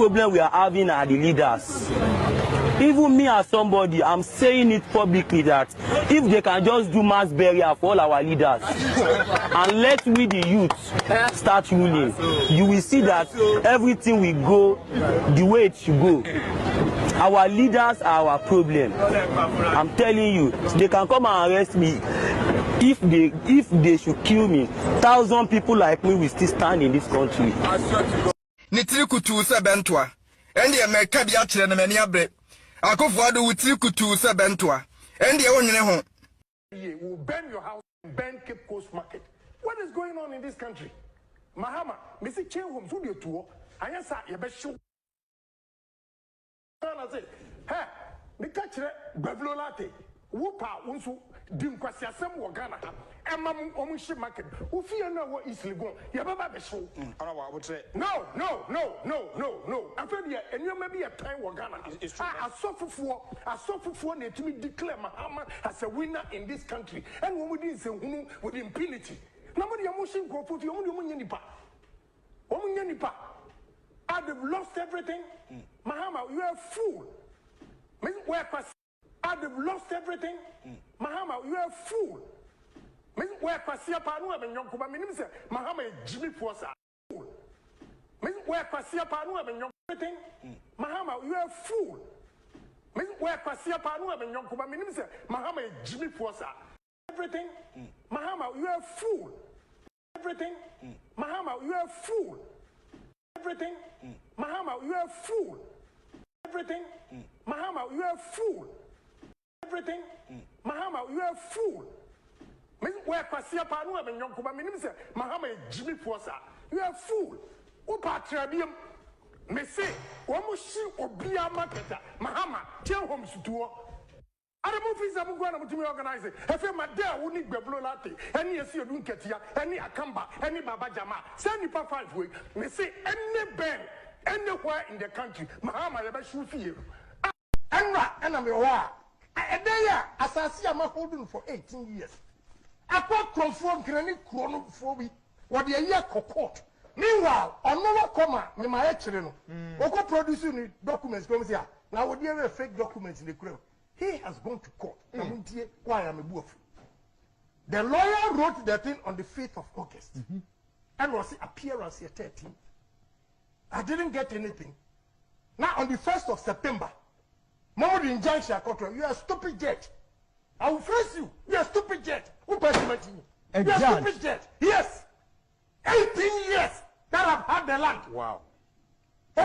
Problem we are having are the leaders. Even me as somebody, I'm saying it publicly that if they can just do mass burial for all our leaders and let we the youth start ruling, you will see that everything will go the way it should go. Our leaders are our problem. I'm telling you, they can come and arrest me. If they should kill me, 1,000 people like me will still stand in this country. Nitiri kutu se bentwa. Endi emeka bia kire na mani abre. Akofo ado wutiri kutu se bentwa. Endi e wonwene ho. You will burn your house and burn Cape Coast Market. What is going on in this country? Mahama, Missy Chen home to the tour. I answer your best show. I say, hey, the catcher, Bablo Latte, Whoopa, Unsu, Dimquasia, some Wagana, and Mam Omushi Market, who fear no what is Ligon, Yababa show. I would say, no. I'm afraid, and you may be a time Wagana. I suffer for it to me declare Mahama as a winner in this country, and when we didn't say with impunity. Nobody emotion go put your money nipa. I've lost everything. Mahama, you are a fool. I've lost everything. Mahama, you are a fool. Where Kwasia Panu and Yonkuba Minister, Mahama, Jimmy Posa. Where Kwasia Panu and everything. Mahama, you are a fool. Where Kwasia Panu and Yonkuba Minister, Mahama, Jimmy Posa. Everything. Mahama, you are a fool. Everything. Mahama, you are a fool. Everything. Mahama, you are a fool. Everything. Mahama, you are a fool. Everything. Mahama, you are a fool. Where Kwasia Panu and Yonkuba Minister, Mahama, Jimmy Posa. You are a fool. Upatrabium. Messe, Omushi, Obia Maketa, Mahama, tell homes to other movies I'm going to organize it. If I'm there, we need Bablo Latte, any Asia Dunketia, any Akamba, any Baba Jama, send you 5 weeks. They say any band anywhere in the country, Mahama, you should feel. And I'm a war. And there, as I see, I'm holding for 18 years. I can't confirm granite chronophobia or the year court. Meanwhile, on no comma, me my children, Oko producing documents, now would you have fake documents in the crowd? He has gone to court. Why am I wolf? The lawyer wrote the thing on the 5th of August and was appearance here 13. I didn't get anything. Now on the 1st of September, Mama injunction, you are a stupid jet. I will face you. You are a stupid jet. Who persuaded you? You are a stupid jet. Yes. 18 years that I've had the land. Wow. Me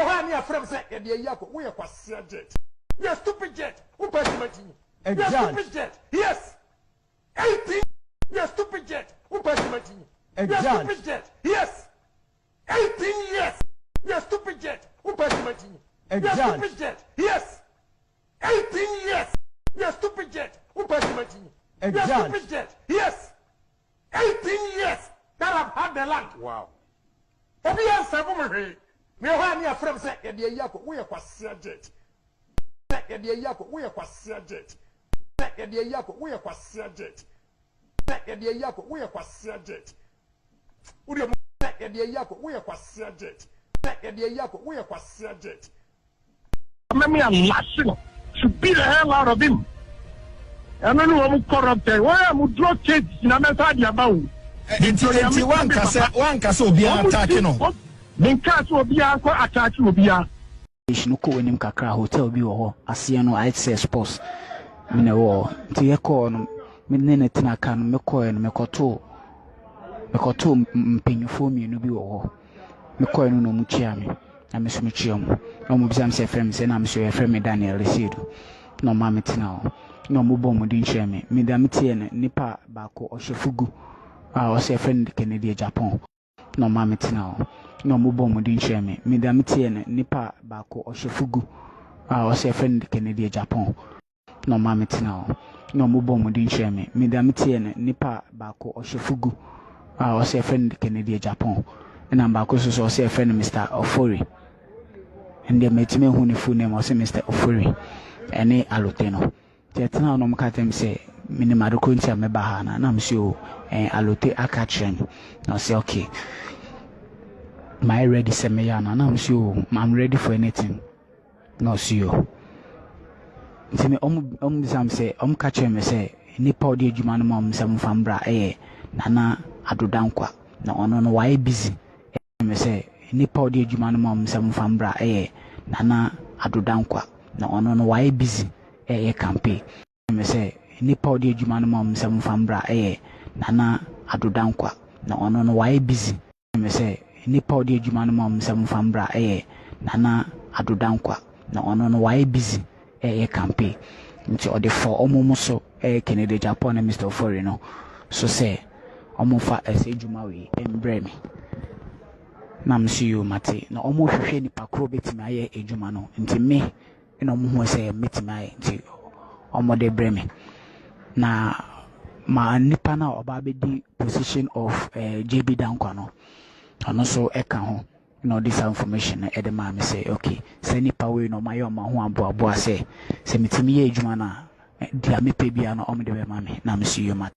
want me friend say e dey yako we kwasia jet. You are stupid jet. Who persuaded you? You are stupid jet. Yes. 18. You are stupid jet. Who persuaded you? You're a stupid jet. Yes. 18 years. You're a stupid jet. Who passed my team? You're a stupid jet. Yes. 18 years. You're a stupid jet. Who passed my team? You're a stupid jet. Yes. 18 years that I've had the land. Wow. Obi answer for me. Me ho ani afrem say ye de yako we kwasia jet. Say ye de yako we kwasia jet. Say ye de yako we kwasia jet. Say ye de yako we kwasia jet. Uri mo say ye de yako we kwasia jet. Say ye de yako we kwasia jet. Me am lashing to beat the hell out of him. And then I'm corrupted. Why am I draw kids in a method about? Nti wankasa obi attack no. Because obi attack obi a. No ko nim kakra hotel bi wo ho ase no I say sports. Me na wo. Nti ye ko no me ne ne tena ka no me ko no me koto mpenyufo mienu bi wo ho. Me ko no mu chia me. Na me so me chia mu. Na mo bizam se frem se na me so ye frem Daniel Residu. No ma me tena ho. No mo bom din chia me. Me da me tie ne nipa ba ko ohyefugu. O se friend Kennedy Japan. No ma me tena ho. No mo bom din chia me. Me da me tie ne nipa ba ko ohyefugu. O se friend Kennedy Japan. No ma me tena ho. No mo bom din chia me. Me da me tie ne nipa ba ko ohyefugu. O se friend Kennedy Japan. Na ba ko so se friend Mr. Ofori. And the metime hu ne full name o se Mr. Ofori. Ene aloteno. Tietna no mka tem se minima do kontia me bahana na msio alote akachren. Na say okay. My ready se me yana na msio I'm ready for anything. No see you. Nti me bisam se catch me say nipa odi adwuma no mom se mfambra nana adodankwa na ono no why busy me say nipa odi adwuma no mom se mfambra nana adodankwa na ono no why busy campaign me say nipa odi adwuma no mom se mfambra nana adodankwa na ono no why busy me say nipa odi adwuma no mom se mfambra nana adodankwa na ono no why busy campaign nti ode for omomo so Kennedy Japan na Mr. Ofori no so say omo fa ese dwuma we embre me na msiyo mate na omo hwehwe nipa kro betimi aye edwuma no nti me na omo ho say metimi aye nti omo de bre me na ma nipa na oba be di position of JB Dankwa no ano so eka ho no this information e de ma me say okay say nipa we no mayo ma ho abo say metimi ye edwuma na dia me pe bia no omo de be ma me na msiyo mate.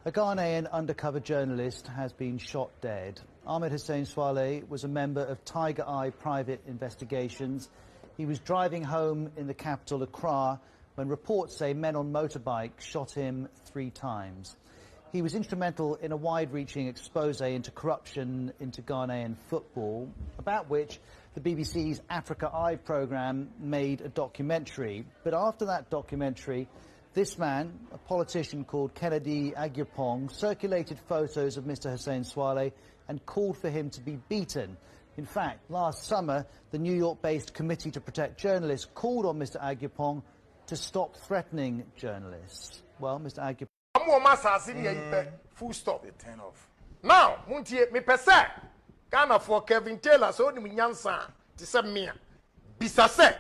A Ghanaian undercover journalist has been shot dead. Ahmed Hussein Swaleh was a member of Tiger Eye Private Investigations. He was driving home in the capital, Accra, when reports say men on motorbikes shot him 3 times. He was instrumental in a wide-reaching expose into corruption into Ghanaian football, about which the BBC's Africa Eye programme made a documentary. But after that documentary, this man, a politician called Kennedy Agyapong, circulated photos of Mr. Hussein Swaleh and called for him to be beaten. In fact, last summer, the New York-based Committee to Protect Journalists called on Mr. Agyapong to stop threatening journalists. Well, Mr. Agyapong... Full stop. They turn off. Now, Muntie, me pese, Ghana for Kevin Taylor, so ni nyansa, ti se mia. Bisase,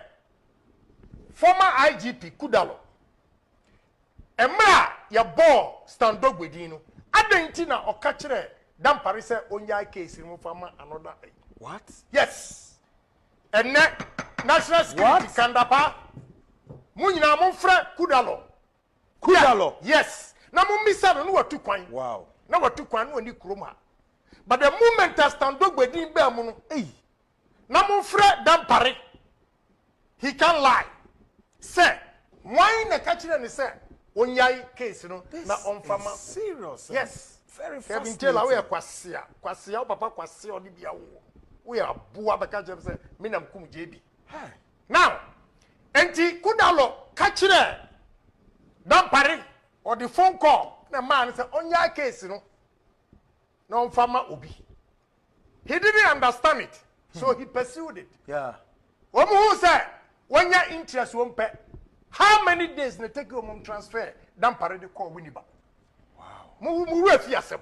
former IGP Kudalo. Emra ya ball stand up with you. Adentina or catch it. Dan Paris onya case in farmer another. What? Yes. And national security kandapa. Munyina monfra Kudalo. Kudalo. Yes. Na mumisa no watu kwan. Wow. Na watu kwan no ni kroma. But the moment that stand up with him be amuno. Na monfra Dan Paris. He can't lie. Say, why na catch it and say Onyai case, you know, na on farmer. Serious. Yes. Very fascinating. Kevin Taylor, we are kwasia, papa kwasia oni bia wo. We are bua baka jam say, me nam kum JB. Now, enti Kudalo catch it. Dan Paris or the phone call. Na man say Onyai case, you know. Na on farmer obi. He didn't understand it, so he pursued it. Yeah. Omo who say when your interest won't pay. How many days na take your mom transfer? Dan Paris de call Winiba. Wow. Mu refi asem.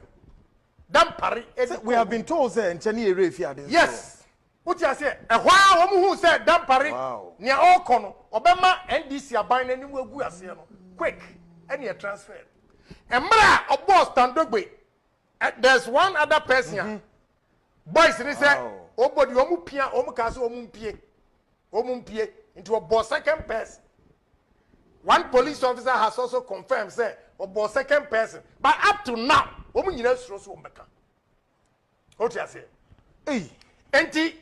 Dampari. We have been told say Nchani ere fi ade. Yes. What you say? E hwa wo mu hu say Dampari. Nia okono obema NDC aban nanim egu ase no. Quick. Any transfer. Emra obo standogbe. There's one other person. Boys ni say obodi omu pia omu ka say omu mpie into a second person. One police officer has also confirmed say obo second person. But up to now, omu nyina suro so ombeka. What you say? Hey, enti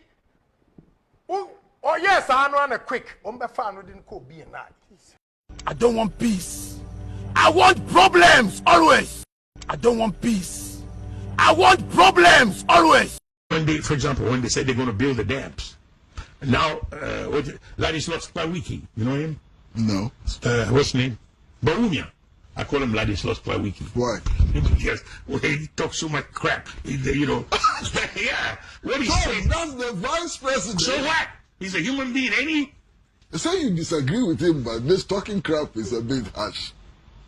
oh yes, I know and quick. Ombefa no didn't ko be na. I don't want peace. I want problems always. I don't want peace. I want problems always. When they, for example, when they said they're going to build the dams, now Ladislas Klawiki, you know him? No. What's his name? Baumia. I call him Ladislas Klawiki. Why? Because he talks so much crap. You know. Yeah. What he said. That's the vice president. So what? He's a human being, ain't he? Say you disagree with him, but this talking crap is a bit harsh.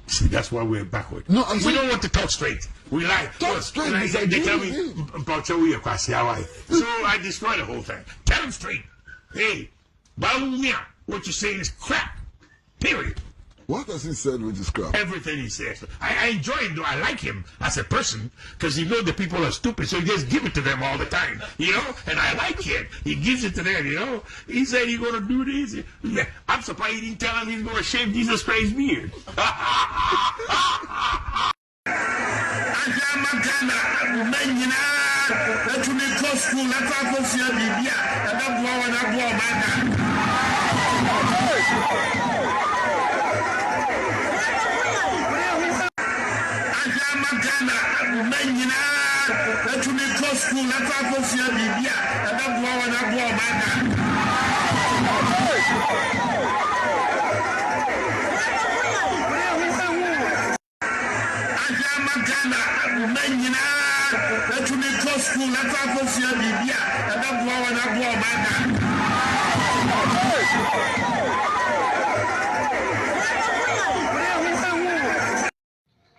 See, that's why we're backward. No, we don't want to talk straight. We lie. Talk straight. They tell me, so I destroy the whole thing. Tell them straight. Hey, Baumia, what you're saying is crap. Period. What has he said with his crap? Everything he says. I enjoy him, though. I like him as a person because he knows the people are stupid, so he just give it to them all the time, you know? And I like it. He gives it to them, you know? He said he's going to do this. I'm surprised he didn't tell him he's going to shave Jesus Christ's beard.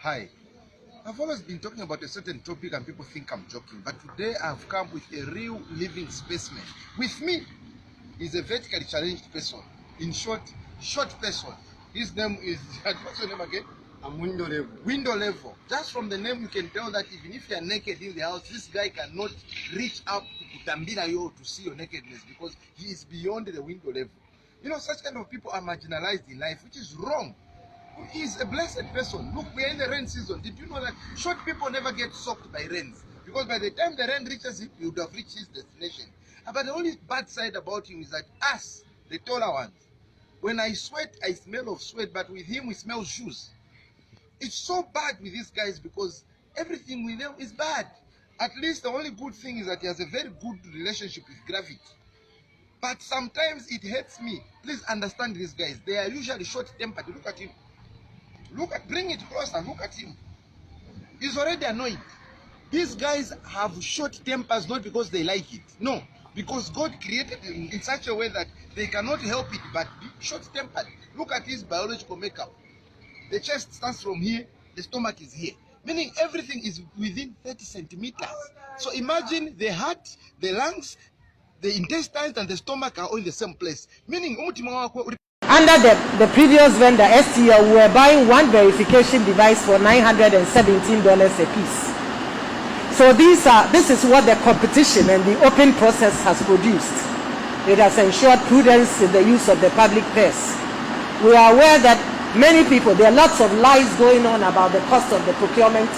Hi. I've always been talking about a certain topic and people think I'm joking, but today I've come with a real living specimen. With me is a vertically challenged person. In short person. His name is, what's your name again? I'm window level. Window level. Just from the name you can tell that even if you're naked in the house, this guy cannot reach up to Kutambila yo to see your nakedness because he is beyond the window level. You know, such kind of people are marginalized in life, which is wrong. He is a blessed person. Look, we are in the rain season. Did you know that short people never get soaked by rains? Because by the time the rain reaches him, he would have reached his destination. But the only bad side about him is that us, the taller ones, when I sweat, I smell of sweat, but with him, we smell shoes. It's so bad with these guys because everything with them is bad. At least the only good thing is that he has a very good relationship with gravity. But sometimes it hurts me. Please understand these guys. They are usually short-tempered. Look at him. Bring it closer. Look at him. He's already annoyed. These guys have short tempers not because they like it. No, because God created them in such a way that they cannot help it but be short-tempered. Look at his biological makeup. The chest starts from here, the stomach is here. Meaning everything is within 30 centimeters. So imagine the heart, the lungs, the intestines and the stomach are all in the same place. Meaning under the previous vendor, STL, we were buying one verification device for $917 a piece. So this is what the competition and the open process has produced. It has ensured prudence in the use of the public purse. We are aware that many people, there are lots of lies going on about the cost of the procurement.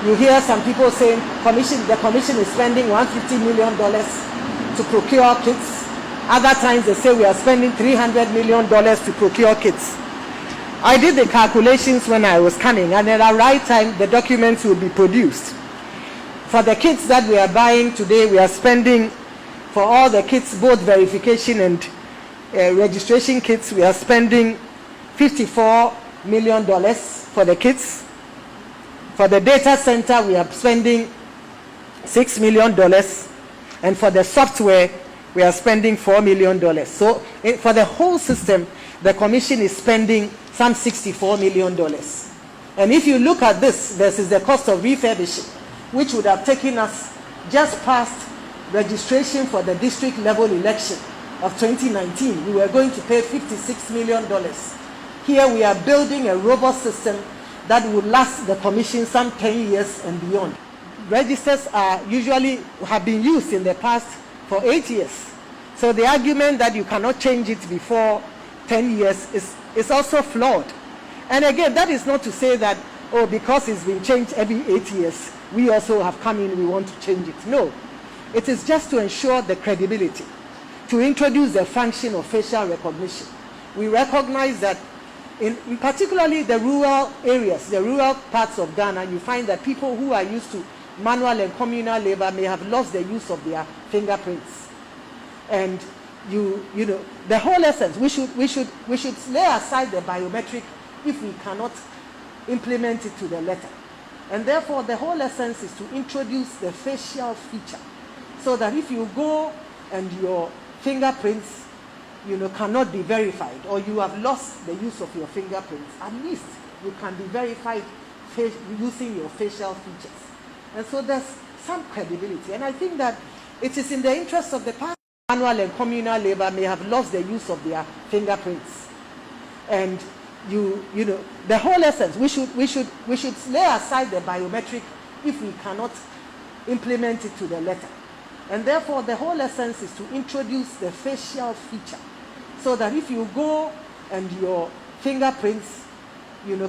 You hear some people saying the commission is spending $150 million to procure kits. Other times they say we are spending $300 million to procure kits. I did the calculations when I was coming, and at the right time the documents will be produced. For the kits that we are buying today, we are spending for all the kits, both verification and registration kits, we are spending $54 million for the kits. For the data center, we are spending $6 million, and for the software, we are spending $4 million. So for the whole system, the commission is spending some $64 million. And if you look at this versus the cost of refurbishing, which would have taken us just past registration for the district level election of 2019. We were going to pay $56 million. Here we are building a robust system that will last the commission some 10 years and beyond. Registers are usually have been used in the past for 8 years. So the argument that you cannot change it before 10 years is also flawed. And again, that is not to say that, oh, because it's been changed every 8 years, we also have come in, we want to change it. No. It is just to ensure the credibility, to introduce the function of facial recognition. We recognize that in particularly the rural areas, the rural parts of Ghana, you find that people who are used to manual and communal labor may have lost the use of their fingerprints. And you know, the whole essence, we should lay aside the biometric if we cannot implement it to the letter. And therefore, the whole essence is to introduce the facial feature, so that if you go and your fingerprints, cannot be verified, or you have lost the use of your fingerprints, at least you can be verified using your facial features. And so there's some credibility. And I think that it is in the interest of the party. Manual and communal labor may have lost the use of their fingerprints. And the whole essence, we should lay aside the biometric if we cannot implement it to the letter. And therefore, the whole essence is to introduce the facial feature, so that if you go and your fingerprints,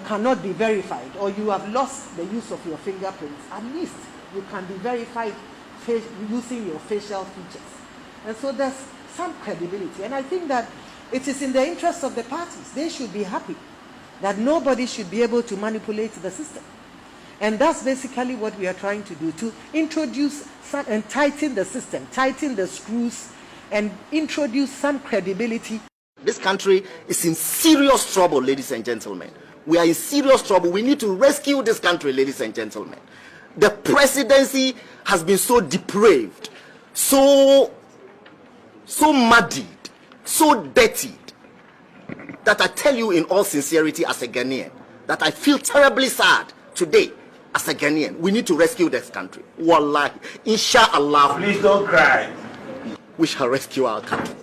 cannot be verified, or you have lost the use of your fingerprints, at least you can be verified using your facial features. And so there's some credibility. And I think that it is in the interest of the parties. They should be happy that nobody should be able to manipulate the system. And that's basically what we are trying to do, to introduce some and tighten the system, tighten the screws, and introduce some credibility. This country is in serious trouble, ladies and gentlemen. We are in serious trouble. We need to rescue this country, ladies and gentlemen. The presidency has been so depraved, so muddied, so dirtied, that I tell you in all sincerity as a Ghanaian, that I feel terribly sad today as a Ghanaian. We need to rescue this country. Wallahi, inshallah. Please don't cry. We shall rescue our country.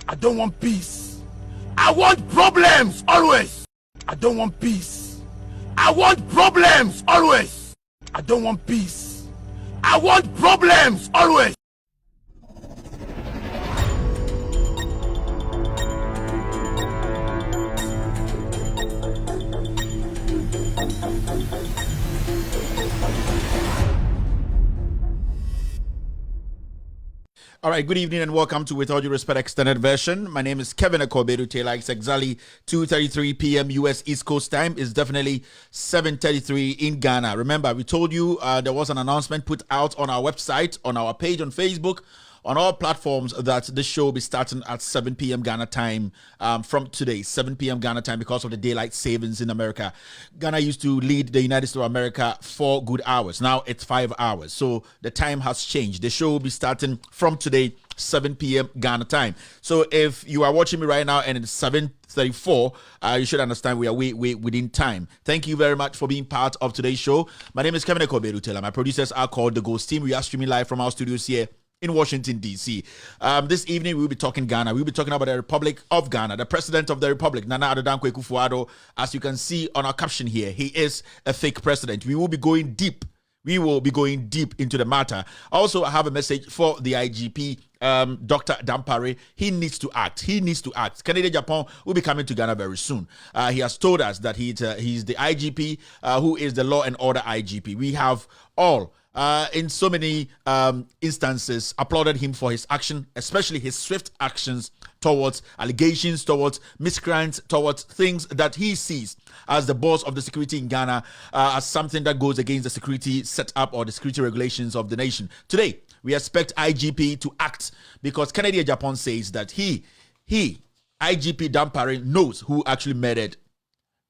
I don't want peace. I want problems always. I don't want peace. I want problems always. I don't want peace. I want problems always. All right, good evening and welcome to With All Due Respect Extended Version. My name is Kevin Akobedu Taylor. It's exactly 2:33 p.m. U.S. East Coast time. It's definitely 7:33 in Ghana. Remember, we told you there was an announcement put out on our website, on our page on Facebook, on all platforms, that this show will be starting at 7 p.m. Ghana time from today, 7 p.m. Ghana time, because of the daylight savings in America. Ghana used to lead the United States of America 4 good hours. Now it's 5 hours. So the time has changed. The show will be starting from today, 7 p.m. Ghana time. So if you are watching me right now and it's 7:34, you should understand we are way within time. Thank you very much for being part of today's show. My name is Kevin Akobedu Taylor. My producers are called The Ghost Team. We are streaming live from our studios here in Washington, D.C. This evening, we'll be talking Ghana. We'll be talking about the Republic of Ghana, the President of the Republic, Nana Addo Akufo-Addo. As you can see on our caption here, he is a fake president. We will be going deep. We will be going deep into the matter. Also, I have a message for the IGP, Dr. Dampare. He needs to act. He needs to act. Canada Japan will be coming to Ghana very soon. He has told us that he's the IGP, who is the law and order IGP. We have all in so many instances applauded him for his action, especially his swift actions towards allegations, towards miscreants, towards things that he sees as the boss of the security in Ghana, as something that goes against the security setup or the security regulations of the nation. Today, we expect IGP to act because Canada Japan says that he IGP Dampare, knows who actually murdered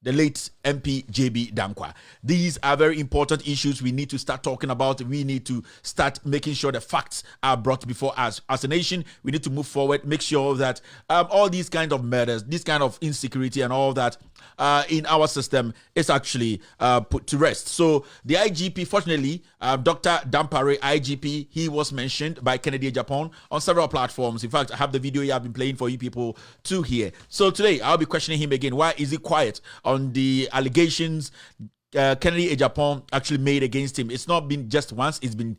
the late MP JB Dankwa. These are very important issues we need to start talking about. We need to start making sure the facts are brought before us. As a nation, we need to move forward, make sure that all these kind of murders, this kind of insecurity and all that in our system is actually put to rest. So the IGP, fortunately, Dr. Dampare, IGP, he was mentioned by Kennedy Japan on several platforms. In fact, I have the video I've been playing for you people to hear. So today, I'll be questioning him again. Why is he quiet on the allegations Kennedy Japan actually made against him? It's not been just once, it's been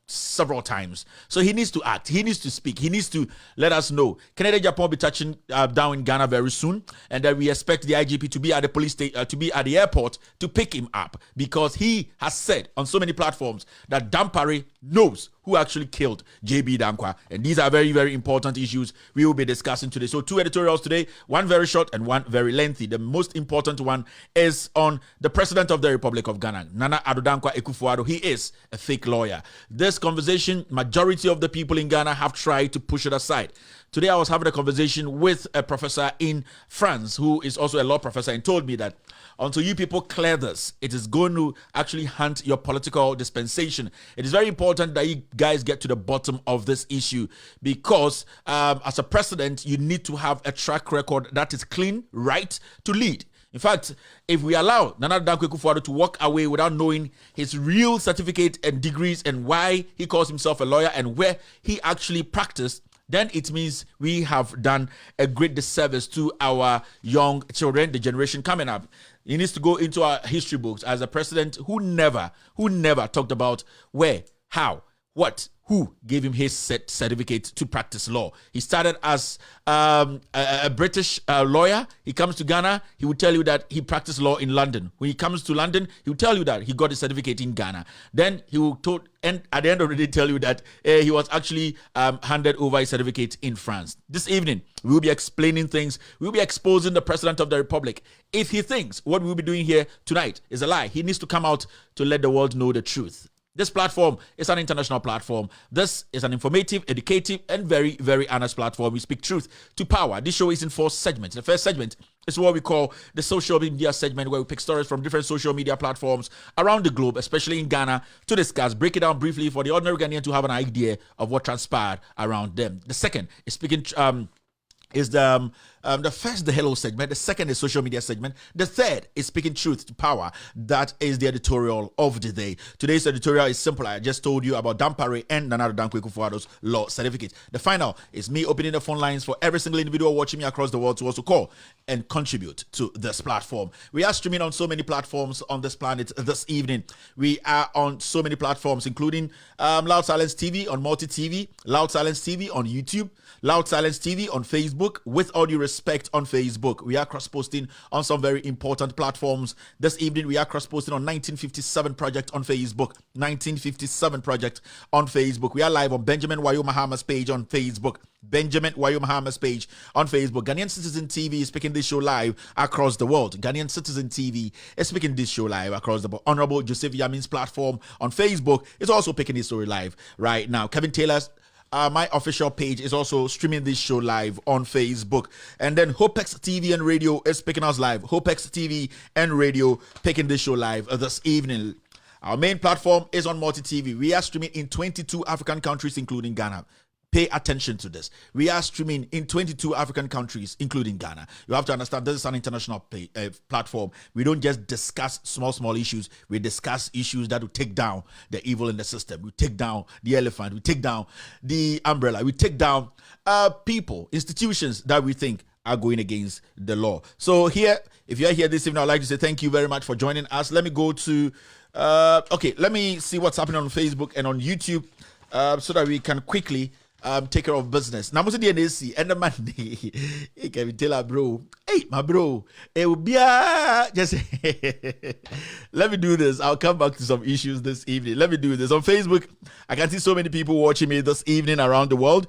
several times. So he needs to act, he needs to speak, he needs to let us know. Kennedy Japan will be touching down in Ghana very soon, and that we expect the IGP to be at the police station, to be at the airport to pick him up, because he has said on so many platforms that Dampare knows who actually killed JB Dankwa. And these are very, very important issues we will be discussing today. So 2 editorials today, one very short and one very lengthy. The most important one is on the President of the Republic of Ghana, Nana Addo Dankwa Akufo-Addo. He is a fake lawyer. This conversation, majority of the people in Ghana have tried to push it aside. Today I was having a conversation with a professor in France who is also a law professor, and told me that until you people clear this, it is going to actually haunt your political dispensation. It is very important that you guys get to the bottom of this issue, because as a president, you need to have a track record that is clean, right to lead. In fact, if we allow Nana Dankwa Akufo-Addo to walk away without knowing his real certificate and degrees and why he calls himself a lawyer and where he actually practiced, then it means we have done a great disservice to our young children, the generation coming up. He needs to go into our history books as a president who never talked about where, how, what, who gave him his certificate to practice law. He started as a British lawyer. He comes to Ghana, he will tell you that he practiced law in London. When he comes to London, he will tell you that he got his certificate in Ghana. Then he will at the end of the day tell you that he was actually handed over his certificate in France. This evening, we will be explaining things. We will be exposing the President of the Republic. If he thinks what we will be doing here tonight is a lie, he needs to come out to let the world know the truth. This platform is an international platform. This is an informative, educative, and very, very honest platform. We speak truth to power. This show is in 4 segments. The first segment is what we call the social media segment, where we pick stories from different social media platforms around the globe, especially in Ghana, to discuss, break it down briefly for the ordinary Ghanaian to have an idea of what transpired around them. The second is speaking is the first, the hello segment. The second is social media segment. The third is speaking truth to power. That is the editorial of the day. Today's editorial is simple. I just told you about Dampare and Nana Dankwa Akufo-Addo's law certificate. The final is me opening the phone lines for every single individual watching me across the world to also call and contribute to this platform. We are streaming on so many platforms on this planet this evening. We are on so many platforms, including Loud Silence TV on Multi TV, Loud Silence TV on YouTube, Loud Silence TV on Facebook. With all due respect, on Facebook, we are cross-posting on some very important platforms. This evening, we are cross-posting on 1957 Project on Facebook. 1957 Project on Facebook. We are live on Benjamin Wayo Mahama's page on Facebook. Benjamin Wayo Mahama's page on Facebook. Ghanaian Citizen TV is picking this show live across the world. Ghanaian Citizen TV is picking this show live across the world. Honorable Joseph Yamin's platform on Facebook is also picking this story live right now. Kevin Taylor's my official page is also streaming this show live on Facebook. And then Hopex TV and Radio is picking us live. Hopex TV and Radio picking this show live this evening. Our main platform is on Multi TV. We are streaming in 22 African countries, including Ghana. Pay attention to this. We are streaming in 22 African countries, including Ghana. You have to understand this is an international platform. We don't just discuss small issues. We discuss issues that will take down the evil in the system. We take down the elephant. We take down the umbrella. We take down people, institutions that we think are going against the law. So here, if you're here this evening, I'd like to say thank you very much for joining us. Let me go to, let me see what's happening on Facebook and on YouTube so that we can quickly take care of business. Now, most of the NAC and the Monday, hey, can we tell her, bro? Hey, my bro, it will be just let me do this. I'll come back to some issues this evening. Let me do this on Facebook. I can see so many people watching me this evening around the world.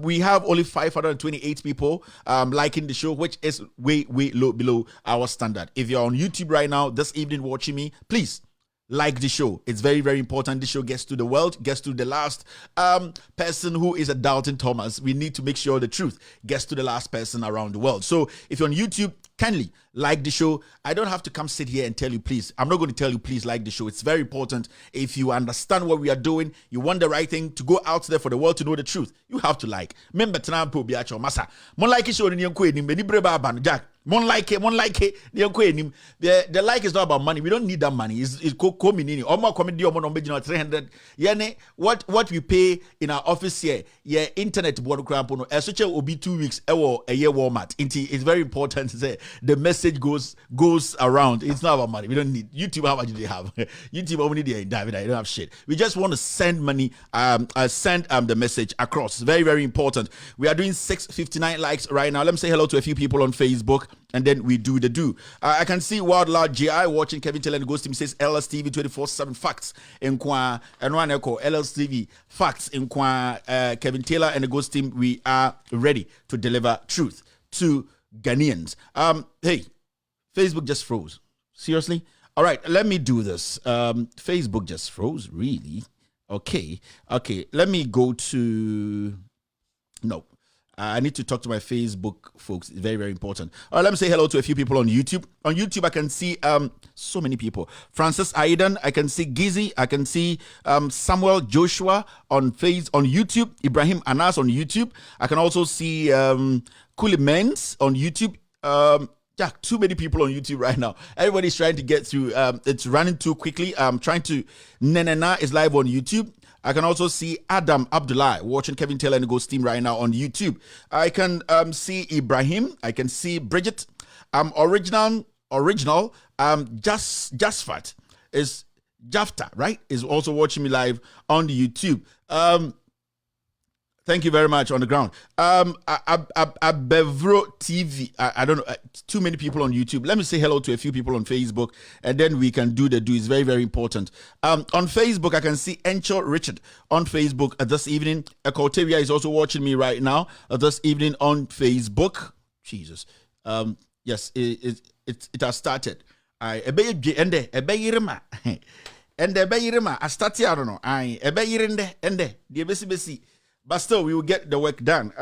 We have only 528 people liking the show, which is way low below our standard. If you're on YouTube right now this evening watching me, please like the show. It's very, very important. The show gets to the world, gets to the last person who is a doubting Thomas. We need to make sure the truth gets to the last person around the world. So if you're on YouTube, kindly like the show. I don't have to come sit here and tell you, please. I'm not going to tell you, please like the show. It's very important. If you understand what we are doing, you want the right thing to go out there for the world to know the truth, you have to like. Remember, masa. Mon like show in Jack. Mon like it. The like is not about money. We don't need that money. It's coming or more comedy or more 300. Yani, what we pay in our office here, internet board cramp such will be 2 weeks or a year Walmart. It's very important to say the message goes around. It's not about money. We don't need YouTube. How much do they have? YouTube only they David. I don't have shit. We just want to send money, send the message across. Very, very important. We are doing 659 likes right now. Let me say hello to a few people on Facebook. And then we do the do. I can see Wild Loud GI watching Kevin Taylor and Ghost Team says LSTV 24/7 facts in Kwa and one echo LSTV facts in Kwa Kevin Taylor and the Ghost Team. We are ready to deliver truth to Ghanaians. Hey, Facebook just froze. Seriously? All right, let me do this. Facebook just froze, really? Okay. Let me go to no. I need to talk to my Facebook folks. It's very, very important. All right, let me say hello to a few people on YouTube. On YouTube, I can see so many people. Francis Aidan, I can see Gizzy, I can see Samuel Joshua on YouTube, Ibrahim Anas on YouTube. I can also see Kuli Mens on YouTube. Jack, too many people on YouTube right now. Everybody's trying to get through. It's running too quickly. I'm trying to. Nenena is live on YouTube. I can also see Adam Abdullah watching Kevin Taylor and the Ghost Team right now on YouTube. I can see Ibrahim. I can see Bridget. Original. Jasfat is Jafta, right? Is also watching me live on the YouTube. Thank you very much on the ground. Bevro TV. I don't know. Too many people on YouTube. Let me say hello to a few people on Facebook, and then we can do the do. It's very, very important. On Facebook, I can see Encho Richard on Facebook this evening. Ekotevia is also watching me right now this evening on Facebook. Jesus. Yes, it has started. I started. I don't know. But still, we will get the work done.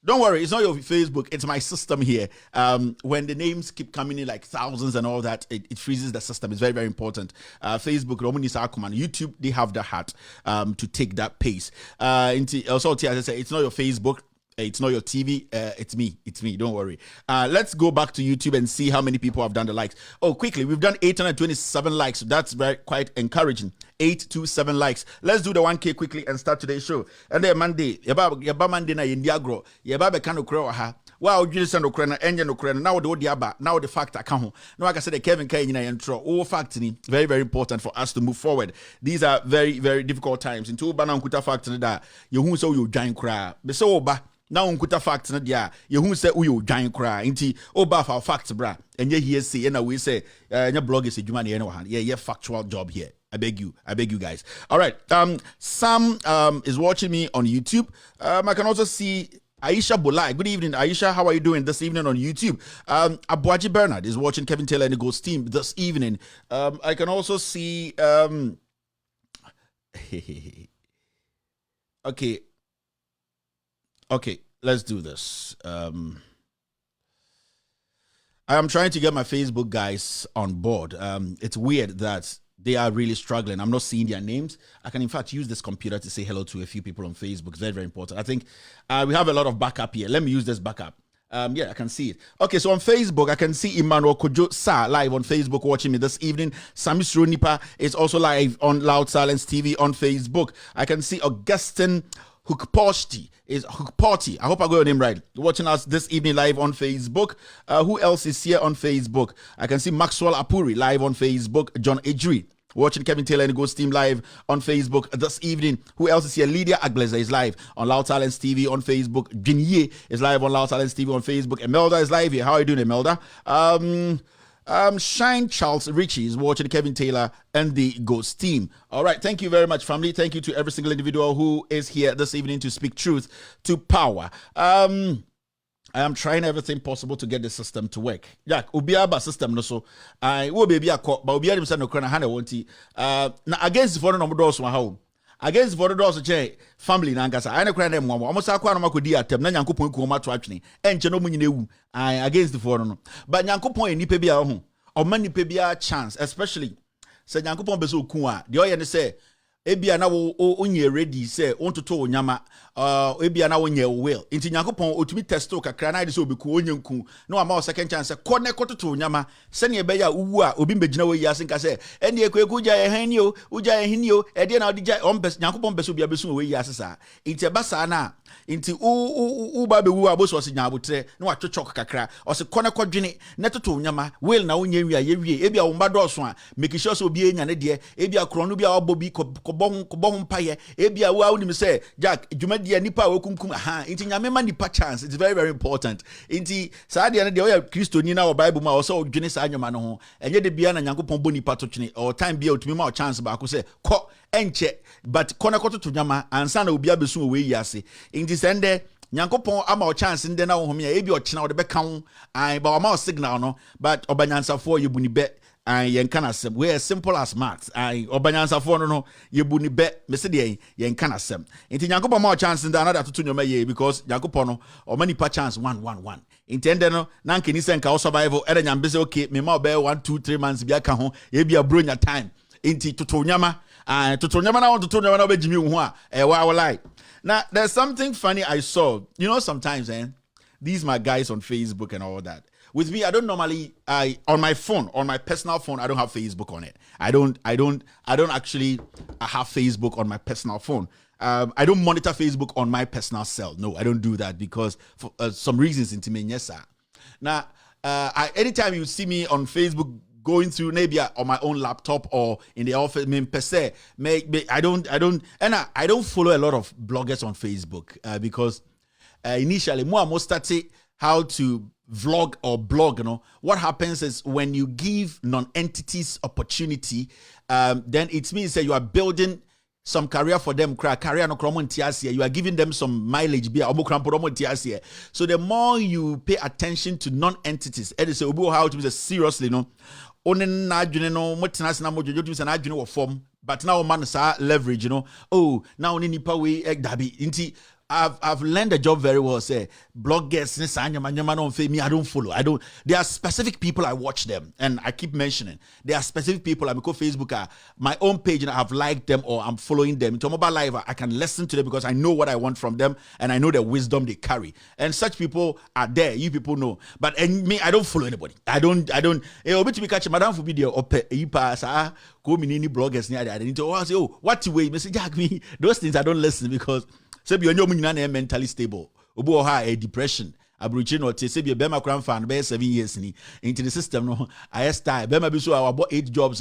Don't worry, it's not your Facebook, it's my system here. When the names keep coming in like thousands and all that, it freezes the system. It's very, very important. Facebook, YouTube, they have the heart to take that pace. Also, as I say, it's not your Facebook. It's not your TV. It's me. Don't worry. Let's go back to YouTube and see how many people have done the likes. Oh, quickly. We've done 827 likes. That's quite encouraging. 827 likes. Let's do the 1K quickly and start today's show. And then Monday. Yaba Monday na Indiagro. Yaba bekano kro ha. Wow, you send Ukraine engine Ukraine. Now the Odiaba. Now the fact account. Now like I said, the Kevin K in intro. All fact very, very important for us to move forward. These are very, very difficult times. Into Bana Kuta fact that you who so you giant cry. So ba. Now unkuta facts na dia ye hu say uyo dwan kra nti oba fa facts bra enye here say na we say nya blog is adwuma na ye no han ye factual job here. I beg you guys. All right, Sam is watching me on YouTube. I can also see Aisha Bolai. Good evening, Aisha. How are you doing this evening on YouTube? Abuaji Bernard is watching Kevin Taylor and the Ghost Team this evening. I can also see Okay, let's do this. I am trying to get my Facebook guys on board. It's weird that they are really struggling. I'm not seeing their names. I can, in fact, use this computer to say hello to a few people on Facebook. It's very, very important. I think we have a lot of backup here. Let me use this backup. Yeah, I can see it. Okay, so on Facebook, I can see Emmanuel Kojo Sa live on Facebook watching me this evening. Samis Ronipa is also live on Loud Silence TV on Facebook. I can see Augustine Hukporti is Hukporti. I hope I got your name right. Watching us this evening live on Facebook. Who else is here on Facebook? I can see Maxwell Apuri live on Facebook. John Edry watching Kevin Taylor and the Ghost Team live on Facebook this evening. Who else is here? Lydia Agleza is live on Loud Silence TV on Facebook. Ginye is live on Loud Silence TV on Facebook. Imelda is live here. How are you doing, Imelda? Shine Charles Ritchie is watching Kevin Taylor and the Ghost Team. All right, thank you very much, family. Thank you to every single individual who is here this evening to speak truth to power. I am trying everything possible to get the system to work. Jack, Ubiaba system no so. I will be a cop, but Ubiaba no crana hana wanti. Na against the phone number doors my home. against for those che family nankasa I na kra dem mo almost akwa no makodi atem na nyankopon ku ma to atwene enche no munyi newu against for no but nyankopon enipa bia ho o ma nipa bia chance especially say nyankopon be so ku a de oye ne say ebia na wo onye ready say ontoto onyama ebia na wo nye will inti nyankopon otumi testo kakra na de say obeku onye nku na ama second chance kone kototo onyama se ne be ya uwu a obi mbegina wo yi asenka say ene ekweku ja ehani o uja ehini o ede na odija ombes nyankopon beso bia beso wo yi asesa inti basa na inti u ba be wu aboso se nyabotre na watwotwok kakra o se kone kodwene na toto onyama will na onye wi a ye wi ebia wo mba do so a make sure so obi enya ne de ebia krono bia obobi kobon paye ebia wo awuni say Jack dwumadia nipa wokunkum inti nyame ma nipa chance. It's very very important inti saa de ne de o Kristo ni na o Bible ma o so dwene saa nyoma no ho enye de bia na nyankopon boni pa to twene o time bia otumi ma o chance ba ko say ko enche but kona koto nyama ansa na obi abesu we yi ase inti sende nyankopon ama o chance nde na wo hom ya ebi o chena o de beka ho ba o ma o signal no but obanyansafo yebuni be yen kana sem we as simple as maths obanyansafo no yebuni be me se de yen kana sem inti nyankopon ma o chance nda another tutu nyoma ye because nyankopon no o mani pa chance 1 intende no na nkeni se nka o survival ere nyambe se okay me ma o be 1 2 3 months bia ka ho ye bia bronya time inti tutu nyama na tutu nyama na obejimi wo ho a wa lie. Now there's something funny I saw. You know sometimes these my guys on Facebook and all that. With me, I don't normally on my phone, on my personal phone, I don't have Facebook on it. I don't actually have Facebook on my personal phone. I don't monitor Facebook on my personal cell. No, I don't do that because for some reasons into me, yes, sir. Now, anytime you see me on Facebook going through maybe on my own laptop or in the office, I mean per se, I don't follow a lot of bloggers on Facebook because initially, more started how to vlog or blog. You know what happens is when you give non-entities opportunity, then it means that you are building some career for them, career no kromontiasia. You are giving them some mileage. So the more you pay attention to non-entities, it is how to be seriously, no. Onen na adwene no motenas na mojojo tu se na adwene wo form but now man sa leverage, you know. Oh, now ni nipa we dabi inti I've learned the job very well. Say bloggers, me, I don't follow. There are specific people I watch them, and I keep mentioning. There are specific people I go Facebook, my own page, and I've liked them or I'm following them. Into mobile live, I can listen to them because I know what I want from them, and I know the wisdom they carry. And such people are there. You people know, but and me, I don't follow anybody. I don't. Obi to catch madam for video or you pass. Go mini bloggers near that. And I say, oh, what way? Me say, Jack, me those things I don't listen because. So be on mentally stable. Obu ha a depression. Abruchi no te se be bema kran fan be 7 years ni into the system no I style bema bi so about 8 jobs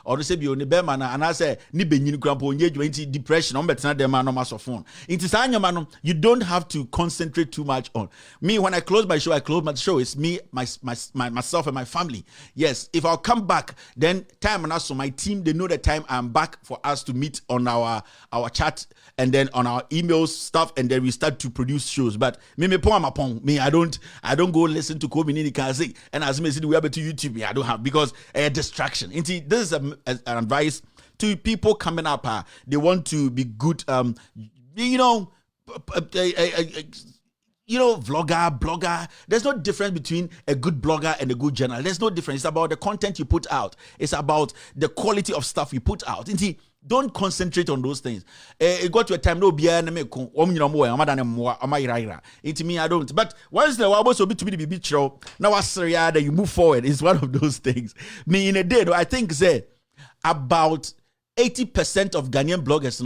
or se be on bema na and I say ni benyin kran po onye into depression on betena dem no maso phone. Into sa nyoma no you don't have to concentrate too much on. Me when I close my show it's me myself and my family. Yes, if I'll come back then time and also my team they know the time I'm back for us to meet on our chat and then on our emails stuff and then we start to produce shows. But me I don't go listen to Kobe Kazi and as me see we have to YouTube me I don't have because a distraction. This is an advice to people coming up. They want to be good. Blogger. There's no difference between a good blogger and a good journalist. There's no difference. It's about the content you put out. It's about the quality of stuff you put out. Don't concentrate on those things. It got to a time no beer and me I don't. But once the wabos will be to be the beach show, now that you move forward is one of those things. Me in a day, I think say about 80% of Ghanaian bloggers,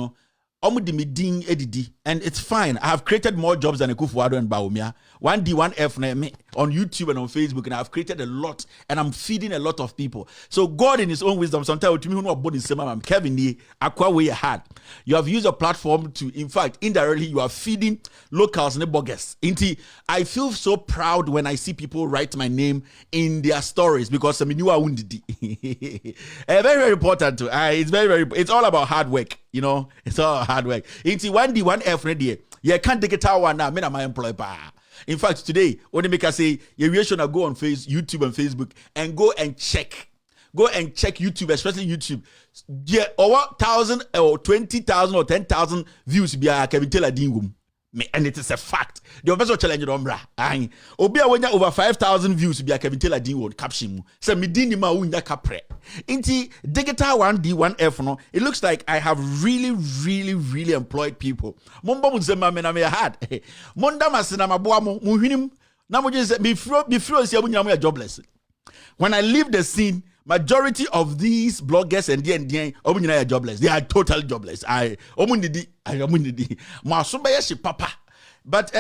and it's fine. I have created more jobs than Akufo-Addo and Bawumia. 1D, 1F on YouTube and on Facebook, and I've created a lot, and I'm feeding a lot of people. So God, in His own wisdom, sometimes to me, Kevin, you have used a platform to, in fact, indirectly, you are feeding locals and bogus. I feel so proud when I see people write my name in their stories because I mean you are wounded. Very, very important too. It's all about hard work. You know, it's all hard work. It's 1D, 1F ready. You can't take it out now. Me na my employee. In fact, today, when they make us say, you should go on YouTube and Facebook and go and check go and check YouTube, especially YouTube. Yeah, over 1,000 or 20,000 or 10,000 views be a Kevin Taylor dingum. And it is a fact. The official challenge on bra. Aye. Obi when you over 5,000 views be a Kevin Taylor dingum caption. So me dini ma unya kapre. Inti digital 1D 1F no. It looks like I have really employed people. Momba muzema me na me hard. Monda masina maboa mo muhinim. Na mo just be fro si abunya mo jobless. When I leave the scene, majority of these bloggers and are jobless. They are totally jobless. Papa. But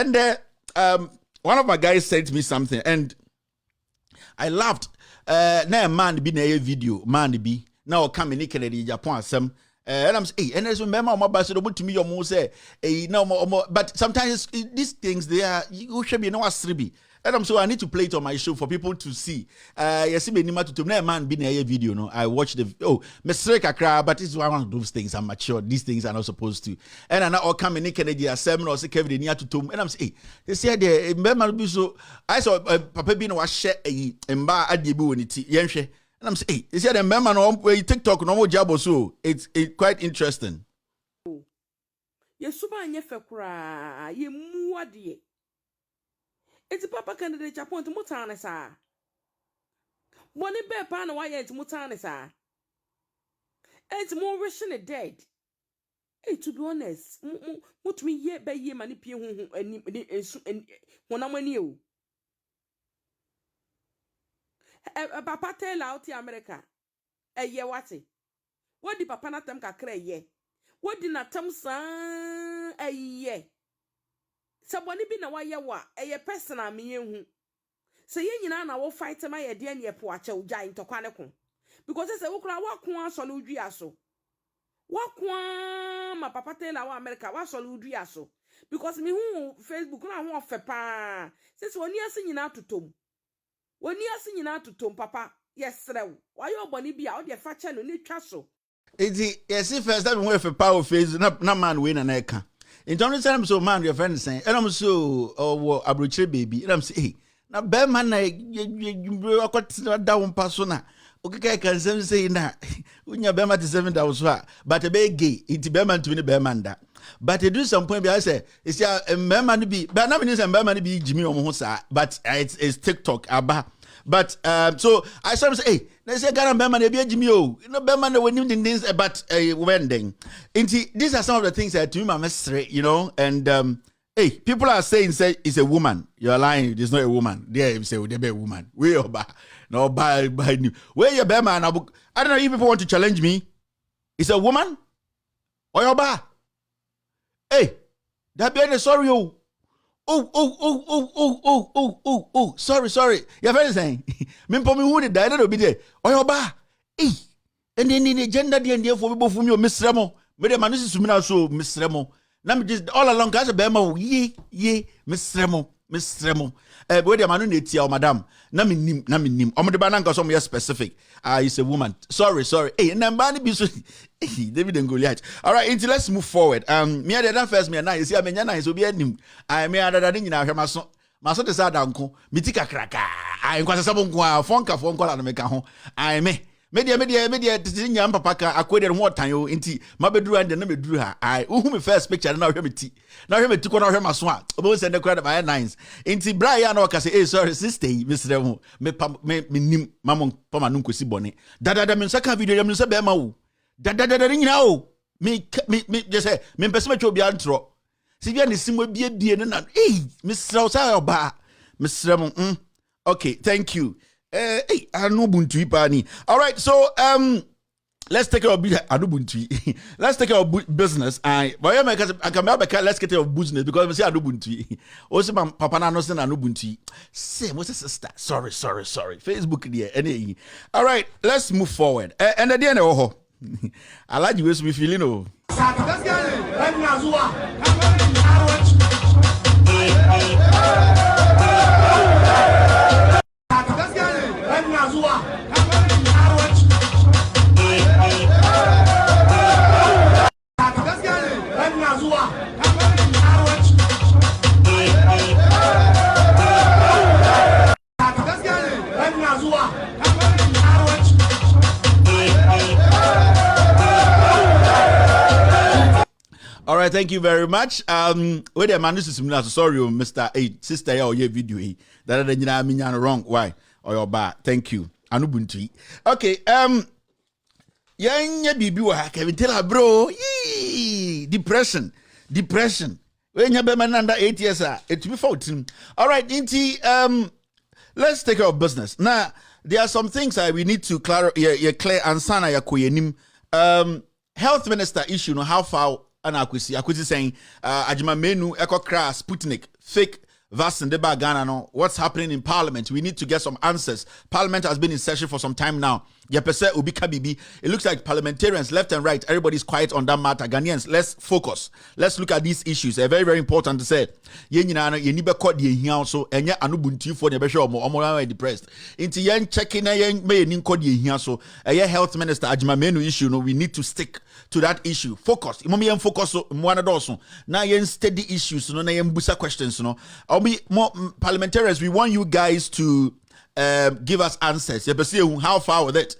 one of my guys said to me something, and I laughed. Now man be na a video, man be now come in Canada, Japan some. And I'm saying, and as remember my boss to me your more say, no, but sometimes these things they are you should be no asribi. And so I need to play it on my show for people to see. Yes, man be a video. No, I watched the but this is one of those things. I'm mature. These things are not supposed to. And I now come in Kennedy seminar or say Kevin near to Tom. And I'm saying, they say the so I saw Papa being was share a bar at the buonity. And I'm saying, they said the member on TikTok no more job or so. It's quite interesting. Yes, super and yefekura ye muadie. It's a papa candidate Japan to Mutanesa. Money bear pan why it's Mutanesa. It's more wishing it dead. Hey, to be honest, what me yet by ye manipulation and when I'm new. Papa tell out to America. A year what? What did Papa not them cray ye? What did not tell son a year? Somebody be na waya wa eye personal me hu so ye nyina na wo fight ma ye de ne po ache ugya into kwane ko because say wo kura wa ko aso no dua so wa ko ma papa tell wa America wa so no dua so because me hu Facebook na ho ofe pa say woni ase nyina totom papa yes rew wa yo boni bia wo de fa che no ni twa so enti yes first time we ofe pa o Facebook na man we na eka. In terms of so man, your friend is saying, and I'm so abroad baby. And I'm saying, hey, now bear man, you got down persona. Okay, I can say that when your bear man is 7,000, but a big gay, it's bear man to win a bear man that. But to do some point, I say, it's a bear man to be, but not means a bear man to be Jimmy Omosa, but it's TikTok, Abba. But so I sometimes say, hey, they say Ghana Beman they be Jimmy O. You know Beman when you think things about wending. These are some of the things that to me straight, you know. And hey, people are saying say it's a woman. You're lying. It's not a woman. They say they be a woman. We are no by new. Where you Beman? I don't know if people want to challenge me. It's a woman or your bar. Hey, that be any sorry oh. Oh, sorry. Your friend is saying, me who did die, that'll be there. Oh, your bar. Eh. And then in the gender, the idea for both of you, Miss Remo. But the man is to so Miss Remo. Now, just all along, as a bemo, ye, Miss Remo. Where the man need to madam. Namin. The banana some more specific. Is a woman. Sorry. Hey, and then Barney be so. David and Goliath. All right, until let's move forward. Me I didn't first me na you see I mean na so be anim. I me ada da nyina hwe maso te sa danko. Mitika kraka. I nkwasa sabon kwa fonka la me ka ho. I me media titi nyam papa ka akwede ho tan yo nti mabeduru ande na meduru ha. I who me first picture na hwe me ti. Na hwe me ti ko na hwe maso a. Obo send the crowd my nines. Nti Brian na ka say eh sorry sister Mr. Mo me nim mamon pama nunko si bone. Dada me saka video yam se be ma wo. Dada nyina o me just say me pese matwa obi antro si bia ne simo bie na Mr. Sa oba Mr. Okay, thank you. Hey, I know buntu pani. All right, so let's take care of buntu. Let's take care of business. I can let's get care of business because we say I do buntu. Also papa na no say I no buntu. Say what's sister? Sorry. Facebook there. Any. All right, let's move forward. And at the end oh. I like you be feeling oh. Let's get All right, thank you very much. Wait a minute, sorry, Mr. A sister, or your video. That I mean wrong. Why? Or your bad. Thank you. Anubuntu. Okay. Yanya bibi wa Kevin tell her, bro. Depression. When you be man under 8 years, it will be 14. All right, Inti. Let's take care of business now. There are some things we need to clear answer na yakoyenim. Health minister issue no how far akwisi saying ajima menu echo crass Sputnik fake vaccine de Ghana no. What's happening in parliament? We need to get some answers. Parliament has been in session for some time now. It looks like parliamentarians left and right, everybody's quiet on that matter. Ghanaians, let's focus. Let's look at these issues. They're very, very important to say. Also, and yet anubuntu for the depressed. Into yen checking so a health minister Ajima Menu issue. No, we need to stick to that issue. Focus. Focus on now yen steady issues. No, yen busa questions. No, more parliamentarians. We want you guys to give us answers. You see how far with it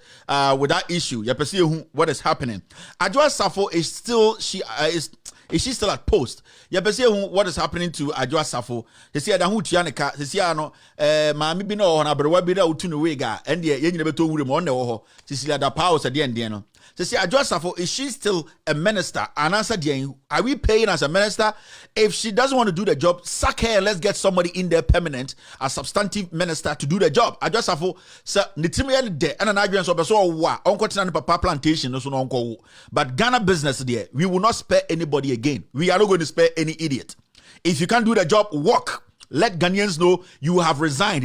with that issue. You see what is happening. Addo Safo is still is she still at post? You see what is happening to Addo Safo. You see that who Tianika. You see no maami bi no na brewa bi da utunu wega and ye nyina beto wure mo na wo ho. You see that power at the end no. You see Addo Safo, is she still a minister? And answer the are we paying as a minister? If she doesn't want to do the job, sack her and let's get somebody in there permanent, a substantive minister to do the job. Addo Safo, sir, nitimi de and an Adrian so wa onko papa plantation no so no. But Ghana business there, we will not spare anybody again. We are not going to spare any idiot. If you can't do the job, walk. Let Ghanaians know you have resigned.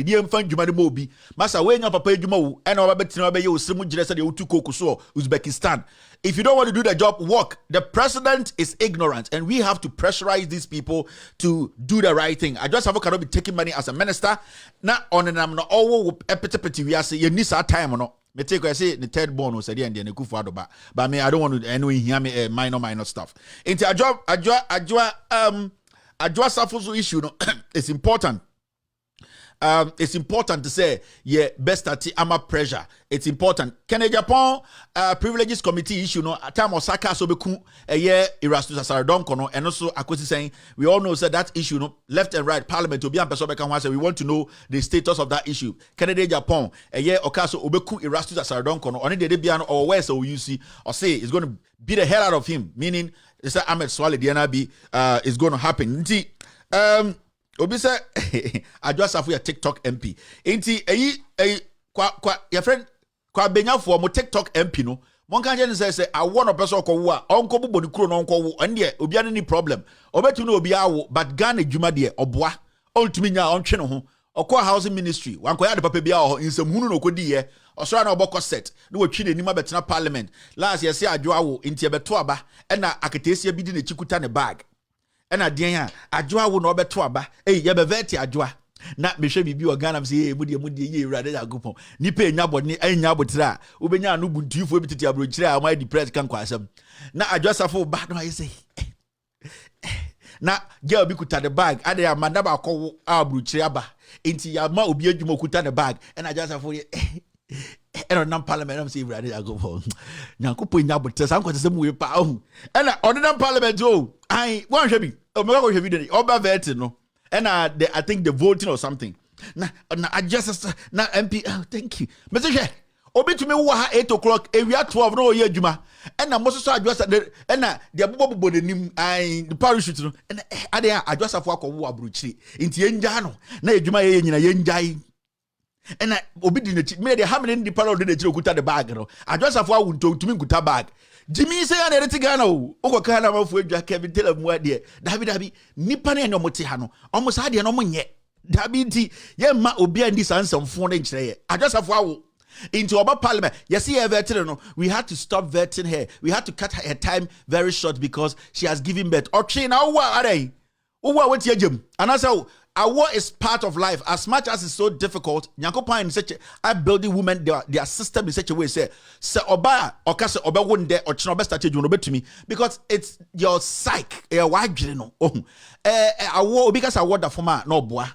Uzbekistan. If you don't want to do the job, walk. The president is ignorant, and we have to pressurize these people to do the right thing. I just cannot be taking money as a minister. Not on and I'm not all epitapity. We are saying you need our time or not. Me take I say the third born was the end and the kufu adoba. But me I don't want to anyway hear me minor stuff. Into a job Addo Safo's issue no, it's important. It's important to say, yeah, best at ama pressure. It's important. Can Japan privileges committee issue no time Osaka so beku a year Erastus Asaradon kono and also Akwesi saying we all know said that issue no left and right parliament to be and person can say we want to know the status of that issue. Canada Japan a year Okaso obeku Erastus Asaradon kono only the biano or where so you see or say it's going to beat the hell out of him, meaning it's Ahmed Swale DNB is going to happen. Obi say Addo Safo ya TikTok MP. Enti kwa your friend kwa benya for mo TikTok MP no. Mon kan je say I want a person ko wo a onko bobo ni kuro no onko wo ande obi ani problem. Obetu no obi awo but Ghana djuma de oboa. Ontumi nya ontwe no ho. Okwa housing ministry wanko ya de papa bia ho nsem hunu no kodi ye. Osora na oboko set. No watwi ne nima betena parliament. Last year say Addo awo enti ebeto aba e na aketesia bi di ne chikuta ne bag. Na dean Addo wo na obeto aba ye be veti Addo na mehwe bibi o Ghana say mudie ye urade agopon nipa enya bodne enya botra obenya no buntuifo bi tete abrochire a my depressed kan kwasam na Addo Safo ba no say na girl bi kuta the bag ade ya mandaba akọ abrochire aba enti ya ma obi adwuma kuta the bag and Addo Safo and on parliament I'm saying urade agopon nyankopo enya botra san kwase sem we pa ohu and on parliament oh I wan hwe bi o me go hwe video oba vet no and I think the voting or something. Na I just na MP. Oh, thank you. Message. Obi to me wo ha 8 o'clock. Ewia 12 no ye adwuma. And na most so Addo Safo. And na the bobo the nim. The parachute no. And ade Addo Safo akọ wo abrochiri. Nti yenja no. Na adwuma ye nyina yenjai. And na obi di na me the how many the parachute dey chiri okuta the bag no. Addo Safo awunto ntumi nkuta bag. Jimmy say na reti Ghana o okwa na mafu adwa Kevin tell mu ade dabi nipa na enyo mote ha no omo sa ade no monye dabi nti ye ma obi andi sansamfo na nkire ye Addo Safo awo into our parliament. Yes, here vetting no. We had to stop vetting her. We had to cut her time very short because she has given birth. Okay, now what are they? What you jam? And I say war is part of life. As much as it's so difficult, Nyankopa in such a building women their system in such a way say oba okase oba won there or chino best start to me because it's your psych wide no war because I want the former no boa.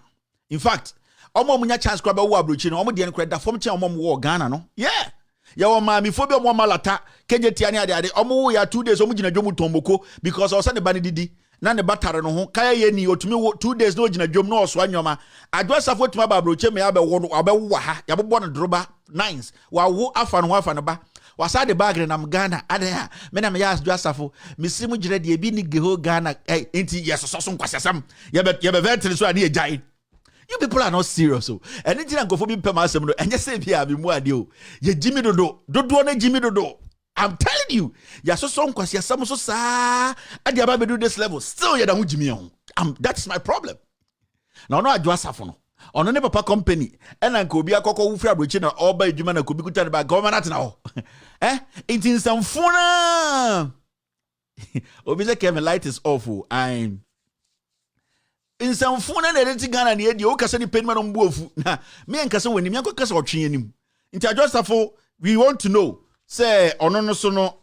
In fact, omo munya chance crab wo abrochi no omo de nkra da form che omo wo Ghana no. Yeah. Ya wa mami phobia mo malata kenye tiani ade omo ya 2 days omo gina dwom tomboko because o se ne ba ne didi na ne batare no ho kaya ye ni otumi 2 days no gina dwom no oso anyoma adwasafo tuma ba broche me abewo ha ya bobɔ no droba nines wa wo afa no afa no ba wasa de bag na Ghana ade ha me na me ya adwasafo misimu gire de ebi ni geho Ghana enti yesoso so nkwasasam ye be ventre so ade ejai. You people are not serious. So, and it's not go for me pay myself. And you say, "Here, be more deal. You Jimmy Dodo, na Jimmy Dodo." I'm telling you, you're so strong because you're so sad. And you're about to do this level. Still, you're not Jimmy on. That's my problem. Now, no, I do a safono. On a papa company, and I could be a cocoa free abridging or by Jimmy and could be good about government now. It's in some fun. Obviously, Kevin light is awful. I'm. In some phone and editing Ghana near the Okasani Penman on Wolf. Me and Casa when you go Casa or Chin. Interjustafo, we want to know. Say, no sono,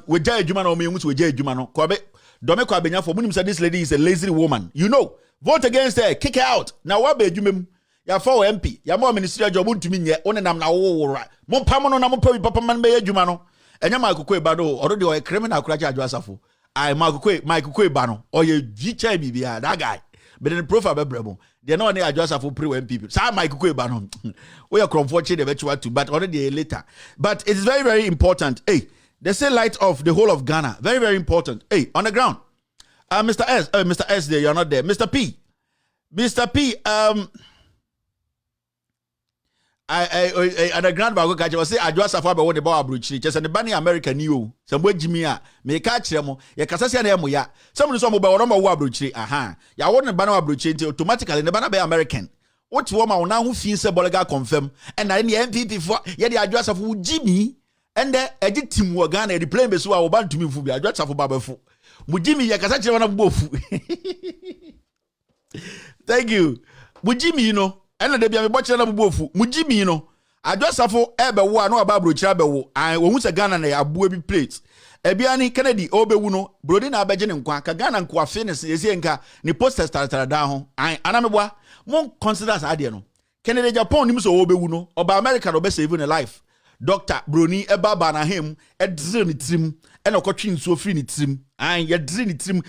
with Jay Jumano, me with Jay Jumano, Quabe, Domeko Abenya for Munim said this lady is a lazy woman. You know, vote against her, kick her out. Now, what be Jumim? Ya for MP, ya more ministerial job to me, ya on and I'm now all right. More Pamono, Namopo, Papa Man Bay Jumano, and Yamaku Bado, already a criminal crash Josafo. I Michael Bano, or your GCB, that guy. But in the profile bebrebo they no na adjust for pre-win people say Mike Kweba no we are comfortable the virtual too but already later but it's very very important. Hey, they say light off the whole of Ghana, very very important. Hey, on the ground Mr. S there, you're not there. Mr. P I and the grand bago catch was say adjust for about the bar bruchi just and the banny American new some way Jimmy me catch them ya kasasi na emo ya some so mo ba no wa bruchi aha ya won banner bruchi until automatically the banner be American what woman now who feel say bolega confirm and na the MPP for ya the adjust for Jimmy and the edit team wo Ghana the play be so wa ban to me fu bi adjust for babafo mu Jimmy ya kasasi na bofu. Thank you mu Jimmy, you know. And the Biami Botcher Bofu, Mujimi, no. I just have for Ebe wa no about Bruchabo. I won't say Ghana na abuebi plates. Ebiani Kennedy Obe Uno, Brodin Abajan and Kwa Ghana and Kwa Finis, Yenka, ni posters started down. I Anamwa, won't consider as Adiano. Kennedy Japan, Nims Obe Uno, or by America, or best even a life. Dr. Bruni, Eba Bana him, a dream trim, and a coaching so free trim. I yet dream trim.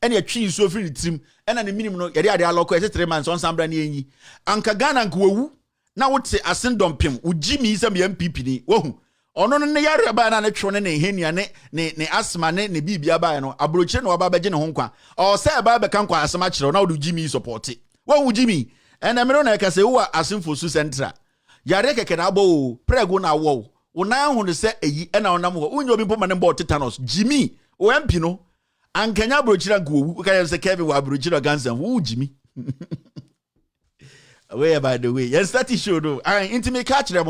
And your chin so free trim. And the minimum no yari ade aloko ese 3 months on sambra ni enyi anka Ghana nkowu na wote asendom pem wo Jimmy isam MPP ni wohu ono no ne yari aba na ne twone ne henia ne asma ne bibia ba no abrochire no aba beje ne ho nkwa o se aba be kan kwa asma kire na wo Jimmy support wohu Jimmy and amero na ka se wo asemfo su central yari keke na abo prego na wo na hu ne se eyi na onam ho unyo obi poma ne bo tetanus Jimmy o MP no Ankanya brochira nko kaya se Kevin wa brochira gansa wo Jimmy. Where by the way, yes that is show do. I intimate catch them.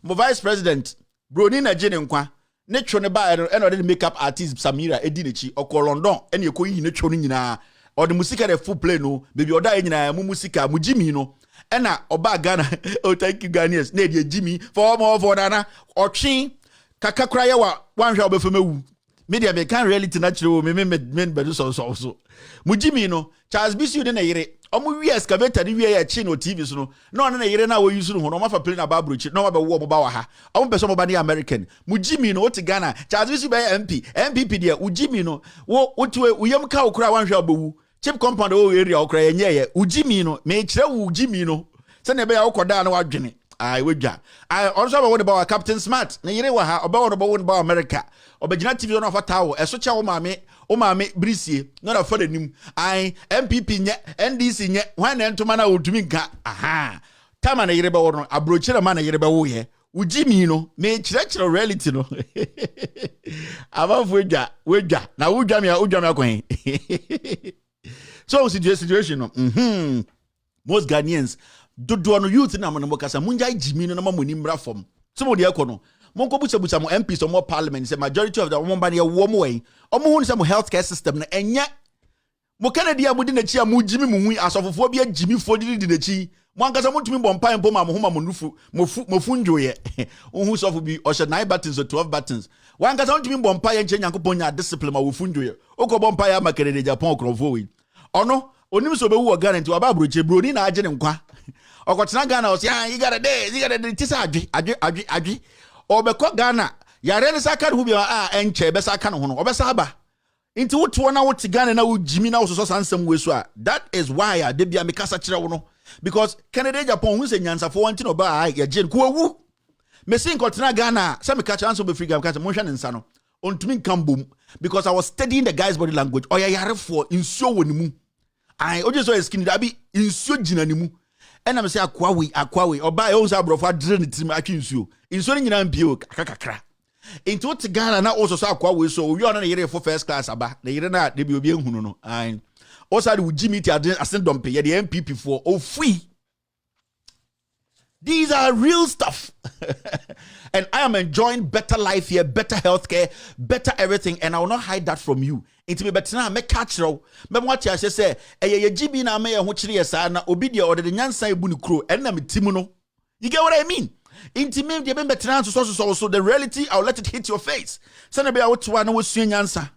Mo vice president Broni na jene nkwa. Ne tro ne ba e no de makeup artist Samira edi nechi okọ London ene ekoyi ne tro no nyina. O de musika de full play no, baby oda e nyina mu musika mu Jimmy no. Ena oba Ghana. Oh thank you Ghanaians. Na de Jimmy for more for nana. Otwe kakakra ye wa wanhwa obefemewu. Media me can reality natural me bedu so Mujimi no Charles Bisu de na yire omo wi excavator ni wi ya chi no TV so no na yire na wo use no no ma fa play na babrochi no ma be wo mo ba wa ha omo be so mo ba ni American Mujimi no oti Ghana Charles Bisu be MPP dia Ujimi no wo otiwe uyam ka okura wanhwe abawu chip compound o area okura yenye ye Ujimi no me kire Ujimi no se na be ya okoda na wadwene I wejja I also about about Captain Smart na yire wa ha about America obegina TV on of tawo eso cha o maame brisie no na fada nim I MPP nye NDC nye hwan na ntoma na odumi nka aha tama na yire ba wo no abrochire ma na yire ba wo ye Ujimi no me chire reality no abafu wejja na wujwa me akwan so situation no most Ghanaians dodo no youth na mo kasa munja Jimmy no na mamoni mra fom so mo de ekono monko busa mo MPs or more parliament say majority of the woman ba ne wo mo way omo hu say mo healthcare system na enya mo Kennedy amudi na chi amu Jimmy mu hu asofofo bia Jimmy fo di na chi mo ankasa mo tumi bompa empo ma mo homa mo nufu mo fu njoye hu sofo bi o she 9 buttons or 12 buttons wan ankasa mo tumi bompa ye nche nyankopon nya discipline ma wo fu njoye okọ bompa ya makere de Japan okrofo we ono onim so be wu Ghana nti wa ba broche broni na agye ne nkwa Okotena Ghana was yeah, you got a day, tisa adwi. Obeko Ghana, yare ne saka hu bia enche be saka no ho no. Obesa aba. Inti woto na wote Ghana na wojimi na wososo sansam we so a. That is why I de bia me kasa kire wo no. Because Canada Japan hu se nyansafo wanti no ba ya je ko awu. Me sin kotena Ghana, say me catch answer be free game, catch mo hwa ne nsa no. Ontumi kambom because I was studying the guy's body language. Oya yare for insuo woni mu. I oje so skin da bi insuo jina ni mu. Ena me say akwawe oba e onsa abrofo adre ne tim atwe insuo. Insuo ni nyina mpie o kakakra. Into to Ghana na also so akwawe so we on na yere for first class aba. Na yere na de bi obi ehunu no. I also the Jimmy ti asen dompe ye the MPP for free. These are real stuff. And I am enjoying better life here, better healthcare, better everything. And I will not hide that from you. Into me better now, me catch you. Me what you say, ye GB na me ho chiri yesa na obi de order the nyansa ebu ni kro. And na me timuno. You get what I mean? Into me de better now so the reality, I'll let it hit your face. Sana be out to one was nyansa.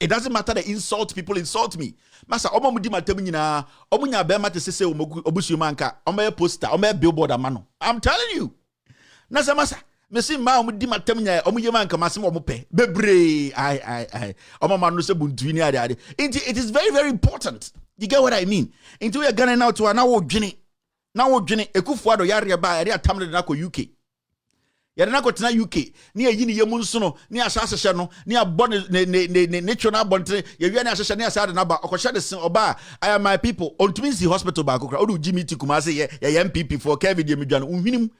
It doesn't matter the insult, people insult me. Masa, omo mudi matemi nyina, omo nya be mate sese obusu manka, omo poster, omo billboard amano. I'm telling you. Nasa masa, mesi ma mudi matemi nya, omo ye manka masem omo pe. Bebre, I. Omo manu se buntu ni ade. It is very, very important. You get what I mean? Into we gonna now to na wo dwene. Na wo dwene Ekufuado yare ba yare atamle na ko UK. Yare na ko tena UK ni ayi ni yemu nso no ni asasehye no ni abɔ ne twa na abɔntere ye wi na asahye ni asade na ba okɔhye de sen oba I am my people ontumi si hospital ba akokra odu Jimmy ti kuma se ye MPP for Kevin de medwan unhwinim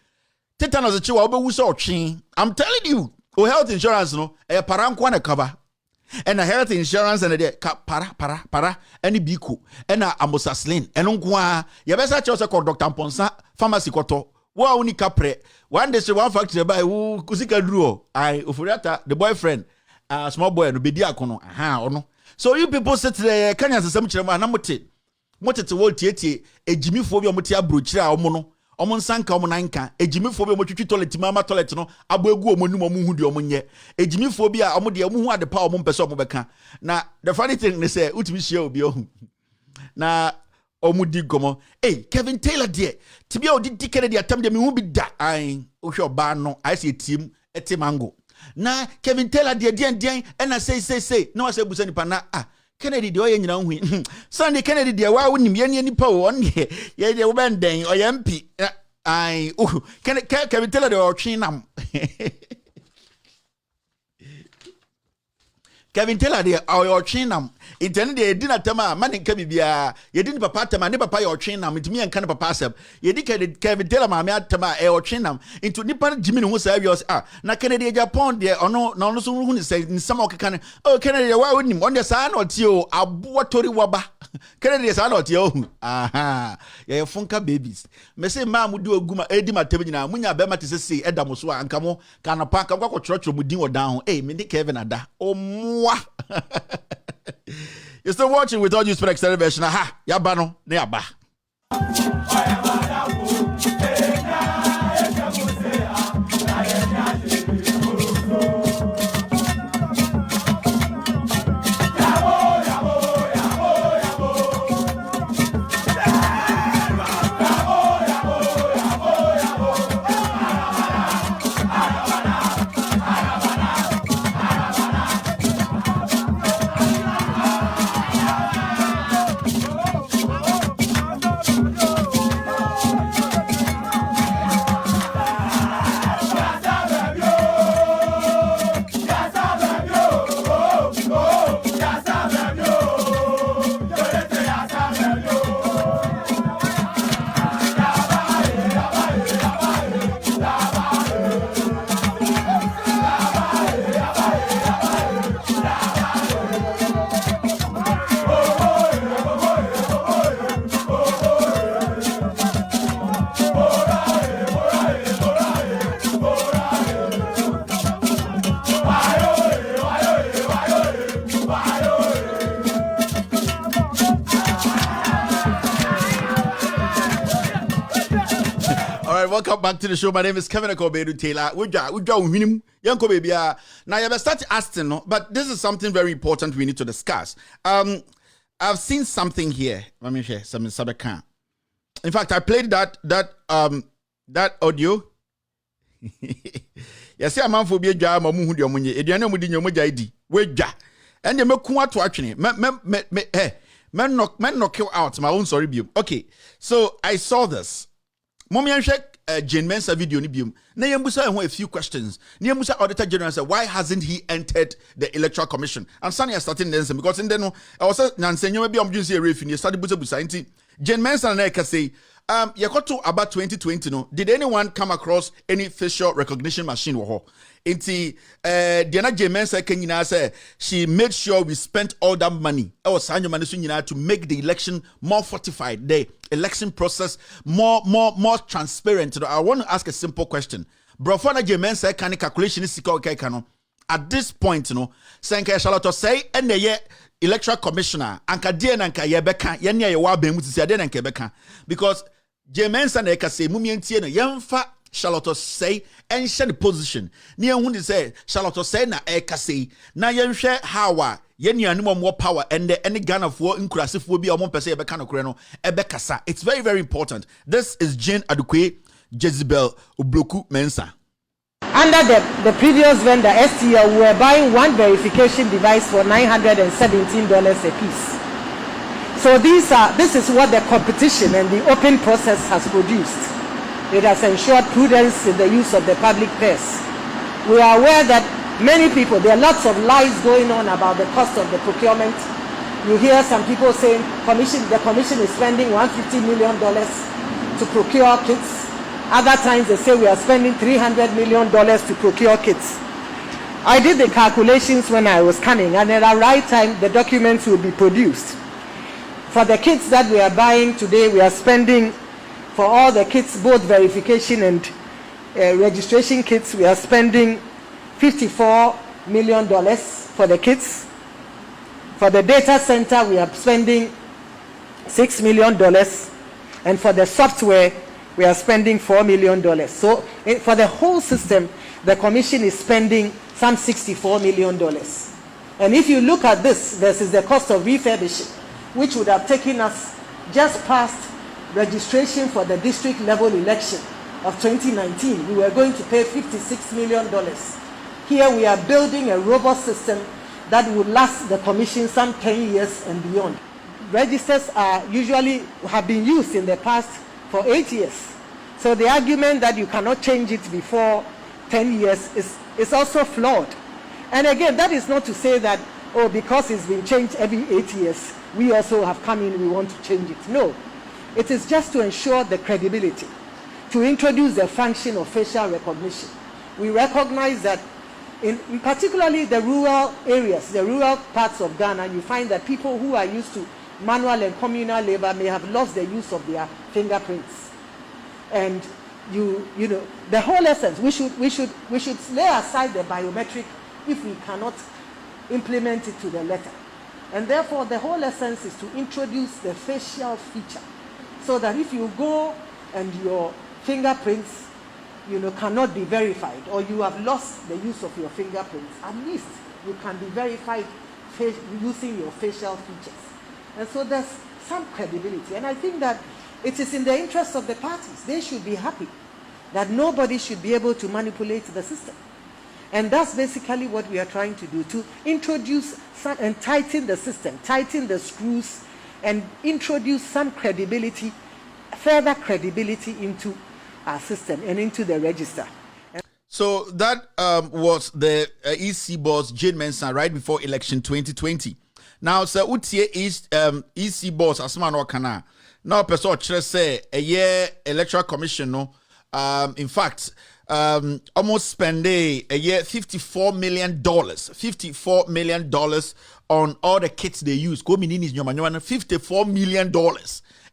tetanus che wa obewu se otwe. I'm telling you, health insurance no e para nko na cover. And a health insurance and a para any biko and a amoxicillin and unqua ya besa chose called Dr. Ponsa pharmacy koto wa uni capre one day one factory by who kusika druo I ufuriata the boyfriend small boy no bedi akono aha ono. So you people sit there kanya sesem kirema na mote to wo tietie ejimifo bi omote abrochire a omo no omo nsanka omo nanka ejimifo bi omo twitwi toilet mama toilet no aboegu omo num omo hu de omo nye ejimifo bi a omo de omo hu ade pa omo mpese omo beka na the funny thing is say utimi share obi ohu na omo di gomo Kevin Taylor de tibia odi dikere de atam de me hu bi da ai ohwe oba no ai se tim etimango na Kevin Taylor de den na say no was ebusa nipa na Kennedy de oye nyina hu Sunday Kennedy de wa wonim ye nipa wo on ye de wo benden o ye mp ai Kevin Taylor de o twinam Kevin Taylor de o twinam intend de di na tema man nka bibia ye di ni papa tema ne papa ye o twinam ntimi ye nka ne papa asem ye di Kevin Taylor ma me atema e o twinam into nipa Jimmy hu sa awios na Kennedy Japan de ono na ono so hu ni say nsama okeka ne Kennedy wa wonim on de sa na oti o abo tori waba Kennedy sa na oti o aha ye funka babies me say ma mu di oguma edi matem nyina munya be mate sese edam so anka mo kana pa anka kwa church mu din odan me di Kevin ada o mwa. You're still watching with all you expect extended version. Aha, yabano, ne yaba. Welcome back to the show. My name is Kevin Akobedu Taylor. We Yanko baby. Now you have started asking, no? But this is something very important we need to discuss. I've seen something here. Let me share some Sabakan. in fact, I played that audio. Yes, I'm man for be a job. I'm who the money. Ediana mudi nyomoja idi. Weja. And you make kuwa to actually. Men knock you out. My own sorry bium. Okay, so I saw this. Mommy and check Jane Mensah video ni bium. Na yembusa a few questions. Ni yembusa Auditor General said, why hasn't he entered the Electoral Commission? And Sunny is starting dancing because in then I was saying maybe I'm just a reef in your study busa. Jane Mensah and I can say, you got to about 2020 no. Did anyone come across any facial recognition machine wo? Diana Jane Mensah Kenyina say she made sure we spent all that money. Our senior money to make the election more fortified, the election process more transparent. I want to ask a simple question. Brofana Jane Mensah can calculation is at this point, Sanka Charlotte say and the electoral commissioner anka die na nka yebeka yenya ye wa ben mutisi ade na nka yebeka because Jane Mensah na ekase mumientie no yemfa Charlotte say enhye the position ne ehun de say Charlotte say na ekase na yenhwe hawa yenu mo power and any Ghana for inkurasefo bi omon pese yebeka no kore no ebekasa. It's very, very important. This is Jane Adukwe Jezebel Ubloku Mensah. Under the previous vendor, STL, we were buying one verification device for $917 a piece. So this is what the competition and the open process has produced. It has ensured prudence in the use of the public purse. We are aware that many people, there are lots of lies going on about the cost of the procurement. You hear some people saying the commission is spending $150 million to procure kits. Other times they say we are spending $300 million to procure kits. I did the calculations when I was coming, and at the right time the documents will be produced. For the kits that we are buying today, we are spending, for all the kits, both verification and registration kits, we are spending $54 million for the kits. For the data center, we are spending $6 million, and for the software, we are spending $4 million. So for the whole system, the commission is spending some $64 million. And if you look at this versus the cost of refurbishing, which would have taken us just past registration for the district level election of 2019, we were going to pay $56 million. Here we are building a robust system that would last the commission some 10 years and beyond. Registers have been used in the past for 8 years. So the argument that you cannot change it before 10 years is also flawed. And again, that is not to say that, because it's been changed every 8 years, we also have come in, we want to change it. No. It is just to ensure the credibility, to introduce the function of facial recognition. We recognize that in particularly the rural areas, the rural parts of Ghana, you find that people who are used to manual and communal labor may have lost the use of their fingerprints. And you know the whole essence, we should lay aside the biometric if we cannot implement it to the letter. And therefore the whole essence is to introduce the facial feature, so that if you go and your fingerprints cannot be verified, or you have lost the use of your fingerprints, at least you can be verified using your facial features. And so there's some credibility. And I think that it is in the interest of the parties. They should be happy that nobody should be able to manipulate the system. And that's basically what we are trying to do, to introduce and tighten the system, tighten the screws, and introduce some credibility, further credibility into our system and into the register. So that was the EC boss Jane Mensah right before election 2020. Now, sir, Utie is EC boss Asman Wakana. Now, person say a year electoral commission. No, in fact, almost spend a year $54 million on all the kits they use. Go mean is $54 million,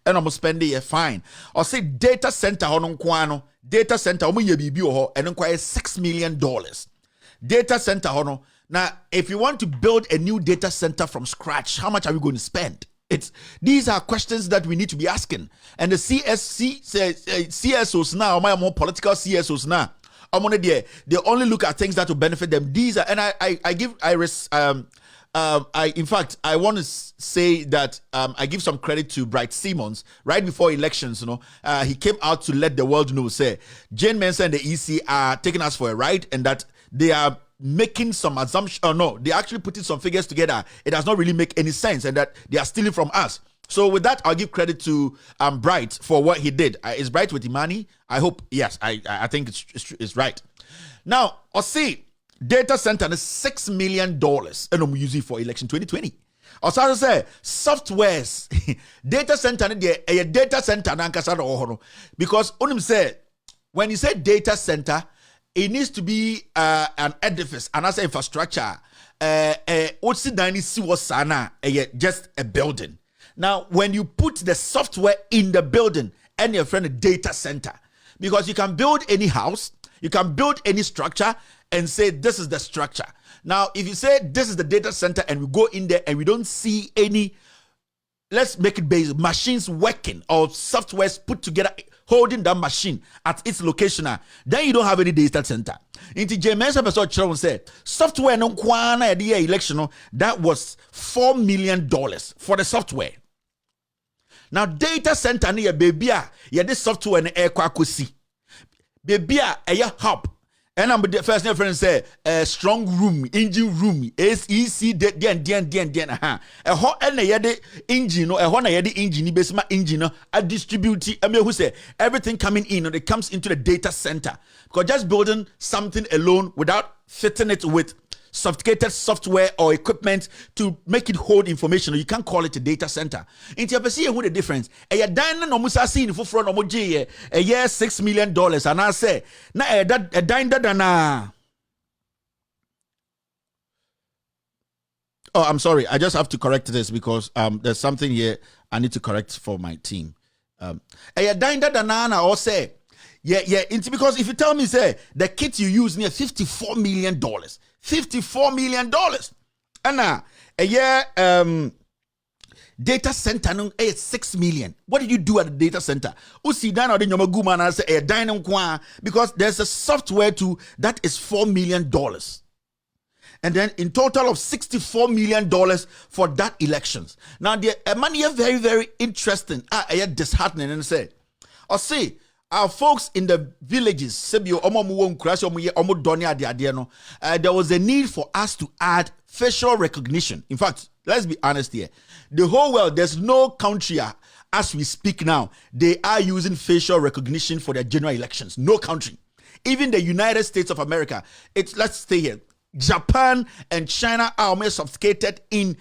and almost spend a year fine. Or say data center on kwano data center and inquire $6 million. Data center hono. Now, if you want to build a new data center from scratch, how much are we going to spend? These are questions that we need to be asking. And the CSOs now, my more political CSOs now, they only look at things that will benefit them. These are, and I in fact, I want to say that I give some credit to Bright Simmons. Right before elections, he came out to let the world know, say, Jane Mensa and the EC are taking us for a ride, and that they are making some assumptions. No, they actually putting some figures together. It does not really make any sense, and that they are stealing from us. So with that, I'll give credit to Bright for what he did. Is Bright with Imani? I hope, yes, I think it's right. Now, I'll see. Data center is $6 million and I'm using for election 2020. Also say softwares data center a data center because say when you say data center, it needs to be an edifice and as infrastructure. Just a building. Now, when you put the software in the building and your friend a data center, because you can build any house, you can build any structure and say this is the structure. Now, if you say this is the data center and we go in there and we don't see any, let's make it basic, machines working or softwares put together holding that machine at its location, then you don't have any data center. Into James episode say software no kwana election that was $4 million for the software. Now data center near baby this software and air kwakusi. Baby a hub. And I'm the first friend say strong room, engine room, SEC den a hot and a engine or a hona yadi engine basement engine a distribute who say everything coming in and it comes into the data center. Because just building something alone without fitting it with sophisticated software or equipment to make it hold information, you can't call it a data center. Into your perceive what the difference. A dine no musa seen for front of a year $6 million, and I say na a dine dana. Oh, I'm sorry. I just have to correct this because there's something here I need to correct for my team. A dine dana or say it's because if you tell me say the kit you use near $54 million. $54 million. And a year data center no $6 million. What did you do at the data center? Usi dan or the nyomaguma na say a dining kwa because there's a software too that is $4 million. And then in total of $64 million for that elections. Now the money is very, very interesting. Disheartening and say, or see. Our folks in the villages, there was a need for us to add facial recognition. In fact, let's be honest here. The whole world, there's no country as we speak now, they are using facial recognition for their general elections. No country. Even the United States of America, let's stay here. Japan and China are more sophisticated in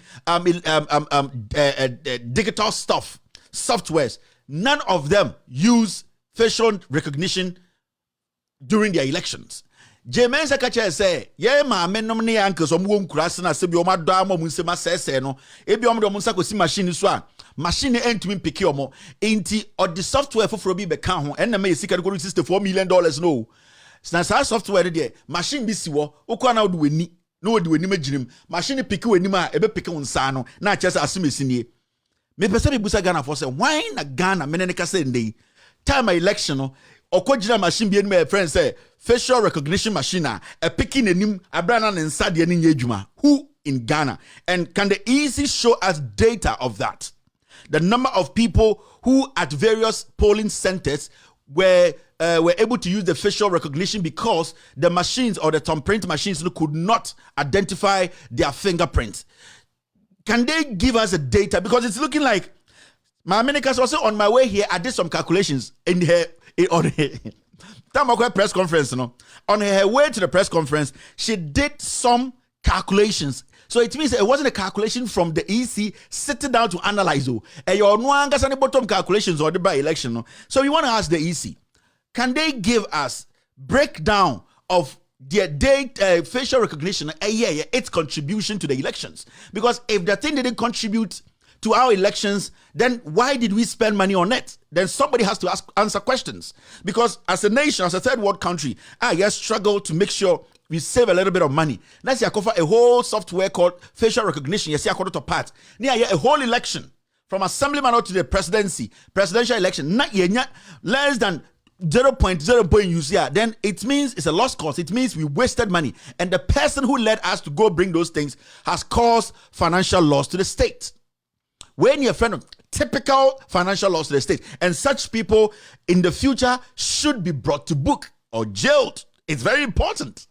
digital stuff, softwares. None of them use facial recognition during their elections. James Akacha say, "Yeah, ma menom ne uncles omwo nkurase na se bi o mado am munsema sese no. E bi omdo munsa kosi machine so a machine entumi peke omo. Enti or the software for bi be ka ho. En me sika go $64 million no. Na sa software there machine bi si wo. Ukwa na do wani. No wo de wani magirim. Machine peke wani ma e be peke unsa no. Na chese asimesi nie. Me pese bi busa Ghana for say, why na Ghana menene ka say ndey? Time election or kojina machine be my friend say facial recognition machine a picking enim abrana ne nsa de ne nyejuma. Who in Ghana? And can the easy show us data of that? The number of people who at various polling centers were able to use the facial recognition because the machines or the thumbprint machines could not identify their fingerprints. Can they give us a data? Because it's looking like my Americans also on my way here, I did some calculations on her press conference. On her way to the press conference, she did some calculations. So it means it wasn't a calculation from the EC sitting down to analyze. Your no bottom calculations or the by election. So we want to ask the EC, can they give us breakdown of their facial recognition, its contribution to the elections? Because if the thing didn't contribute to our elections, then why did we spend money on it? Then somebody has to answer questions. Because as a nation, as a third world country, struggle to make sure we save a little bit of money. Let's say I cover a whole software called facial recognition. You see, I call it a part. A whole election from assemblyman to the presidential election. Not less than 0.0 point use here, then it means it's a lost cause. It means we wasted money. And the person who led us to go bring those things has caused financial loss to the state. When you're a friend of typical financial loss to the state, and such people in the future should be brought to book or jailed. It's very important.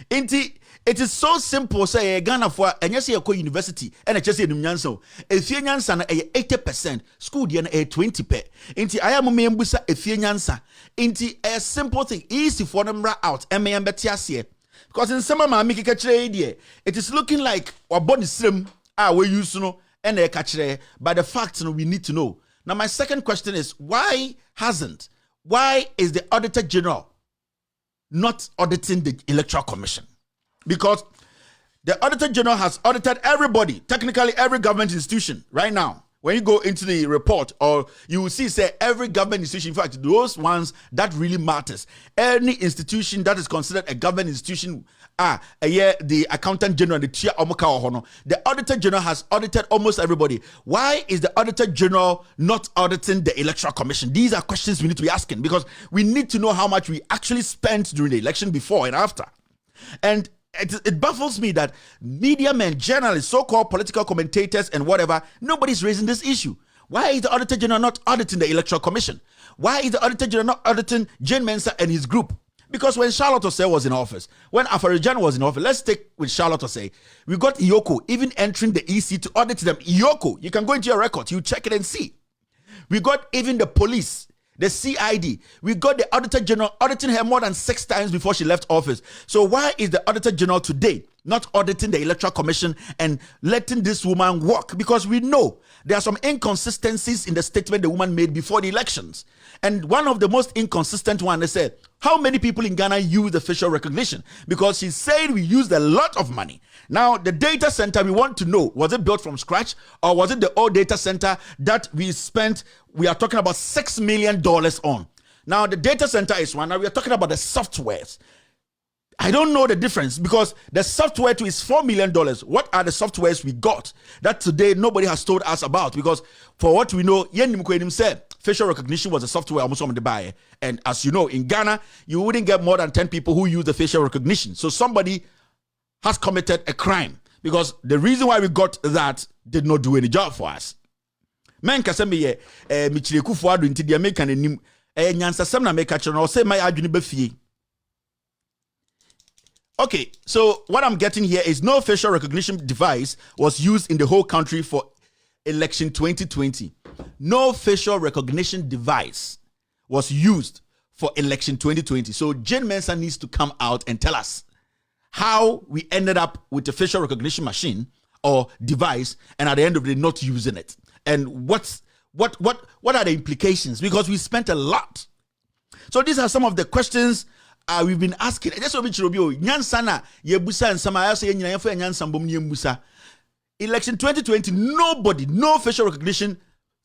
It is so simple. Say Ghana for and you say you university and I just say nyanso. If you nyansa na 80%, school dia na 20%. Inti aya mo membusa if you nyansa. Inti a simple thing easy for them out. Betiasie. Because in some ma make it is looking like our body slim we use no and but the facts we need to know. Now my second question is why is the Auditor General not auditing the Electoral Commission? Because the Auditor General has audited everybody, technically every government institution right now. When you go into the report, or you will see, say, every government institution, in fact, those ones that really matters. Any institution that is considered a government institution, the Accountant General, the Chair Omoka, the Auditor General has audited almost everybody. Why is the Auditor General not auditing the Electoral Commission? These are questions we need to be asking, because we need to know how much we actually spent during the election before and after. And it baffles me that media men, journalists, so-called political commentators and whatever, nobody's raising this issue. Why is the Auditor General not auditing the Electoral Commission? Why is the Auditor General not auditing Jane Mensah and his group? Because when Charlotte Osei was in office, when Afarijan was in office, let's take with Charlotte Osei, we got Iyoko even entering the EC to audit them. Iyoko, you can go into your record, you check it and see. We got even the police, the CID. We got the Auditor General auditing her more than 6 times before she left office. So why is the Auditor General today not auditing the Electoral Commission and letting this woman work? Because we know there are some inconsistencies in the statement the woman made before the elections. And one of the most inconsistent one, they said, how many people in Ghana use the facial recognition? Because she said we used a lot of money. Now, the data center, we want to know, was it built from scratch or was it the old data center that we spent, we are talking about $6 million on. Now, the data center is one. Now, we are talking about the softwares. I don't know the difference because the software too is $4 million. What are the softwares we got that today nobody has told us about? Because for what we know, Yen Nimkwenim said facial recognition was a software almost on the buy. And as you know, in Ghana, you wouldn't get more than 10 people who use the facial recognition. So somebody has committed a crime because the reason why we got that did not do any job for us. Men kaseme michireku fo ado nti de make an enim nyansasem na make actually say my adwene ba fie. Okay, so what I'm getting here is no facial recognition device was used in the whole country for election 2020. No facial recognition device was used for election 2020. So Jane Mensah needs to come out and tell us how we ended up with a facial recognition machine or device and at the end of the day not using it. And what are the implications? Because we spent a lot. So these are some of the questions we've been asking. Election 2020, no facial recognition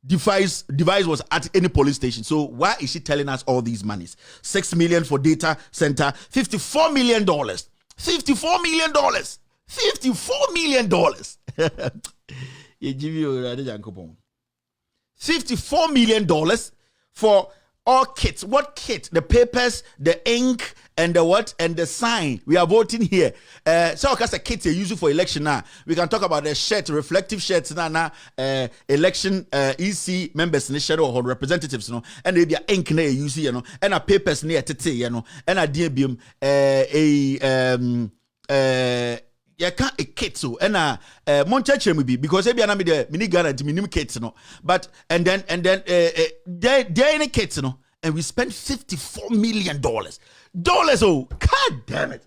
device was at any police station. So why is she telling us all these monies? $6 million for data center, $54 million. $54 million. $54 million. $54 million for all kits. What kit? The papers, the ink, and the what? And the sign. We are voting here. So because the kits are used for election now. We can talk about the shirt, reflective shirts now. Election EC members in the shadow or representatives, you know, and they are ink near use, you know, and a papers near tete, you know, and a DBM yeah, can't a kit so and Monchach will be because maybe I'm the mini guarantee minimum kits, no. But and then they're in a kits, no, and we spent $54 million. Oh, god damn it.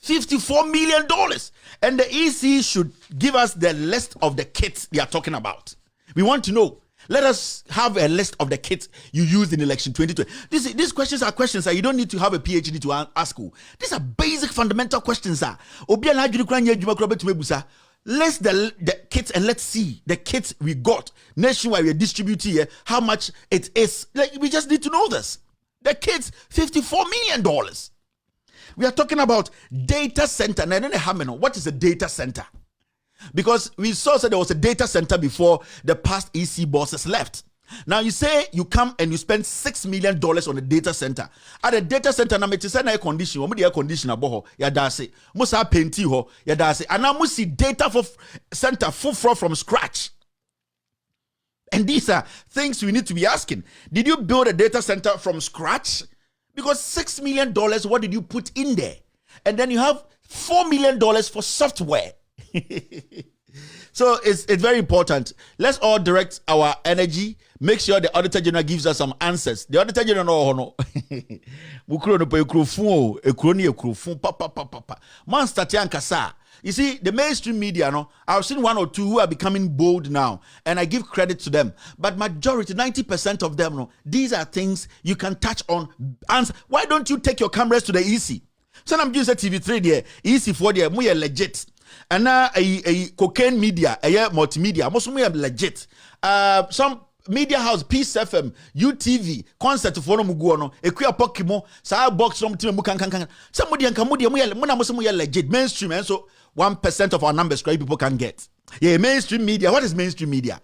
$54 million. And the EC should give us the list of the kits they are talking about. We want to know. Let us have a list of the kits you used in election 2020. These questions are questions that you don't need to have a PhD to ask. These are basic fundamental questions. List the kits and let's see the kits we got nationwide. We're distributing here how much it is. Like, we just need to know this. The kits, $54 million. We are talking about data center. Now, I don't know what is a data center. Because we saw that there was a data center before the past EC bosses left. Now you say you come and you spend $6 million on a data center. At a data center, na meti say na air condition, omo the air conditioner boho, ya dase. Musa painti ho, ya dase. And now musi data for center full from scratch. And these are things we need to be asking. Did you build a data center from scratch? Because $6 million, what did you put in there? And then you have $4 million for software. So it's very important. Let's all direct our energy. Make sure the Auditor General gives us some answers. The Auditor General no. You see, the mainstream media, no, I've seen one or two who are becoming bold now, and I give credit to them. But majority, 90% of them, no, these are things you can touch on. Answer. Why don't you take your cameras to the EC? So I'm just a TV3 there, EC4 there, we are legit. And now a cocaine media, a multimedia, most of them are legit. Some media house, Peace FM, UTV, concert for no muguano, a queer Pokemon, sa box from Timukan. Somebody and Camudia, we are legit mainstream, and so 1% of our numbers people can get. Yeah, mainstream media. What is mainstream media?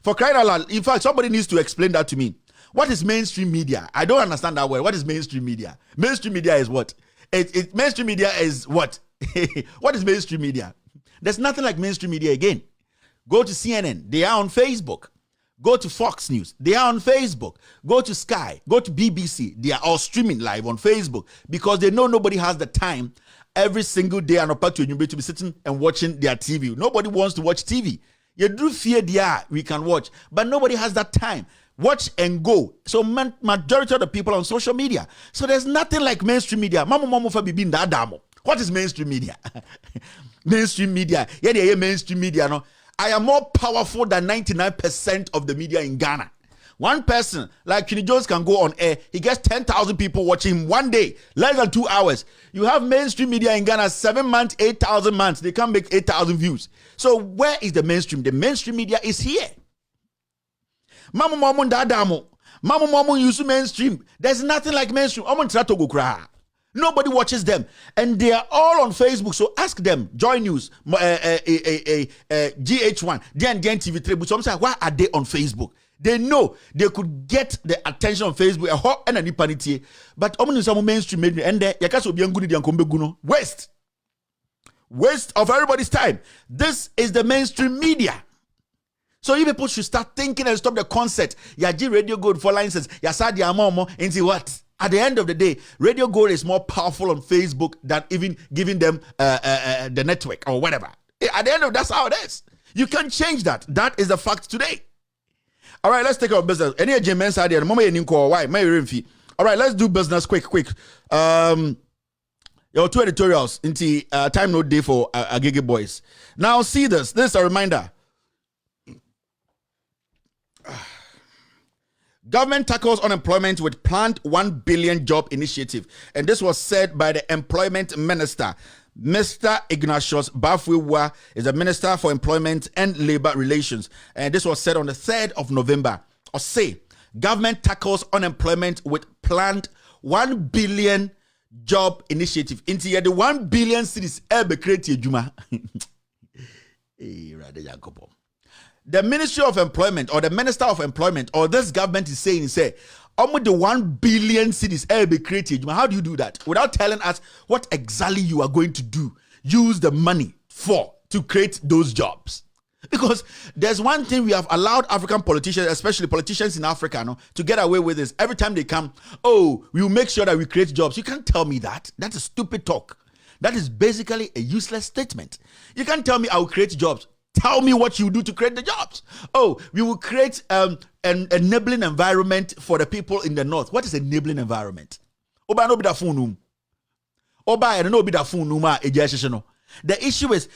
For crying out loud, in fact, somebody needs to explain that to me. What is mainstream media? I don't understand that word. What is mainstream media? Mainstream media is what? Mainstream media is what? What is mainstream media? There's nothing like mainstream media again. Go to CNN. They are on Facebook. Go to Fox News. They are on Facebook. Go to Sky. Go to BBC. They are all streaming live on Facebook because they know nobody has the time every single day and opportunity to be sitting and watching their TV. Nobody wants to watch TV. You do fear we can watch, but nobody has that time. Watch and go. So majority of the people on social media. So there's nothing like mainstream media. What is mainstream media? Mainstream media. Yeah, mainstream media. No, I am more powerful than 99% of the media in Ghana. One person like Kenny Jones can go on air. He gets 10,000 people watching him one day, less than 2 hours. You have mainstream media in Ghana, 7 months, 8,000 months. They can't make 8,000 views. So where is the mainstream? The mainstream media is here. Mamu dadamo. Mamu use mainstream. There's nothing like mainstream. Nobody watches them. And they are all on Facebook. So ask them. Joy News, GH1, DN TV3. But some say, why are they on Facebook? They know they could get the attention on Facebook. But mainstream and waste of everybody's time. This is the mainstream media. So you people should start thinking and stop the concept. Yaji Radio Gold for license. Yasadi amomo into what? At the end of the day, Radio Gold is more powerful on Facebook than even giving them the network or whatever. At the end of that's how it is. You can't change that. That is the fact today. All right, let's take our business. Any James idea? Why? All right, let's do business quick. Your two editorials into time no day for Agege boys. Now see this. This is a reminder. Government tackles unemployment with planned 1 billion job initiative. And this was said by the employment minister. Mr. Ignatius Bafwewa is the Minister for Employment and Labor Relations. And this was said on the 3rd of November. Or say, government tackles unemployment with planned 1 billion job initiative. Into the 1 billion cities ever created Juma. The Ministry of Employment or the Minister of Employment or this government is saying, almost the 1 billion cities ever created. How do you do that? Without telling us what exactly you are going to do, use the money for to create those jobs. Because there's one thing we have allowed African politicians, especially politicians in Africa, to get away with this. Every time they come, we will make sure that we create jobs. You can't tell me that. That's a stupid talk. That is basically a useless statement. You can't tell me I will create jobs. Tell me what you do to create the jobs. We will create an enabling environment for the people in the north. What is enabling environment? The issue is,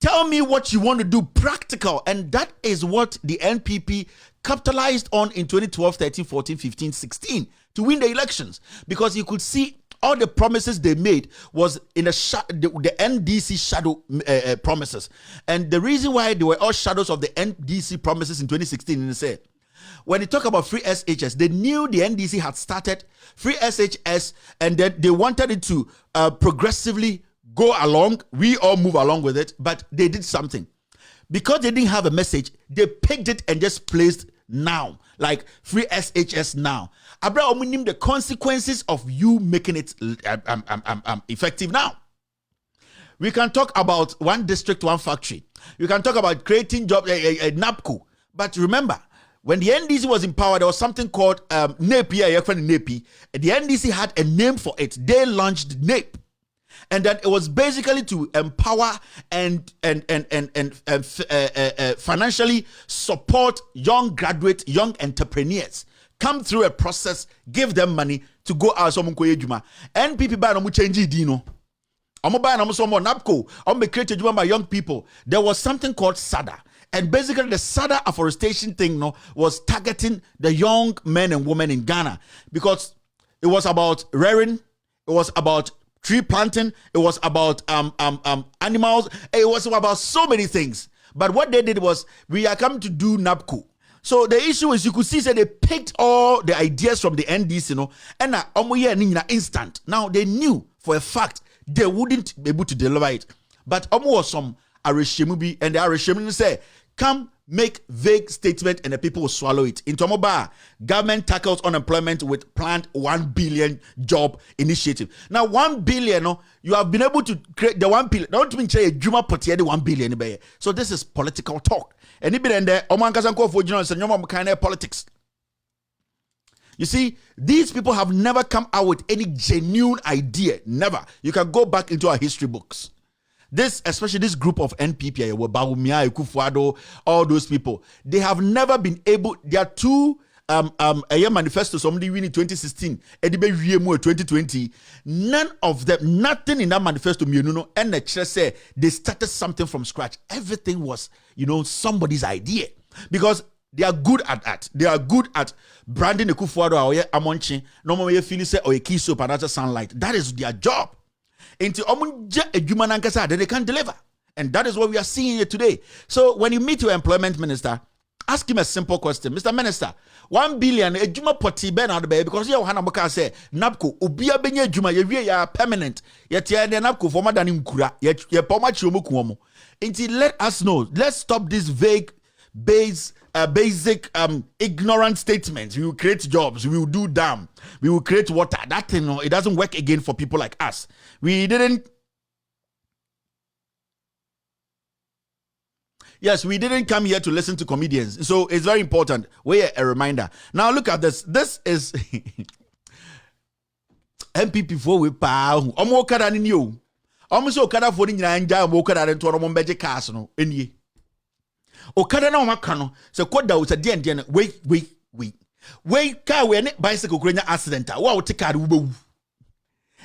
tell me what you want to do practical. And that is what the NPP capitalized on in 2012, 13, 14, 15, 16 to win the elections. Because you could see all the promises they made was in the NDC shadow promises. And the reason why they were all shadows of the NDC promises in 2016, is when they talk about free SHS, they knew the NDC had started free SHS and then they wanted it to progressively go along. We all move along with it, but they did something. Because they didn't have a message, they picked it and just placed now, like free SHS now. Abra omunim the consequences of you making it effective now. We can talk about one district, one factory. You can talk about creating jobs, NAPCO. But remember, when the NDC was in power, there was something called NAPE. The NDC had a name for it. They launched NAPE. And that it was basically to empower and financially support young graduates, young entrepreneurs. Come through a process, give them money to go out. NPP by no change dino. NAPCO, created by young people. There was something called SADA. And basically the SADA afforestation thing was targeting the young men and women in Ghana. Because it was about rearing, it was about tree planting, it was about animals, it was about so many things. But what they did was, we are coming to do NAPCO. So the issue is, you could see that they picked all the ideas from the NDC, and instant. Now they knew for a fact they wouldn't be able to deliver it. But was some Arishemubi, and the Arishemu say, come make vague statement and the people will swallow it. In Tomoba, government tackles unemployment with planned 1 billion job initiative. Now 1 billion, you have been able to create the 1 billion. Don't mean say Juma put the 1 billion. So this is political talk. And even there, politics. You see, these people have never come out with any genuine idea. Never. You can go back into our history books. This, especially this group of NPP, all those people, they have never been able. There are two manifestos, somebody winning 2016, 2020. None of them, nothing in that manifesto, and the church say they started something from scratch. Everything was, somebody's idea. Because they are good at that. They are good at branding the Kufuado or Amonchi. Normally, feel say or a key soap and other sunlight. That is their job. Into a human ankasa, then they can deliver. And that is what we are seeing here today. So when you meet your employment minister, ask him a simple question. Mr. Minister, 1 billion, a juma poti ben out the because you hana moka say, Napko, ubia benye juma, ya permanent, yet ya Napko for madani mkura, yet ya poma chumukuomo. Until let us know, let's stop this vague, basic ignorant statements. We will create jobs, we will do dam, we will create water. That thing, it doesn't work again for people like us. We didn't come here to listen to comedians. So it's very important. Wait, a reminder. Now look at this. This is MPP for we pa. Omo kada ni o. Omo so kada for ni nyanja omo kada rento omo beje cars no enie. Okada na omaka no se koda wo se de wait car we ne bicycle kro nya accident a wo te car wo bewu.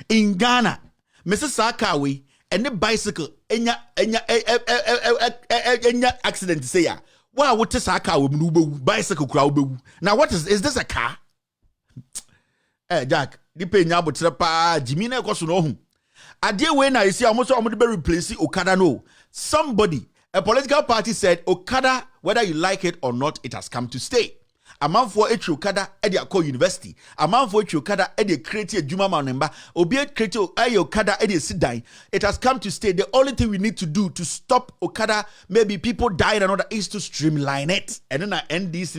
In Ghana, Mrs. Sakawi and the bicycle enya accident say ya. Wow, what is Sakawi bicycle crowd? Now what is this a car? Jack, the pay now but pa Jimina Kosuno. I dear when I see almost almost be replacing Okada no. Somebody, a political party said Okada, whether you like it or not, it has come to stay. A man for a Okada at the Akko University. A man for a Okada at the creative Juma member. Obiet creative Okada at the Sidai. It has come to stay. The only thing we need to do to stop Okada, maybe people die and another, is to streamline it. And then I end this.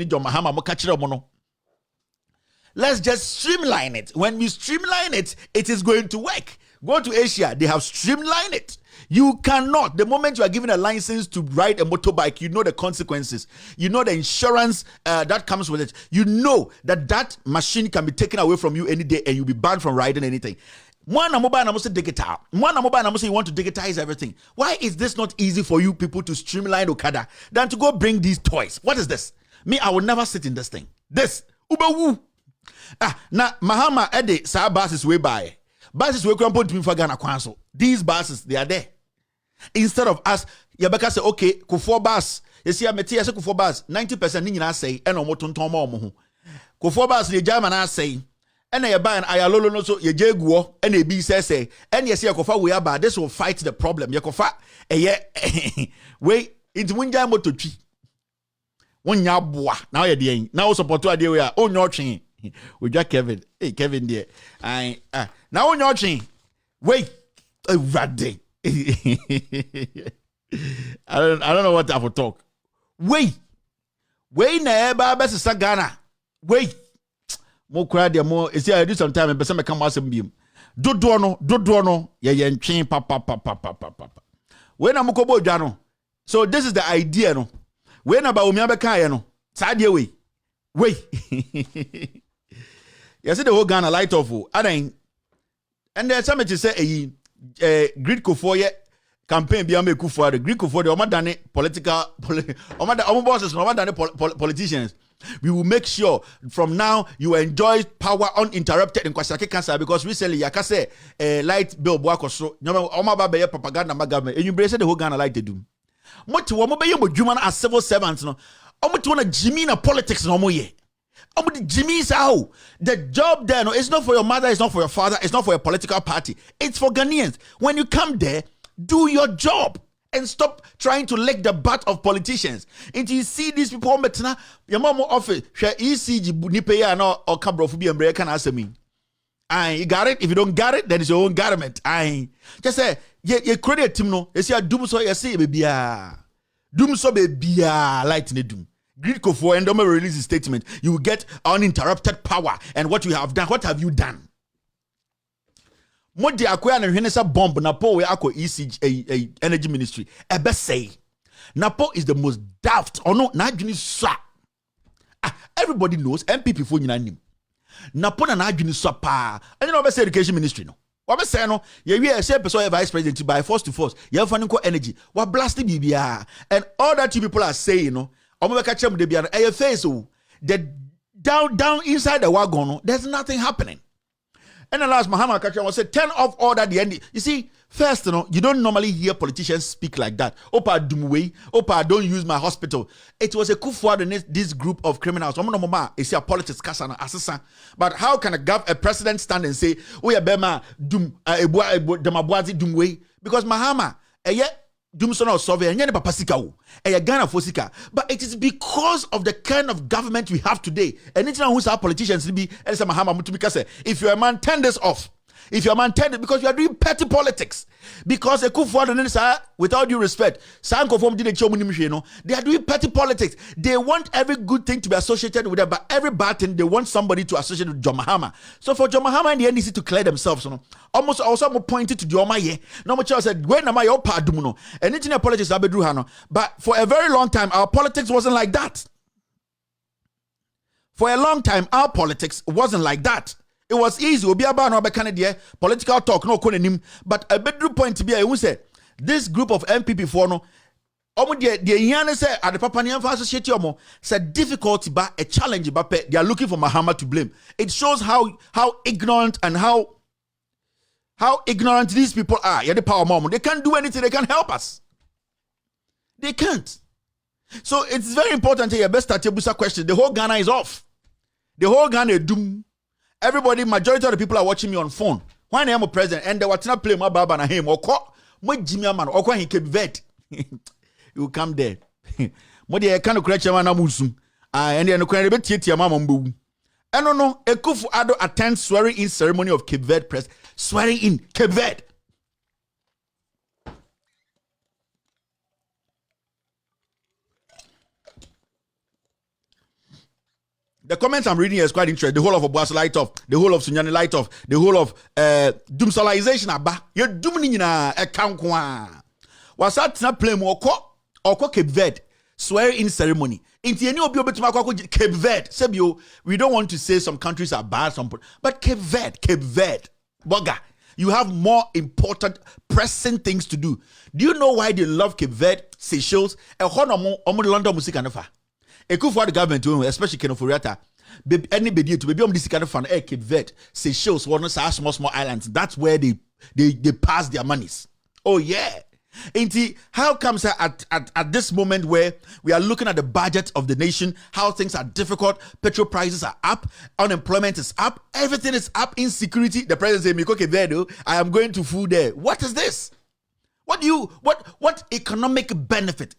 Let's just streamline it. When we streamline it, it is going to work. Go to Asia, they have streamlined it. You cannot, the moment you are given a license to ride a motorbike, you know the consequences. You know the insurance that comes with it. You know that machine can be taken away from you any day and you'll be banned from riding anything. One mobile you want to digitize everything. Why is this not easy for you people to streamline Okada than to go bring these toys? What is this? Me, I will never sit in this thing. This, Uber woo. Now, Mahama Ede, sa buses way by. Buses will come to me for Ghana Council. These buses, they are there. Instead of us, Yabaka say, okay, Kufor bus. You see, I'm a TS Kufor bus, 90% Nina say, and on Moton Tomo. Kufor bus, the German I say, and I buy an Ayalolo no so ye jaguo, and a B says, and yes, Yakofa, we are bad. This will fight the problem. Yakofa, wait, it's Winja Motochi. One yabwa, now you're the now support to idea we are on your chain. We got Kevin. Hey, Kevin there. Now on your chain. Wait, Raddy. I don't know what I will talk. Wait, We never best Sagana. Wait. Mo cry there more. Is I do sometime and person come out beam. Do no. Yeah, chain papa. When I'm kobo jano. So this is the idea, no. When about Umiabe Kaya, no. Sadia way. You see the whole Ghana light off. And there's something to say a Greek Kofoye campaign beyond me for the Greek for the Omadane political politicians. We will make sure from now you enjoy power uninterrupted in Kwasake Cancer because recently Yakase light bill Boakoso, Omaba Beye propaganda government, and you brace the whole Ghana like they do. What to Womabe human as civil servants, no? Almost want to Jimmy politics no more. Jimmy is how the job there, no, it's not for your mother, it's not for your father, it's not for a political party, it's for Ghanaians. When you come there, do your job and stop trying to lick the butt of politicians. Until you see these people, your mom office, share ECG, Nipeya, or Cabrophobia and Break, can answer me. You got it. If you don't got it, then it's your own government. Just say, you credit him, no, you see, doom so, you see, baby, doom so, baby, light in the doom. Greek for and don't release a statement. You will get uninterrupted power. And what you have done, what have you done? Modi akoya na hwene sa bomb Napo we akọ ECG energy ministry. Ebe say Napo is the most daft or no na adwini so. Everybody knows MPP for nyina nim. Napo na adwini so pa. And you know say education ministry no. What be say no, ye we say person vice president by force to force. Ye fa nko energy. What blast bibia. And all that you people are saying no. Omo be ka chem de bia no e face o. The down inside the wagon no, there's nothing happening. And the last Muhammad Kacham was said, turn off all that the end. You see, first, you don't normally hear politicians speak like that. Opa Dumwe, Opa, don't use my hospital. It was a coup for this group of criminals. It's a politics, assassin. But how can a president stand and say, oh, yeah, Bema, Demabwazi Dumwe? Because Mahama, Dumsona Sovereign, and Yana Papasika, a Ghana Fosika. But it is because of the kind of government we have today. And it's not who's our politicians to be, and some Mahama Mutumika say, if you're a man, turn this off. If you're a man, turn it because you are doing petty politics. Because a coup for the without due respect, Sanko from the they are doing petty politics. They want every good thing to be associated with them, but every bad thing they want somebody to associate with John Mahama. So for John Mahama and the NDC to clear themselves, almost also pointed to John Maye. No much said, when am I your pardon? And it's in politics, but for a very long time, our politics wasn't like that. For a long time, our politics wasn't like that. It was easy. Obi aba no Canada political talk no konenim. But a bedroom point to be I say this group of MPP for no. Omo de yan say at the papa ni amfa associate omo said difficulty ba a challenge ba they are looking for Mahama to blame. It shows how ignorant and how ignorant these people are. Yeah, the power mom. They can't do anything. They can't help us. They can't. So it's very important here. Best start your question. The whole Ghana is off. The whole Ghana is doomed. Everybody, majority of the people are watching me on phone. When I am a president and they were not playing my baba na him or my Jimmy man or he can vet. You come there. Modi e kan okra chema na musum. And then okra be tietia mama mbu. And no, Ekufu Addo attends swearing in ceremony of Cape Verde press. Swearing in Cape Verde. The comments I'm reading here is quite interesting. The whole of Obuas light off, the whole of Sunyani light off, the whole of doomsolization abba. You're dooming a kankwa. Was that not playing more or Cape Verde swear in ceremony? Into any of your Cape Verde. Sebio, we don't want to say some countries are bad, but Cape Verde, Boga. You have more important, pressing things to do. Do you know why they love Cape Verde, Seychelles, and London music and a coup for the government, especially Kenoforiata, anybody to be on this kind of fun, Cape Verde, Seychelles, one of small islands. That's where they pass their monies. Oh, yeah. How comes at this moment where we are looking at the budget of the nation, how things are difficult, petrol prices are up, unemployment is up, everything is up, insecurity. The president said, Cape Verde, I am going to food there. What is this? What economic benefit,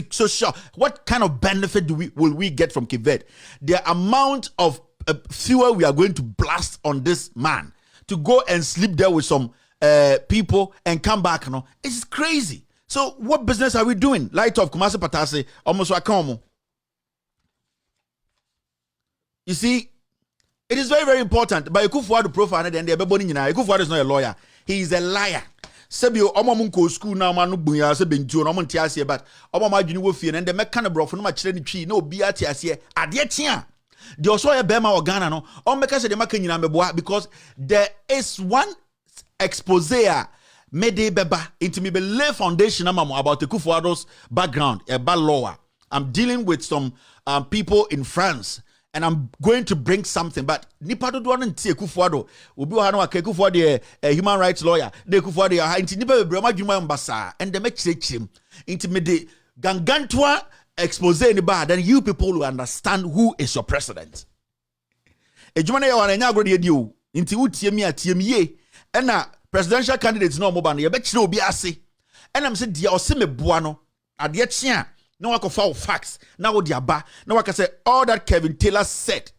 social, what kind of benefit will we get from Cape Verde? The amount of fuel we are going to blast on this man to go and sleep there with some people and come back, it's crazy. So what business are we doing? Light of Kumasi Patase, almost Wakamu. You see, it is very, very important. But Ekufuado profile and then Ekufuado is not a lawyer. He is a liar. Sebio omo school na ma no bunya se bentuo no mo ntia but omo ma dwene wo fie and the meka ne brofo no ma kire ne twi na obi ati ase ade tia the also e bema Ghana no o meka se de maka nyina meboa because there is one expose mede beba into me be lay foundation about Ekufuado's background about law. I'm dealing with some people in France. And I'm going to bring something, but nipa do one ntie Ekufuado obi wa na Ekufuado a human rights lawyer de Ekufuado ha nti nipa bebre ma dwuma mbasa and dem chirechirem nti me de gangantoa expose ni ba then you people will understand who is your president. Ejuma na ya wana nya agro de o nti utie mi atiem ye na presidential candidates no mo ba no ye be kire obi ase na me se dia o se me boa no ade chia no one can file facts. Now diaba. No one can say all that Kevin Taylor said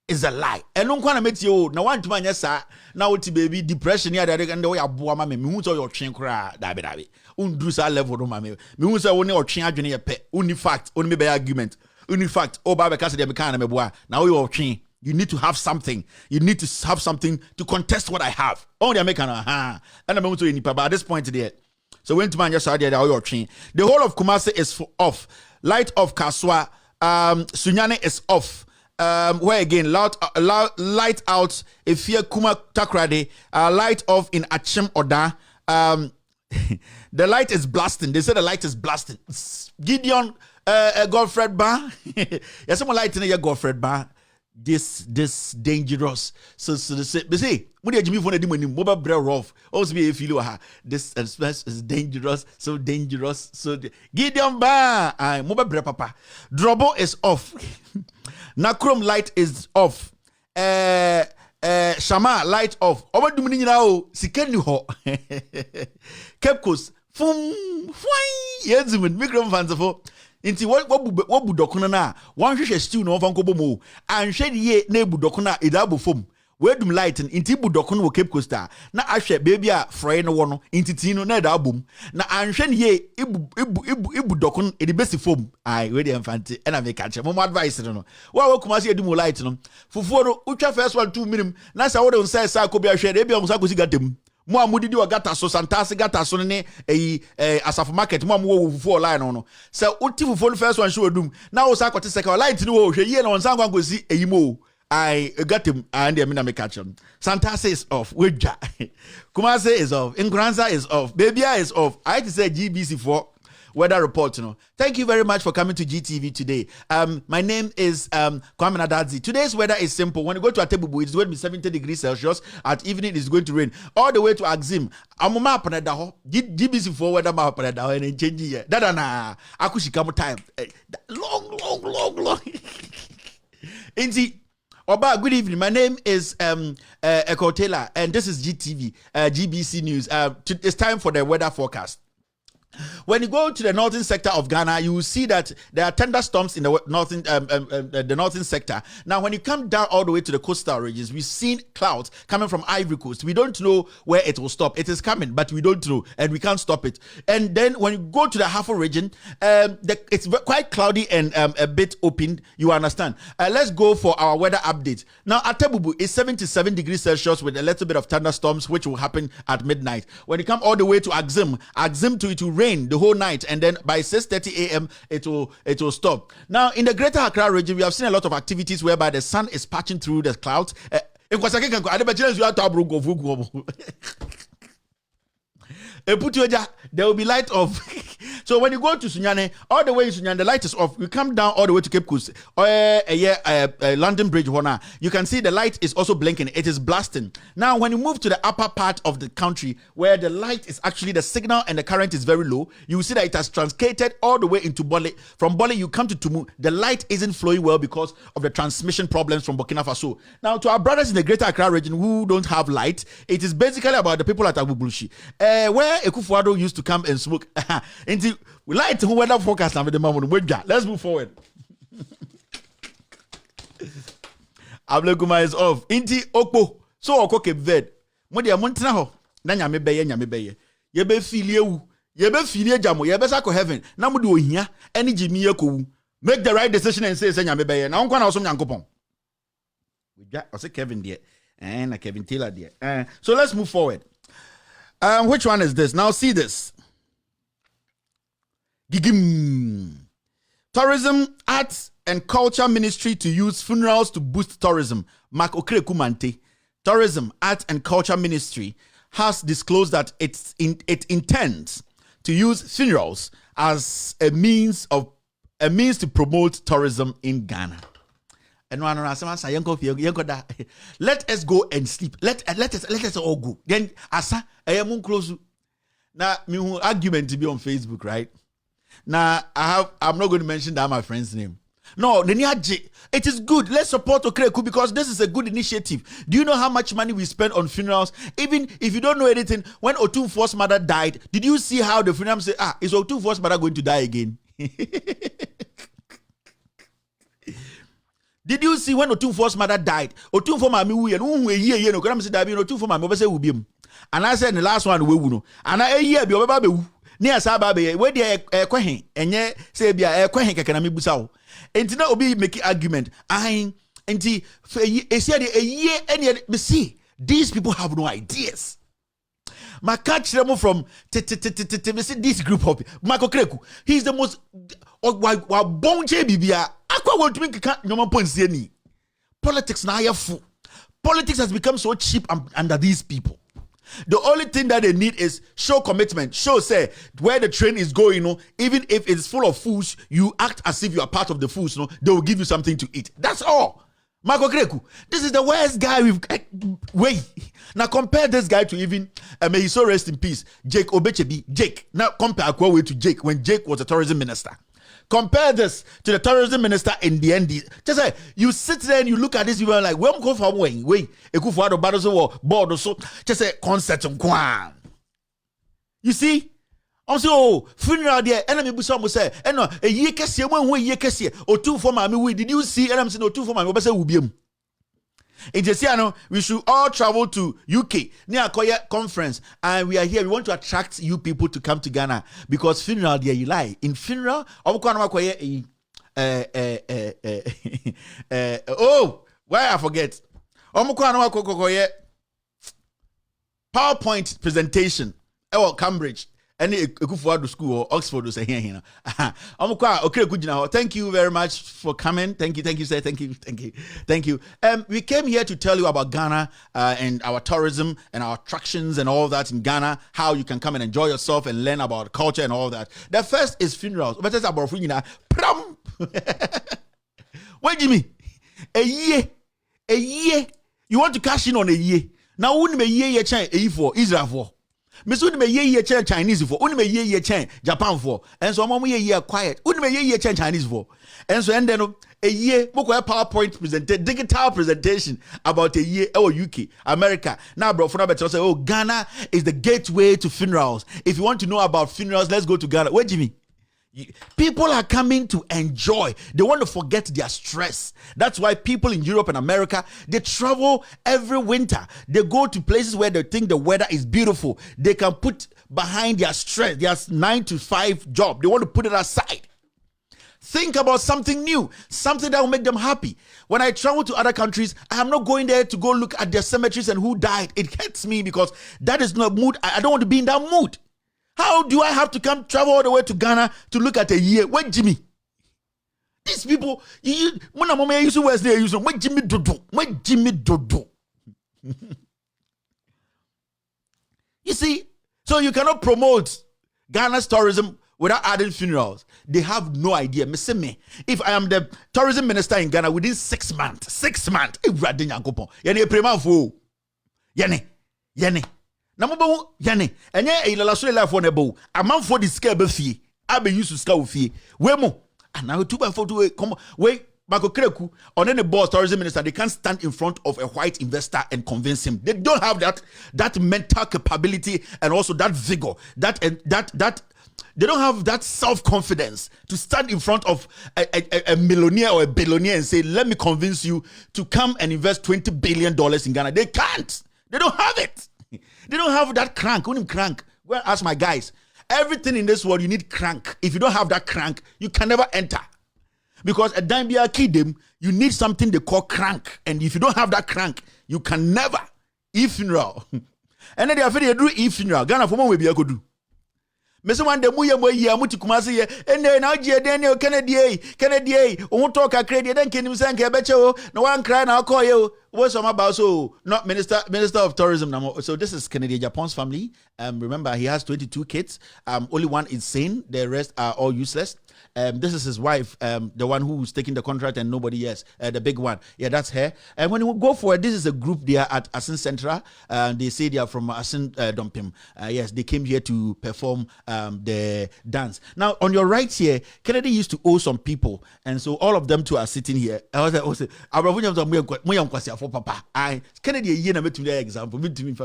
is a lie. And no one met you. Now one to my yes, sir. Now it's baby depression here. And the way I bought my me who's all your chain cry. Dabi. Undrusa level no mame. Me who's only or chain agony a pet. Only fact. Only be argument. Only fact. Oh, Baba Casa de Becana me boy. Now you are chain. You need to have something. You need to have something to contest what I have. Only American. And I'm going to but at this point there. So when to man just idea your train. The whole of Kumasi is off. Light of Kaswa, Sunyane is off. Where again? Light out Efia Kuma Takrade. Light off in Achim Oda. The light is blasting. They say the light is blasting. Gideon Godfred Bar. Yes, someone light in your Godfred Bar. This dangerous. So they say when you for the money mobile bread rough also be a feel this express is dangerous, so dangerous. So Gideon ba mobile bread papa. Drobo is off. Nakrom light is off. Shama light off. Over the money now sikeni ho. Kepkos fum fwai yezumen micro fanciful. Inti what budokuna na one hwehwe stew no fanko bomo anhwe ye na budokuna idabo fom wedum light inti budokuna wo Cape Coast na ahwe baby a fry no wo no inti ti no na idabom na anhwe ye ibudokuna edibesi fom ai we dey infante na me ka che mo advice no wa kuma se edum light no fufuo no utwa first one 2 minim na sa wo dey say sa ko bi ahwe de bi am sa ko si gatem mo amudidi wa gata so santase gata so ne asafo market mo amwo fufu line no se uti fufu first one show dum na wo sa kwete second light ni wo hwe ye na wonsan kwan kosi eyimo I gatem and me na me catch them. Santase is off weja Kumase is off Ngranza is off Babia is off I had to say GBC4 weather report, you know. Thank you very much for coming to GTV today. My name is Kwame Nadadzi. Today's weather is simple. When you go to Atebubu, it's going to be 70 degrees Celsius. At evening, it's going to rain. All the way to Axim. I'm map on GBC4 weather map on and changing here. Dadana. Akushikamu time. Long. Inzi. Oba, good evening. My name is Eko Taylor, and this is GTV, GBC News. It's time for the weather forecast. When you go to the northern sector of Ghana, you will see that there are thunderstorms in the northern sector. Now, when you come down all the way to the coastal regions, we've seen clouds coming from Ivory Coast. We don't know where it will stop. It is coming, but we don't know, and we can't stop it. And then when you go to the Hafo region, it's quite cloudy and a bit open. You understand? Let's go for our weather update. Now, Atebubu is 77 degrees Celsius with a little bit of thunderstorms, which will happen at midnight. When you come all the way to Axim to it will rain the whole night, and then by 6:30 a.m. it will stop. Now in the Greater Accra region, we have seen a lot of activities whereby the sun is patching through the clouds. There will be light off. So when you go to Sunyane, all the way to Sunyane, the light is off. You come down all the way to Cape Coast, London Bridge, you can see the light is also blinking. It is blasting. Now, when you move to the upper part of the country, where the light is actually the signal and the current is very low, you will see that it has truncated all the way into Bole. From Bole, you come to Tumu. The light isn't flowing well because of the transmission problems from Burkina Faso. Now, to our brothers in the Greater Accra region who don't have light, it is basically about the people at Agubulushi, where Ekufuado used to come and smoke. We like to weather forecast now with the moment. Let's move forward. Ablekuma is off. Inti Okpo. So Oko Cape Verde. Modi amontina ho. Na nyame beye. Yebe filie wu. Yebe filie jamo. Yebe sa ko heaven. Na modi ohia. Eni jimi ye ko wu. Make the right decision and say nyame beye. Na onkwa na osom nyankopon. I say Kevin there. And Kevin Taylor there. So let's move forward. Which one is this? Now see this. Gigim. Tourism, Arts and Culture Ministry to use funerals to boost tourism. Mark Okrekumante. Tourism, Arts and Culture Ministry has disclosed that it intends to use funerals as a means to promote tourism in Ghana. Let us go and sleep. Let us all go. Then asa ayamun close. Now me argument to be on Facebook, right? Now I'm not going to mention that my friend's name. No, it is good. Let's support Okreku because this is a good initiative. Do you know how much money we spend on funerals? Even if you don't know anything, when Otumfuo's mother died, did you see how the funeral say, is Otumfuo's mother going to die again? Did you see when Otumfuo's mother died? Otumfuo mami wu ye no hu eyi no kram say da bi no Otumfuo mami obese wu biem. And I said the last one we wu no. And I eyi bi obeba be wu. Ni asa ba be we dey ekwahen enye say bia ekwahen keke na mebusa wo. Enti na obi make argument. Enti esia de eyi ene me see these people have no ideas. Ma catch them from this group of Marco Kreku. He's the most wa bonje bibia. Akwa want to make nyoma ponsie ni. Politics na yafu. Politics has become so cheap under these people. The only thing that they need is show commitment. Show say where the train is going, even if it's full of foods, you act as if you are part of the foods, they will give you something to eat. That's all. Marco Kreku, this is the worst guy we've wait. Now compare this guy to even may he so rest in peace, Jake Obechebi. Jake. Now compare Akwawe to Jake when Jake was a tourism minister. Compare this to the tourism minister in the end. Just say you sit there and you look at this, you are like, where go for wait, Ekufuado battles or board or so. Just say concert on Kwan. You see? Also, funeral there, enemy Busam will say, and no, a year cassia, 1 year cassia, or 2 for my me. Did you see? And I'm saying, 2 for my mobile will be him. In Jesiano, we should all travel to UK near Koya conference, and we are here. We want to attract you people to come to Ghana because funeral there you lie. In funeral, oh, why I forget? PowerPoint presentation. Cambridge. Any Ekufuado school or Oxford will say here. Thank you very much for coming. Thank you, sir. Thank you. We came here to tell you about Ghana and our tourism and our attractions and all that in Ghana, how you can come and enjoy yourself and learn about culture and all that. The first is funerals. What is about funeral? What do you mean? A year. You want to cash in on a year. Now, wouldn't be a year for Israel for. Miss Would me ye Chinese for, only me ye Japan for, and so mama ye quiet, only me ye Chinese for, and so and then a year more PowerPoint digital presentation about a year UK, America. Now, bro, for now, say, oh, Ghana is the gateway to funerals. If you want to know about funerals, let's go to Ghana. Wait, Jimmy. People are coming to enjoy. They want to forget their stress. That's why people in Europe and America, they travel every winter. They go to places where they think the weather is beautiful. They can put behind their stress, their 9-to-5 job. They want to put it aside. Think about something new, something that will make them happy. When I travel to other countries, I am not going there to go look at their cemeteries and who died. It hurts me because that is not mood. I don't want to be in that mood. How do I have to travel all the way to Ghana to look at a year? Wait, Jimmy. These people, when I'm using words, they use them. Wait, Jimmy Dodo. You see, so you cannot promote Ghana's tourism without adding funerals. They have no idea. Me, if I am the tourism minister in Ghana within 6 months, Yene. Namobo yane enye ilala so life on ebo amanfo di scale be fie abe use scale fie we mo ana 2x4 to come we Marco Kreku on any boss tourism minister, they can't stand in front of a white investor and convince him. They don't have that mental capability and also that vigor, that they don't have that self-confidence to stand in front of a millionaire or a billionaire and say, let me convince you to come and invest $20 billion in Ghana. They can't. They don't have it. They don't have that crank. Only crank. Go and ask my guys. Everything in this world, you need crank. If you don't have that crank, you can never enter. Because a dime be a kid them, you need something they call crank. And if you don't have that crank, you can never funeral. And then they are afraid do funeral. Ghana for will be a good do. Mese one de muye muti kumasi ye ene na oje Daniel Kennedy won't talk a credit then can him say ke beche o no one cry na call you what's about so not minister of tourism now. So this is Kennedy Japan's family. Remember he has 22 kids. Only one is sane, the rest are all useless. This is his wife, the one who's taking the contract and nobody else, the big one. Yeah, that's her. And when you go for it, this is a group they are at Asin Central. They say they are from Asin Dompim. Yes, they came here to perform the dance. Now, on your right here, Kennedy used to owe some people. And so all of them too are sitting here. I was like, Papa. Kennedy, you know, me example. Me to me,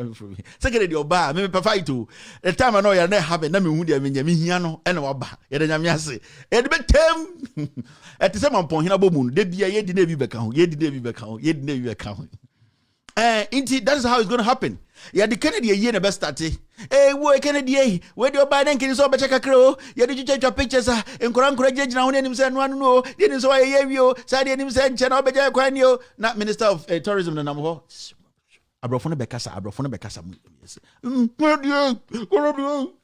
Kennedy, Oba, me papa too. The time I know you're not having, let me who they mean, Yamiano, and Oba. Yamiasi. Betem at the same point hinabo moon de bia ye di na bi beka ho indeed that is how it's going to happen. Yeah, the Kennedy ye na best start wo Kennedy we do Biden kin so be check kro ye di chucha pictures nkora jejina ho anim say no no dey so ye wio say dey anim say nche na obeja kwan yo na minister of tourism na nam ho abrofo no bekasa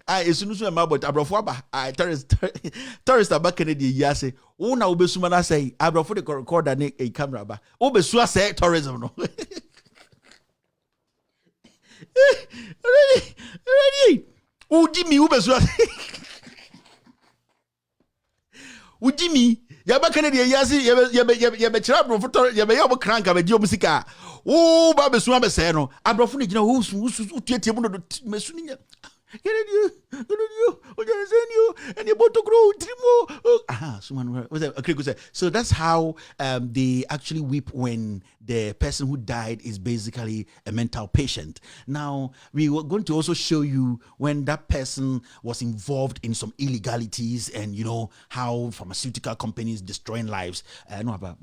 esunu so ma but abrofo aba tourist aba Kennedy yase wo na obesuma na say abrofo de recorder ne a camera ba obesu say tourism no ready ujimi obesu ujimi yaba Kennedy yase ye be chira abrofo ye be yob crank abedi omusika oh, Baba Swamp say no. Abrofo ni who tie mu no mesu ni nya. You, and you to grow trimo. So that's how they actually weep when the person who died is basically a mental patient. Now, we were going to also show you when that person was involved in some illegalities and, you know, how pharmaceutical companies destroying lives. No, about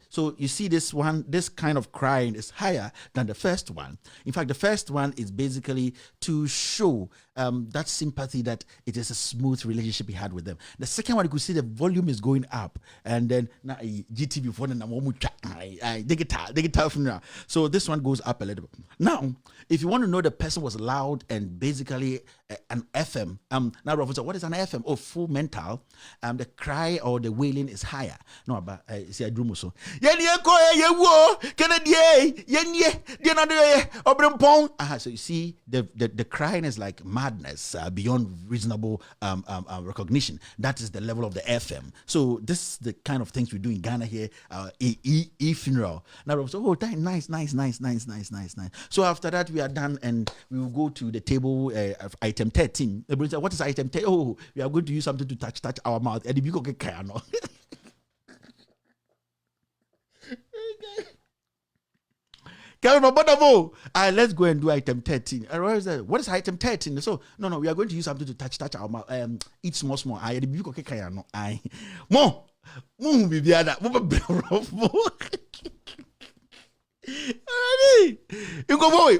so you see this one, this kind of crying is higher than the first one. In fact, the first one is basically to show that sympathy that it is a smooth relationship he had with them. The second one, you could see the volume is going up, and then GTV phone and digital funeral. So this one goes up a little bit. Now, if you want to know the person was loud and basically an FM, now what is an FM? Oh, full mental. The cry or the wailing is higher. No, but see, I drew so. So you see, the crying is like madness beyond reasonable recognition. That is the level of the FM. So this is the kind of things we do in Ghana here. Funeral. Now, so nice. So after that, we are done and we will go to the table of item 13. What is item 10? Oh, we are going to use something to touch our mouth. And let's go and do item 13. What is item 13? So no, we are going to use something to touch our mouth. Eat small. You go boy,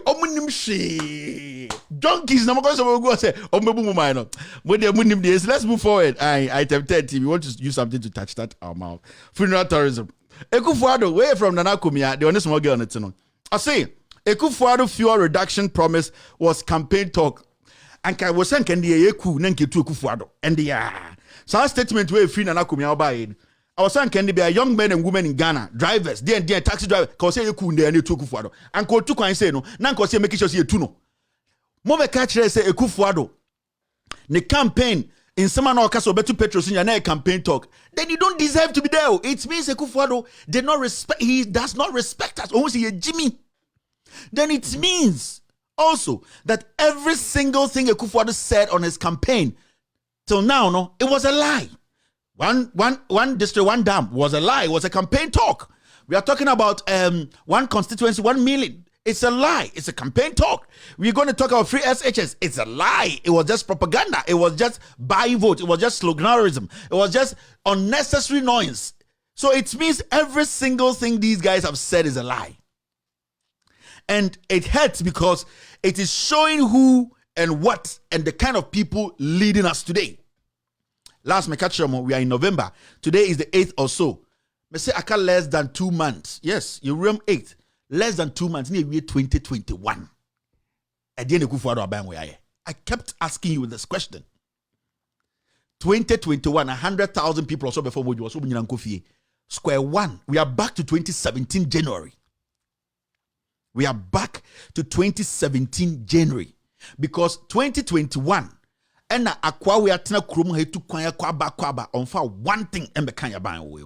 donkeys. Let's move forward. Item 30. We want to use something to touch our mouth. Funeral tourism. Ekufuado, way from Nana Kumia, the only small girl on it. I say, Ekufuado fuel reduction promise was campaign talk. And I was saying, can the Eku Nenki to Ekufuado? And the so our statement where free Nana Kumia by I was saying, can there be a young men and women in Ghana, drivers, they taxi driver, cause you couldn't any Ekufuado. And call to say no, nan cause you make sure you tuno. Move catch say Ekufuado. The campaign in some or Castle Betu Petros in your campaign talk, then you don't deserve to be there. It means Ekufuado did not respect, he does not respect us. Almost a Jimmy. Then it means also that every single thing Ekufuado said on his campaign till now, no, it was a lie. One district, one dam was a lie. It was a campaign talk. We are talking about one constituency, 1 million. It's a lie. It's a campaign talk. We're going to talk about free SHS. It's a lie. It was just propaganda. It was just buying votes. It was just sloganerism. It was just unnecessary noise. So it means every single thing these guys have said is a lie. And it hurts because it is showing who and the kind of people leading us today. Last me catch we are in November. Today is the 8th or so. Me say aka less than 2 months. Yes, you room 8. Less than 2 months. Near 2021. I kept asking you this question. 2021, 100,000 people or so before we was square one. We are back to 2017 January. We are back to 2017 January because 2021 and akwa we atena krom he to kwan kwaba on for one thing and bekanya ban we.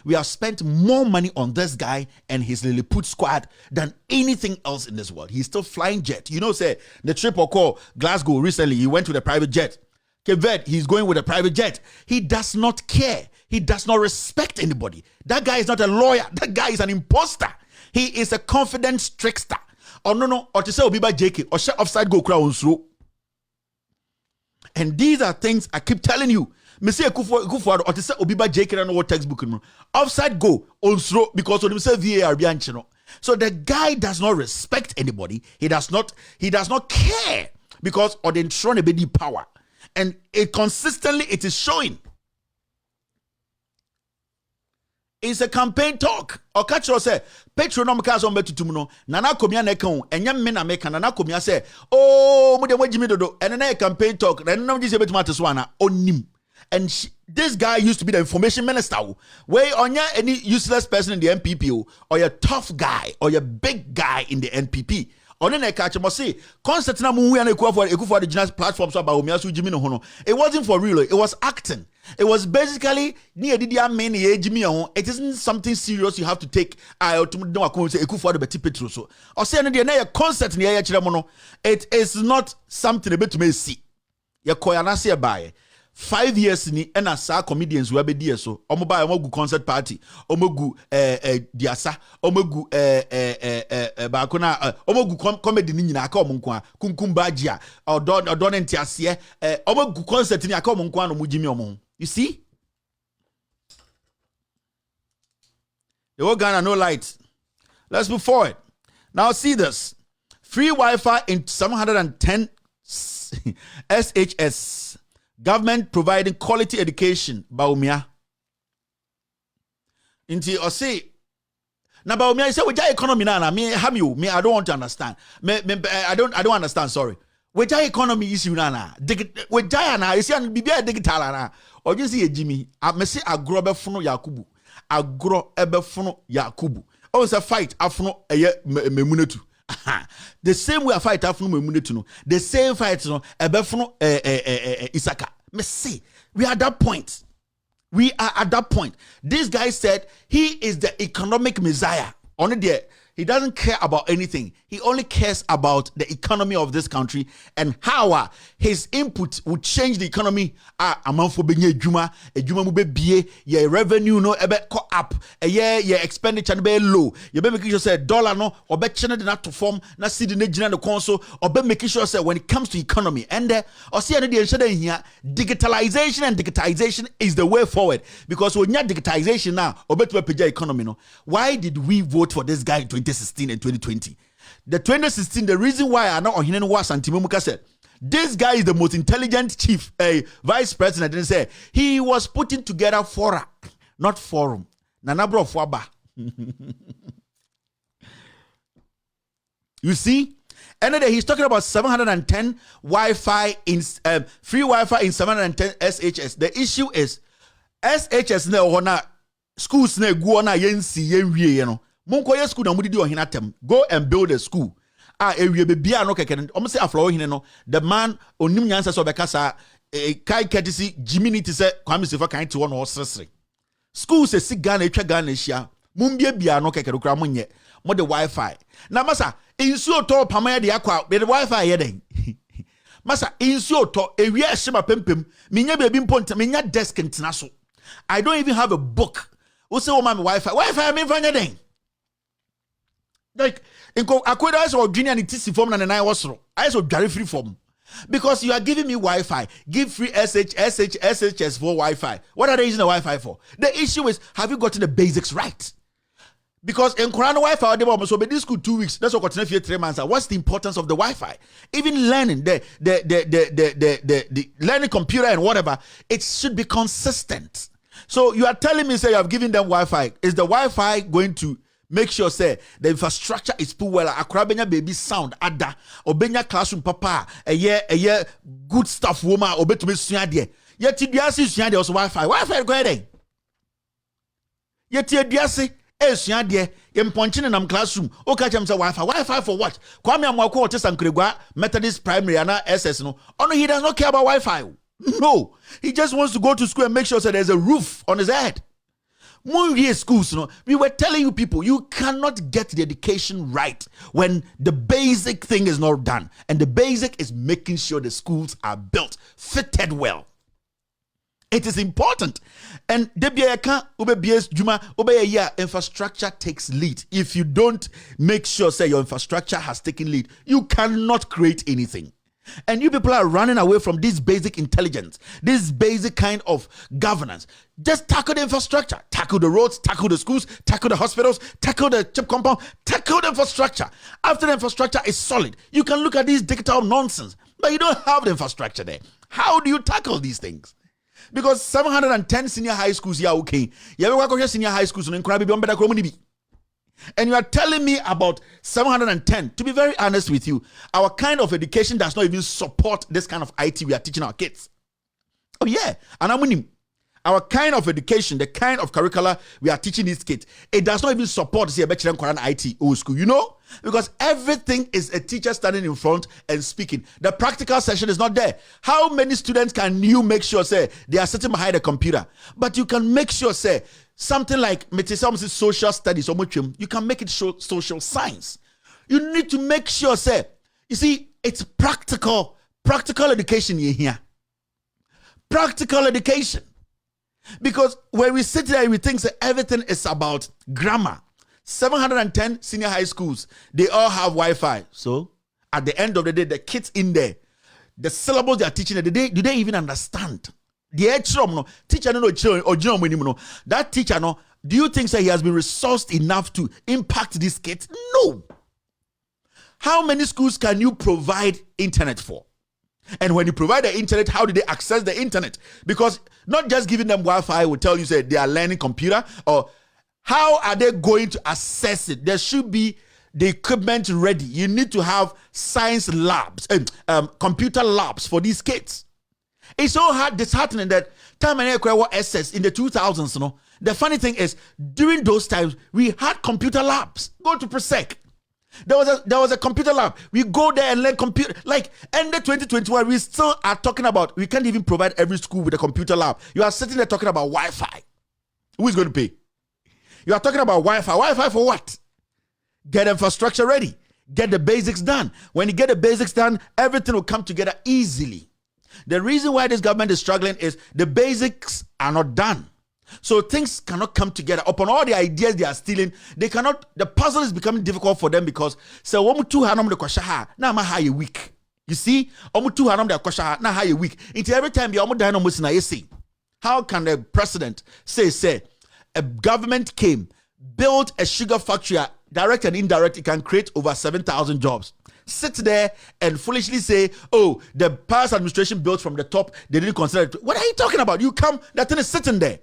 We have spent more money on this guy and his Lilliput squad than anything else in this world. He's still flying jet. You know, say the trip or call Glasgow recently, he went with a private jet. Kevet, he's going with a private jet. He does not care. He does not respect anybody. That guy is not a lawyer. That guy is an imposter. He is a confidence trickster. Oh no, or to say Obiba JK, or shut offside go crowd through. And these are things I keep telling you. Monsieur Kufuor, or to say Obiba JK and what textbook offside go on throw because when you say VAR bianchino. So the guy does not respect anybody. He does not care because or the throne a power. And it consistently it is showing. It's a campaign talk. Or catch you say, Petronom Kazon Betumuno, Nana Komia Nekon, and young men are making Nana Komia say, oh, Mudawajimido, and then a campaign talk, then no disability matters one on him. And this guy used to be the information minister. Where on ya any useless person in the NPP, or your tough guy, or your big guy in the NPP. On the catch must say, constantly moving and for the general platforms about Miasu Jimino Hono. It wasn't for real, it was acting. It was basically near the main Jimmy. It isn't something serious you have to take. I to know I say for the Betty Petruso. Or say the concert near Yachilamono. It is not something a bit to me see. Ya koyana say by 5 years ni ena sa comedians we be so omoba omogu concert party omogu diasa omogu ba ko na omogu comedy ni nyina aka omonko a kunkumba gia odon entiase omogu concert ni aka omonko a no mugimi omon. You see, the whole Ghana no light. Let's move forward. Now see this. Free Wi-Fi in 710 SHS. Government providing quality education. Baumia. Inti or say. Now Baumia say which economy na me have you me I don't want to understand. I don't understand, sorry. Which economy is you na? Which na is you bibia digital na. Or you see Jimmy, I may say agro befuno Yakubu. Agro ebefuno Yakubu. Oh, it's a fight afuno memunetu. The same way I fight afuno memunetu. The same fight no ebefuno Isaka. Me say we are at that point. We are at that point. This guy said he is the economic messiah. Only there. He doesn't care about anything. He only cares about the economy of this country and how his input would change the economy. Amount for being a juma mu be your revenue no ebe co up. Your expenditure be low. You be making sure say dollar no or be channel not to form na see the regional the console or be making sure say when it comes to economy and or see any here digitalization and digitization is the way forward because when you digitization now or better economy no. Why did we vote for this guy in 2016 and 2020? The 2016, the reason why I know Ohinene was Antimomuka said, this guy is the most intelligent chief, vice president, and say he was putting together fora, not forum. Nanabro Fwaba. You see? And then he's talking about 710 Wi-Fi in free Wi-Fi in 710 SHS. The issue is SHS ne ohona schools ne go na yensi yenwie ye no. Monkoye school na mudi di ohina tem. Go and build a school. Ewie be bia no keke. Omo say aflo ohine no. The man onim nyansa so bekasa kai courtesy Jimmy ti say Kwame Sefa kan ti wono osresre. School se Ghana etwa Ghana hia. Mumbie bia no keke dokra monye. Mo de Wi-Fi. Na masa insuo to pamaya de akwa be the Wi-Fi ye den. Masa insuo to ewie ehima pempem. Minya bebi mponta minya desk ntina so. I don't even have a book. Who say woman Wi-Fi? Wi-Fi me fanya den. Like, I saw junior and TC form and I was so. I saw very free form. Because you are giving me Wi-Fi. Give free SHS for Wi-Fi. What are they using the Wi-Fi for? The issue is, have you gotten the basics right? Because in Quran Wi-Fi, they were so this school 2 weeks. That's what continue for 3 months. What's the importance of the Wi-Fi? Even learning the learning computer and whatever, it should be consistent. So you are telling me, say you have given them Wi-Fi. Is the Wi-Fi going to make sure say the infrastructure is put well? Akrabenya baby sound Adda obenya classroom papa a year good stuff woman obetumi sua de. Yet diasi sua de also Wi-Fi. Wi-Fi go ahead. Yet diasi esua de yemponchine nam classroom o ka chem say Wi-Fi for what? Kwame Amwako ote Sankregwa Methodist Primary ana SS no. Oh no, he does not care about Wi-Fi. No, he just wants to go to school and make sure that there's a roof on his head. Schools, we were telling you people, you cannot get the education right when the basic thing is not done. And the basic is making sure the schools are built, fitted well. It is important. And infrastructure takes lead. If you don't make sure, say, your infrastructure has taken lead, you cannot create anything. And you people are running away from this basic intelligence, this basic kind of governance. Just tackle the infrastructure, tackle the roads, tackle the schools, tackle the hospitals, tackle the chip compound, tackle the infrastructure. After the infrastructure is solid, you can look at this digital nonsense, but you don't have the infrastructure there. How do you tackle these things? Because 710 senior high schools, yeah, okay. Senior high schools, and you are telling me about 710. To be very honest with you, our kind of education does not even support this kind of IT we are teaching our kids. Oh yeah, and I'm winning. Our kind of education, the kind of curricula we are teaching these kids, it does not even support say IT old school, you know? Because everything is a teacher standing in front and speaking. The practical session is not there. How many students can you make sure say they are sitting behind a computer? But you can make sure say something like social studies, you can make it social science. You need to make sure say, you see, it's practical education here. Practical education. Because when we sit there, we think that everything is about grammar. 710 senior high schools, they all have Wi-Fi. So at the end of the day, the kids in there, the syllables they are teaching, do they even understand? The teacher that teacher do you think that he has been resourced enough to impact these kids? No. How many schools can you provide internet for? And when you provide the internet, how do they access the internet? Because not just giving them Wi-Fi will tell you say they are learning computer, or how are they going to access it? There should be the equipment ready. You need to have science labs, computer labs for these kids. It's so disheartening that time and SS in the 2000s, the funny thing is, during those times, we had computer labs. Go to Presec. There was a computer lab. We go there and learn computer. Like, end of 2021, we still are talking about, we can't even provide every school with a computer lab. You are sitting there talking about Wi-Fi. Who is going to pay? You are talking about Wi-Fi. Wi-Fi for what? Get infrastructure ready. Get the basics done. When you get the basics done, everything will come together easily. The reason why this government is struggling is the basics are not done. So things cannot come together. Upon all the ideas they are stealing, they cannot, the puzzle is becoming difficult for them because so now I'm weak. You see? Now weak. Until every time you how can the president say a government came, built a sugar factory, direct and indirect, it can create over 7,000 jobs. Sit there and foolishly say, oh, the past administration built from the top, they didn't consider it. What are you talking about? You come, that thing is sitting there.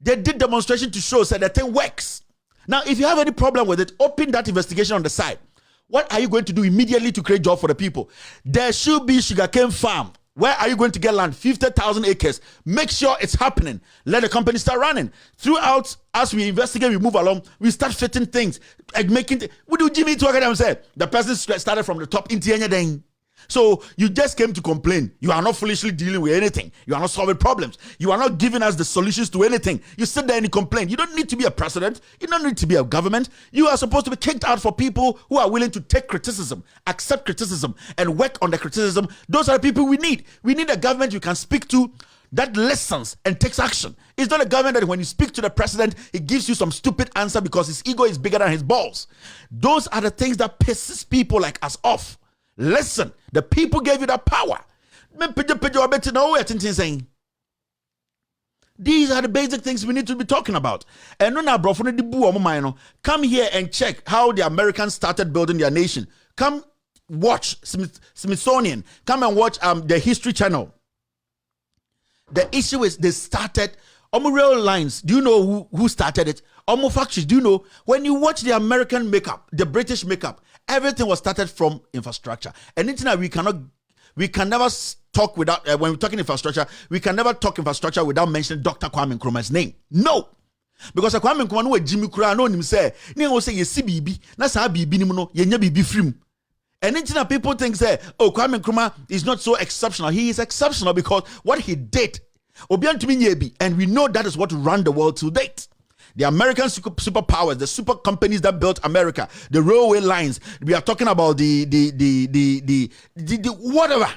They did demonstration to show that the thing works. Now, if you have any problem with it, open that investigation on the side. What are you going to do immediately to create job for the people? There should be sugarcane farm. Where are you going to get land? 50,000 acres. Make sure it's happening. Let the company start running. Throughout, as we investigate, we move along, we start fitting things. Like making, what do Jimmy talk about? Say the person started from the top into anything. So you just came to complain. You are not foolishly dealing with anything. You are not solving problems. You are not giving us the solutions to anything. You sit there and you complain. You don't need to be a president. You don't need to be a government. You are supposed to be kicked out for people who are willing to take criticism, accept criticism, and work on the criticism. Those are the people we need. We need a government you can speak to that listens and takes action. It's not a government that when you speak to the president, he gives you some stupid answer because his ego is bigger than his balls. Those are the things that pisses people like us off. Listen, the people gave you that power. These are the basic things we need to be talking about. And come here and check how the Americans started building their nation. Come watch Smithsonian. Come and watch the History Channel. The issue is they started rail lines. Do you know who started it? Factories. Do you know when you watch the American makeup, the British makeup, everything was started from infrastructure. And we can never talk without, when we're talking infrastructure, we can never talk infrastructure without mentioning Dr. Kwame Nkrumah's name. No. Because Kwame Nkrumah no Jimmy Kura no him say, "Ni say yesi bibi, na sa bibi ni no, yenya bibi free." And then people think say, "Oh, Kwame Nkrumah is not so exceptional." He is exceptional because what he did, and we know that is what ran the world to date. The American superpowers, the super companies that built America, the railway lines. We are talking about the whatever.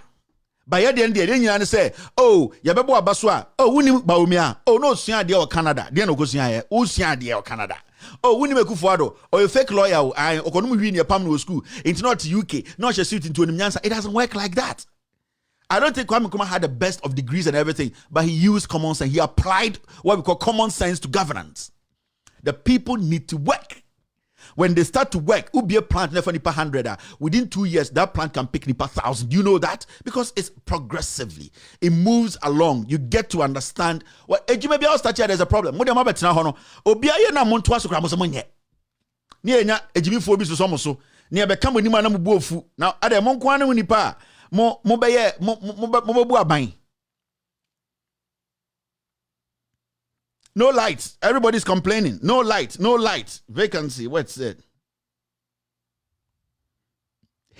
By the end, they say, "Oh, yabebo abaswa. Oh, wuni baumia. Oh, no, siya dia o Canada. Dia no go siya ye. O siya dia o Canada. Oh, wuni me kufuado. Oh, you fake lawyer. I okonumu win your pam no school. It's not UK. Not just suit into Nyansa. It doesn't work like that. I don't think Kwame Nkrumah had the best of degrees and everything, but he used common sense. He applied what we call common sense to governance. The people need to work. When they start to work, ubi a plant never nipa 100. Within 2 years, that plant can pick nipa 1,000. You know that? Because it's progressively. It moves along. You get to understand what maybe I'll start here. There's a problem. What am I better now? Obia na monto aso kramo monye. Ni enya ejimi fo bi so so so. Ni abeka mani ma na mubu ofu. Now ade mon kwa na nipa mo beye mo bu aban. No lights. Everybody's complaining. No light. No light. Vacancy. What's it?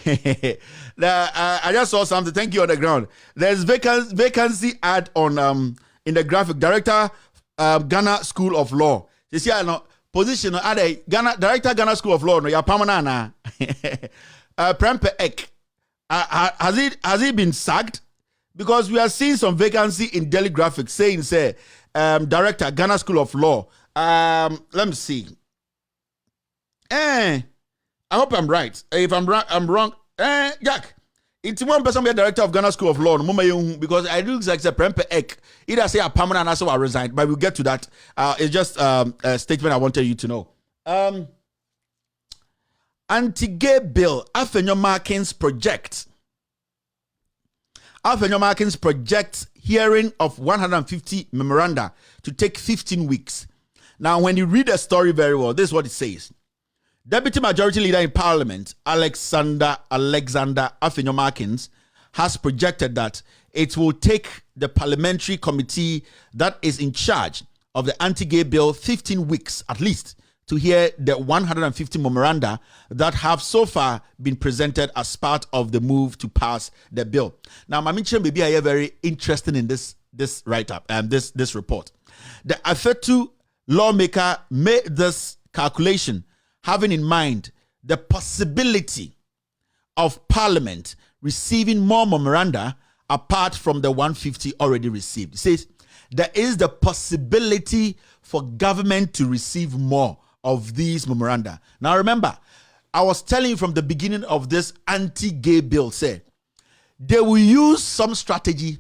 I just saw something. Thank you on the ground. There's vacancy ad on in the graphic. Director Ghana School of Law. You see, I know position Ghana Director Ghana School of Law. No, you're permanent. Prempe Ek. Has he been sacked? Because we are seeing some vacancy in Daily Graphic saying, say, Director, Ghana School of Law. Let me see. I hope I'm right. If I'm wrong. Jack, it's one person be a director of Ghana School of Law. Because I do like the Prempe Ek. Either say a permanent or I resigned, but we'll get to that. It's just a statement I wanted you to know. Anti-gay bill, Afenyo Markins project. Afenyo Markins projects hearing of 150 memoranda to take 15 weeks. Now, when you read the story very well, this is what it says. Deputy Majority Leader in Parliament, Alexander Afenyo Markins, has projected that it will take the parliamentary committee that is in charge of the anti-gay bill 15 weeks at least to hear the 150 memoranda that have so far been presented as part of the move to pass the bill. Now, Maminchem Baby are very interested in this write-up and this report. The Afetu lawmaker made this calculation having in mind the possibility of Parliament receiving more memoranda apart from the 150 already received. It says there is the possibility for government to receive more of these memoranda. Now remember, I was telling you from the beginning of this anti-gay bill, say they will use some strategy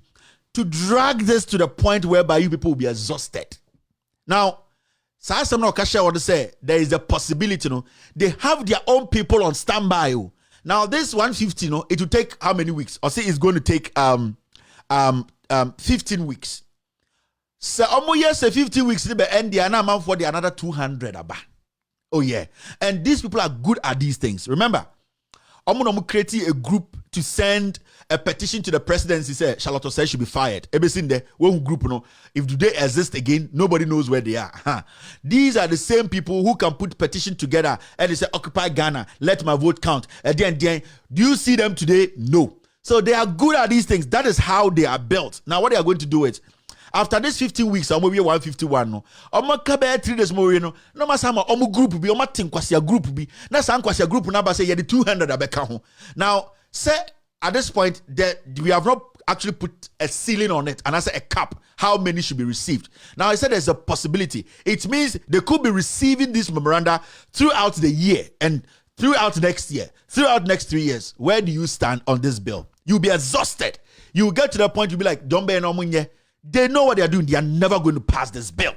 to drag this to the point whereby you people will be exhausted. Now, there is a possibility, they have their own people on standby. Now, this 150, it will take how many weeks? Or say it's going to take 15 weeks. So almost 15 weeks, and the amount for the another 200 aba. Oh yeah, and these people are good at these things. Remember, I'm gonna create a group to send a petition to the presidency. Say Charlotte says should be fired. Everything there, one group, if do they exist again, nobody knows where they are. These are the same people who can put petition together and they say occupy Ghana, let my vote count. And then, do you see them today? No. So they are good at these things. That is how they are built. Now, what they are going to do is, after this 15 weeks, I'm going to be 151. No, I'm going to be 3 days more. No, masama omu group be, omu tinkwasiya group be. Na sankwasiya group number say the 200 abeka. Now, say at this point that we have not actually put a ceiling on it, and I say a cap. How many should be received? Now I said there's a possibility. It means they could be receiving this memoranda throughout the year and throughout next year, throughout next 3 years. Where do you stand on this bill? You'll be exhausted. You will get to the point you'll be like, don't be no munye. They know what they are doing. They are never going to pass this bill.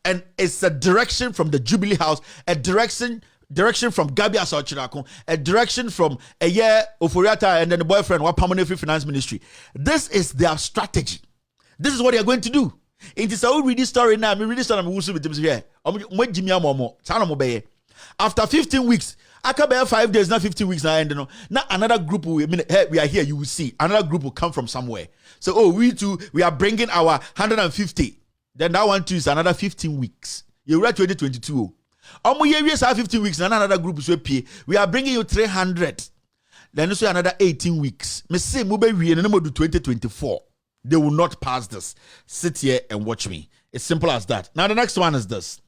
And it's a direction from the Jubilee House, a direction from Gabi Asachirako, a direction from Oforiata and then the boyfriend, Permanent Finance Ministry. This is their strategy. This is what they are going to do. It is a read this story now. Me read this story. I'm with them here. After 15 weeks, I can bear 5 days, not 15 weeks now. And now another group will. We are here. You will see another group will come from somewhere. So we too, we are bringing our 150. Then that one too is another 15 weeks. You read 2022. 15 weeks. And another group is we are bringing you 300. Then also another 18 weeks. Me say we and do 2024. They will not pass this. Sit here and watch me. It's simple as that. Now the next one is this.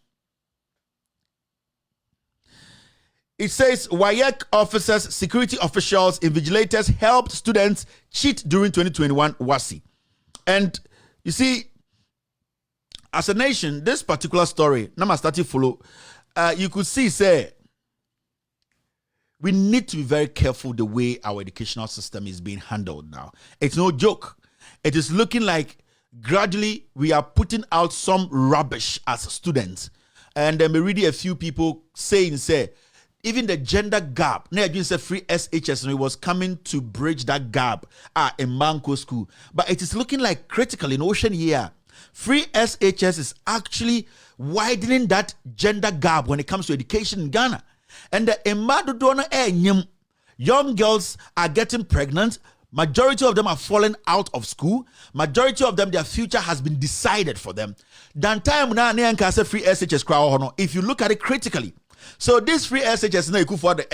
It says WAEC officers, security officials, invigilators helped students cheat during 2021 WASI. And you see, as a nation, this particular story, now I started to follow. You could see, say, we need to be very careful the way our educational system is being handled now. It's no joke. It is looking like gradually we are putting out some rubbish as students. And then we read a few people saying, say, even the gender gap, free SHS, and it was coming to bridge that gap in Manko School. But it is looking like critical in Ocean Year. Free SHS is actually widening that gender gap when it comes to education in Ghana. And the young girls are getting pregnant. Majority of them are falling out of school. Majority of them, their future has been decided for them. Dan time na free SHS crowd. If you look at it critically, so this free SHS now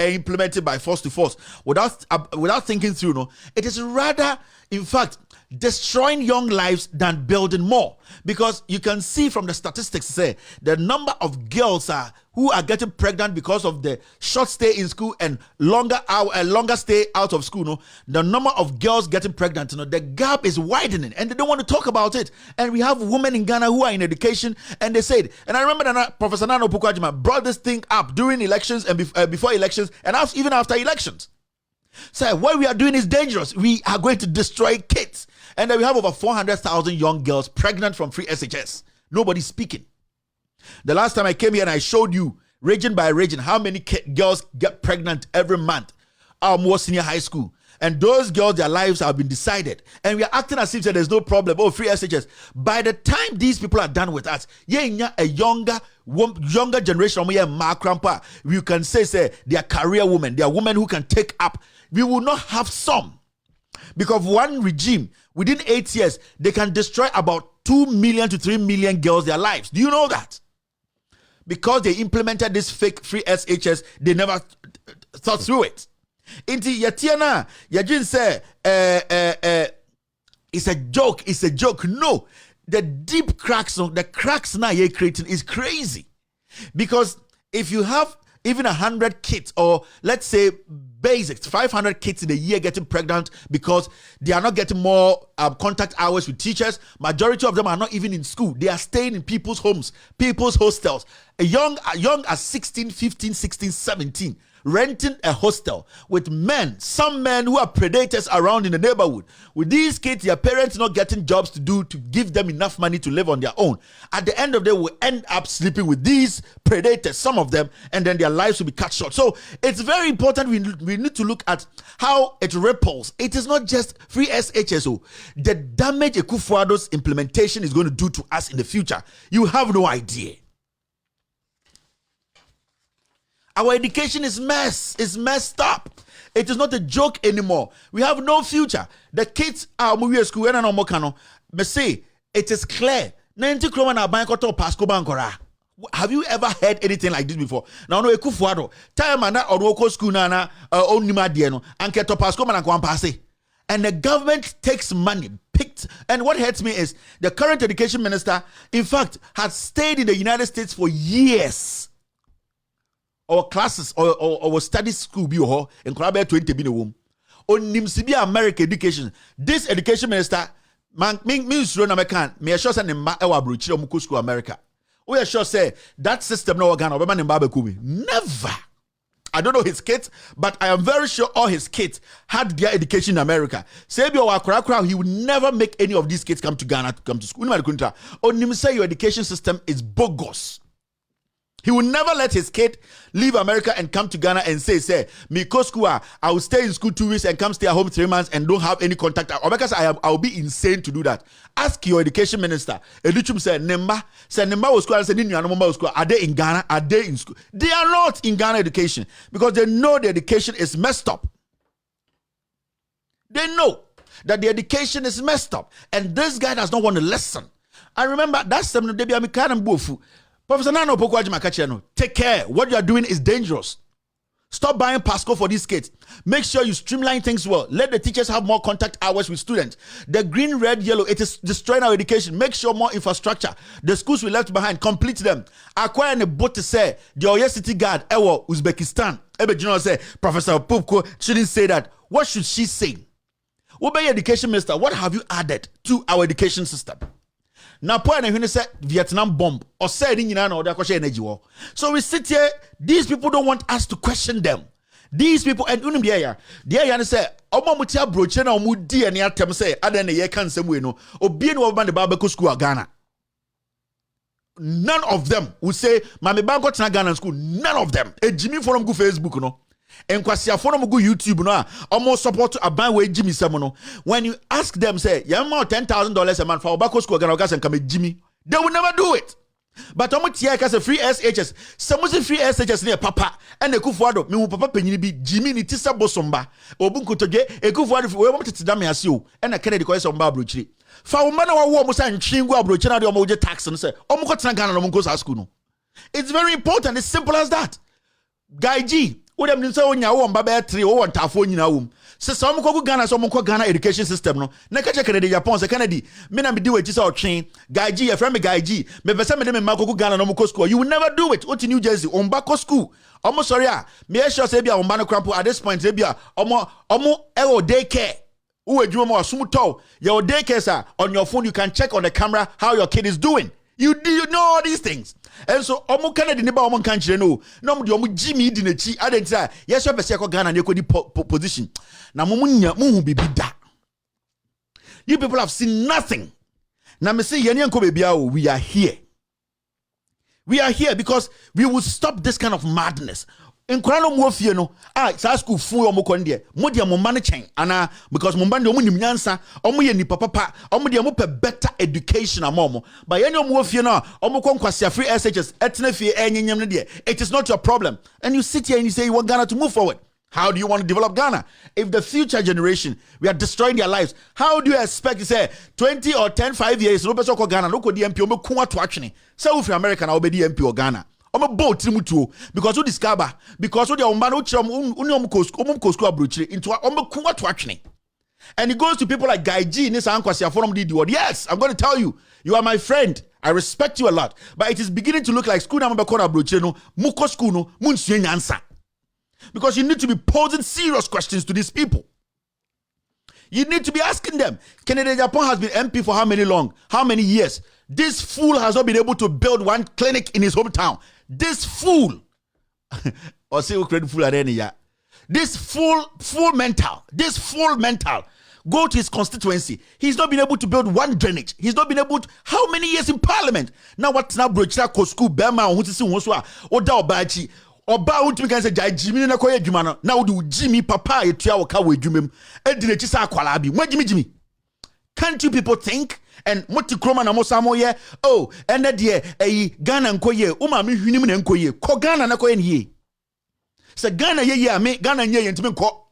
implemented by force to force without thinking through. No, it is rather, in fact, destroying young lives than building more, because you can see from the statistics, say the number of girls who are getting pregnant because of the short stay in school and longer stay out of school. No, the number of girls getting pregnant, the gap is widening, and they don't want to talk about it. And we have women in Ghana who are in education, and they said, and I remember that Professor Nana Opoku-Agyeman brought this thing up during elections and before elections, and even after elections. So what we are doing is dangerous. We are going to destroy kids. And then we have over 400,000 young girls pregnant from free SHS. Nobody's speaking. The last time I came here and I showed you region by region how many girls get pregnant every month. Our more senior high school. And those girls, their lives have been decided. And we are acting as if there's no problem. Oh, free SHS. By the time these people are done with us, a younger generation, you can say they are career women. They are women who can take up. We will not have some. Because one regime, within 8 years, they can destroy about 2 million to 3 million girls, their lives. Do you know that? Because they implemented this fake free SHS, they never thought through it. Inti Yatiana, Yajin say, it's a joke. No, the deep cracks, the cracks now you're creating is crazy. Because if you have even 100 kids, or let's say basics, 500 kids in a year getting pregnant because they are not getting more contact hours with teachers. Majority of them are not even in school. They are staying in people's homes, people's hostels. Young as 16, 15, 16, 17, renting a hostel with men, some men who are predators around in the neighborhood. With these kids, their parents not getting jobs to do to give them enough money to live on their own. At the end of the day, will end up sleeping with these predators, some of them, and then their lives will be cut short. So it's very important. We need to look at how it ripples. It is not just free SHSO. The damage Akufo-Addo's implementation is going to do to us in the future, you have no idea. Our education is messed up. It is not a joke anymore. We have no future. The kids are moving to school and no more cano. Me say it is clear. 90 kroma na bank to Pasco Bankora. Have you ever heard anything like this before? Now no Akufo-Addo. Time na odwoko school na onima die no anke to Pasco man ko pass. And the government takes money picked. And what hurts me is the current education minister, in fact, has stayed in the United States for years. Or classes or study school be ho in Korabe 20 be no wom. On Nimsibi American education. This education minister man means run American. Me sure say ma ewa bruchi omuko school America. We are sure say that system no organ obema ne ba be kumi. Never. I don't know his kids, but I am very sure all his kids had their education in America. He would never make any of these kids come to Ghana to come to school. Only say your education system is bogus. He will never let his kid leave America and come to Ghana and say, me go school, I will stay in school 2 weeks and come stay at home 3 months and don't have any contact. Or because I will be insane to do that. Ask your education minister. Educhum said, Nemba was school, and said, was school. Are they in Ghana? Are they in school? They are not in Ghana education because they know the education is messed up. They know that the education is messed up. And this guy does not want to listen. And remember, that's something they be a bofu. Professor Nano Pokwajima, take care. What you are doing is dangerous. Stop buying Pasco for these kids. Make sure you streamline things well. Let the teachers have more contact hours with students. The green, red, yellow, it is destroying our education. Make sure more infrastructure. The schools we left behind, complete them. Acquire a boat to say, the Oyo City Guard, Ewo, Uzbekistan. Ebe General say, Professor Pupko shouldn't say that. What should she say? What about your education minister? What have you added to our education system? Now, point when say Vietnam bomb or say energy war. So we sit here. These people don't want us to question them. These people and the say Omamutia brochena omudi and yatem say Aden ye can some way no obien over the Babako school Ghana. None of them will say Mami Banko Tina Ghana school. None of them. A Jimmy Forum go Facebook no. And kwasia forum go YouTube no almost support a ban way Jimmy Samono. When you ask them, say, you more $10,000 a month for Obako school and come Jimmy, they will never do it. But Omutia has a free SHS. Some free SHS near Papa and the Kufuado, me Papa Penny be Jimmy Nitisa Bosomba, Obunko Toge, a Kufuado for where to Dami as you, and a Kennedy Coys on Babruchi. For Umana Womus and Chingo Abruchana de Omoja tax and say, Omukotana Omunkos Askuno. It's very important, it's simple as that. Guy G. Udem nisa onya wo mba 3 wo ntafo nyina wom se so mko Ghana so mko Ghana education system no na ka che Kennedy Japan se Kennedy me na me di wechi se otwen Guy G your friend me Guy G me pese me de me mako Ghana no mko school. You will never do it. Oti New Jersey ombako school omo sorry me sure say bia omba no crampo at this point say bia omo ewo daycare wo adwuma mo asumuto your daycare sir on your phone you can check on the camera how your kid is doing. You know all these things. And so omo Kennedy neba omo kanchire no de omo Jimmy di nachi adenta yes we pese Ghana na ekodi position na mo nya mo hu bibi da. You people have seen nothing. Na me say yene enko bebia o we are here. We are here because we will stop this kind of madness. In Krano Mofie no, sa school fu omo konde. Mo dia mo man chen ana because mo bande omo nim nyansa, omo ye ni papa, omo dia mo pe better education amomo. But ye omo ofie no, omo konkwase free SHS, etna fie enyenyem no de. It is not your problem. And you sit here and you say you want Ghana to move forward. How do you want to develop Ghana? If the future generation, we are destroying their lives, how do you expect to say 20 or 10, 5 years, no person Ghana, no ko DMP, omo kuwa to actually. Say if American na obedi MP or Ghana. I'm a boat because you discover because you are into a and it goes to people like Guy G. Yes, I'm going to tell you, you are my friend. I respect you a lot, but it is beginning to look like school because you need to be posing serious questions to these people. You need to be asking them. Kennedy Japan has been MP for how many years? This fool has not been able to build one clinic in his hometown. This fool, or say fool at any this full mental, go to his constituency. He's not been able to build one drainage. He's not been able to, how many years in parliament? Now what's now brochira ko school Bema who to see wonso oda obachi oba won't can say Jimmy na koye adwuma no. Now do Jimmy papa etua wo ka wo adwumem edine chi sa akwala bi. Mo Jimmy. Can't you people think? And moti kroma na mosamo ye oh ene de Ghana nkoye uma me hwinim na nkoye ko Ghana na koye ne se Ghana ye me Ghana nye ntimi nko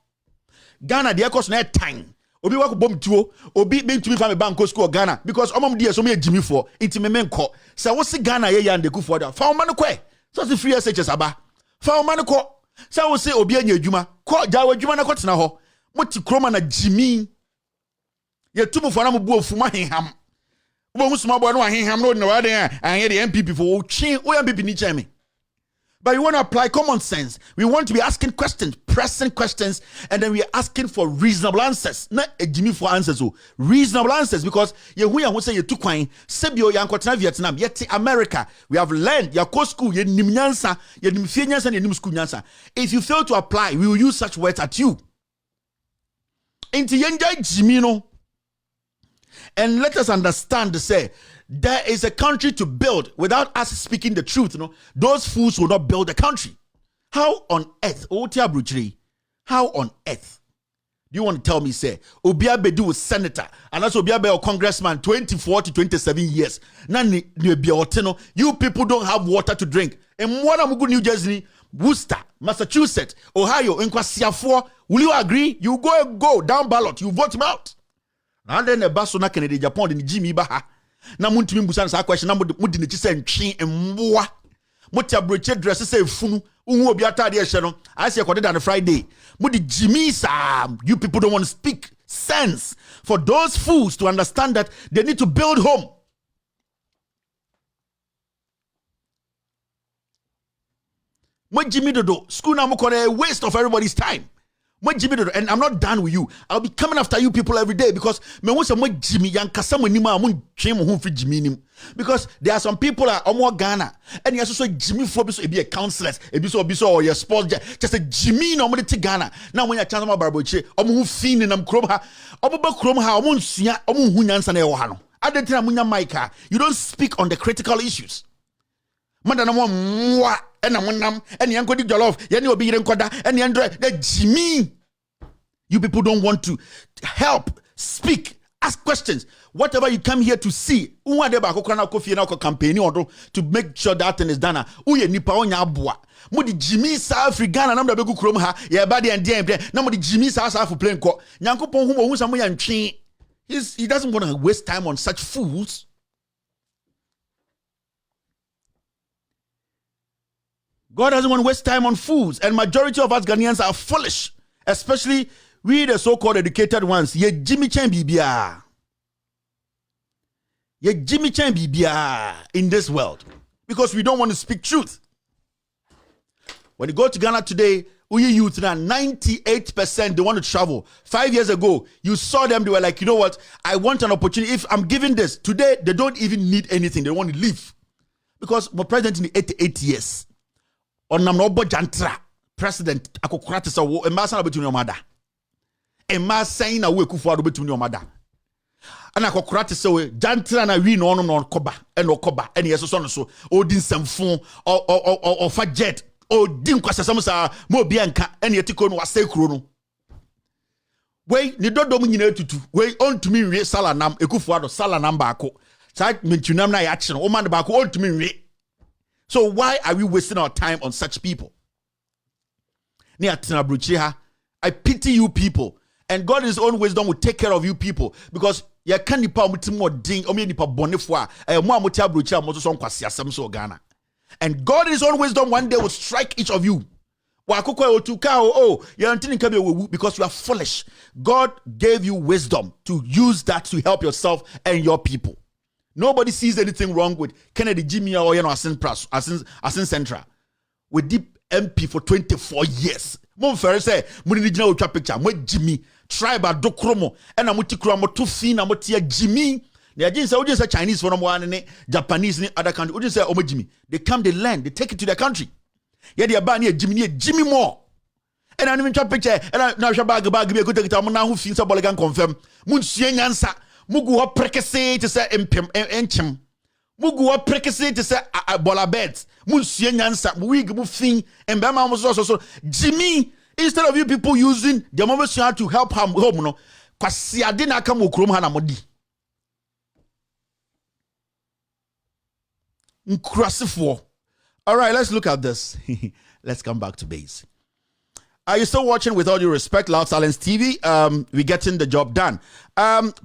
Ghana de ekos na time obi wa ko bom tuo obi me ntimi fa me bank school Ghana because omam de so me Jimmy for ntimi me nko se wo se Ghana ye and de ku for da fa o ma no kwe so se free SHS aba fa o ma no ko se wo se obi anya adwuma ko ja wa adwuma na ko tena ho moti kroma na Jimmy ye tumu for na mo bu ofuma henham wo musuma bo no henham no na wa den anye de MPP for o twen o MPP ni cheme But we want to apply common sense. We want to be asking questions, pressing questions, and then we are asking for reasonable answers. Not a Jimmy for answers, reasonable answers, because you say you took wine, Sebio Yankotana Vietnam, yet America. We have learned your co school, your Nimyansa, your Nimfiansa, and your School Nyansa. If you fail to apply, we will use such words at you. Into Yenja Jimino. And let us understand, say, there is a country to build without us speaking the truth. Those fools will not build a country. How on earth? How on earth do you want to tell me, say, Obiabe was senator and also Obiabe or congressman 24 to 27 years? You people don't have water to drink. And Mwanamugu, New Jersey, Worcester, Massachusetts, Ohio, Nkwasiafo, will you agree? You go down ballot, you vote him out. And then a basso na Kennedy Japan in Jimmy Baha. Na muntimi mbusa sa question na mudi ne chise ntwe mboa moti abroche dress say funu unhu obi atade e hye no I say according on Friday mudi Jimmy Sam. You people don't want to speak sense for those fools to understand that they need to build home. Mo Jimmy Dodo school na mo a waste of everybody's time. And I'm not done with you. I'll be coming after you people every day because because there are some people that are more Ghana and you also Jimmy Phobis be a counselor, or your sports just a Jimmy no money to Ghana. Now when you're telling about Barboche, who fin and Kromha, Kromha, Hunyan I don't think Micah. You don't speak on the critical issues. Madam and Yanko di Jollof, Yanni be Koda, and the Jimmy. You people don't want to help, speak, ask questions. Whatever you come here to see, campaign to make sure that thing is done. Uye nipa onya abua. Mudi Jimmy South African and Begu Chrome ha, ya body and DM. Now Jimmy South African playing court. Yanko Pongo Samoyan Chin. He doesn't want to waste time on such fools. God doesn't want to waste time on fools, and majority of us Ghanaians are foolish, especially we the so-called educated ones. Ye Jimmy Chan Bibia. Ye Jimmy Chan Bibia in this world because we don't want to speak truth. When you go to Ghana today, Uyi youth now 98% they want to travel. 5 years ago, you saw them, they were like, you know what? I want an opportunity. If I'm giving this today, they don't even need anything. They want to leave because my president in 88 years. On nam no jantra president akokrate sa wo emba sana betumi o mada emma saying na wo ekufu ado betumi o mada ana akokrate sa we jantra na wi no no koba e no koba e yeso so no so odin samfon o fa jet odin kwasasam sa mo bia nka e ne etiko no wasa ekuro no we ni dodom nyina tutu we ontumi nwe sala nam ekufu ado sala nam ba ko sa mentunam na ya kye no o man ba ko ontumi nwe. So why are we wasting our time on such people? I pity you people. And God in his own wisdom will take care of you people. Because you can't nipa more ding or nipa bonifwa. And God in his own wisdom one day will strike each of you. Because you are foolish. God gave you wisdom to use that to help yourself and your people. Nobody sees anything wrong with Kennedy Jimmy or Asin Central. With deep MP for 24 years. Mon frère say, Munijina ultra picture, mo Jimmy, tribe Addo Kromo, and a mutikromo to fin a motia Jimmy. They are just Chinese from one Japanese in other country. Would you say Omo Jimmy? They come, they land, they take it to their country. Yeah, they are banning Jimmy more. And I even picture, and I now bag be a good take now who feels a boligan confirm. Munsian answer. Mugu wa prekese to say enchem. Mugu wa prekese to say bolabet. Munsie nyansa wig mu fin and bema was also so Jimmy, instead of you people using the moment you have to help him home no kwasi ade na aka mo krom ha na modi. Nkrasifo. All right, let's look at this. Let's come back to base. Are you still watching With All Due Respect, Loud Silence TV? We're getting the job done.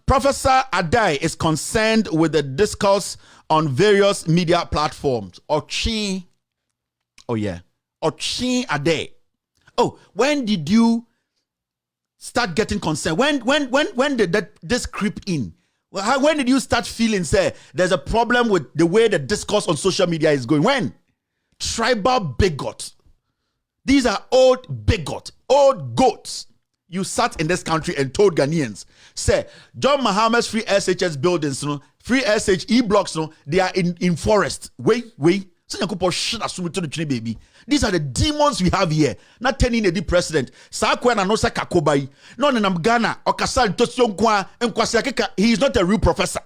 Professor Addo is concerned with the discourse on various media platforms. Ochi Addo. Oh, when did you start getting concerned? When did this creep in? When did you start feeling, say, there's a problem with the way the discourse on social media is going? When? tribal bigot. These are old bigot, old goats. You sat in this country and told Ghanaians, say, John Mahama's free SHS buildings, free SHE blocks, they are in forest. Wait. These are the demons we have here. Not telling the president. He is not a real professor.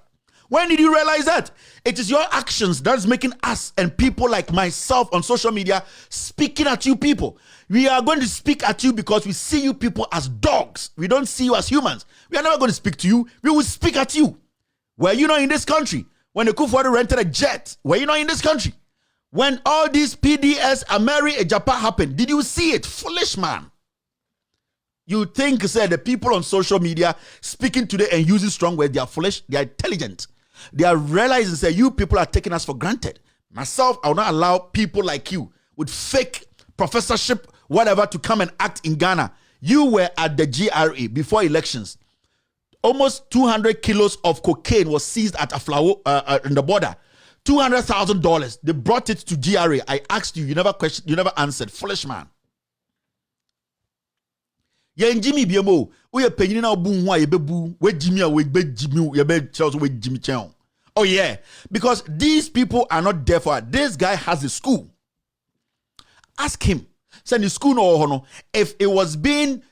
When did you realize that? It is your actions that's making us and people like myself on social media speaking at you people. We are going to speak at you because we see you people as dogs. We don't see you as humans. We are never going to speak to you. We will speak at you. Were you not in this country? When the Kufuor rented a jet, were you not in this country? When all these PDS, Ameri, Japan happened, did you see it? Foolish man. You think, say, the people on social media speaking today and using strong words, they are foolish, they are intelligent. They are realizing, say, you people are taking us for granted. Myself, I will not allow people like you with fake professorship, whatever, to come and act in Ghana. You were at the GRA before elections. Almost 200 kilos of cocaine was seized at Aflawo in the border. $200,000. They brought it to GRA. I asked you, you never questioned, you never answered. Foolish man. Jimmy Biamo, we are paying now boom why bebu, where Jimmy we be Jimmy, you be Charles with Jimmy Chow. Oh yeah, because these people are not there for it. This guy has a school. Ask him. Send the school no if it was being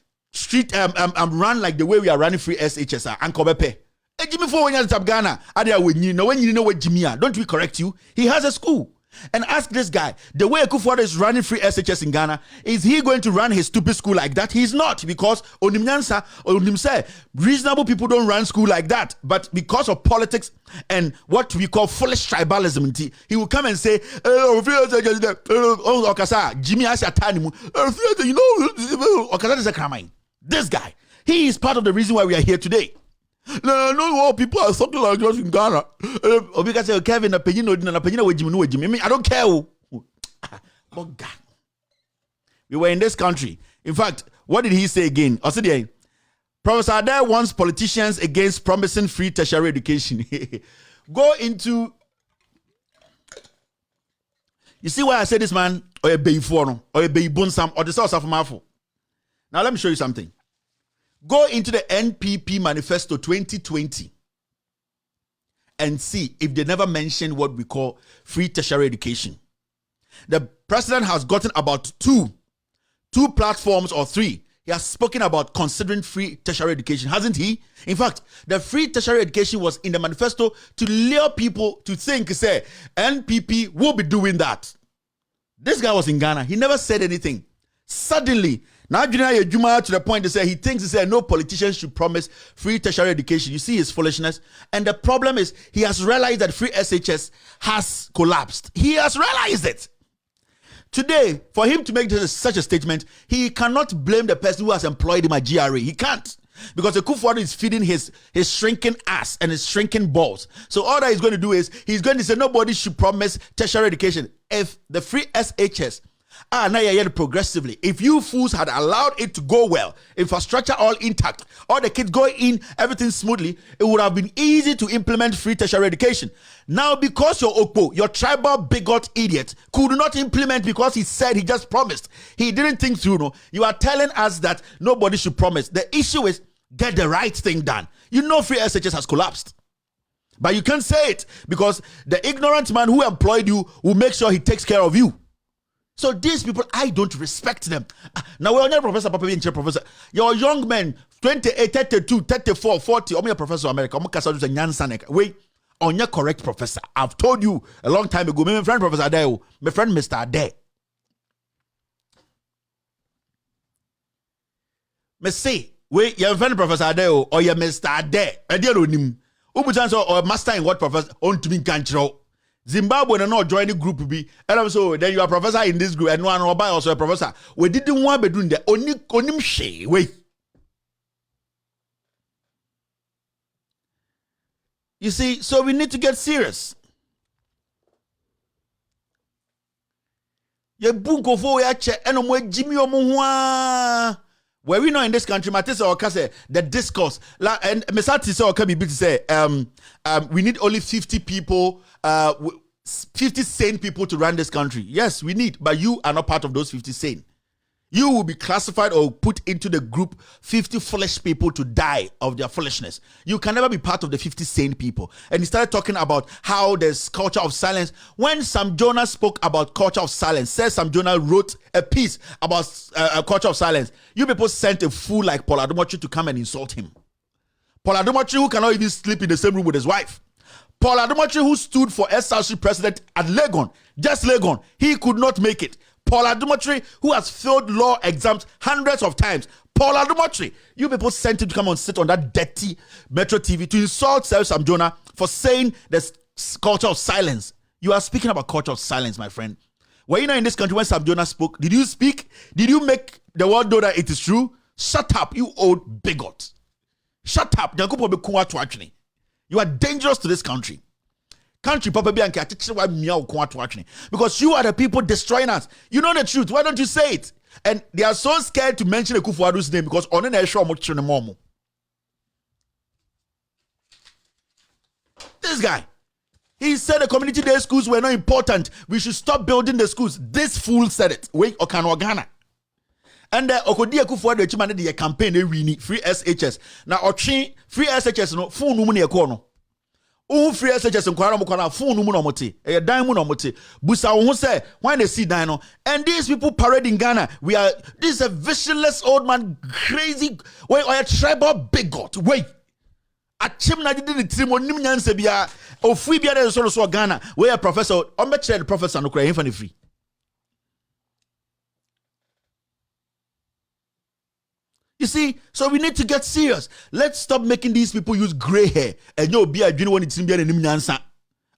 run like the way we are running free SHS and Kobepe. Jimmy for when you're in Ghana, when you know what Jimmy are, don't we correct you? He has a school. And ask this guy, the way Kufuor is running free SHS in Ghana, is he going to run his stupid school like that? He's not, because reasonable people don't run school like that. But because of politics and what we call foolish tribalism, he will come and say, Jimmy has a time, this guy, he is part of the reason why we are here today. No, all people are something like us in Ghana. Because say Kevin, I don't care. But God, we were in this country. In fact, what did he say again? Professor Addo wants politicians against promising free tertiary education. Go into. You see why I say this man or a baby for or a baby bonsam or the source of Mafo. Now let me show you something. Go into the NPP manifesto 2020 and see if they never mentioned what we call free tertiary education. The president has gotten about two platforms or three. He has spoken about considering free tertiary education, hasn't he? In fact, the free tertiary education was in the manifesto to lure people to think, say, NPP will be doing that. This guy was in Ghana. He never said anything. Suddenly, now Junior Juma to the point to say he thinks no politician should promise free tertiary education. You see his foolishness. And the problem is he has realized that free SHS has collapsed. He has realized it. Today, for him to make such a statement, he cannot blame the person who has employed him at GRA. He can't. Because the Kufuor is feeding his shrinking ass and his shrinking balls. So all that he's going to do is he's going to say nobody should promise tertiary education. If the free SHS now you're progressively. If you fools had allowed it to go well, infrastructure all intact, all the kids going in, everything smoothly, it would have been easy to implement free tertiary education. Now, because your Okpo, your tribal bigot idiot, could not implement because he said he just promised. He didn't think through. No, you are telling us that nobody should promise. The issue is get the right thing done. You know, free SHS has collapsed. But you can't say it because the ignorant man who employed you will make sure he takes care of you. So these people, I don't respect them. Now, we're not professor, professor. Your young men, 28, 32, 34, 40, I'm your professor America. Wait, on your correct professor. I've told you a long time ago, my friend Professor Addo, my friend Mr. Addo. Me say, wait, your friend Professor Addo or your Mr. Addo. Addo or master in what professor on to be control. Zimbabwe and not join the group be. And I'm so then you are professor in this group and one or by also a professor. We didn't want to do the only she wait. You see, so we need to get serious. Ye bunko fo ya che eno mo Jimmy omo where we know in this country, Matisse or Kase, the discourse. And Mesati say or can be say we need only 50 people 50 sane people to run this country. Yes, we need, but you are not part of those 50 sane. You will be classified or put into the group 50 foolish people to die of their foolishness. You can never be part of the 50 sane people. And he started talking about how there's culture of silence. When Sam Jonah spoke about culture of silence, said Sam Jonah wrote a piece about a culture of silence, you people sent a fool like Paul Adomochi to come and insult him. Paul Adomochi, who cannot even sleep in the same room with his wife. Paul Adomochi, who stood for SRC president at Legon, just Legon, he could not make it. Paul Adomochi, who has failed law exams hundreds of times. Paul Adomochi, you people sent him to come and sit on that dirty Metro TV to insult Sam Jonah for saying there's culture of silence. You are speaking about culture of silence, my friend. Were you not in this country when Sam Jonah spoke? Did you speak? Did you make the world know that it is true? Shut up, you old bigot. Shut up. You are dangerous to this country. Country Papa Bianca, because you are the people destroying us. You know the truth. Why don't you say it? And they are so scared to mention Akufo-Addo's name because on the show this guy, he said the community day schools were not important. We should stop building the schools. This fool said it. Wait, Okanwagana. And Okodi Akufo-Addo chimane the campaign we need free SHS. Now Ochi free SHS no phone no money ekono. Free SHS nkwara mo kwara phone no no mote. E dan mu no mote. Busa wo say when they see dan no. And these people parading Ghana, this is a visionless old man, crazy wait or a tribal bigot. Wait. Achim na didi trim onim nyanse bia ofui bia dey so Ghana. We a professor, o me chere the professor no kra him for free. You see, so we need to get serious. Let's stop making these people use gray hair. And yo be a junior one it's in nyansa.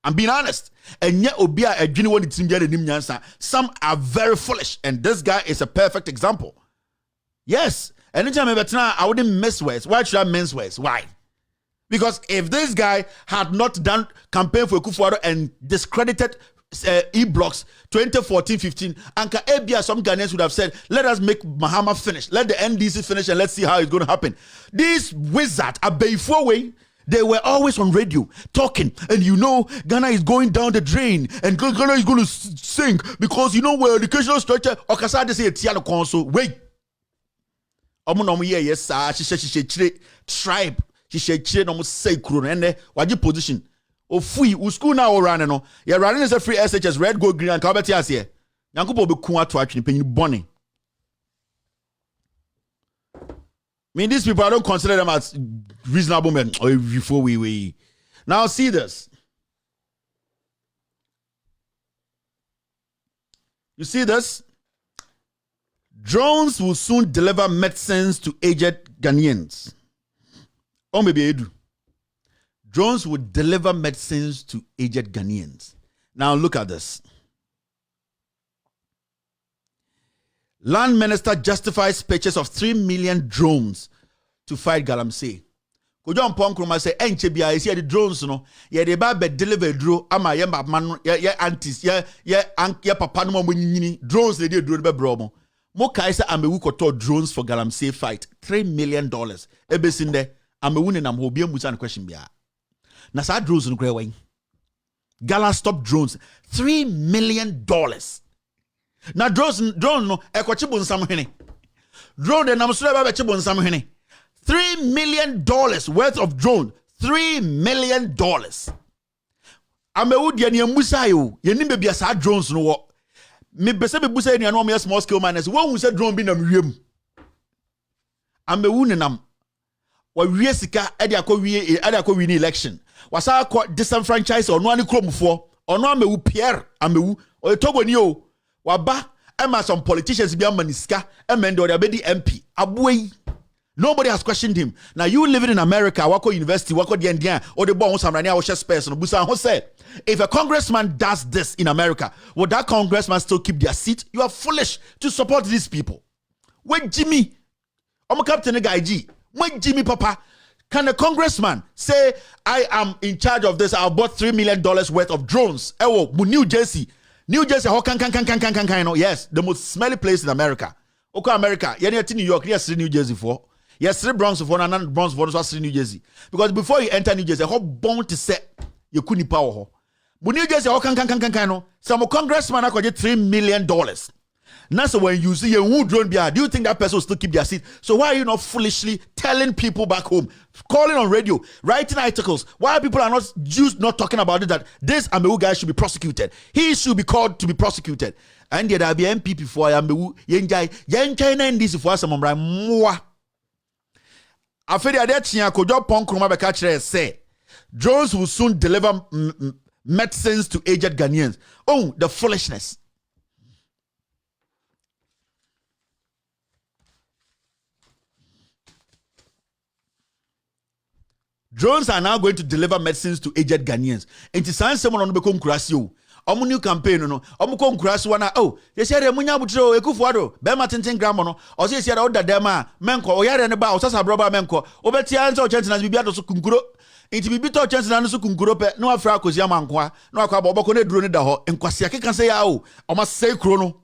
I'm being honest. And yet be a junior one it's in nyansa. Some are very foolish, and this guy is a perfect example. Yes. Anytime I wouldn't mess words. Why should I mince words? Why? Because if this guy had not done campaign for Akufo-Addo and discredited e-blocks 2014-15, Anka Ebia, some Ghanaians would have said, let us make Mahama finish, let the NDC finish, and let's see how it's going to happen. These wizards are before way. They were always on radio talking, and you know Ghana is going down the drain, and Ghana is going to sink because you know where educational structure. Okasa de say Tiano Konso. Wait, yes sir. She tribe. She almost say kuro and waji position. O free school now run no. You running as a free SHS red gold green and kabeti as here. Yankupo be kuwa to actually pay bonnie. I mean, these people, I don't consider them as reasonable men. Before we now see this. You see this? Drones will soon deliver medicines to aged Ghanaians. Oh, maybe I do. Drones will deliver medicines to aged Ghanaians. Now look at this. Land Minister justifies purchase of 3 million drones to fight galamsey. Kojo Mponkroma say enche bia isi the drones no ye de ba be deliver dro ama ye man ye aunties ye papa no mo nyini drones they dey dro be bro mo. Mo kai say amewu koto drones for galamsey fight $3 million. Ebesinde amewu ne nam ho bia musa question bia. Na sa drones no kra wen. Gala stop drones $3 million. Now drone no ekwachi bonsam hene. Drone de nam so ba be chi bonsam hene. $3 million worth of drone. $3 million. Amewu de ne musa yo. Ye ni be sa drones no wo. Me be se be busa ni no me small scale miners. Wo hu se drone bi na wiem. Amewu ne nam. Wa wie sika e de akwa ni election. Wasa disenfranchise ono ani kromfo. Ono amewu Pierre amewu. O togo ni o. Waba ema some politicians be maniska emendo they be the MP abwei. Nobody has questioned him. Now you living in America, wako university, wako the or the bon samrani or space no busa ho say if a congressman does this in America, would that congressman still keep their seat? You are foolish to support these people. When Jimmy Omo Captain Guy G, when Jimmy Papa, can a congressman say I am in charge of this? I bought $3 million worth of drones. Ewo, New Jersey. New Jersey, yes, the most smelly place in America. Okay, America, you're near New York, yes, New Jersey for. Yes, three Bronx for and Bronx for New Jersey. Because before you enter New Jersey, how born to say you couldn't power. New Jersey, some congressman are $3 million. Now, so when you see a wood drone, do you think that person will still keep their seat? So why are you not foolishly telling people back home, calling on radio, writing articles? Why people are not talking about it, that this Amewu guy should be prosecuted? He should be called to be prosecuted. And there be MPP for Amewu, Yenjai and this for some more. I feel that Kojo Ponkroma Bekachre say drones will soon deliver medicines to aged Ghanaians. Oh, the foolishness. Drones are now going to deliver medicines to aged Ghanaians. And to sign someone on the Kurasio. Omu new campaign no. Omu kon kurasi wana oh. Ye say de munya butro ekufuado. Be ma tenten gram no. O say say da dem a menko o yare ne ba o sasa broba menko. O beti anza o chance na bibia to so kunkuro. Inti bibi to chance na so kunkuro pe. No afra akosi amankoa. No akwa boboko ne duro ne da ho. Enkwasi akeka say ya o. O ma say kuro no.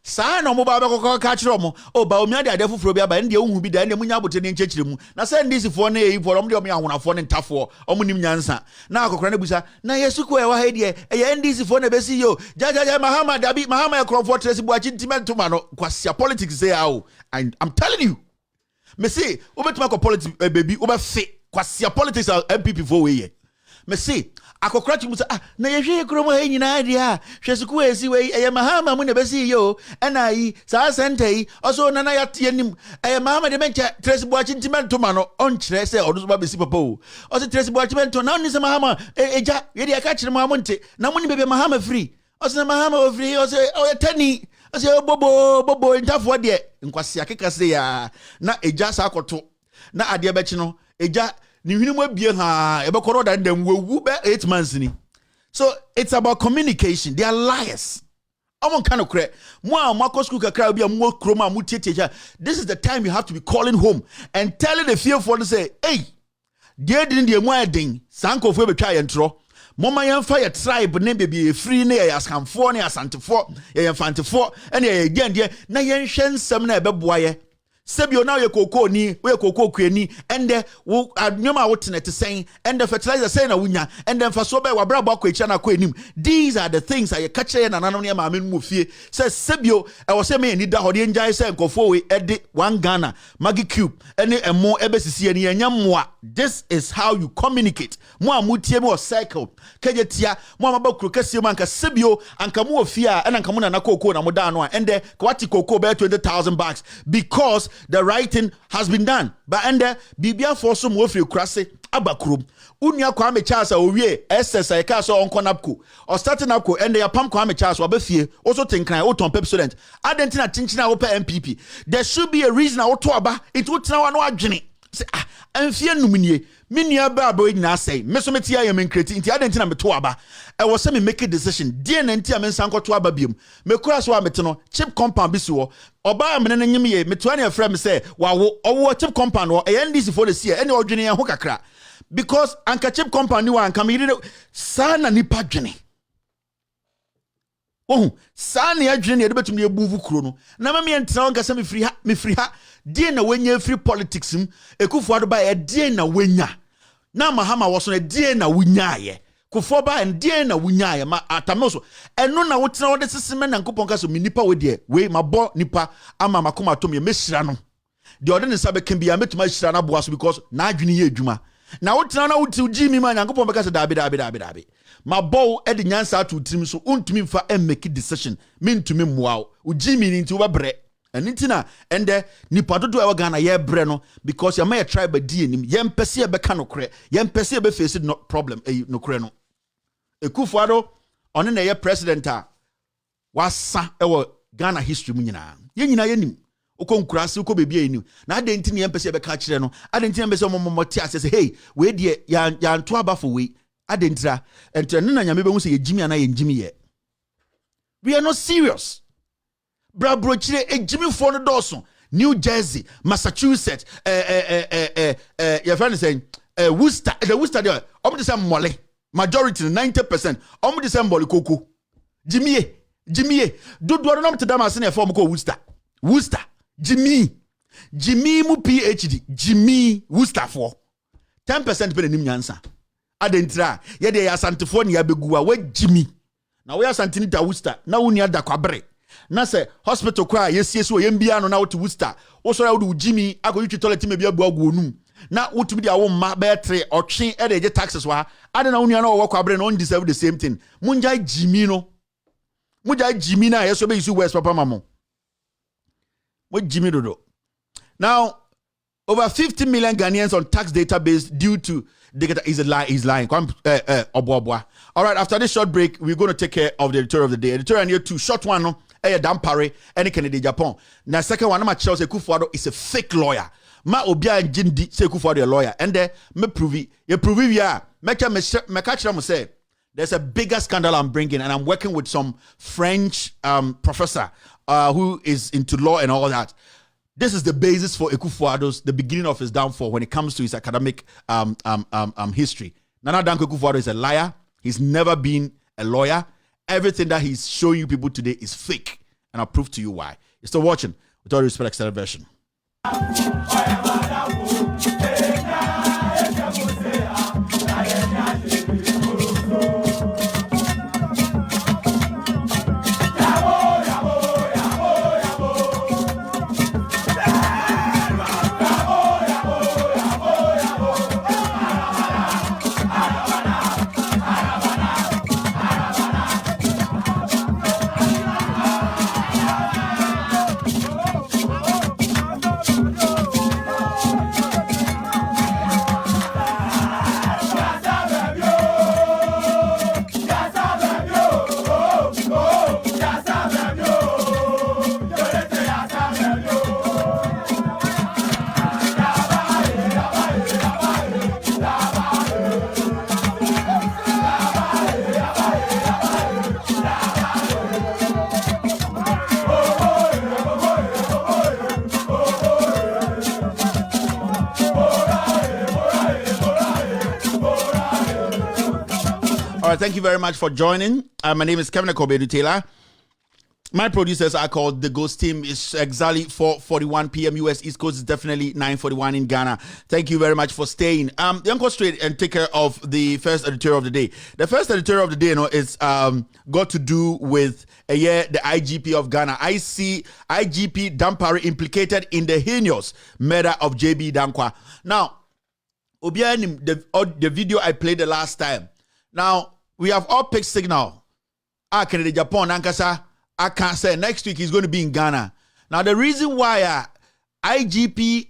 Sa na mo ba ko ka kire mo o ba omi ade adefufuro bi aba ndi ehun bi da ndi munya abote ne nchechire mu na se ndisifo na eyi fo omde omi ahonafo ne ntafo omo nim nyansa na akokora ne busa na yesuko e wa ha die e ndisifo na besi yo jajaja mahama dabi mahama e krofo tresi bu achi ntimento ma no kwasia politics say how I'm telling you me say obetuma ko politics baby obefe kwasia politics MPP for we me say akokora ti musa na yehwe kromo ha nyina dia hwesuku esi we eye mahama mu ne besi yo na yi sa center yi oso nana ya yenim eye mahama de menche trace boachi ntimento ma no on kire se odo so ba besi papa o oso trace boachi mento na oni se mahama eja ye de aka kire mahama nte na mu ni bebe mahama free oso na mahama o free oso o tani oso bobo ntafo de nkwase akeka se ya na eja sa akoto na ade be chi no eja ni hwinimu abie ha ebekoro da ndem wewu be 8 months ni. So it's about communication. They are liars. Amon kind of credit. This is the time you have to be calling home and telling the fearful to say, hey, dear didn't the wedding, Sanko for try and throw. Mama yan fire tribe name be free near as come for near Santa for, Fanta for, and again, dear, na yan shen some neighbor boy. Sebio now your cocoa ni, we cocoa queenie, and the nyoma wotnet saying, and the fertilizer saying a winya, and then for so by Wabrabo Quachana Quenim. These are the things I catch and anonymous Mamin Mufi. Says Sebio, I was saying, need the Hodian Jai say, go forward, edit 1 Ghana, Maggie Cube, and more ebesi and yamwa. This is how you communicate. Moi mutiemo cycle. Kejetia, moi mabok Crocasimanka Sebio, and Kamu Fia, and Kamuna Nakoko, and Modano, and the Kwati Coco bear $20,000 because the writing has been done. But and Bibia for some wofi krasi abakrum. Unya Kwame Charles owie SS I ka so onkonapko. Or starting up and the pam Kwame Charles obefie also think kan o ton pepsodent. Adentina tinchina ope MPP. There should be a reason to aba it would now no adwene. Say amfie numinie. Minia ba boy na say mesometi ya men create nti adentina me to aba. I was say me make a decision. Dear nti am nsanko to aba biom. Me kura so amete no chip compound bisi wo. Oba amene no nyim ye me to an friend me say wa wo chip compound wo e ndc for the see any odwene ho kakra. Because anka chip compound ni wa anka me sana nipa dwene. Oh, sana ya dwene de betum ye buvu kuro no. Na ma me entra anka say me free ha. Die na wenya free politics Ekufuado ba e die na wenya. Na mahama woso na die na wunyaye. Kufo ba en die na wunyaye ma atamoso. Eno na wotena wode seseme na nkopon ka so me nipa we de we mabo nipa ama makoma tom ye mehira no. De ode ne sabe kan bia metuma hira na boaso because na adwene ye adwuma. Na wotena na wuti ugimi ma nyankopon be ka so dabi. Mabo e de nyansa to utrim so untumi mfa make decision. Mentumi mmoa. Ugimi ni nti wo bebre. And intina and nipa dodo e Ghana ye bre no because ya may tribe di enim ye mpese e beka no kre ye mpese e be face no problem no kre no Ekufuado one na ye president a wasa e wo Ghana history mu nyina ye nyina ye nim ukonkurase uko bebia enim na ade ntina ye mpese e beka kire no ade ntina mpese momoti ase hey we de ya nto aba for we ade ntira ento no na nyame be hu se ye jimi ana ye njimi ye. We are not serious. Brabrochire ejimi for no doso New Jersey, Massachusetts, your friend is saying Worcester, the Worcester there the same mole majority 90% the same mole koko Jimmy do no to them as in a form called Worcester Jimmy mu PhD Jimmy Worcester for 10% pe nim nyansa adentra ye de asantefo ne abegua wa Jimmy na we asantini da Worcester na woni ada kwabre na se hospital kwa yesie so yembia no na wote Worcester wo so ya wo Jimmy akoyitwi toilet me bia abu agwonu na wotumi dia wo ma betre otwe e de je taxes wa ade na woni na wo kwabre no deserve the same thing munja Jimmy no munja Jimmy na yeso be isu West papa mamo mo Jimmy dodo. Now over 50 million Ghanaians on tax database due to data is a lie. He's lying. All right, after this short break, we're going to take care of the editorial of the day. Editorial here two short one, no, Dampare, any Kennedy Japan. Now, second one, I'm Chelsea Kufuado is a fake lawyer. Ma Obia and Jindi say Kufuado a lawyer, and then me prove it. You prove it, yeah. Me catch them say there's a bigger scandal I'm bringing, and I'm working with some French professor who is into law and all that. This is the basis for Ekufuado's, the beginning of his downfall when it comes to his academic history. Nana Danko Ekufuado is a liar. He's never been a lawyer. Everything that he's showing you people today is fake. And I'll prove to you why. You're still watching with all respect, extended version. Thank you very much for joining. My name is Kevin Kobedu Taylor. My producers are called the Ghost Team. It's exactly 4:41 p.m. US East Coast. It's definitely 9:41 in Ghana. Thank you very much for staying. Go straight and take care of the first editorial of the day. The first editorial of the day, is got to do with the IGP of Ghana. I see IGP Dampare implicated in the heinous murder of JB Dankwa. Now, Obianim, the video I played the last time. Now, we have all picked signal. Kennedy Japan, Ankasa, I can't say next week he's going to be in Ghana. Now, the reason why IGP,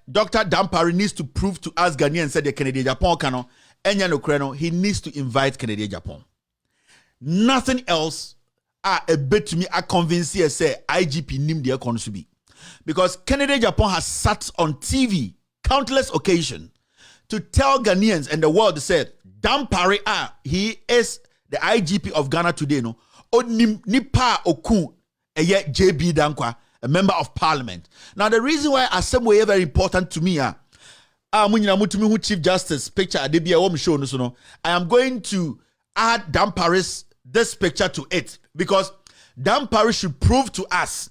Dr. Dampare needs to prove to us Ghanaians said the Kennedy Japan cano, he needs to invite Kennedy Japan. Nothing else, a bit to me, I convince you, say IGP nim the economy. Because Kennedy Japan has sat on TV countless occasions to tell Ghanaians and the world said, Dampare, he is the IGP of Ghana today, no? Nipa Okun, JB Dankwa, a member of parliament. Now, the reason why Assembly is very important to me, Chief Justice picture, I am going to add Dampare's this picture to it because Dampare should prove to us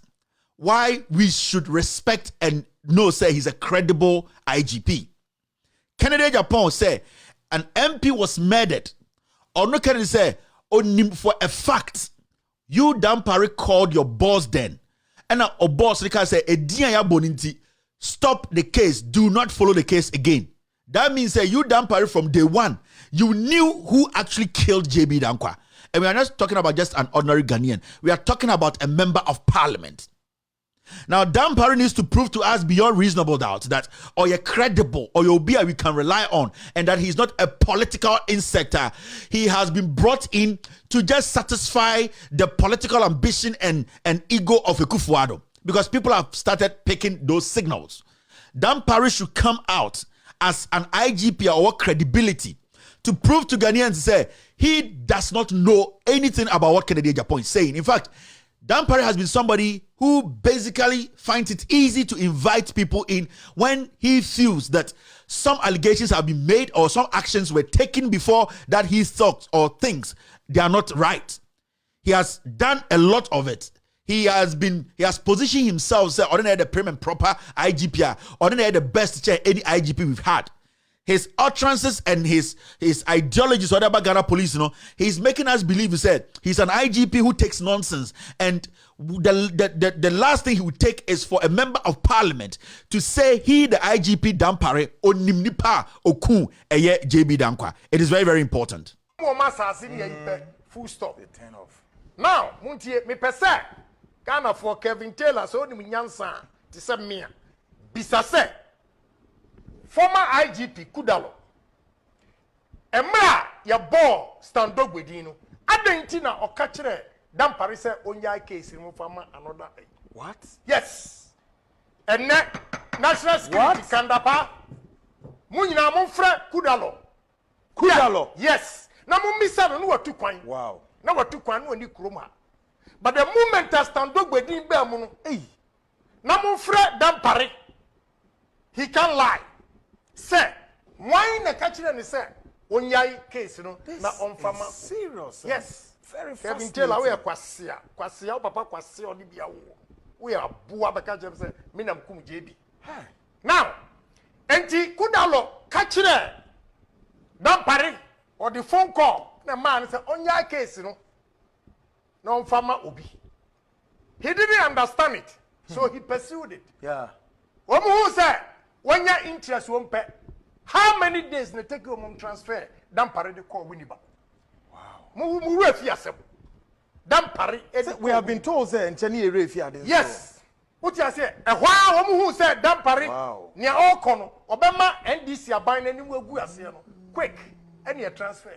why we should respect and know, say, he's a credible IGP. Kennedy Japan say, an MP was murdered. Or no can say, for a fact, you Dampare called your boss then. And now a boss can say, stop the case. Do not follow the case again. That means that you Dampare from day one, you knew who actually killed JB Dankwa. And we are not talking about just an ordinary Ghanaian. We are talking about a member of parliament. Now, Dampare needs to prove to us beyond reasonable doubt that you're credible or you'll be we can rely on and that he's not a political insector. He has been brought in to just satisfy the political ambition and ego of Ekufuado because people have started picking those signals. Dampare should come out as an IGP or credibility to prove to Ghanaians say he does not know anything about what Kennedy Japan is saying. In fact, Dampare has been somebody who basically finds it easy to invite people in when he feels that some allegations have been made or some actions were taken before that he thought or thinks they are not right. He has done a lot of it. He has positioned himself, say, ordinary the prim and proper IGP, ordinary the best chair any IGP we've had. his utterances and his ideologies, whatever Ghana police, he's making us believe, he said, he's an IGP who takes nonsense. And the last thing he would take is for a member of parliament to say the IGP Dampare onimnipa oku eye JB Dankwa. It is very, very important. Full stop. Turn off. Now, Muntie, me pese Ghana for Kevin Taylor, so ni nyansa ti se mea. Bisase former IGP Kudalo. Emra ya bo stand up with you. Adentina or catch Dampare se onya case in former another. What? Yes. And national security kandapa. Munyina monfre Kudalo. Kudalo. Yes. Na mumisa no watu kwan. Wow. Na watu kwan no ni kroma. But the moment I stand up with him be amu no. Na monfre Dampare. He can't lie. Say, why na catcher and say, Onyai case, na on farmer. Serious. Yes. Very fascinating. Kevin Taylor, we are Kwasia, Papa Kwasia, Libya. We are Buabaka James, Minam Kum JB. Now, Enti Kudalo, catcher, Dampare, or the phone call, the man said, Onyai case, no farmer Obi. He didn't understand it, so he pursued it. Yeah. Who said, when your interest won't pay, how many days they take your mom transfer? Dampare the call Winniba. Wow. Dampare. We have been told that in Chennai Refia. Yes. What you say? A while who said Dampare. Wow. Near all corner. Obama NDC are buying any more goods. Quick. Any transfer.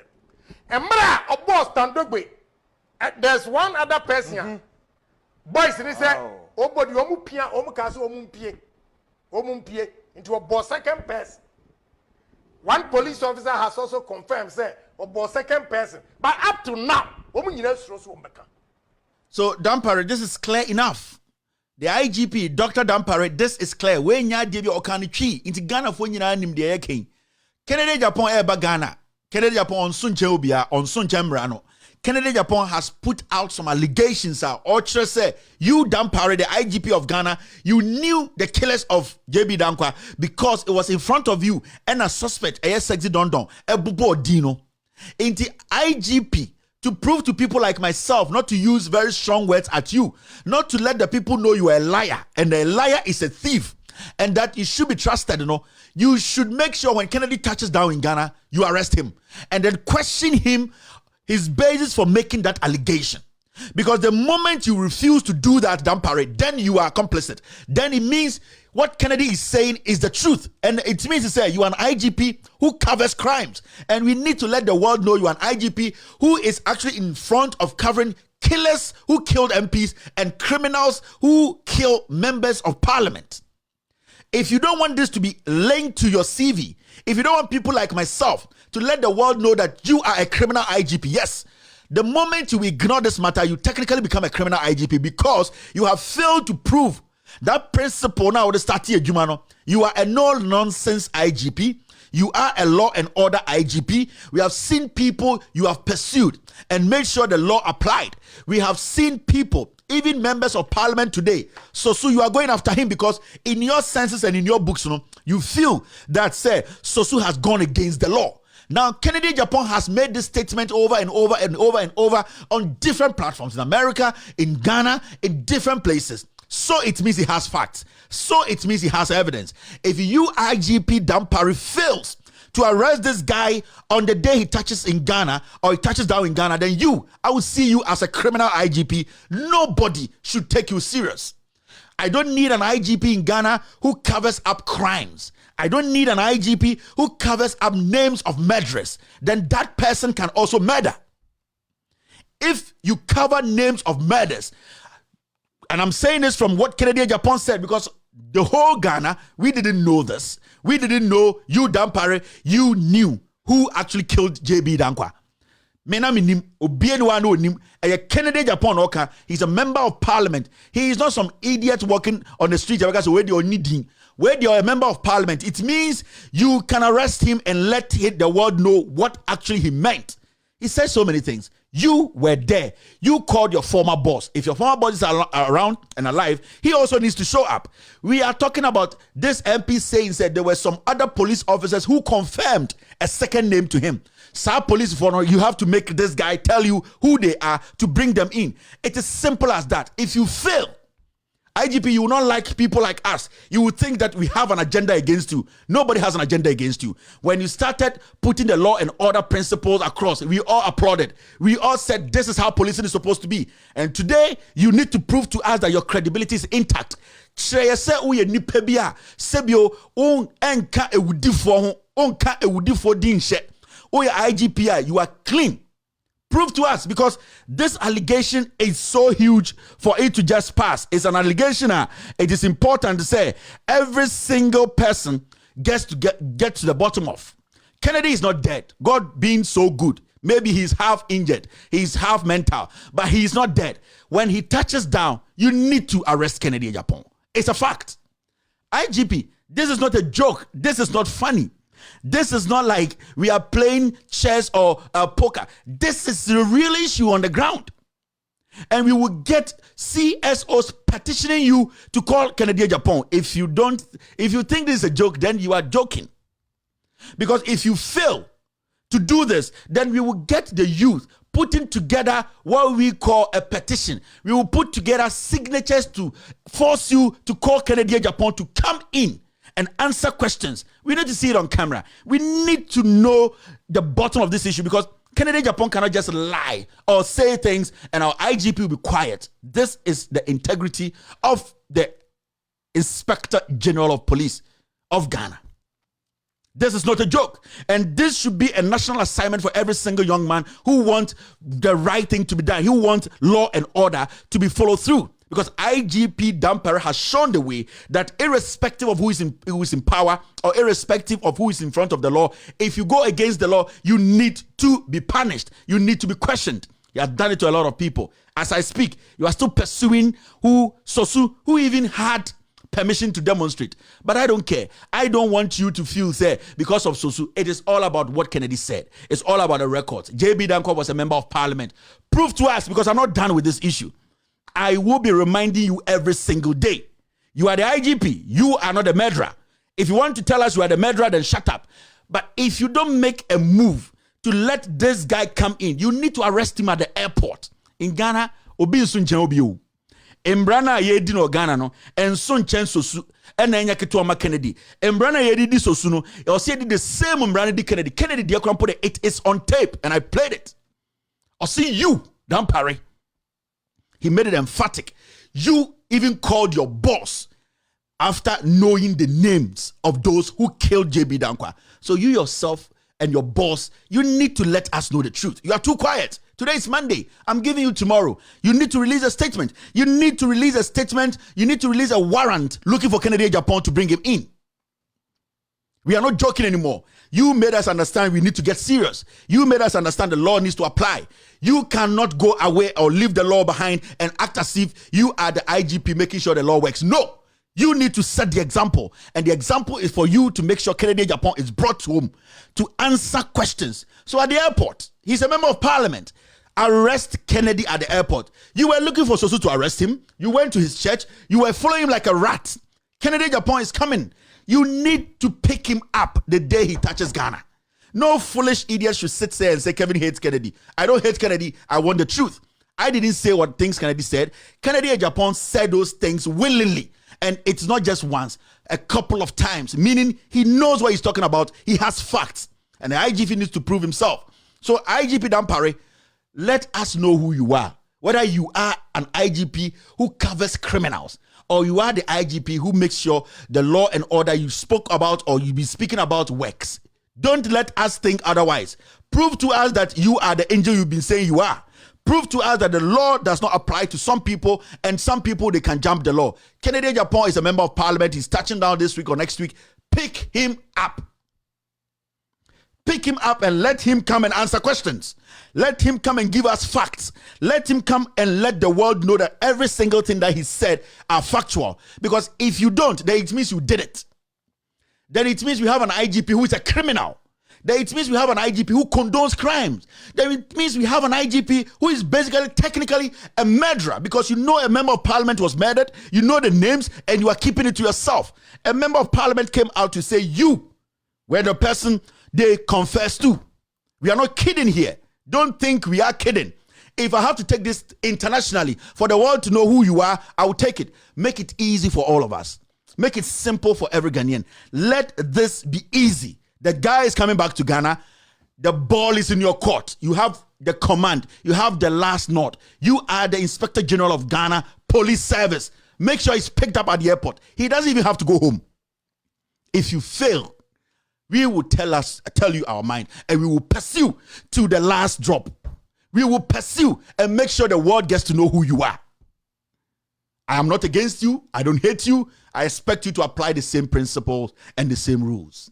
And Mara or boss Tandogbe. There's one other person. Boys, they say, oh, but you omupia, omukasu omumpie. Into a boss second person. One police officer has also confirmed, say, a boss second person. But up to now, so Dampare, this is clear enough. The IGP, Dr. Dampare, this is clear. When ya debi okani chi into Ghana for you nim de yake. Kennedy Japan eba Ghana. Kennedy Japan on Sunche Obia on Sunche Mrano. Kennedy Japan has put out some allegations. Otra say, you Dampare, the IGP of Ghana, you knew the killers of JB Dankwa because it was in front of you and a suspect, a sexy dondon, a bubo dino. In the IGP, to prove to people like myself not to use very strong words at you, not to let the people know you are a liar, and a liar is a thief, and that you should be trusted, you should make sure when Kennedy touches down in Ghana, you arrest him, and then question him his basis for making that allegation. Because the moment you refuse to do that, Dampare, then you are complicit. Then it means what Kennedy is saying is the truth. And it means to say you are an IGP who covers crimes. And we need to let the world know you are an IGP who is actually in front of covering killers who killed MPs and criminals who kill members of parliament. If you don't want this to be linked to your CV, if you don't want people like myself to let the world know that you are a criminal IGP, yes, the moment you ignore this matter, you technically become a criminal IGP because you have failed to prove that principle. Now, the start here, Jumano, you are a no-nonsense IGP. You are a law and order IGP. We have seen people you have pursued and made sure the law applied. We have seen people, even members of parliament today. So you are going after him because in your senses and in your books, you feel that, say, Soooo has gone against the law. Now, Kennedy Japan has made this statement over and over and over and over on different platforms in America, in Ghana, in different places. So it means he has facts. So it means he has evidence. If you, IGP Dampare, fails to arrest this guy on the day he touches in Ghana or he touches down in Ghana, then I will see you as a criminal IGP. Nobody should take you serious. I don't need an IGP in Ghana who covers up crimes. I don't need an IGP who covers up names of murderers. Then that person can also murder. If you cover names of murders, and I'm saying this from what Kennedy Japan said, because the whole Ghana, we didn't know this. We didn't know you, Dampare, you knew who actually killed JB Dankwa. Kennedy Japan Oka, he's a member of parliament. He is not some idiot walking on the street where you're a member of parliament. It means you can arrest him and let the world know what actually he meant. He said so many things. You were there. You called your former boss. If your former boss is around and alive, he also needs to show up. We are talking about this MP saying that there were some other police officers who confirmed a second name to him. Sir police for you have to make this guy tell you who they are to bring them in. It is simple as that. If you fail, IGP, you will not like people like us. You would think that we have an agenda against you. Nobody has an agenda against you. When you started putting the law and order principles across, we all applauded. We all said this is how policing is supposed to be. And today, you need to prove to us that your credibility is intact. IGP, you are clean. Prove to us, because this allegation is so huge for it to just pass. It's an allegation. It is important to say every single person gets to get to the bottom of. Kennedy is not dead. God being so good. Maybe he's half injured. He's half mental, but he's not dead. When he touches down, you need to arrest Kennedy in Japan. It's a fact. IGP, this is not a joke. This is not funny. This is not like we are playing chess or poker. This is the real issue on the ground. And we will get CSOs petitioning you to call Kennedy Japan. If you think this is a joke, then you are joking. Because if you fail to do this, then we will get the youth putting together what we call a petition. We will put together signatures to force you to call Kennedy Japan to come in and answer questions. We need to see it on camera. We need to know the bottom of this issue, because Kennedy Japan cannot just lie or say things and our IGP will be quiet. This is the integrity of the Inspector General of Police of Ghana. This is not a joke. And this should be a national assignment for every single young man who wants the right thing to be done. Who wants law and order to be followed through. Because IGP Dampare has shown the way that irrespective of who is in power or irrespective of who is in front of the law, if you go against the law, you need to be punished. You need to be questioned. He has done it to a lot of people. As I speak, you are still pursuing Soooo, who even had permission to demonstrate. But I don't care. I don't want you to feel, say, because of Soooo, it is all about what Kennedy said. It's all about the records. JB Dankwa was a member of parliament. Prove to us, because I'm not done with this issue. I will be reminding you every single day. You are the IGP. You are not the murderer. If you want to tell us you are the murderer, then shut up. But if you don't make a move to let this guy come in, you need to arrest him at the airport. In Ghana, obi sunchen obi o. Embrana ye di no Ghana no, en sunchen Soooo. En enya keto ama Kennedy. Embrana ye di Soooo no, e o did the same Embrana di Kennedy. Kennedy di akrampo de, it is on tape and I played it. I see you, Dampare. He made it emphatic. You even called your boss after knowing the names of those who killed JB Dankwa. So you yourself and your boss, you need to let us know the truth. You are too quiet. Today is Monday. I'm giving you tomorrow. You need to release a statement. You need to release a statement. You need to release a warrant looking for Kennedy Japan to bring him in. We are not joking anymore. You made us understand we need to get serious. You made us understand the law needs to apply. You cannot go away or leave the law behind and act as if you are the IGP making sure the law works. No, you need to set the example. And the example is for you to make sure Kennedy Japan is brought home to answer questions. So at the airport, he's a member of parliament. Arrest Kennedy at the airport. You were looking for Soooo to arrest him. You went to his church. You were following him like a rat. Kennedy Japan is coming. You need to pick him up the day he touches Ghana. No foolish idiot should sit there and say Kevin hates Kennedy. I don't hate Kennedy. I want the truth. I didn't say what things Kennedy said. Kennedy Japan said those things willingly. And it's not just once, a couple of times. Meaning he knows what he's talking about. He has facts. And the IGP needs to prove himself. So IGP Dampare, let us know who you are. Whether you are an IGP who covers criminals, or you are the IGP who makes sure the law and order you spoke about or you be speaking about works. Don't let us think otherwise. Prove to us that you are the angel you've been saying you are. Prove to us that the law does not apply to some people and some people, they can jump the law. Kennedy Japan is a member of parliament. He's touching down this week or next week. Pick him up. Pick him up and let him come and answer questions. Let him come and give us facts. Let him come and let the world know that every single thing that he said are factual. Because if you don't, then it means you did it. Then it means we have an IGP who is a criminal. then it means we have an IGP who condones crimes. Then it means we have an IGP who is basically technically a murderer, because you know a member of parliament was murdered, you know the names, and you are keeping it to yourself. A member of parliament came out to say you were the person they confessed to. We are not kidding here. Don't think we are kidding. If I have to take this internationally for the world to know who you are, I will take it. Make it easy for all of us. Make it simple for every Ghanaian. Let this be easy. The guy is coming back to Ghana. The ball is in your court. You have the command. You have the last note. You are the Inspector General of Ghana Police Service. Make sure he's picked up at the airport. He doesn't even have to go home. If you fail, we will tell you our mind, and we will pursue to the last drop. We will pursue and make sure the world gets to know who you are. I am not against you. I don't hate you. I expect you to apply the same principles and the same rules.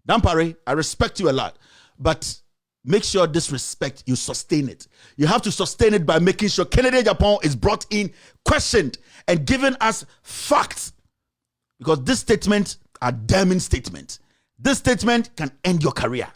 Dampare, I respect you a lot, but make sure this respect, you sustain it. You have to sustain it by making sure Kennedy Japan is brought in, questioned, and given us facts. Because this statement are damning statements. This statement can end your career.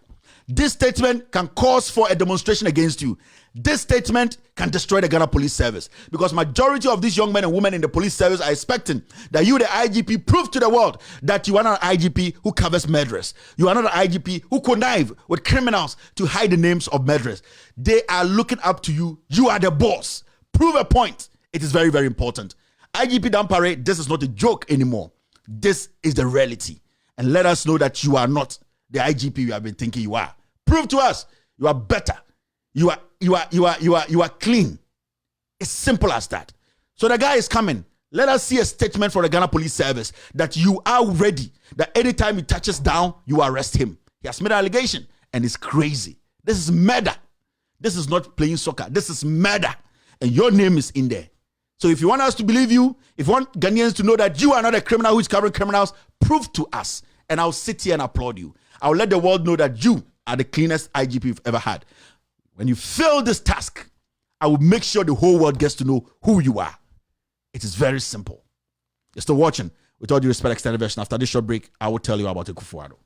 This statement can cause for a demonstration against you. This statement can destroy the Ghana Police Service, because majority of these young men and women in the police service are expecting that you, the IGP, prove to the world that you are not an IGP who covers murderers. You are not an IGP who connive with criminals to hide the names of murderers. They are looking up to you. You are the boss. Prove a point. It is very, very important. IGP Dampare, this is not a joke anymore. This is the reality. And let us know that you are not the IGP you have been thinking you are. Prove to us you are better. You are clean. It's simple as that. So the guy is coming. Let us see a statement from the Ghana Police Service that you are ready, that anytime he touches down, you arrest him. He has made an allegation, and it's crazy. This is murder. This is not playing soccer. This is murder. And your name is in there. So if you want us to believe you, if you want Ghanaians to know that you are not a criminal who is covering criminals, prove to us. And I'll sit here and applaud you. I'll let the world know that you are the cleanest IGP you've ever had. When you fail this task, I will make sure the whole world gets to know who you are. It is very simple. You're still watching. With all due respect, extended version. After this short break, I will tell you about Akufo-Addo.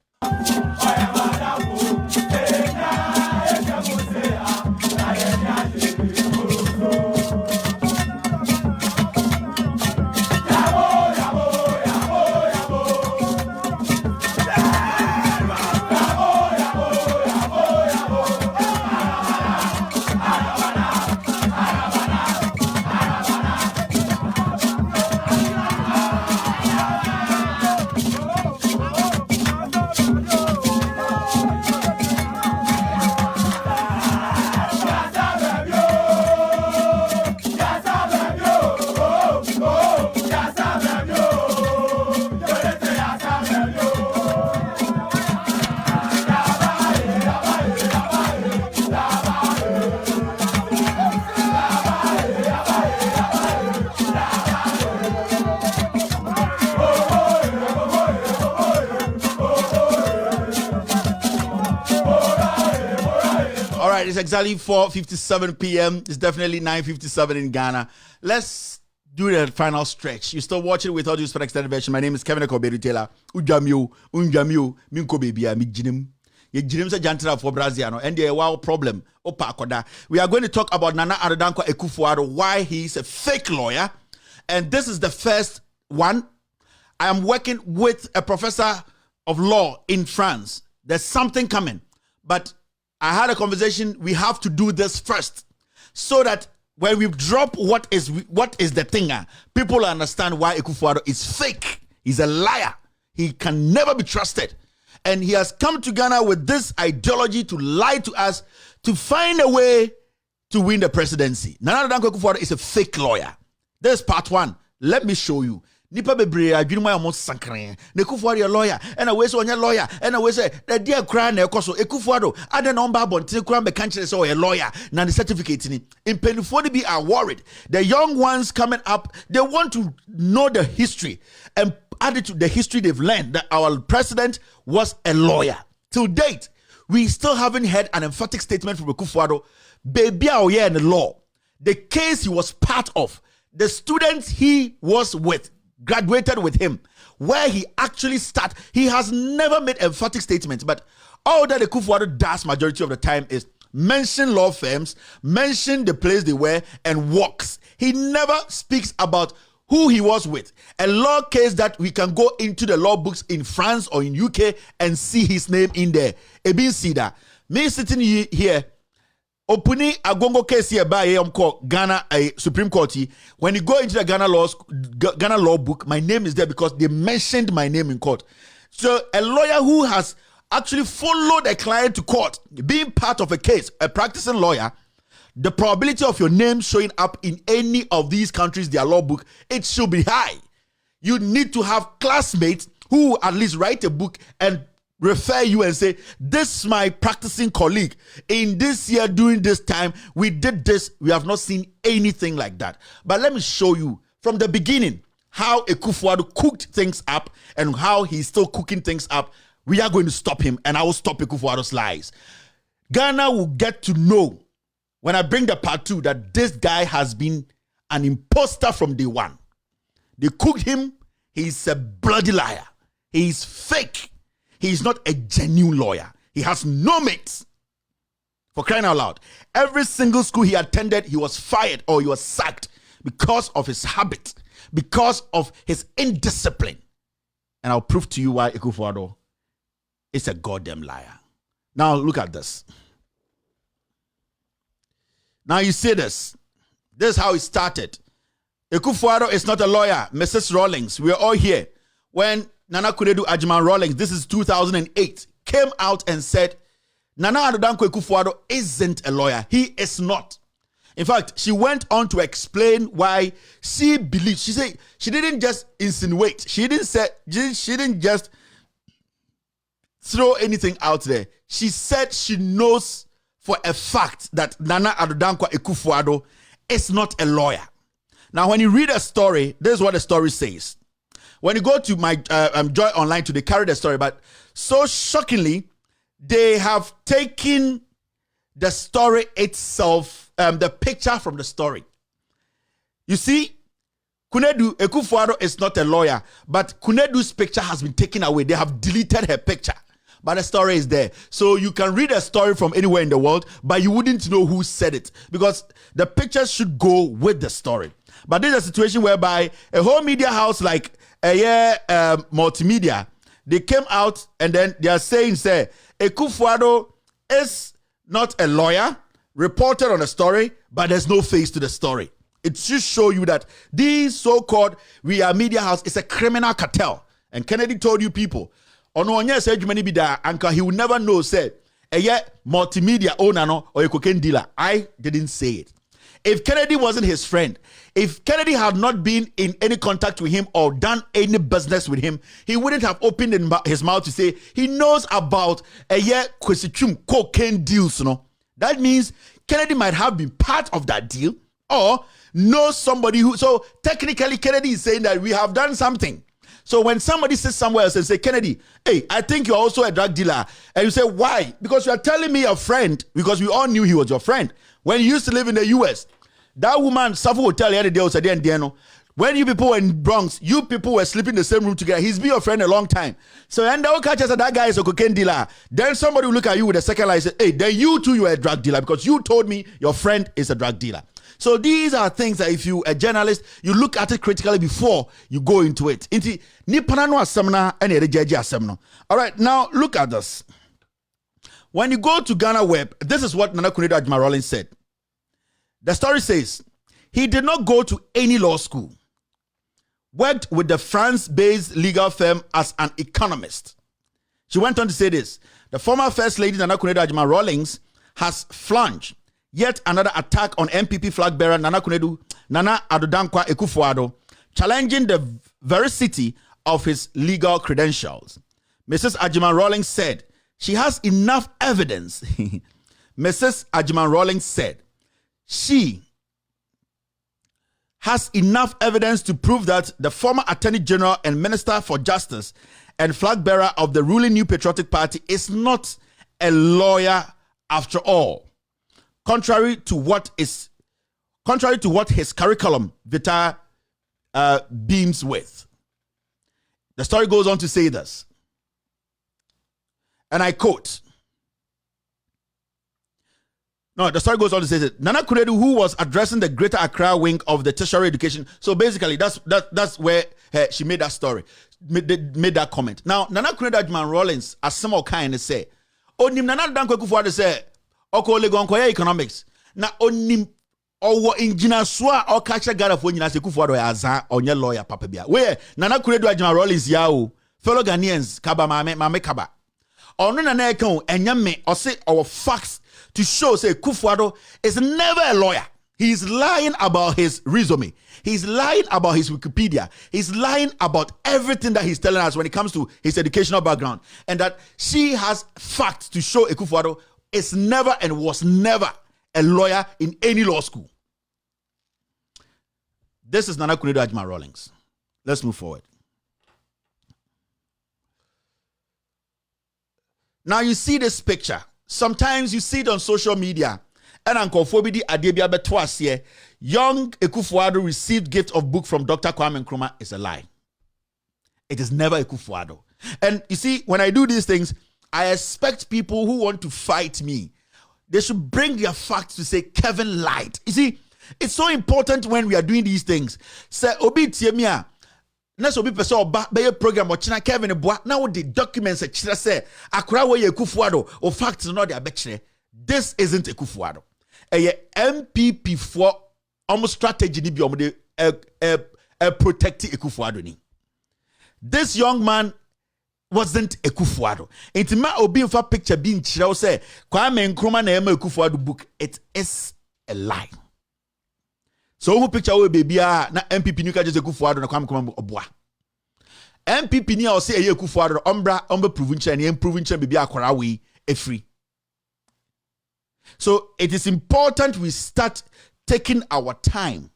It's exactly 4:57 p.m. It's definitely 9:57 in Ghana. Let's do the final stretch. You're still watching with all due respect, extended version. My name is Kevin Koberu Taylor. Unjamio, minko baby, mi jinim. Ye jinim se jantra for Braziliano, and the wow problem. Opa koda. We are going to talk about Nana Addo Akufo-Addo, why he's a fake lawyer, and this is the first one. I am working with a professor of law in France. There's something coming, but I had a conversation. We have to do this first, so that when we drop what is the thing, people understand why Akufo-Addo is fake. He's a liar. He can never be trusted, and he has come to Ghana with this ideology to lie to us, to find a way to win the presidency. Nana Addo Akufo-Addo is a fake lawyer. This is part one. Let me show you. Nipa bebre adwuma ya mo sankran na Akufo-Addo lawyer and a we say onya lawyer and a we say the dear cry na ekoso Akufo-Addo ada na omba bonte kura be kan kire say a lawyer na the certificate ni impenifor be are worried. The young ones coming up, they want to know the history and add to the history they've learned that our president was a lawyer. Till date, we still haven't heard an emphatic statement from Akufo-Addo. Baby in the law, the case he was part of, the students he was with, graduated with him, where he actually started. He has never made emphatic statements, but All that the Akufo-Addo does majority of the time is mention law firms, mention the place they were, and walks. He never speaks about who he was with. A law case that we can go into the law books in France or in UK and see his name in there. Ebin Sida. Me sitting here, opening a gongo case here by Ghana Supreme Court. When you go into the Ghana law book, my name is there because they mentioned my name in court. So a lawyer who has actually followed a client to court, being part of a case, a practicing lawyer, the probability of your name showing up in any of these countries, their law book, it should be high. You need to have classmates who at least write a book and refer you and say, this is my practicing colleague. In this year, during this time, we did this. We have not seen anything like that. But let me show you from the beginning how Akufo-Addo cooked things up and how he's still cooking things up. We are going to stop him, and I will stop Akufo-Addo's lies. Ghana will get to know when I bring the part 2 that this guy has been an imposter from day one. They cooked him. He's a bloody liar. He's fake. He's not a genuine lawyer. He has no mates. For crying out loud. Every single school he attended, he was fired or he was sacked because of his habit, because of his indiscipline. And I'll prove to you why Akufo-Addo is a goddamn liar. Now look at this. Now you see this. This is how it started. Akufo-Addo is not a lawyer. Mrs. Rawlings, we're all here. When Nana Kunedu Ajiman Rawlings, this is 2008, came out and said, Nana Addo Dankwa Akufo-Addo isn't a lawyer. He is not. In fact, she went on to explain why she believes. She said she didn't just insinuate. She didn't just throw anything out there. She said she knows for a fact that Nana Addo Dankwa Akufo-Addo is not a lawyer. Now, when you read a story, this is what the story says. When you go to my Joy Online today, carry the story, but so shockingly, they have taken the story itself, the picture from the story. You see, Kunedu Akufo-Addo is not a lawyer, but Kunedu's picture has been taken away. They have deleted her picture. But the story is there. So you can read a story from anywhere in the world, but you wouldn't know who said it because the pictures should go with the story. But this is a situation whereby a whole media house like Multimedia, they came out and then they are saying, say, Akufo-Addo is not a lawyer, reported on a story, but there's no face to the story. It should show you that these so-called We Are Media House is a criminal cartel. And Kennedy told you people, Ononya said you many be there, Anka, he would never know, say, Multimedia owner no, or a cocaine dealer. I didn't say it. If Kennedy wasn't his friend, if Kennedy had not been in any contact with him or done any business with him, he wouldn't have opened his mouth to say he knows about cocaine deals. No? That means Kennedy might have been part of that deal or know somebody who. So technically, Kennedy is saying that we have done something. So when somebody sits somewhere else and say, Kennedy, hey, I think you're also a drug dealer. And you say, why? Because you are telling me your friend, because we all knew he was your friend. When you used to live in the US, that woman, Safo Hotel, the other day was a when you people were in Bronx, you people were sleeping in the same room together. He's been your friend a long time. So and they'll catch us that guy is a cocaine dealer. Then somebody will look at you with a second lie and say, hey, then you too, you are a drug dealer because you told me your friend is a drug dealer. So these are things that if you a journalist, you look at it critically before you go into it. All right, now look at this. When you go to Ghana Web, this is what Nana Kunedu Ajiman Rawlings said. The story says, he did not go to any law school. Worked with the France-based legal firm as an economist. She went on to say this. The former First Lady Nana Kunedu Ajiman Rawlings has flunged yet another attack on MPP flag bearer Nana Addo Dankwa Akufo-Addo, challenging the veracity of his legal credentials. Mrs. Ajiman Rawlings said she has enough evidence. Mrs. Ajiman Rawlings said she has enough evidence to prove that the former Attorney General and Minister for Justice and flag bearer of the ruling New Patriotic Party is not a lawyer after all. Contrary to what his curriculum vitae beams with. The story goes on to say this, and I quote, No, the story goes on to say that Nana Kuredu, who was addressing the Greater Accra wing of the tertiary education. So basically, that's where she made that story, made that comment. Now, Nana Kuredu Adjuman Rollins, as some kind say, onim Nana Dankwa Akufo-Addo say, oko legon koye economics. Na onim owo engineer swa o kacha gara fo nyina se Akufo-Addo azan onye lawyer papa bia. Where Nana Kuredu Adjuman Rollins ya o, fellow Ghanaians, kaba mame kaba. Ono Nana ekon enyame o say our facts to show, say, Akufo-Addo is never a lawyer. He's lying about his resume. He's lying about his Wikipedia. He's lying about everything that he's telling us when it comes to his educational background. And that she has facts to show Akufo-Addo is never and was never a lawyer in any law school. This is Nana Kuredu Adjuman Rawlings. Let's move forward. Now you see this picture. Sometimes you see it on social media. And Uncle Fobidi Adebia Betwasye, young Akufo-Addo received gift of book from Dr. Kwame Nkrumah is a lie. It is never Akufo-Addo. And you see, when I do these things, I expect people who want to fight me, they should bring their facts to say Kevin lied. You see, it's so important when we are doing these things. Say, Obi Tiemia, next obi person oba be program o china Kevin Boa now the documents e chira say akura we Akufo-Addo o facts no dey abekire. This isn't Akufo-Addo. MPP for almost strategy ni bi omo de protect Akufo-Addo ni. This young man wasn't Akufo-Addo. Intima obi infa picture bi nchira o say Kwame Nkrumah na ema Akufo-Addo book. It is a lie. So who picture we baby na MPP ni ka just Akufo-Addo na Kwame Nkrumah oboa. MPP ni o say Akufo-Addo omba provincial ni provincial baby akwara we e free. So it is important we start taking our time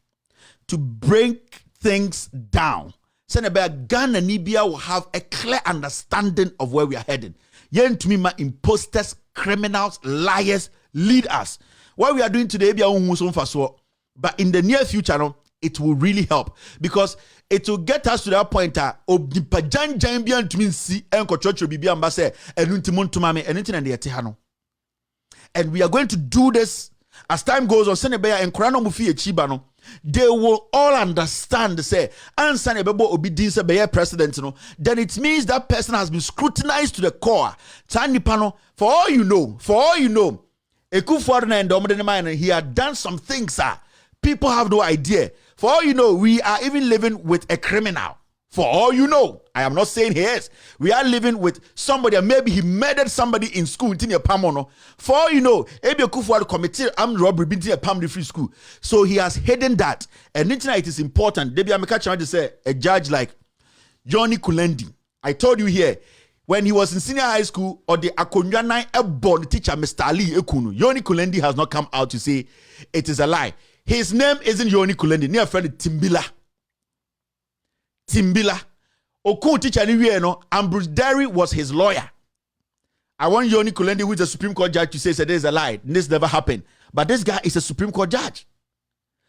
to break things down. Senator Ghana Nibia will have a clear understanding of where we are heading. Yen to me, my imposters, criminals, liars, lead us. What we are doing today, but in the near future, it will really help because it will get us to that point. And we are going to do this as time goes on. They will all understand, say, president, then it means that person has been scrutinized to the core. For all you know, Akufo-Addo, he had done some things, people have no idea. For all you know, we are even living with a criminal. For all you know, I am not saying he is. We are living with somebody, and maybe he murdered somebody in school. For all you know, Ebi Akufo-Addo committed armed robbery in a primary free school. So he has hidden that. And it is important. Debi Ameka trying to say a judge like Johnny Kulendi. I told you here, when he was in senior high school, or the Akonyana Ebon teacher, Mr. Ali Ekunu, Johnny Kulendi has not come out to say it is a lie. His name isn't Johnny Kulendi. Near friend Timbila. Oku teacher no, Ambrose Derry was his lawyer. I want Johnny Kulendi, who is a Supreme Court judge, to say that this is a lie. This never happened. But this guy is a Supreme Court judge.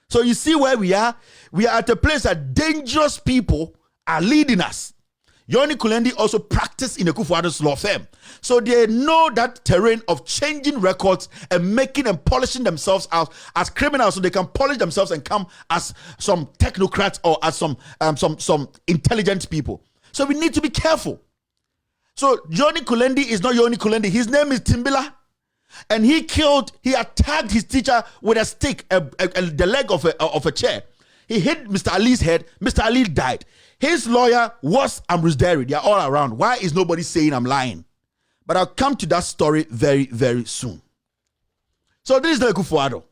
So you see where we are? We are at a place that dangerous people are leading us. Johnny Kulendi also practiced in Akufo-Addo's law firm. So they know that terrain of changing records and making and polishing themselves out as criminals so they can polish themselves and come as some technocrats or as some intelligent people. So we need to be careful. So Johnny Kulendi is not Johnny Kulendi. His name is Timbila. And he attacked his teacher with a stick, the leg of a chair. He hit Mr. Ali's head. Mr. Ali died. His lawyer was Ambrose Derry. They are all around. Why is nobody saying I'm lying? But I'll come to that story very, very soon. So this is the Akufo-Addo.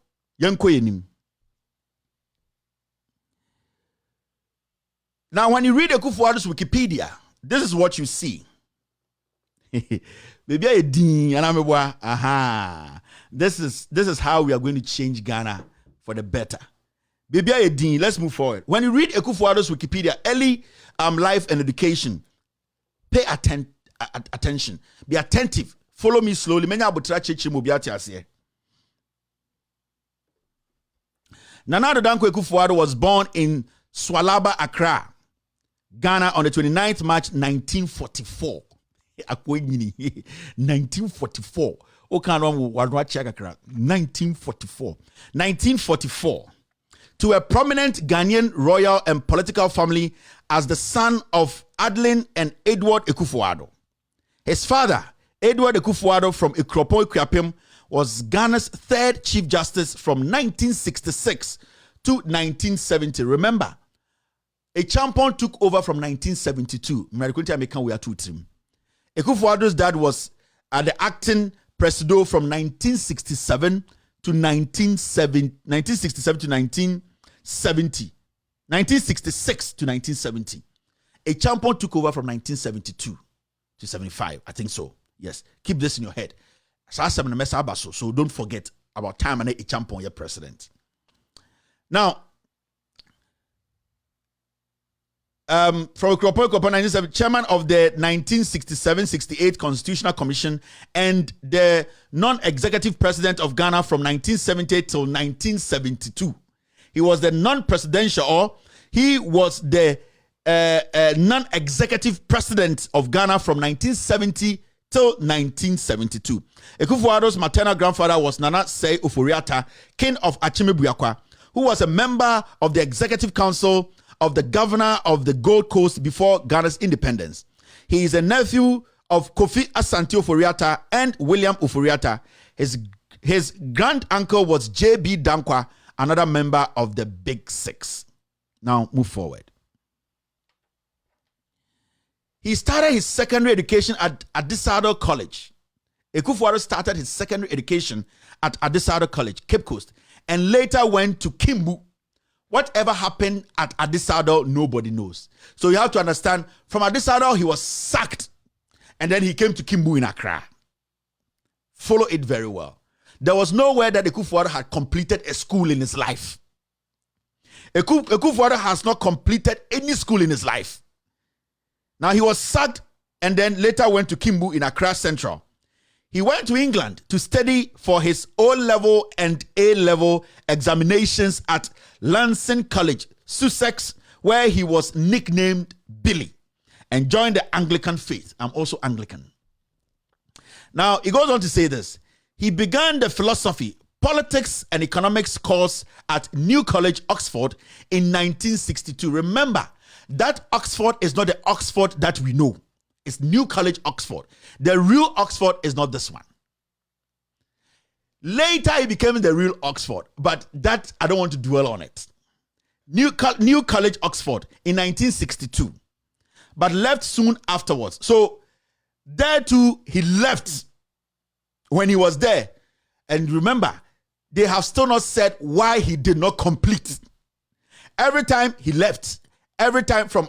Now, when you read Akufo-Addo's Wikipedia, this is what you see. This is how we are going to change Ghana for the better. Let's move forward. When you read Akufo-Addo's Wikipedia, early life and education, pay attention. Be attentive. Follow me slowly. Nana Addo Dankwa Akufo-Addo was born in Swalaba, Accra, Ghana on the 29th March 1944. 1944. 1944. To a prominent Ghanaian royal and political family as the son of Adeline and Edward Ekufuado. His father, Edward Ekufuado from Ikropo Ikuapem, was Ghana's third Chief Justice from 1966 to 1970. Remember, a champion took over from 1972. Ekufuado's dad was the acting presido from 1967 to 1970. 1966 to 1970. A champion took over from 1972 to 75. I think so. Yes. Keep this in your head. So don't forget about time and a champion, your president. Now, from Kropo 1970, chairman of the 1967-68 Constitutional Commission and the non-executive president of Ghana from 1978 till 1972. He was the non-presidential, or he was the non-executive president of Ghana from 1970 till 1972. Ekufuado's maternal grandfather was Nana Sei Oforiatta, king of Achime-Buakwa, who was a member of the executive council of the governor of the Gold Coast before Ghana's independence. He is a nephew of Kofi Asante Oforiatta and William Oforiatta. His grand uncle was J.B. Dankwa, another member of the Big Six. Now, move forward. He started his secondary education at Addo College. Ekufuado started his secondary education at Addo College, Cape Coast, and later went to Kimbu. Whatever happened at Addo, nobody knows. So you have to understand, from Addo, he was sacked, and then he came to Kimbu in Accra. Follow it very well. There was nowhere that Ekufuado had completed a school in his life. Ekufuado has not completed any school in his life. Now, he was sacked and then later went to Kimbu in Accra Central. He went to England to study for his O-level and A-level examinations at Lancing College, Sussex, where he was nicknamed Billy, and joined the Anglican faith. I'm also Anglican. Now, he goes on to say this. He began the philosophy, politics, and economics course at New College, Oxford in 1962. Remember, that Oxford is not the Oxford that we know. It's New College, Oxford. The real Oxford is not this one. Later, he became the real Oxford, but that, I don't want to dwell on it. New College, Oxford in 1962, but left soon afterwards. So, there too, he left when he was there. And remember, they have still not said why he did not complete. Every time he left, every time from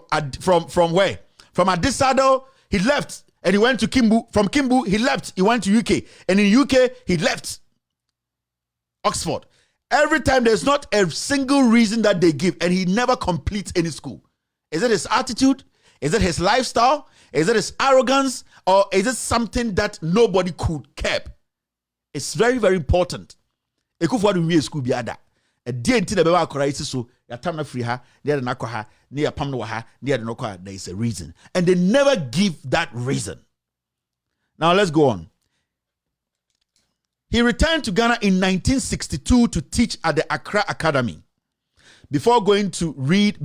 where? From Addo, he left and he went to Kimbu. From Kimbu, he left, he went to UK. And in UK, he left Oxford. Every time, there's not a single reason that they give, and he never completes any school. Is it his attitude? Is it his lifestyle? Is it his arrogance? Or is it something that nobody could keep? It's very, very important. Ekufuado we school bi ada. A day until the baby so ya tam na free ha, near the nakwa near pam no ha, near the nakwa. There is a reason, and they never give that reason. Now let's go on. He returned to Ghana in 1962 to teach at the Accra Academy before going to read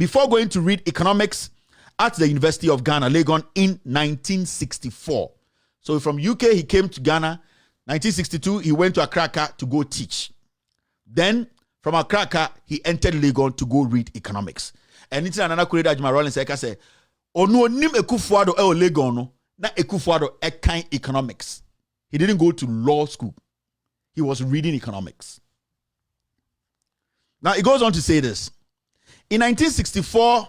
economics at the University of Ghana, Legon, in 1964. So from UK, he came to Ghana. 1962, he went to Accra to go teach. Then, from Accra, he entered Legon to go read economics. And it's another creator, Ajima Rollins, I say, "Ono nim Ekufuado e Legon no, na Ekufuado e kind economics." He didn't go to law school. He was reading economics. Now, he goes on to say this. In 1964,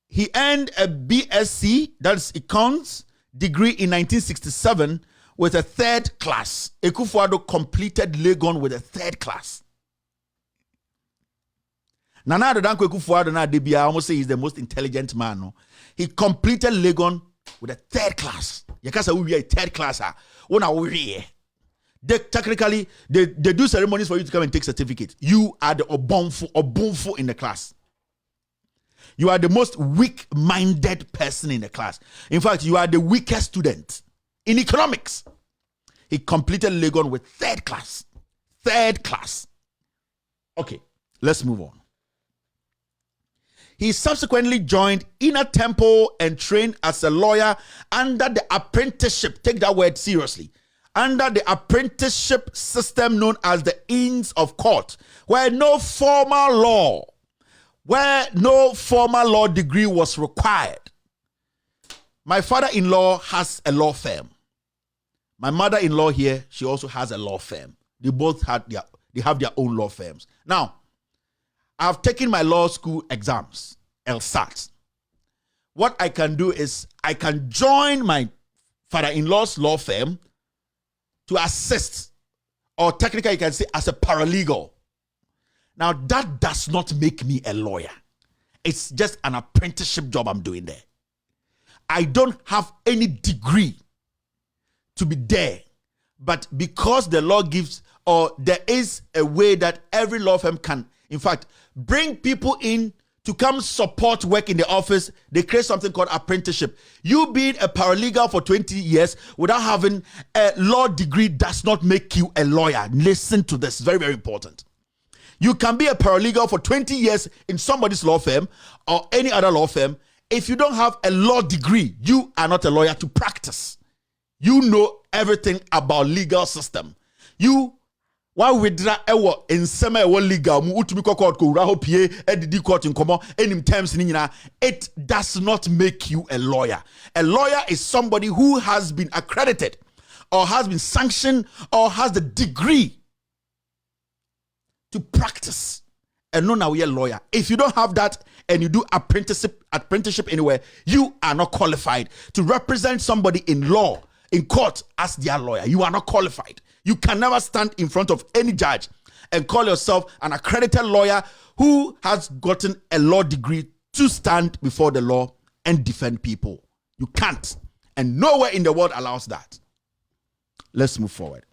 he earned a BSc, that's Econs, degree in 1967 with a third class. Ekufuado completed Legon with a third class. Nana Addo Ekufuado na Debia, I almost say he's the most intelligent man. No? He completed Legon with a third class. Yakasa will be a third class. Technically, they do ceremonies for you to come and take certificate. You are the obonfo in the class. You are the most weak-minded person in the class. In fact, you are the weakest student in economics. He completed Legon with third class. Third class. Okay, let's move on. He subsequently joined Inner Temple and trained as a lawyer under the apprenticeship. Take that word seriously. Under the apprenticeship system known as the Inns of Court, where no formal law degree was required. My father-in-law has a law firm. My mother-in-law here, she also has a law firm. They both have their own law firms. Now, I've taken my law school exams, LSAT. What I can do is I can join my father-in-law's law firm to assist, or technically you can say as a paralegal. Now, that does not make me a lawyer. It's just an apprenticeship job I'm doing there. I don't have any degree to be there, but because the law gives, or there is a way that every law firm can, in fact, bring people in to come support work in the office, they create something called apprenticeship. You being a paralegal for 20 years without having a law degree does not make you a lawyer. Listen to this, very, very important. You can be a paralegal for 20 years in somebody's law firm or any other law firm. If you don't have a law degree, you are not a lawyer to practice. You know everything about legal system. You why withdraw ewo ensema ewo legal mu utumi court ko ura ho pie edidi court nkomo enim terms ni nyina. It does not make you a lawyer. A lawyer is somebody who has been accredited or has been sanctioned or has the degree to practice. And no, now we are a lawyer. If you don't have that and you do apprenticeship anywhere, you are not qualified to represent somebody in law, in court as their lawyer. You are not qualified. You can never stand in front of any judge and call yourself an accredited lawyer who has gotten a law degree to stand before the law and defend people. You can't. And nowhere in the world allows that. Let's move forward.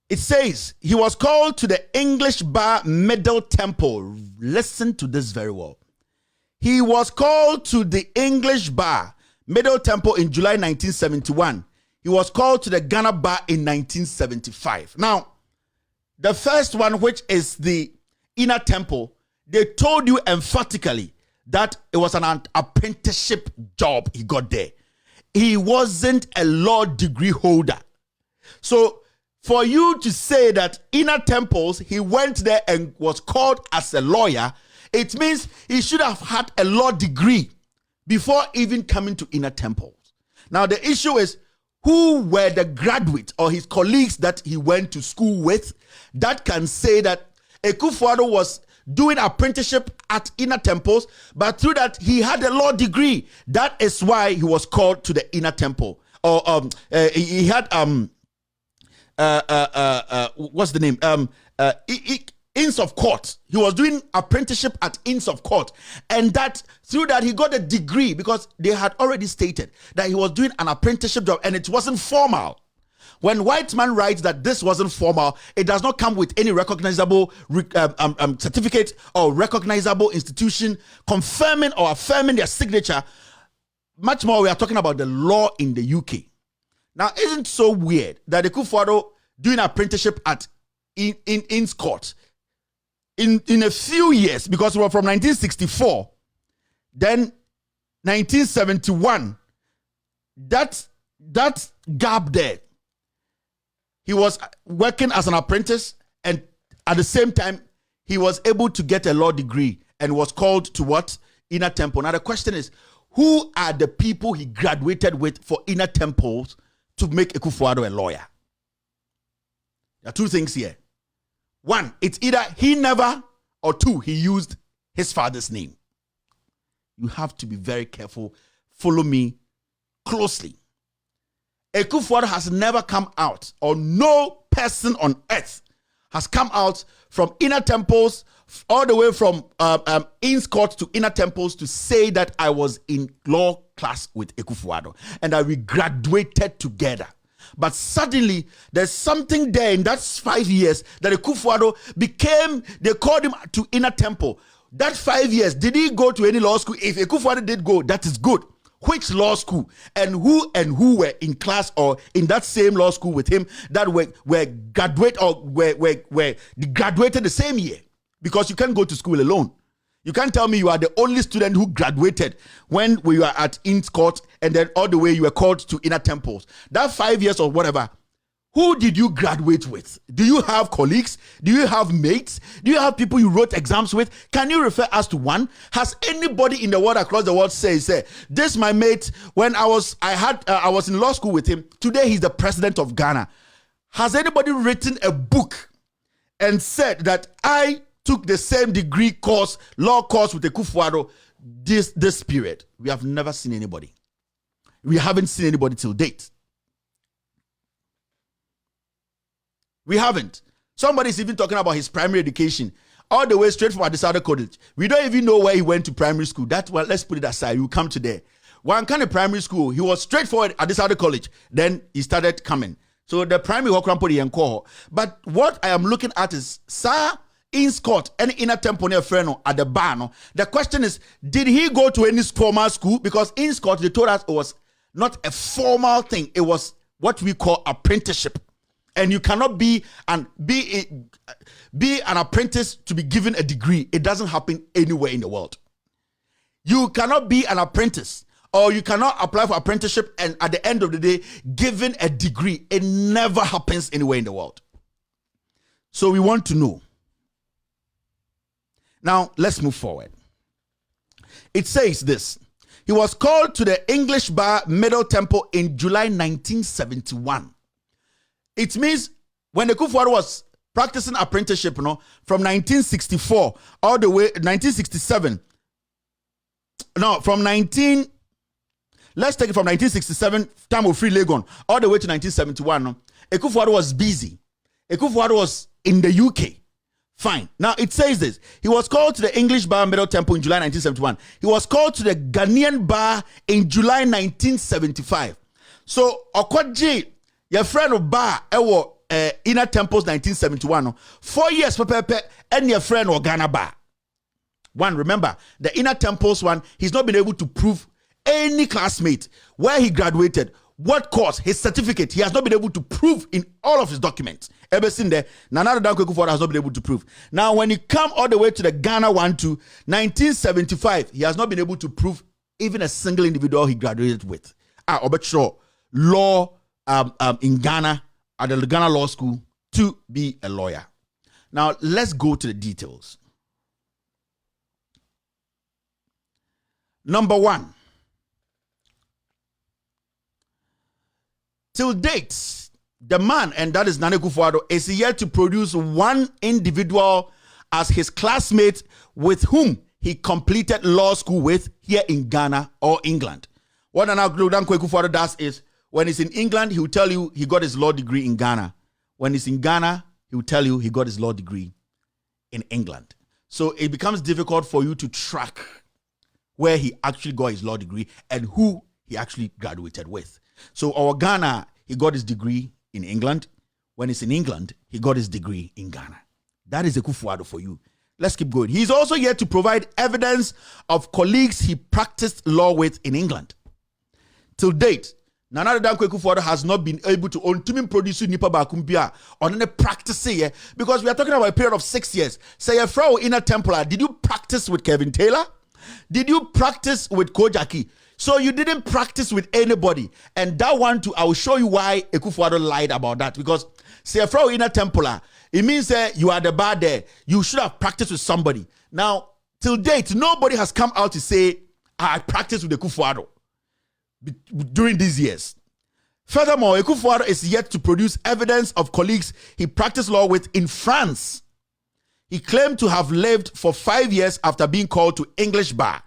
It says he was called to the English Bar Middle Temple. Listen to this very well. He was called to the English Bar Middle Temple in July 1971. He was called to the Ghana Bar in 1975. Now, the first one, which is the Inner Temple, they told you emphatically that it was an apprenticeship job he got there. He wasn't a law degree holder. So, for you to say that Inner Temples, he went there and was called as a lawyer, it means he should have had a law degree before even coming to Inner Temples. Now, the issue is, who were the graduates or his colleagues that he went to school with that can say that Akufo-Addo was doing apprenticeship at Inner Temples, but through that he had a law degree. That is why he was called to the Inner Temple. Or he had what's the name? Inns of Court. He was doing apprenticeship at Inns of Court, and that through that he got a degree because they had already stated that he was doing an apprenticeship job and it wasn't formal. When white man writes that this wasn't formal, it does not come with any recognizable certificate or recognizable institution confirming or affirming their signature. Much more, we are talking about the law in the UK. Now, isn't it so weird that Akufo-Addo doing apprenticeship at Inns Court in a few years, because we were from 1964, then 1971, that gap there, he was working as an apprentice, and at the same time, he was able to get a law degree and was called to what? Inner Temple. Now the question is, who are the people he graduated with for Inner Temples to make Akufo-Addo a lawyer? There are two things here. One, it's either he never, or two, he used his father's name. You have to be very careful. Follow me closely. Akufo-Addo has never come out, or no person on earth has come out from Inner Temples, all the way from Inns Court to Inner Temples to say that I was in law class with Akufo-Addo and that we graduated together. But suddenly, there's something there in that 5 years that Akufo-Addo became, they called him to Inner Temple. That 5 years, did he go to any law school? If Akufo-Addo did go, that is good. which law school and who were in class or in that same law school with him that were graduate or were graduated the same year, because you can't go to school alone. You can't tell me you are the only student who graduated when we were at Inns Court and then all the way you were called to Inner Temples. That 5 years or whatever, who did you graduate with? Do you have colleagues? Do you have mates? Do you have people you wrote exams with? Can you refer us to one? Has anybody in the world across the world say, this my mate, when I was in law school with him, today he's the president of Ghana. Has anybody written a book and said that I took the same degree course, law course with the Kufuor this period? We have never seen anybody. We haven't seen anybody till date. We haven't. Somebody's even talking about his primary education, all the way straight from Addo College. We don't even know where he went to primary school. Well, let's put it aside. We'll come to there. One kind of primary school, he was straightforward at Addo College. Then he started coming. So the primary work put the encore. But what I am looking at is, sir, in Scott, any Inner Temple near Freno at the bar. No? The question is, did he go to any formal school? Because in Scott, they told us it was not a formal thing. It was what we call apprenticeship. And you cannot be an apprentice to be given a degree. It doesn't happen anywhere in the world. You cannot be an apprentice or you cannot apply for apprenticeship and at the end of the day, given a degree. It never happens anywhere in the world. So we want to know. Now, let's move forward. It says this. He was called to the English Bar Middle Temple in July 1971. It means when the Kufuor was practicing apprenticeship, from 1964 all the way 1967. No, let's take it from 1967, time of free Legon, all the way to 1971. Kufuor was busy. Kufuor was in the UK. Fine. Now it says this. He was called to the English Bar Middle Temple in July 1971. He was called to the Ghanaian Bar in July 1975. So Okwaji, your friend of Bar, Inner Temples 1971. 4 years, and your friend of Ghana Bar. One, remember, the Inner Temples one, he's not been able to prove any classmate where he graduated, what course, his certificate, he has not been able to prove in all of his documents. Ever since there, Nana Dankwa Kufuor has not been able to prove. Now, when he come all the way to the Ghana one to 1975, he has not been able to prove even a single individual he graduated with. Obetro, law in Ghana, at the Ghana Law School, to be a lawyer. Now, let's go to the details. Number one. Till date, the man, and that is Nana Kufuor, is yet to produce one individual as his classmate with whom he completed law school with here in Ghana or England. What Nana Kufuor does is, when he's in England, he will tell you he got his law degree in Ghana. When he's in Ghana, he will tell you he got his law degree in England. So it becomes difficult for you to track where he actually got his law degree and who he actually graduated with. So our Ghana, he got his degree in England. When he's in England, he got his degree in Ghana. That is a Kufuor for you. Let's keep going. He's also yet to provide evidence of colleagues he practiced law with in England. Till date, Nana Dankwa Kufuor has not been able to produce nipa bakumpia on any practice here, because we are talking about a period of 6 years. Say a Frau Inner Templar, did you practice with Kevin Taylor? Did you practice with Kojaki? So you didn't practice with anybody. And that one too, I will show you why Kufuor lied about that. Because say a Frau Inner Templar, it means you are the bar there. You should have practiced with somebody. Now, till date, nobody has come out to say, I practiced with the Kufuor during these years. Furthermore, Kufuor is yet to produce evidence of colleagues he practiced law with in France. He claimed to have lived for 5 years after being called to English Bar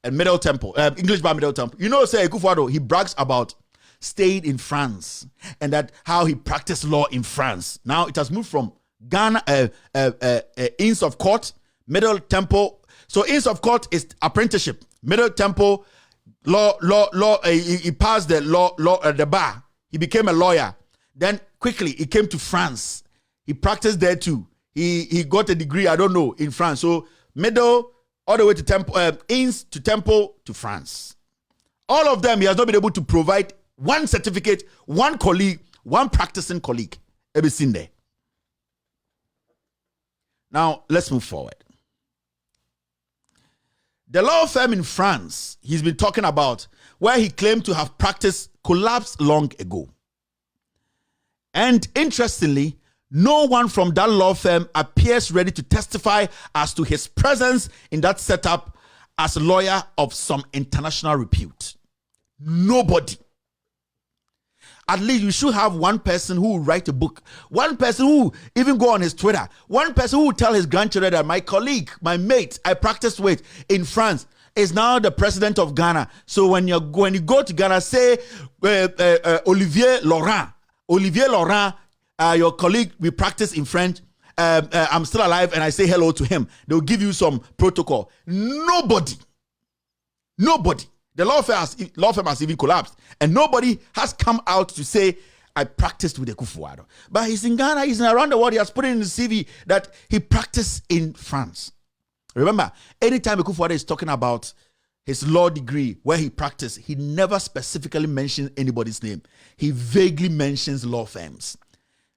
and Middle Temple, English Bar Middle Temple. You know, say Kufuor, he brags about staying in France and that how he practiced law in France. Now it has moved from Ghana, Inns of Court, Middle Temple. So Inns of Court is apprenticeship. Middle Temple, law. He passed the the bar. He became a lawyer. Then quickly he came to France. He practiced there too. He got a degree, I don't know, in France. So Middle all the way to Temple, Inns to Temple to France. All of them, he has not been able to provide one certificate, one colleague, one practicing colleague. Everything there. Now, let's move forward. The law firm in France he's been talking about, where he claimed to have practiced, collapsed long ago. And interestingly, no one from that law firm appears ready to testify as to his presence in that setup as a lawyer of some international repute. Nobody. At least you should have one person who will write a book, one person who even go on his Twitter, one person who will tell his grandchildren that my colleague, my mate I practiced with in France is now the president of Ghana. So when you go to Ghana, say Olivier Laurent, your colleague we practice in French. I'm still alive and I say hello to him. They'll give you some protocol. Nobody. The law firm has even collapsed. And nobody has come out to say, I practiced with Akufo-Addo. But he's in Ghana, he's around the world. He has put in the CV that he practiced in France. Remember, anytime Akufo-Addo is talking about his law degree, where he practiced, he never specifically mentions anybody's name. He vaguely mentions law firms.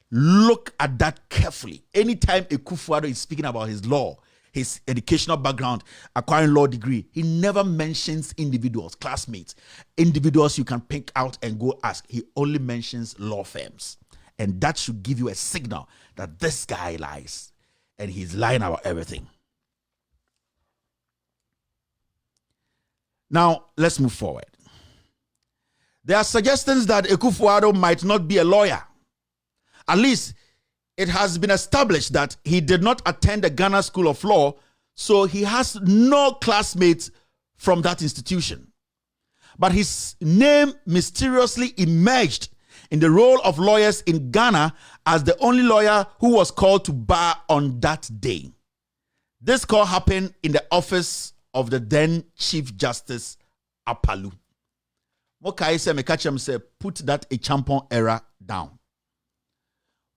Look at that carefully. Anytime Akufo-Addo is speaking about his law, his educational background, acquiring law degree, he never mentions individuals, classmates, individuals you can pick out and go ask. He only mentions law firms. And that should give you a signal that this guy lies. And he's lying about everything. Now, let's move forward. There are suggestions that Akufo-Addo might not be a lawyer. At least, it has been established that he did not attend the Ghana School of Law, so he has no classmates from that institution. But his name mysteriously emerged in the roll of lawyers in Ghana as the only lawyer who was called to bar on that day. This call happened in the office of the then Chief Justice Apalu. Mokai said, Mekachem said, put that Echampon era down.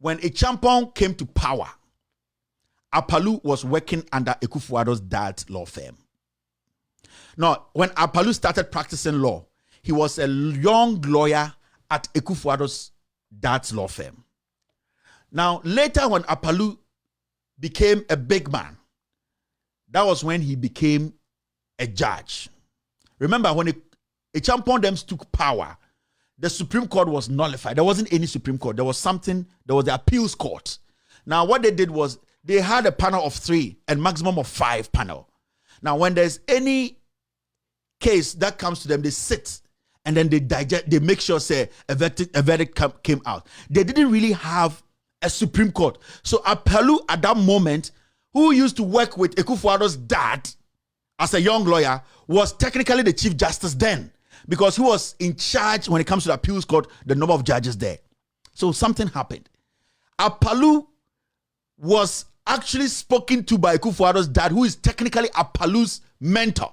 When Echampon came to power, Apalu was working under Akufo-Addo's dad's law firm. Now, when Apalu started practicing law, he was a young lawyer at Akufo-Addo's dad's law firm. Now, later when Apalu became a big man, that was when he became a judge. Remember, when Echampon them took power, the Supreme Court was nullified. There wasn't any Supreme Court. There was the appeals court. Now, what they did was they had a panel of 3 and maximum of 5 panel. Now, when there's any case that comes to them, they sit and then they digest, they make sure, say, a verdict came out. They didn't really have a Supreme Court. So Apalu at that moment, who used to work with Akufo-Addo's dad as a young lawyer, was technically the Chief Justice then, because he was in charge when it comes to the appeals court, the number of judges there. So something happened. Apalu was actually spoken to by Akufo-Addo's dad, who is technically Apalu's mentor,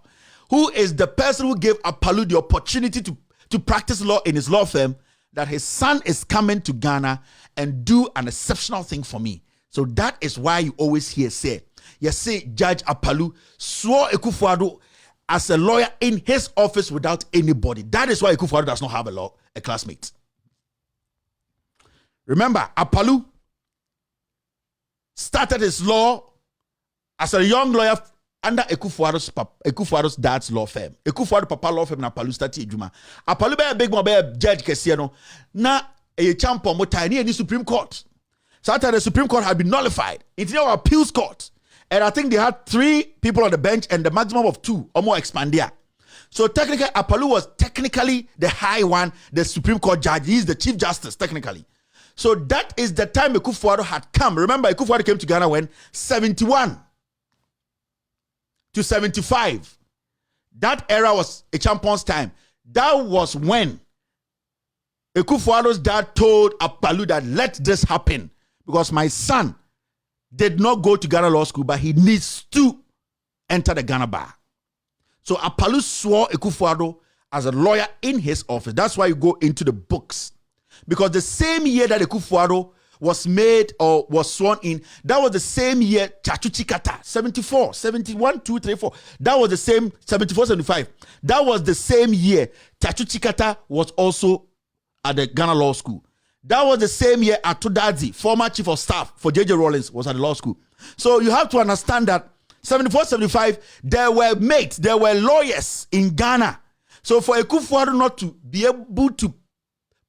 who is the person who gave Apalu the opportunity to practice law in his law firm, that his son is coming to Ghana and do an exceptional thing for me. So that is why you always hear say, you say Judge Apalu swore Akufo-Addo as a lawyer in his office without anybody. That is why Akufo-Addo does not have a classmate. Remember, Apalu started his law as a young lawyer under Akufo-Addo's dad's law firm. Akufo-Addo papa law firm na Apalu started ejuma. Apalu be a big man, be a judge kesiye no. Na a champion mo tiny any Supreme Court. So after the Supreme Court had been nullified, it's now appeals court. And I think they had 3 people on the bench and the maximum of 2 or more expandia. So technically, Apalu was technically the high one, the Supreme Court judge. He's the Chief Justice, technically. So that is the time Akufo-Addo had come. Remember, Akufo-Addo came to Ghana when 71 to 75. That era was a champion's time. That was when Akufo-Addo's dad told Apalu that let this happen, because my son did not go to Ghana Law School, but he needs to enter the Ghana bar. So Apalu swore Akufo-Addo as a lawyer in his office. That's why you go into the books. Because the same year that Akufo-Addo was made or was sworn in, that was the same year Chachuchi Kata, 74, 71, 2, 3, 4. That was the same, 74, 75. That was the same year Chachuchi Kata was also at the Ghana Law School. That was the same year Addo Dadzie, former chief of staff for J.J. Rawlings, was at the law school. So you have to understand that 74, 75, there were mates, there were lawyers in Ghana. So for Akufo-Addo not to be able to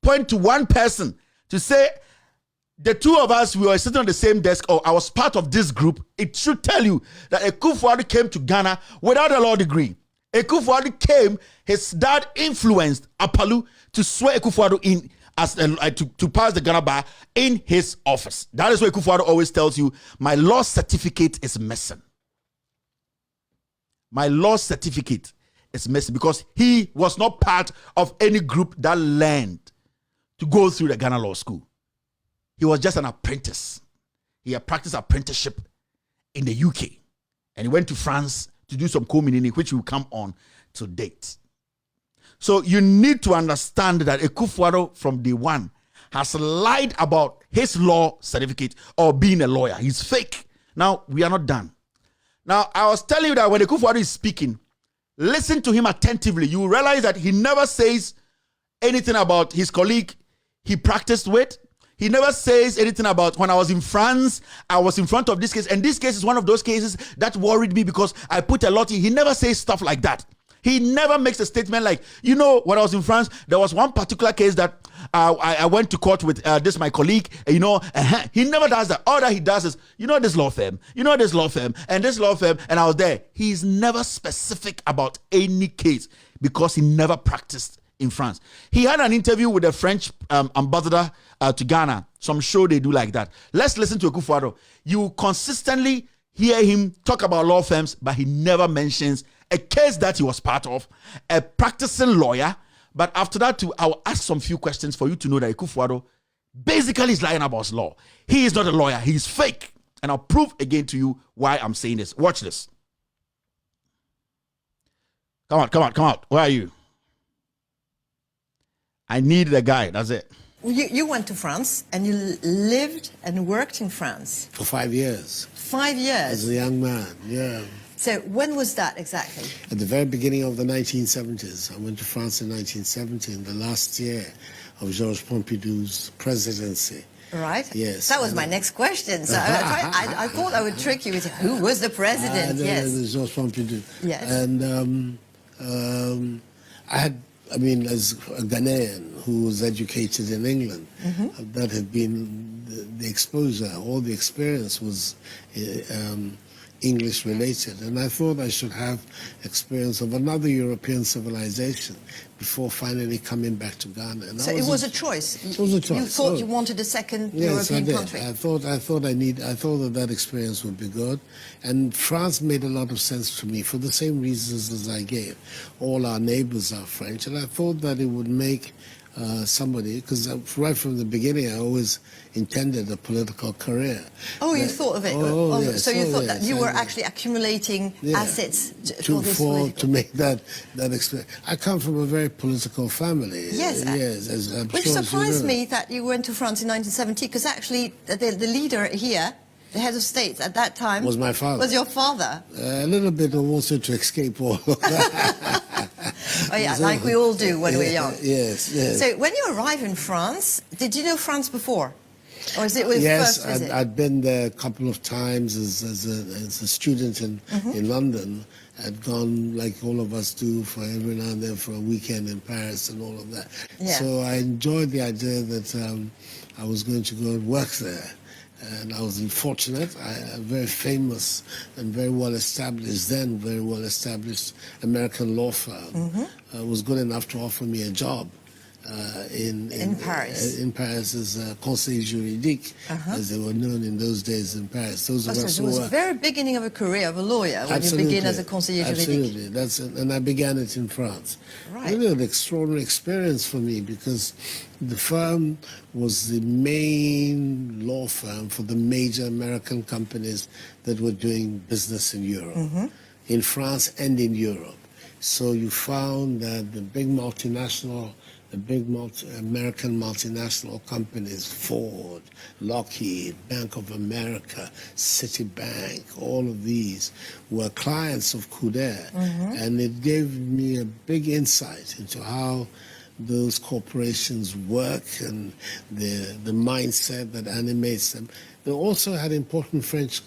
point to one person to say, the two of us, we were sitting on the same desk, or I was part of this group, it should tell you that Akufo-Addo came to Ghana without a law degree. Akufo-Addo came, his dad influenced Apalu to swear Akufo-Addo in as to pass the Ghana bar in his office. That is why Akufo-Addo always tells you, my law certificate is missing. My law certificate is missing because he was not part of any group that learned to go through the Ghana Law School. He was just an apprentice. He had practiced apprenticeship in the UK. And he went to France to do some co-meaning, which will come on to date. So you need to understand that Akufo-Addo from day one has lied about his law certificate or being a lawyer. He's fake. Now, we are not done. Now, I was telling you that when Akufo-Addo is speaking, listen to him attentively. You will realize that he never says anything about his colleague he practiced with. He never says anything about when I was in France, I was in front of this case. And this case is one of those cases that worried me because I put a lot in. He never says stuff like that. He never makes a statement like, you know, when I was in France, there was one particular case that I went to court with this my colleague, you know. He never does that. All that he does is, you know, this law firm, you know, this law firm, and this law firm, and I was there. He's never specific about any case because he never practiced in France. He had an interview with the French ambassador to Ghana. Some show they do like that. Let's listen to Akufo-Addo. You consistently hear him talk about law firms, but he never mentions a case that he was part of, a practicing lawyer. But after that, I will ask some few questions for you to know that Akufo-Addo basically is lying about his law. He is not a lawyer. He is fake. And I'll prove again to you why I'm saying this. Watch this. Come on. Where are you? I need the guy. That's it. You went to France and you lived and worked in France. For 5 years. 5 years? As a young man, yeah. So when was that exactly? At the very beginning of the 1970s. I went to France in 1970, in the last year of Georges Pompidou's presidency. Right. Yes. That was my next question. So I thought I would trick you with who was the president. Yes. Georges Pompidou. Yes. And I mean, as a Ghanaian who was educated in England, that had been the exposure, all the experience was English related. And I thought I should have experience of another European civilization before finally coming back to Ghana. And so it was a choice. It was a choice. You thought you wanted a second European country. I thought that experience would be good, and France made a lot of sense to me for the same reasons as I gave. All our neighbors are French, and I thought that it would make somebody, because right from the beginning I always intended a political career. Oh, you thought of it? Yes, so you thought that you were actually accumulating assets to make that experience. I come from a very political family. Yes. Which surprised me that you went to France in 1970, because actually the leader here, the head of state at that time, was my father. Was your father? A little bit also to escape all of that. Oh yeah, like we all do when we're young. Yes. So when you arrived in France, did you know France before? Or is it with first visit? Yes, I'd been there a couple of times as a student in London. I'd gone, like all of us do, for every now and then for a weekend in Paris and all of that. Yeah. So I enjoyed the idea that I was going to go and work there. And I was fortunate. A very famous and very well established American law firm was good enough to offer me a job in Paris. In Paris as conseil juridique, as they were known in those days in Paris. Those of us it was the very beginning of a career of a lawyer when you begin as a conseiller juridique. Absolutely, and I began it in France. Right. Really an extraordinary experience for me, because the firm was the main law firm for the major American companies that were doing business in Europe, in France and in Europe. So you found that the big multinational the big American multinational companies, Ford, Lockheed, Bank of America, Citibank, all of these were clients of Couder. And it gave me a big insight into how those corporations work and the mindset that animates them. They also had important French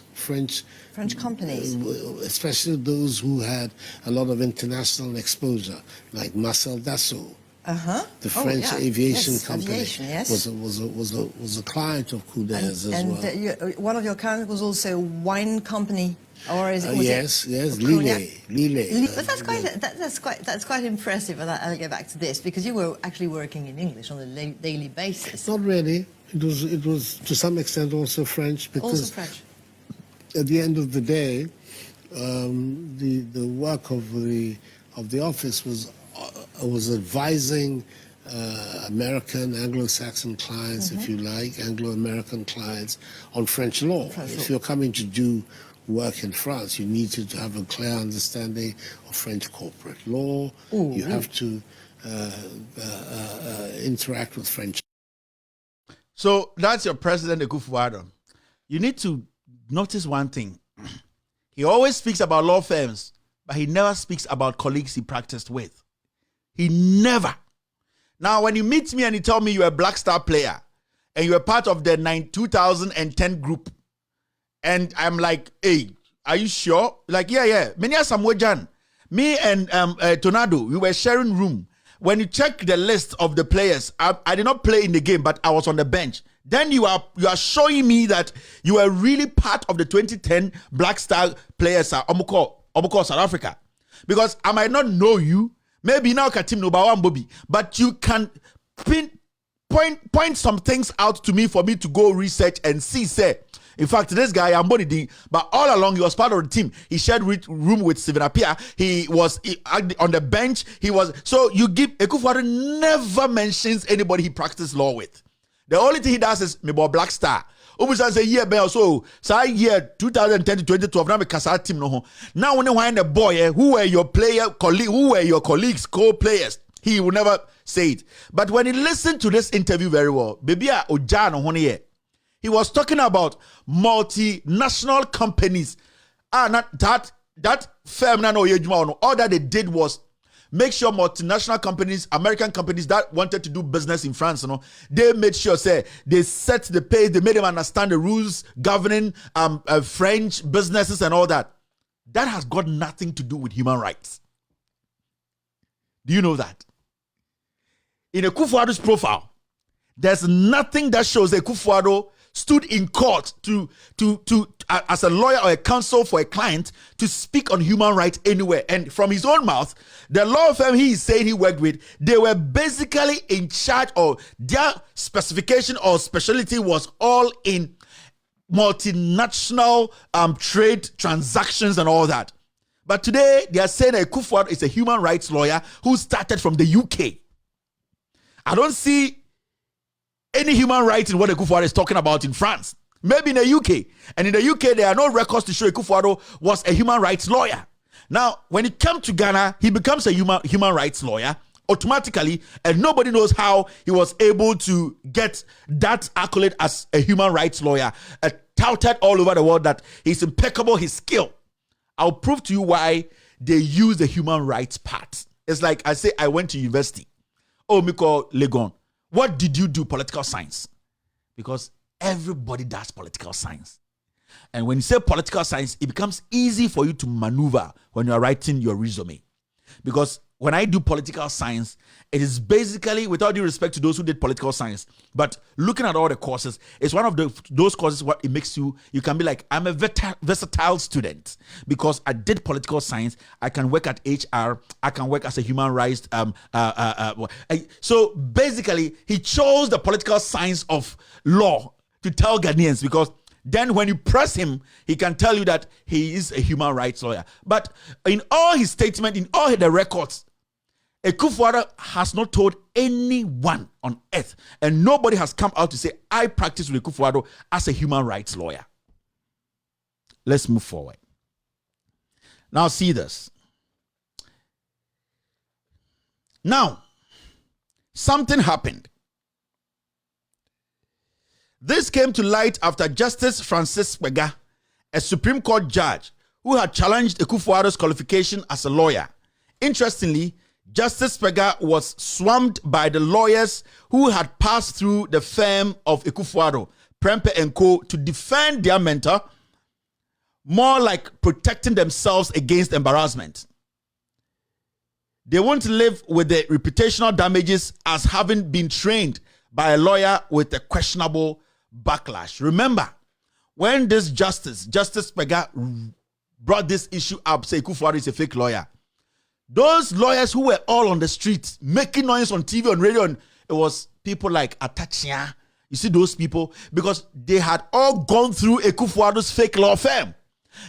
companies, especially those who had a lot of international exposure, like Marcel Dassault. The French aviation company was a client of Couder's as well. One of your clients was also a wine company, or is it? Yes, Lawyey. But that's quite impressive. And I'll get back to this because you were actually working in English on a daily basis. Not really. It was to some extent also French because at the end of the day, the work of the office was advising American, Anglo-Saxon clients, if you like, Anglo-American clients on French law. If you're coming to do work in France, you need to have a clear understanding of French corporate law. You have to interact with French. So that's your president, Akufo-Addo. You need to notice one thing. He always speaks about law firms, but he never speaks about colleagues he practiced with. He never. Now, when you meet me and you tell me you're a Black Star player and you're part of the 2010 group, and I'm like, hey, are you sure? Like, yeah. Me and Tornado, we were sharing room. When you check the list of the players, I did not play in the game, but I was on the bench. Then you are showing me that you are really part of the 2010 Black Star players, Omoko South Africa. Because I might not know you, maybe now Katim Nobawan Bobby, but you can point some things out to me for me to go research and see, say. In fact, this guy, Ambonidi, but all along he was part of the team. He shared room with Steven Appiah. He was on the bench. So you give Akufo-Addo never mentions anybody he practiced law with. The only thing he does is maybe Black Star. Obusan say year ben so year 2010 to 2012 now me kasa team no ho. Now when you find the boy who were your colleagues, co-players, he will never say it. But when he listened to this interview very well, baby oja no ho ne. He was talking about multinational companies. Not that firm all that they did was make sure multinational companies, American companies that wanted to do business in France, they made sure they set the pace, they made them understand the rules governing French businesses and all that. That has got nothing to do with human rights. Do you know that? In Akufo-Addo's profile, there's nothing that shows that Akufo-Addo stood in court to as a lawyer or a counsel for a client to speak on human rights anywhere. And from his own mouth, the law firm he is saying he worked with, they were basically in charge, or their specification or specialty was all in multinational trade transactions and all that. But today they are saying that Akufo-Addo is a human rights lawyer who started from the UK. I don't see any human rights in what Akufo-Addo is talking about in France. Maybe in the UK. And in the UK, there are no records to show Akufo-Addo was a human rights lawyer. Now, when he comes to Ghana, he becomes a human rights lawyer automatically, and nobody knows how he was able to get that accolade as a human rights lawyer, touted all over the world that he's impeccable, his skill. I'll prove to you why they use the human rights part. It's like I say, I went to university. Oh, Miko Legon. What did you do? Political science. Because everybody does political science. And when you say political science, it becomes easy for you to maneuver when you are writing your resume. Because when I do political science, it is basically, with all due respect to those who did political science, but looking at all the courses, it's one of those courses where it makes you can be like, I'm a versatile student because I did political science. I can work at HR. I can work as a human rights. So basically, he chose the political science of law to tell Ghanaians, because then when you press him, he can tell you that he is a human rights lawyer. But in all his statements, in all the records, Akufo-Addo has not told anyone on earth, and nobody has come out to say, I practice with Akufo-Addo as a human rights lawyer. Let's move forward. Now see this. Now, something happened. This came to light after Justice Francis Pega, a Supreme Court judge who had challenged Akufo-Addo's qualification as a lawyer. Interestingly, Justice Pega was swarmed by the lawyers who had passed through the firm of Akufo-Addo, Prempeh & Co., to defend their mentor, more like protecting themselves against embarrassment. They won't live with the reputational damages as having been trained by a lawyer with a questionable backlash. Remember, when this Justice Pega brought this issue up, say Akufo-Addo is a fake lawyer, those lawyers who were all on the street making noise on TV, on radio, it was people like Atachia. You see those people? Because they had all gone through Akufo-Addo's fake law firm.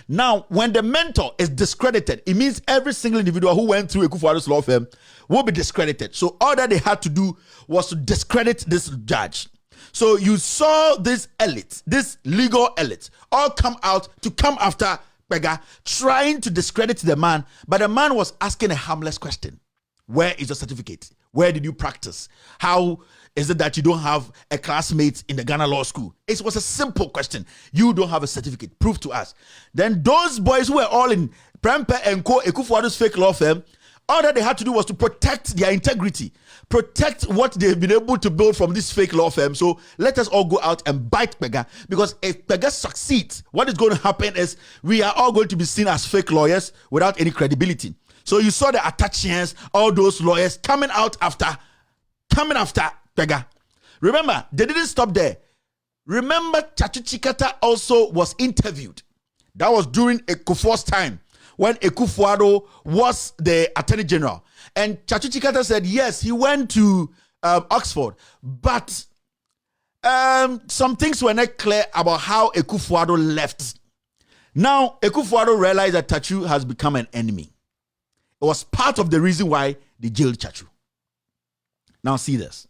Now, when the mentor is discredited, it means every single individual who went through Akufo-Addo's law firm will be discredited. So all that they had to do was to discredit this judge. So you saw this elite, this legal elite, all come out to come after Pega, trying to discredit the man. But the man was asking a harmless question. Where is your certificate? Where did you practice? How is it that you don't have a classmate in the Ghana Law School? It was a simple question. You don't have a certificate. Prove to us. Then those boys who were all in Prempeh & Co., Akufo-Addo's fake law firm, all that they had to do was to protect their integrity, protect what they've been able to build from this fake law firm. So let us all go out and bite Pega, because if Pega succeeds, what is going to happen is we are all going to be seen as fake lawyers without any credibility. So you saw the Atachians, all those lawyers coming after Pega. Remember, they didn't stop there. Remember, Chachu Chikata also was interviewed. That was during Ekufuor's time, when Akufo-Addo was the Attorney General. And Chachu Chikata said, yes, he went to Oxford, but some things were not clear about how Akufo-Addo left. Now, Akufo-Addo realized that Chachu has become an enemy. It was part of the reason why they jailed Chachu. Now see this.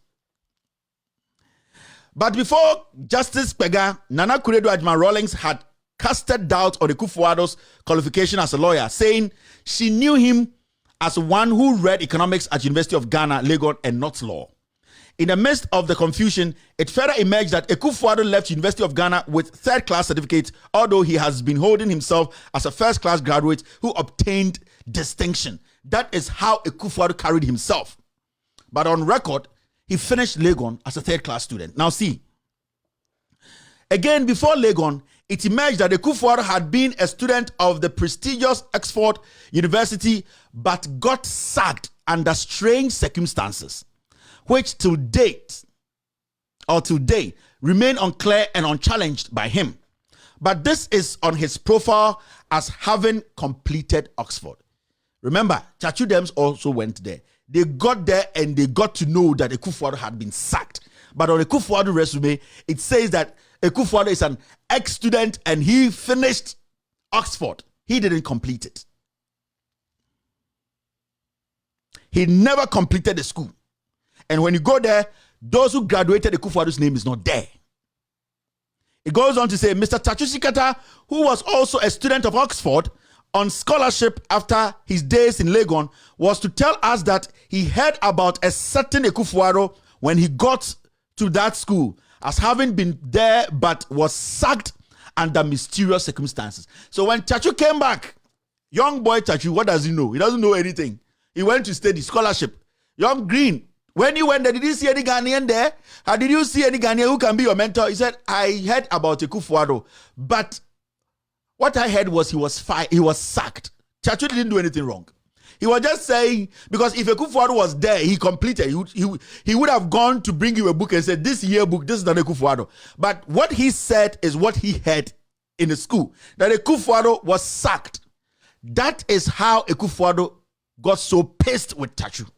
But before Justice Pega, Nana Kuredu Ajman-Rawlings had casted doubt on Akufo-Addo's qualification as a lawyer, saying she knew him as one who read economics at University of Ghana, Legon, and not law. In the midst of the confusion, it further emerged that Akufo-Addo left University of Ghana with third-class certificate, although he has been holding himself as a first-class graduate who obtained distinction. That is how Akufo-Addo carried himself. But on record, he finished Legon as a third-class student. Now see, again, before Legon, it emerged that Akufo-Addo had been a student of the prestigious Oxford University, but got sacked under strange circumstances, which till date, or today, remain unclear and unchallenged by him. But this is on his profile as having completed Oxford. Remember, Chachu Dems also went there. They got there and they got to know that Akufo-Addo had been sacked. But on Akufo-Addo resume, it says that Akufo-Addo is an ex-student and he finished Oxford. He didn't complete it. He never completed the school. And when you go there, those who graduated Akufo-Addo's name is not there. It goes on to say, Mr. Chachu Chikata, who was also a student of Oxford on scholarship after his days in Legon, was to tell us that he heard about a certain Akufo-Addo when he got to that school as having been there but was sacked under mysterious circumstances. So when Chachu came back, young boy Chachu, what does he know? He doesn't know anything. He went to study scholarship. Young Green, when you went there, did you see any Ghanaian there? How did you see any Ghanaian who can be your mentor? He said, I heard about Akufo-Addo, but what I heard was he was fired. He was sacked. Chachu didn't do anything wrong. He was just saying, because if Akufo-Addo was there, he completed. He would have gone to bring you a book and said, this yearbook, this is not Akufo-Addo. But what he said is what he heard in the school, that Akufo-Addo was sacked. That is how Akufo-Addo got so pissed with Chachu.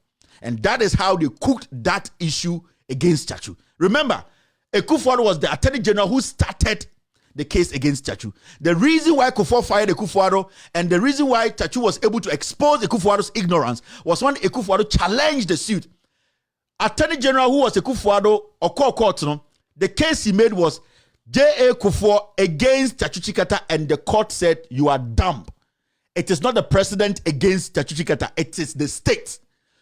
And that is how they cooked that issue against Chachu. Remember, Akufo-Addo was the Attorney General who started the case against Chachu. The reason why Kufuor fired Akufo-Addo and the reason why Chachu was able to expose Akufo-Addo's ignorance was when Akufo-Addo challenged the suit. Attorney General who was Akufo-Addo or court, the case he made was J.A. Kufuor against Chachu Chikata, and the court said, you are dumb. It is not the president against Chachu Chikata, it is the state.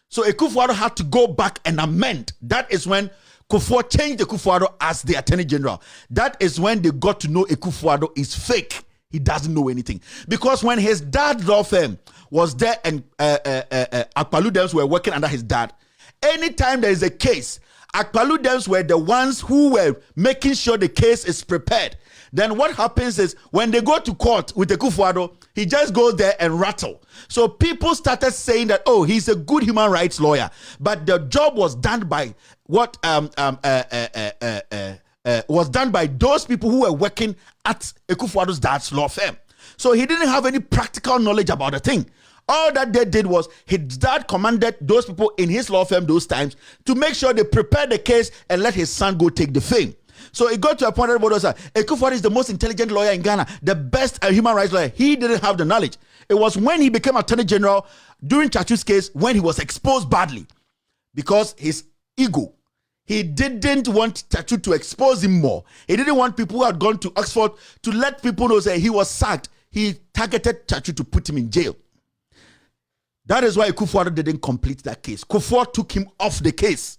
So Akufo-Addo had to go back and amend. That is when Kufuor changed Akufo-Addo as the Attorney General. That is when they got to know Akufo-Addo is fake. He doesn't know anything. Because when his dad's law firm was there and Akpalu Dems were working under his dad, anytime there is a case, Akpalu Dems were the ones who were making sure the case is prepared. Then what happens is when they go to court with Akufo-Addo, he just goes there and rattle. So people started saying that, oh, he's a good human rights lawyer. But the job was done by what was done by those people who were working at Akufo-Addo's dad's law firm. So he didn't have any practical knowledge about the thing. All that they did was his dad commanded those people in his law firm those times to make sure they prepared the case and let his son go take the fame. So it got to a point where everybody was like, Akufo-Addo is the most intelligent lawyer in Ghana, the best human rights lawyer. He didn't have the knowledge. It was when he became Attorney General during Chachu's case when he was exposed badly because his ego. He didn't want Chachu to expose him more. He didn't want people who had gone to Oxford to let people know that he was sacked. He targeted Chachu to put him in jail. That is why Akufo-Addo didn't complete that case. Kufuor took him off the case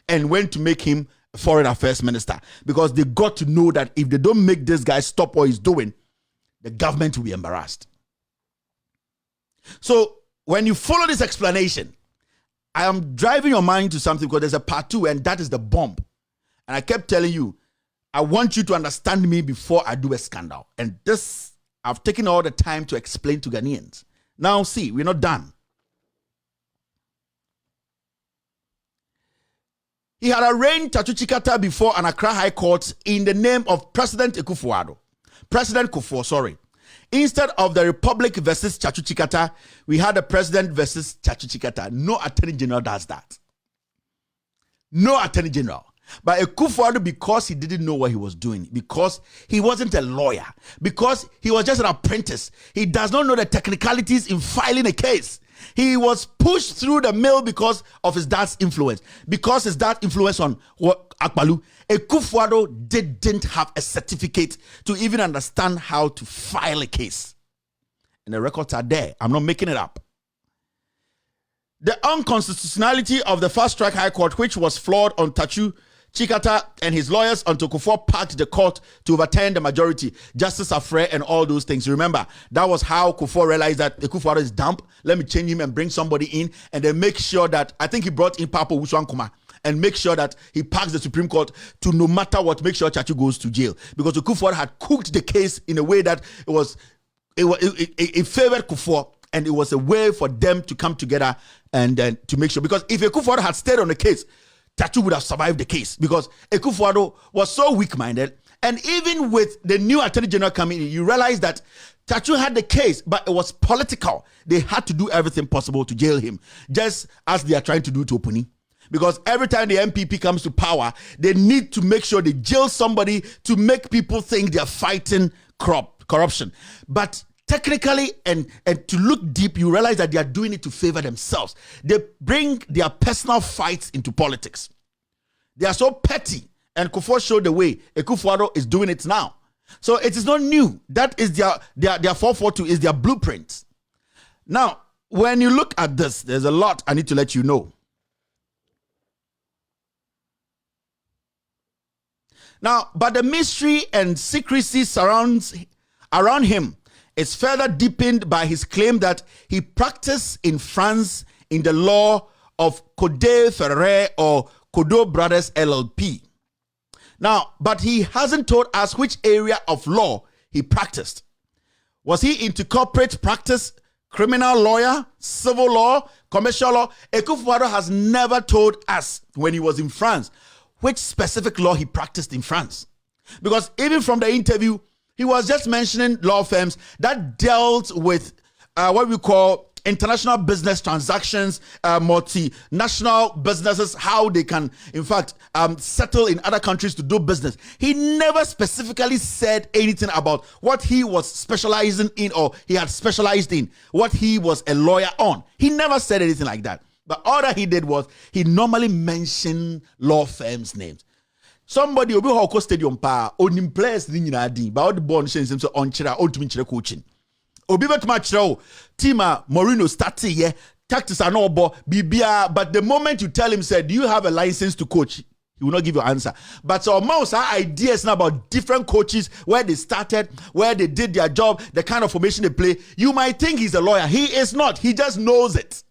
and went to make him Foreign Affairs Minister because they got to know that if they don't make this guy stop what he's doing, the government will be embarrassed. So when you follow this explanation, I am driving your mind to something because there's a part 2 and that is the bomb. And I kept telling you, I want you to understand me before I do a scandal. And this, I've taken all the time to explain to Ghanaians. Now see, we're not done. He had arraigned Chachu Chikata before an Accra High Court in the name of President Akufo-Addo. President Kufuor, sorry. Instead of the Republic versus Chachu Chikata, we had the President versus Chachu Chikata. No Attorney General does that. No Attorney General. But Akufo-Addo, because he didn't know what he was doing, because he wasn't a lawyer, because he was just an apprentice, he does not know the technicalities in filing a case. He was pushed through the mill because of his dad's influence. Because his dad's influence on Akpalu, Akufo-Addo didn't have a certificate to even understand how to file a case. And the records are there. I'm not making it up. The unconstitutionality of the Fast Track High Court, which was flawed on Chachu Chikata and his lawyers until Kufuor packed the court to overturn the majority, Justice Afre and all those things. Remember, that was how Kufuor realized that Akufo-Addo is dumb. Let me change him and bring somebody in and then make sure that, I think he brought in Papo Wuswankuma and make sure that he packs the Supreme Court to no matter what, make sure Chachu goes to jail. Because Akufo-Addo had cooked the case in a way that it favored Kufuor. And it was a way for them to come together and then to make sure. Because if Akufo-Addo had stayed on the case, Chachu would have survived the case. Because Akufo-Addo was so weak-minded. And even with the new Attorney General coming in, you realize that Chachu had the case, but it was political. They had to do everything possible to jail him, just as they are trying to do to Opuni. Because every time the MPP comes to power, they need to make sure they jail somebody to make people think they are fighting corruption. But technically, and to look deep, you realize that they are doing it to favor themselves. They bring their personal fights into politics. They are so petty, and Kufuor showed the way. Akufo-Addo is doing it now. So it is not new. That is their 442 is their blueprint. Now, when you look at this, there's a lot I need to let you know. Now, but the mystery and secrecy around him is further deepened by his claim that he practiced in France in the law of Code Ferrer or Kodo Brothers LLP. Now, but he hasn't told us which area of law he practiced. Was he into corporate practice, criminal lawyer, civil law, commercial law? Akufo-Addo has never told us when he was in France which specific law he practiced in France. Because even from the interview, he was just mentioning law firms that dealt with what we call international business transactions, multinational businesses, how they can, in fact, settle in other countries to do business. He never specifically said anything about what he was specializing in or he had specialized in, what he was a lawyer on. He never said anything like that. But all that he did was he normally mentioned law firms' names. Somebody obi hoko stadium pa onim players ni nyina din ba the ball shen so on chira on to me chira coaching obi betuma chira o team Mourinho start here tactics are not BBR, but the moment you tell him, say, do you have a license to coach? He will not give you an answer. But so most ideas now about different coaches, where they started, where they did their job, the kind of formation they play. You might think he's a lawyer. He is not. He just knows it.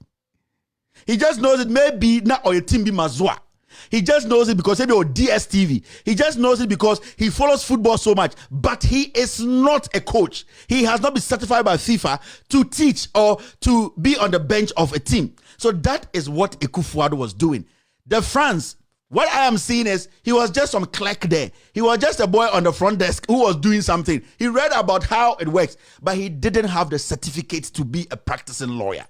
He just knows it. Maybe not or a team be Mazua. He just knows it because maybe on DSTV. He just knows it because he follows football so much. But he is not a coach. He has not been certified by FIFA to teach or to be on the bench of a team. So that is what Akufo-Addo was doing. The France, what I am seeing is he was just some clerk there. He was just a boy on the front desk who was doing something. He read about how it works, but he didn't have the certificate to be a practicing lawyer.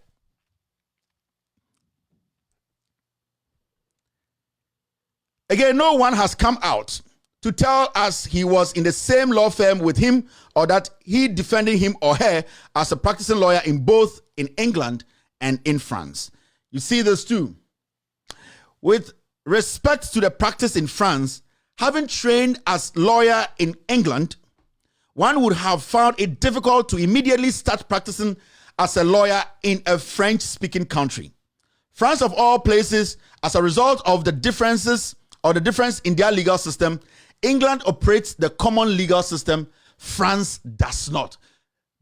Again, no one has come out to tell us he was in the same law firm with him or that he defended him or her as a practicing lawyer in both in England and in France. You see this too. With respect to the practice in France, having trained as lawyer in England, one would have found it difficult to immediately start practicing as a lawyer in a French-speaking country. France, of all places, as a result of the difference in their legal system, England operates the common legal system, France does not.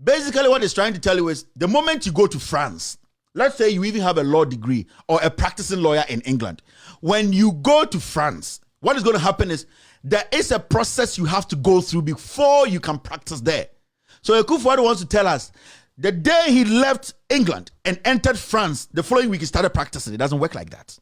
Basically, what it's trying to tell you is the moment you go to France, let's say you even have a law degree or a practicing lawyer in England. When you go to France, what is going to happen is there is a process you have to go through before you can practice there. So Akufo-Addo wants to tell us the day he left England and entered France, the following week he started practicing. It doesn't work like that.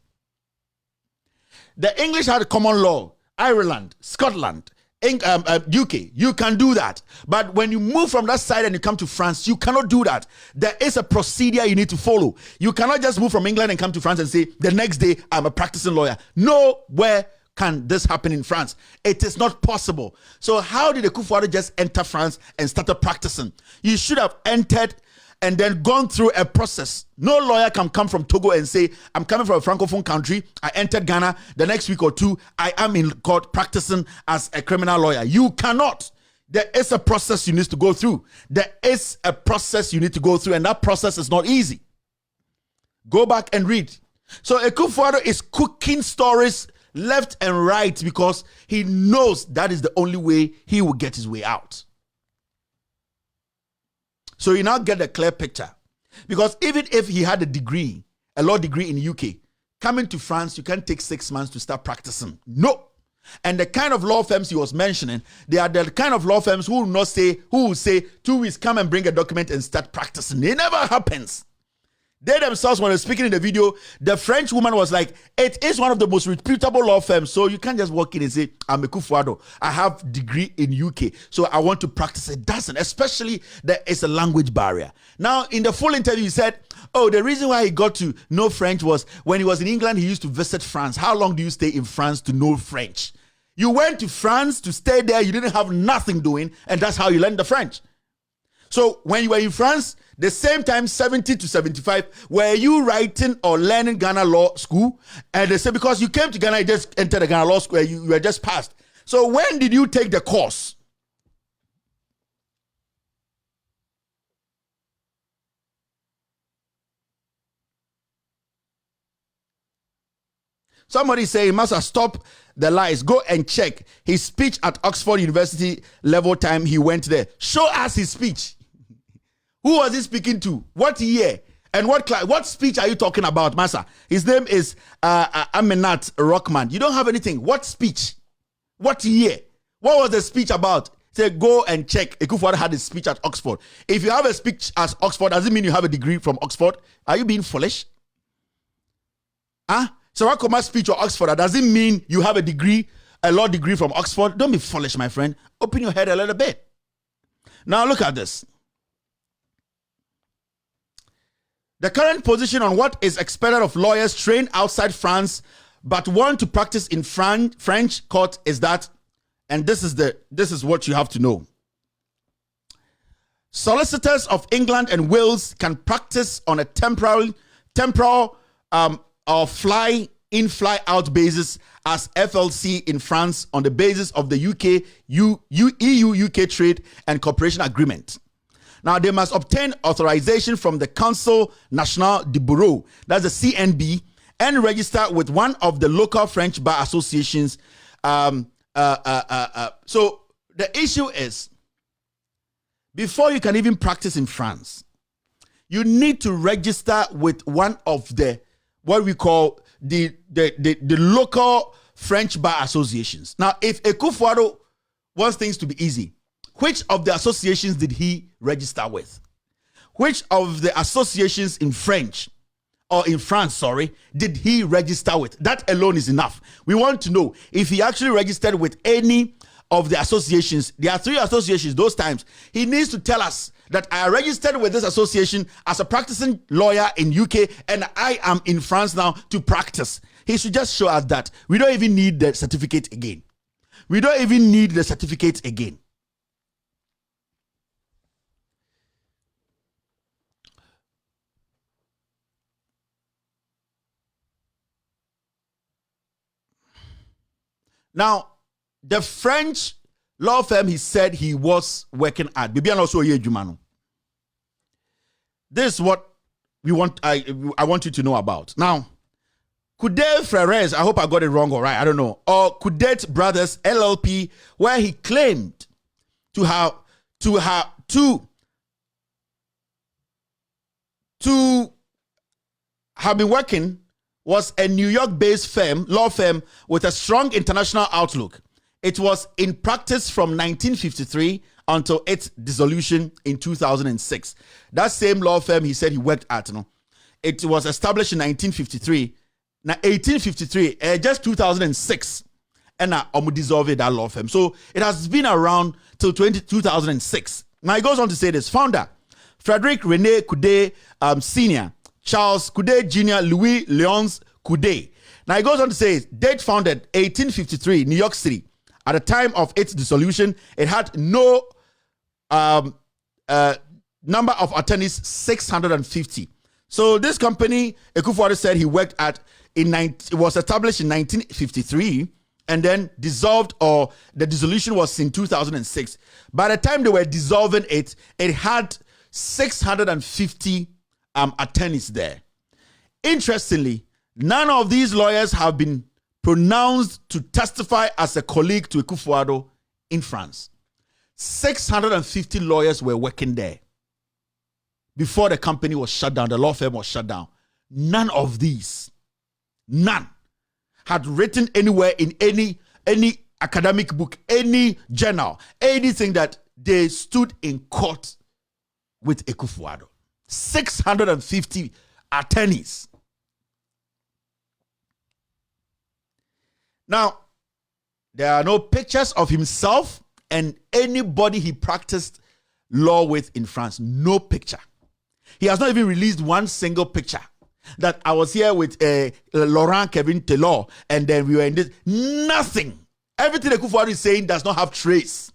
The English had a common law. Ireland, Scotland, UK, you can do that. But when you move from that side and you come to France, you cannot do that. There is a procedure you need to follow. You cannot just move from England and come to France and say, the next day, I'm a practicing lawyer. Nowhere can this happen in France. It is not possible. So how did Akufo-Addo just enter France and started practicing? You should have entered and then gone through a process. No lawyer can come from Togo and say, I'm coming from a francophone country, I entered Ghana, the next week or two, I am in court practicing as a criminal lawyer. You cannot. There is a process you need to go through. There is a process you need to go through, and that process is not easy. Go back and read. So Akufo-Addo is cooking stories left and right because he knows that is the only way he will get his way out. So you now get a clear picture. Because even if he had a degree, a law degree in the UK, coming to France, you can't take 6 months to start practicing. No. And the kind of law firms he was mentioning, they are the kind of law firms who will say 2 weeks, come and bring a document and start practicing. It never happens. They themselves, when they were speaking in the video, the French woman was like, it is one of the most reputable law firms. So you can't just walk in and say, I'm Akufo-Addo. I have degree in UK, so I want to practice. It doesn't, especially there is a language barrier. Now, in the full interview, he said, oh, the reason why he got to know French was when he was in England, he used to visit France. How long do you stay in France to know French? You went to France to stay there. You didn't have nothing doing, and that's how you learned the French. So when you were in France, the same time, 70 to 75, were you writing or learning Ghana law school? And they say, because you came to Ghana, you just entered the Ghana law school, you were just passed. So when did you take the course? Somebody say, Master, stop the lies. Go and check his speech at Oxford University level time he went there. Show us his speech. Who was he speaking to? What year? And what speech are you talking about, Massa? His name is Aminat Rockman. You don't have anything. What speech? What year? What was the speech about? Say, go and check. Akufo-Addo had a speech at Oxford. If you have a speech at Oxford, does it mean you have a degree from Oxford? Are you being foolish? Huh? So what come speech at Oxford? Does it mean you have a degree, a law degree from Oxford? Don't be foolish, my friend. Open your head a little bit. Now look at this. The current position on what is expected of lawyers trained outside France but want to practice in French court is that, and this is what you have to know. Solicitors of England and Wales can practice on a temporal or fly-in, fly-out basis as FLC in France on the basis of the EU-UK Trade and Cooperation Agreement. Now, they must obtain authorization from the Council National du Bureau, that's the CNB, and register with one of the local French bar associations. So the issue is, before you can even practice in France, you need to register with one of the, what we call the local French bar associations. Now, if Akufo-Addo wants things to be easy, which of the associations did he register with? Which of the associations in France, did he register with? That alone is enough. We want to know if he actually registered with any of the associations. There are 3 associations those times. He needs to tell us that I registered with this association as a practicing lawyer in UK and I am in France now to practice. He should just show us that. We don't even need the certificate again. We don't even need the certificate again. Now, the French law firm he said he was working at, this is what we want. I want you to know about. Now, Coudet Frères, I hope I got it wrong, all right, I don't know, or Coudet Brothers LLP, where he claimed to have been working, was a New York-based law firm with a strong international outlook. It was in practice from 1953 until its dissolution in 2006. That same law firm he said he worked at, it was established in 1953. Now, 1853, just 2006, and dissolved that law firm. So it has been around till 2006. Now, he goes on to say this. Founder, Frederic René Coudet Sr., Charles Coudet Jr., Louis Léonce Coudet. Now, he goes on to say, date founded 1853, New York City. At the time of its dissolution, it had no number of attorneys, 650. So this company, Akufo-Addo said he worked at, it was established in 1953 and then dissolved, or the dissolution was in 2006. By the time they were dissolving it, it had 650 attorneys there. Interestingly, none of these lawyers have been pronounced to testify as a colleague to Akufo-Addo in France. 650 lawyers were working there before the company was shut down, the law firm was shut down. None of these, none, had written anywhere in any academic book, any journal, anything that they stood in court with Akufo-Addo. 650 attorneys. Now, there are no pictures of himself and anybody he practiced law with in France. No picture. He has not even released one single picture that I was here with Laurent Kevin Taylor and then we were in this. Nothing. Everything Akufo-Addo is saying does not have trace.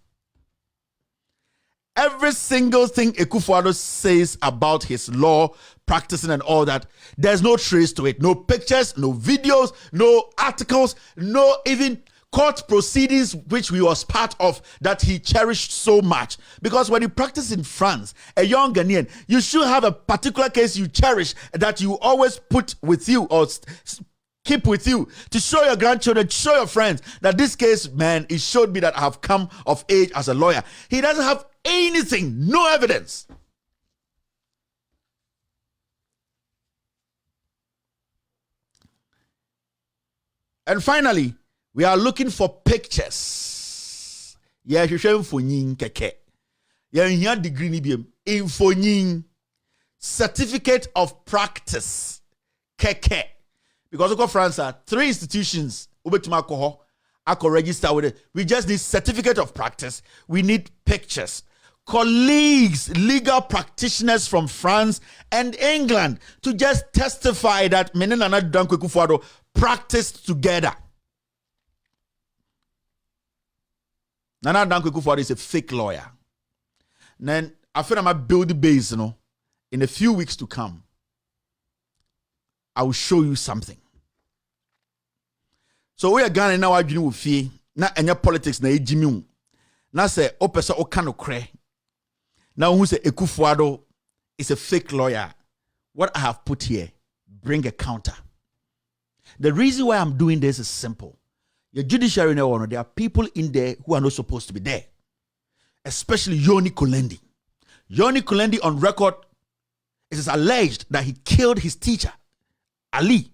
Every single thing Akufo-Addo says about his law practicing and all that, there's no trace to it. No pictures, no videos, no articles, no even court proceedings which he was part of that he cherished so much. Because when you practice in France, a young Ghanaian, you should have a particular case you cherish that you always put with you or keep with you to show your grandchildren, to show your friends that this case, man, it showed me that I have come of age as a lawyer. He doesn't have anything, no evidence. And finally, we are looking for pictures. Yeah, you show infonin keke. Yeah, you have degree ni biem. Infonin, certificate of practice keke. Because we go France, 3 institutions. I could register with it. We just need certificate of practice. We need pictures. Colleagues, legal practitioners from France and England to just testify that Menen and Addo Akufo-Addo practiced together. Nana Dankwa Akufo-Addo is a fake lawyer. Then I feel I'm a build the base, in a few weeks to come. I will show you something. So we are going now arguing with fee. Na enya politics na ejimi. Na say o pese o ka no kre. Now who say Ekufuado is a fake lawyer? What I have put here, bring a counter. The reason why I'm doing this is simple. Your judiciary, there are people in there who are not supposed to be there. Especially Yoni Kulendi. Yoni Kulendi on record, it is alleged that he killed his teacher, Ali.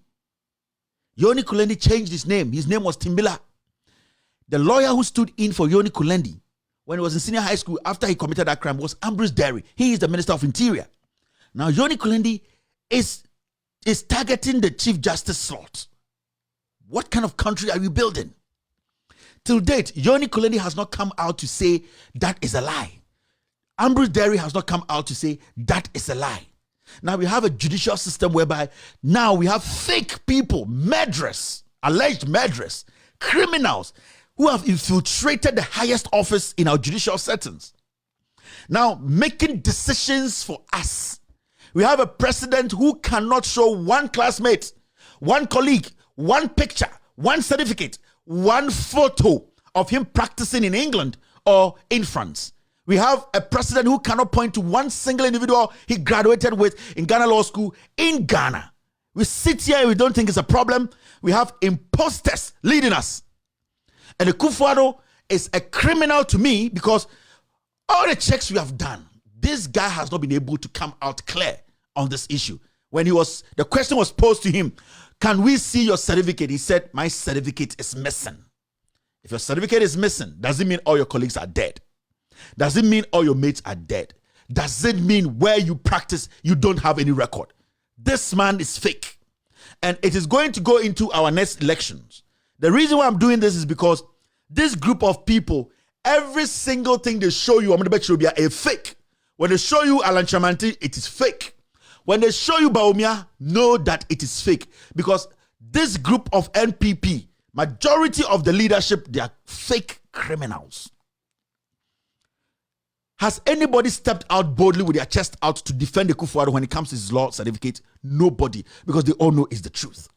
Yoni Kulendi changed his name. His name was Timbila. The lawyer who stood in for Yoni Kulendi when he was in senior high school after he committed that crime was Ambrose Derry. He is the Minister of Interior. Now, Yoni Kulendi is targeting the Chief Justice slot. What kind of country are we building? Till date, Yoni Kulendi has not come out to say that is a lie. Ambrose Derry has not come out to say that is a lie. Now we have a judicial system whereby now we have fake people, murderers, alleged murderers, criminals who have infiltrated the highest office in our judicial settings. Now making decisions for us. We have a president who cannot show one classmate, one colleague, one picture, one certificate, one photo of him practicing in England or in France. We have a president who cannot point to one single individual he graduated with in Ghana Law School in Ghana. We sit here and we don't think it's a problem. We have imposters leading us. And Ekufuado is a criminal to me because all the checks we have done, this guy has not been able to come out clear on this issue. When the question was posed to him, can we see your certificate? He said, my certificate is missing. If your certificate is missing, does it mean all your colleagues are dead? Does it mean all your mates are dead? Does it mean where you practice, you don't have any record? This man is fake. And it is going to go into our next elections. The reason why I'm doing this is because this group of people, every single thing they show you, I'm going to bet you will be a fake. When they show you Alan Chamanti, it is fake. When they show you Bawumia, know that it is fake. Because this group of NPP, majority of the leadership, they are fake criminals. Has anybody stepped out boldly with their chest out to defend Ekufuado when it comes to his law certificate? Nobody, because they all know it's the truth.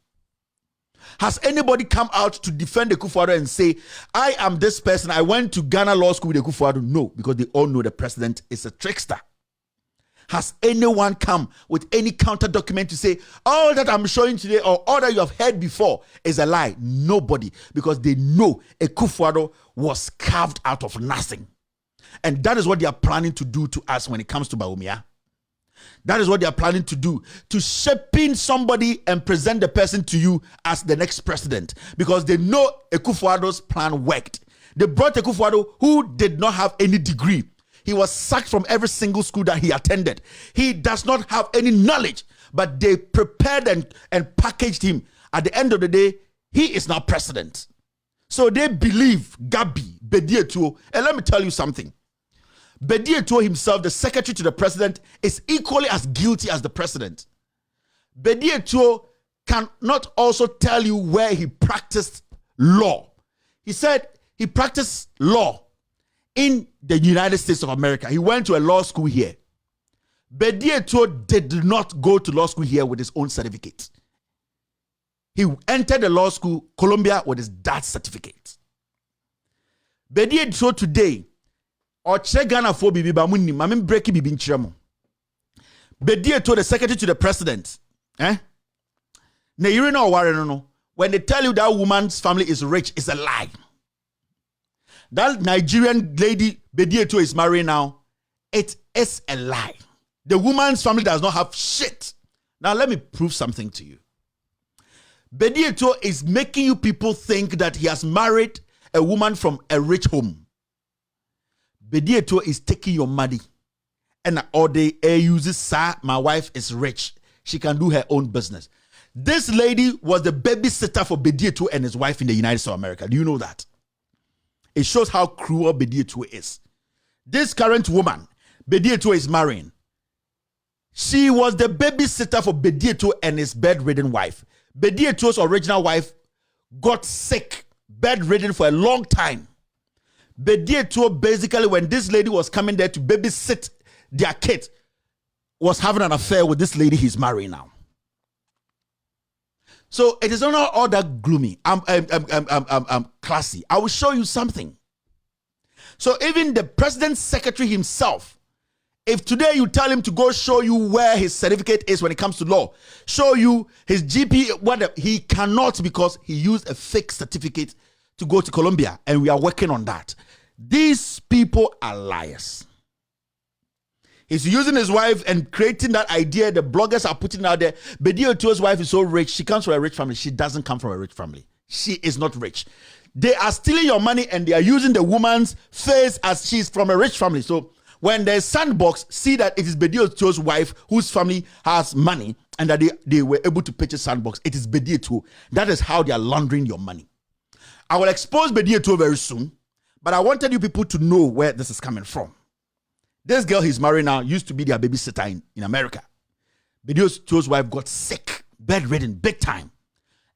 Has anybody come out to defend Ekufuado and say, I am this person, I went to Ghana Law School with Ekufuado? No, because they all know the president is a trickster. Has anyone come with any counter document to say, all that I'm showing today or all that you have heard before is a lie? Nobody, because they know Ekufuado was carved out of nothing. And that is what they are planning to do to us when it comes to Bawumia. That is what they are planning to do, to shape in somebody and present the person to you as the next president, because they know Ekufuado's plan worked. They brought Ekufuado who did not have any degree. He was sacked from every single school that he attended. He does not have any knowledge, but they prepared and packaged him. At the end of the day, he is now president. So they believe Gabi, Bedietuo, and let me tell you something. Bedietuo himself, the secretary to the president, is equally as guilty as the president. Bedietuo cannot also tell you where he practiced law. He said he practiced law in the United States of America. He went to a law school here. Bedietuo did not go to law school here with his own certificate. He entered the law school, Columbia, with his dad's certificate. Bedietuo today, or Ghana for Bibi Bamuni, Mamin Breki Bibi Nchiramo. Bedietuo, the secretary to the president. Ne you know no. When they tell you that woman's family is rich, it's a lie. That Nigerian lady Bedietuo is marrying now, it is a lie. The woman's family does not have shit. Now let me prove something to you. Bedietuo is making you people think that he has married a woman from a rich home. Bedietuo is taking your money. And all day uses, sir, my wife is rich. She can do her own business. This lady was the babysitter for Bedietuo and his wife in the United States of America. Do you know that? It shows how cruel Bedietuo is. This current woman, Bedietuo is marrying. She was the babysitter for Bedietuo and his bedridden wife. Bedietuo's original wife got sick, bedridden for a long time. Bedietuo basically, when this lady was coming there to babysit their kid, was having an affair with this lady he's marrying now. So it is not all that gloomy. I'm classy. I will show you something. So even the president's secretary himself If today you tell him to go show you where his certificate is when it comes to law, show you his GP, whatever, he cannot because he used a fake certificate to go to Colombia, and we are working on that. These people are liars. He's using his wife and creating that idea. The bloggers are putting out there. Bedi Otuo's wife is so rich. She comes from a rich family. She doesn't come from a rich family. She is not rich. They are stealing your money and they are using the woman's face as she's from a rich family. So when there's sandbox, see that it is Bedi Otuo's wife whose family has money and that they were able to purchase sandbox. It is Bedi Otuo. That is how they are laundering your money. I will expose Bedi Otuo very soon, but I wanted you people to know where this is coming from. This girl he's married now used to be their babysitter in America. Bedi Otuo's wife got sick, bedridden, big time.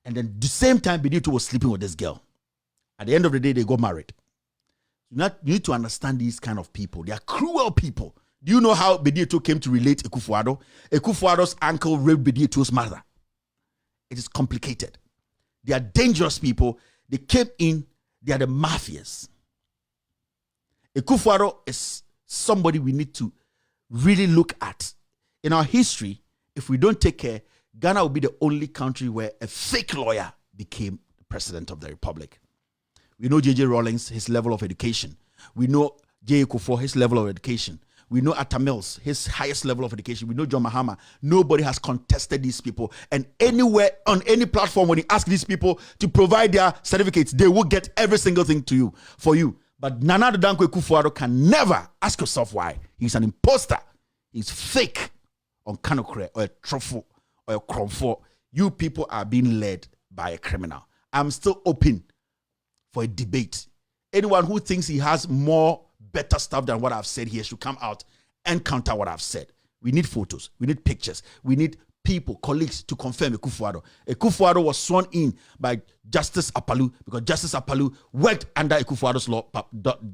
And then the same time, Bedi Otuo was sleeping with this girl. At the end of the day, they got married. You need to understand these kind of people. They are cruel people. Do you know how Bedi Otuo came to relate Akufo-Addo? Akufo-Addo's uncle raped Bedi Otuo's mother. It is complicated. They are dangerous people. They came in. They are the mafias. Akufo-Addo is somebody we need to really look at. In our history, if we don't take care, Ghana will be the only country where a fake lawyer became the president of the republic. We know J.J. Rawlings, his level of education. We know J. Kufuor, his level of education. We know Atta Mills, his highest level of education. We know John Mahama. Nobody has contested these people. And anywhere, on any platform, when you ask these people to provide their certificates, they will get every single thing for you. But Nana Addo Dankwa Akufo-Addo can never. Ask yourself why. He's an imposter. He's fake on Kanokre or a truffle or a cromfo. You people are being led by a criminal. I'm still open for a debate. Anyone who thinks he has more better stuff than what I've said here should come out and counter what I've said. We need photos. We need pictures. We need people, colleagues to confirm Akufo-Addo. Akufo-Addo was sworn in by Justice Apalu because Justice Apalu worked under Akufo-Addo's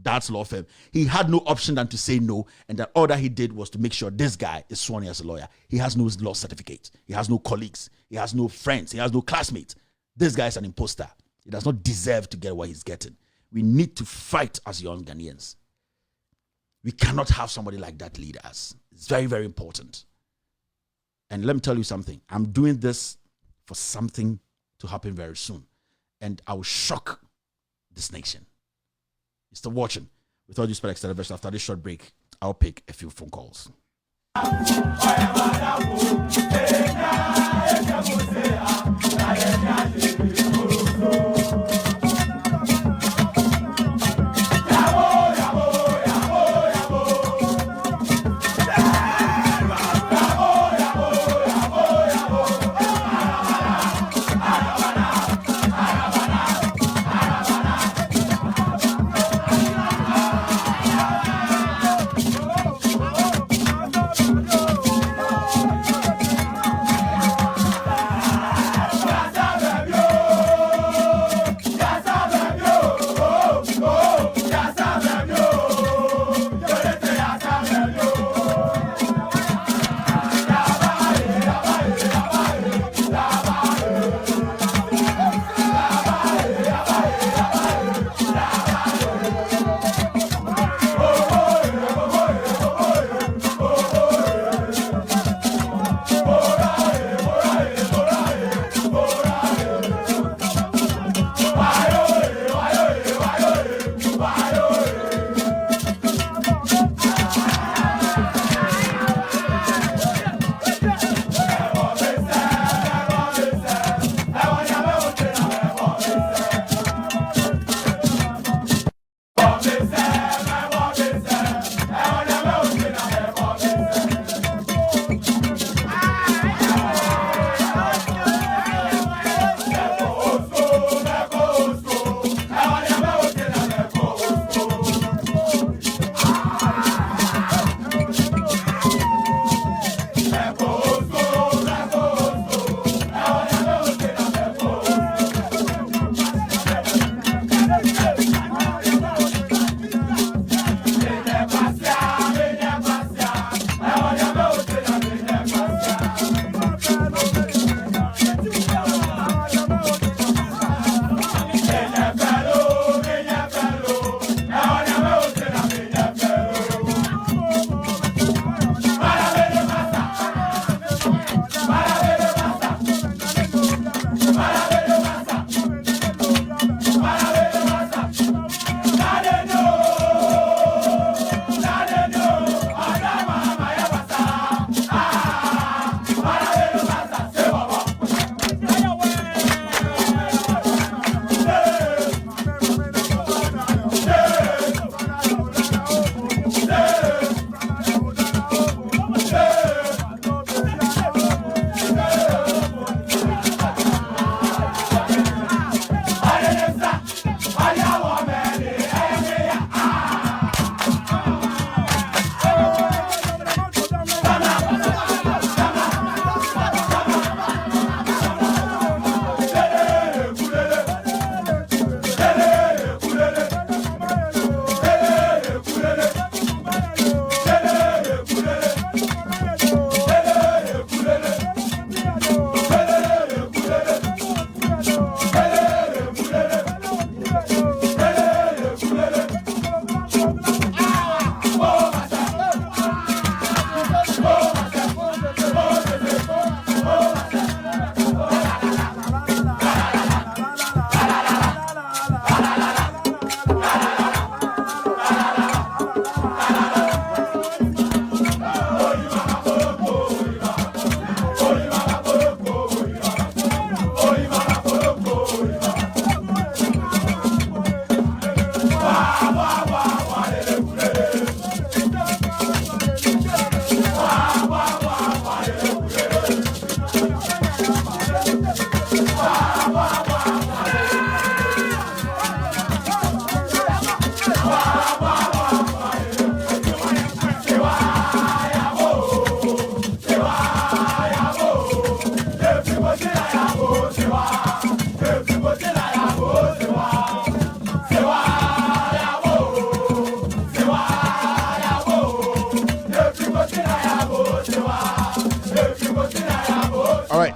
dad's law firm. He had no option than to say no, and that all that he did was to make sure this guy is sworn in as a lawyer. He has no law certificate. He has no colleagues. He has no friends. He has no classmates. This guy is an imposter. He does not deserve to get what he's getting. We need to fight as young Ghanaians. We cannot have somebody like that lead us. It's very, very important. And let me tell you something. I'm doing this for something to happen very soon. And I will shock this nation. You're still watching. With all due respect, extended after this short break, I'll pick a few phone calls.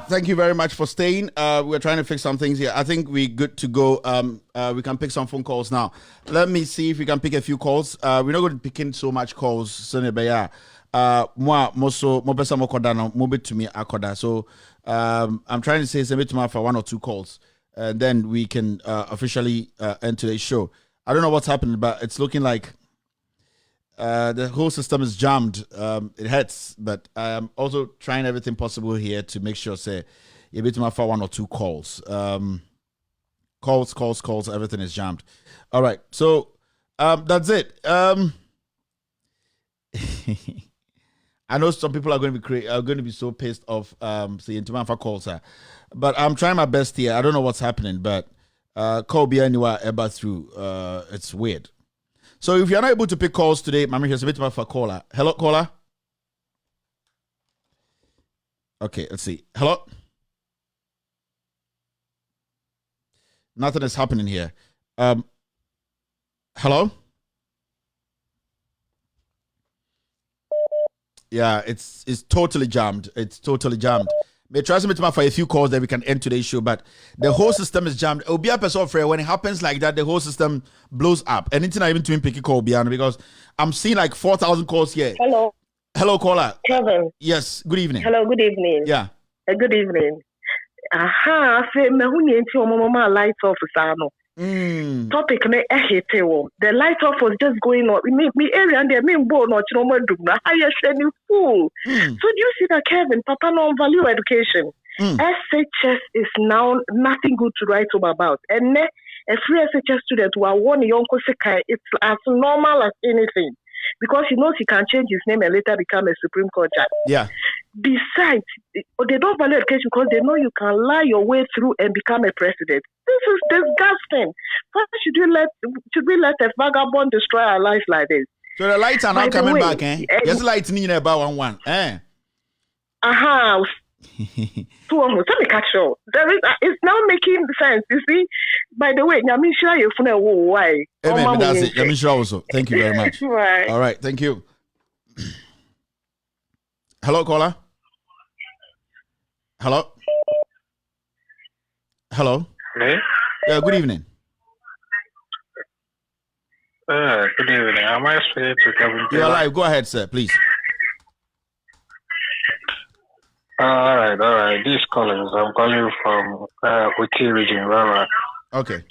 Thank you very much for staying. We're trying to fix some things here. I think we're good to go. We can pick some phone calls now. Let me see if we can pick a few calls. We're not going to pick in so much calls. So I'm trying to say something for 1 or 2 calls, and then we can officially end today's show. I don't know what's happening, but it's looking like the whole system is jammed. It hurts, but I'm also trying everything possible here to make sure, say, you bit for 1 or 2 calls. Calls, everything is jammed. All right, so that's it. I know some people are going to be so pissed off saying to for calls, but I'm trying my best here. I don't know what's happening, but call be anywhere ever through. It's weird. So if you're not able to pick calls today, Mami, here's a bit of a caller. Hello, caller. Okay, let's see. Hello. Nothing is happening here. Hello. Yeah, it's totally jammed. It's totally jammed. May try to for a few calls that we can end today's show, but the whole system is jammed. It will be a person for when it happens like that, the whole system blows up. Anything I even twin picky call beyond because I'm seeing like 4,000 calls here. Hello, caller. Kevin. Yes. Good evening. Hello. Good evening. Yeah. Good evening. Aha. Say me who need to mama light off sano. Topic me ehete wo. The light off was just going on. Me area and me bo no chino dugna. Higher shiny fool. So do you see that, Kevin? Papa no value education. SHS is now nothing good to write home about. And a free SHS student who are one young Kosekai, it's as normal as anything. Because he knows he can change his name and later become a Supreme Court judge. Yeah. Besides, they don't value education because they know you can lie your way through and become a president. This is disgusting. Why should we let a vagabond destroy our lives like this? So the lights are not coming back, eh? Yes, lights need about one. Eh? Aha. So let me catch you. It's now making sense. You see, by the way, Nyamisha, you know why? That's it. Nyamisha also. Thank you very much. Right. All right. Thank you. Hello, caller. Hello. Hello. Hey. Yeah. Good evening. Good evening. Am I speaking to Kevin? You're live. Go ahead, sir. Please. All right. This Collins. I'm calling from Oti region, Rara. Okay.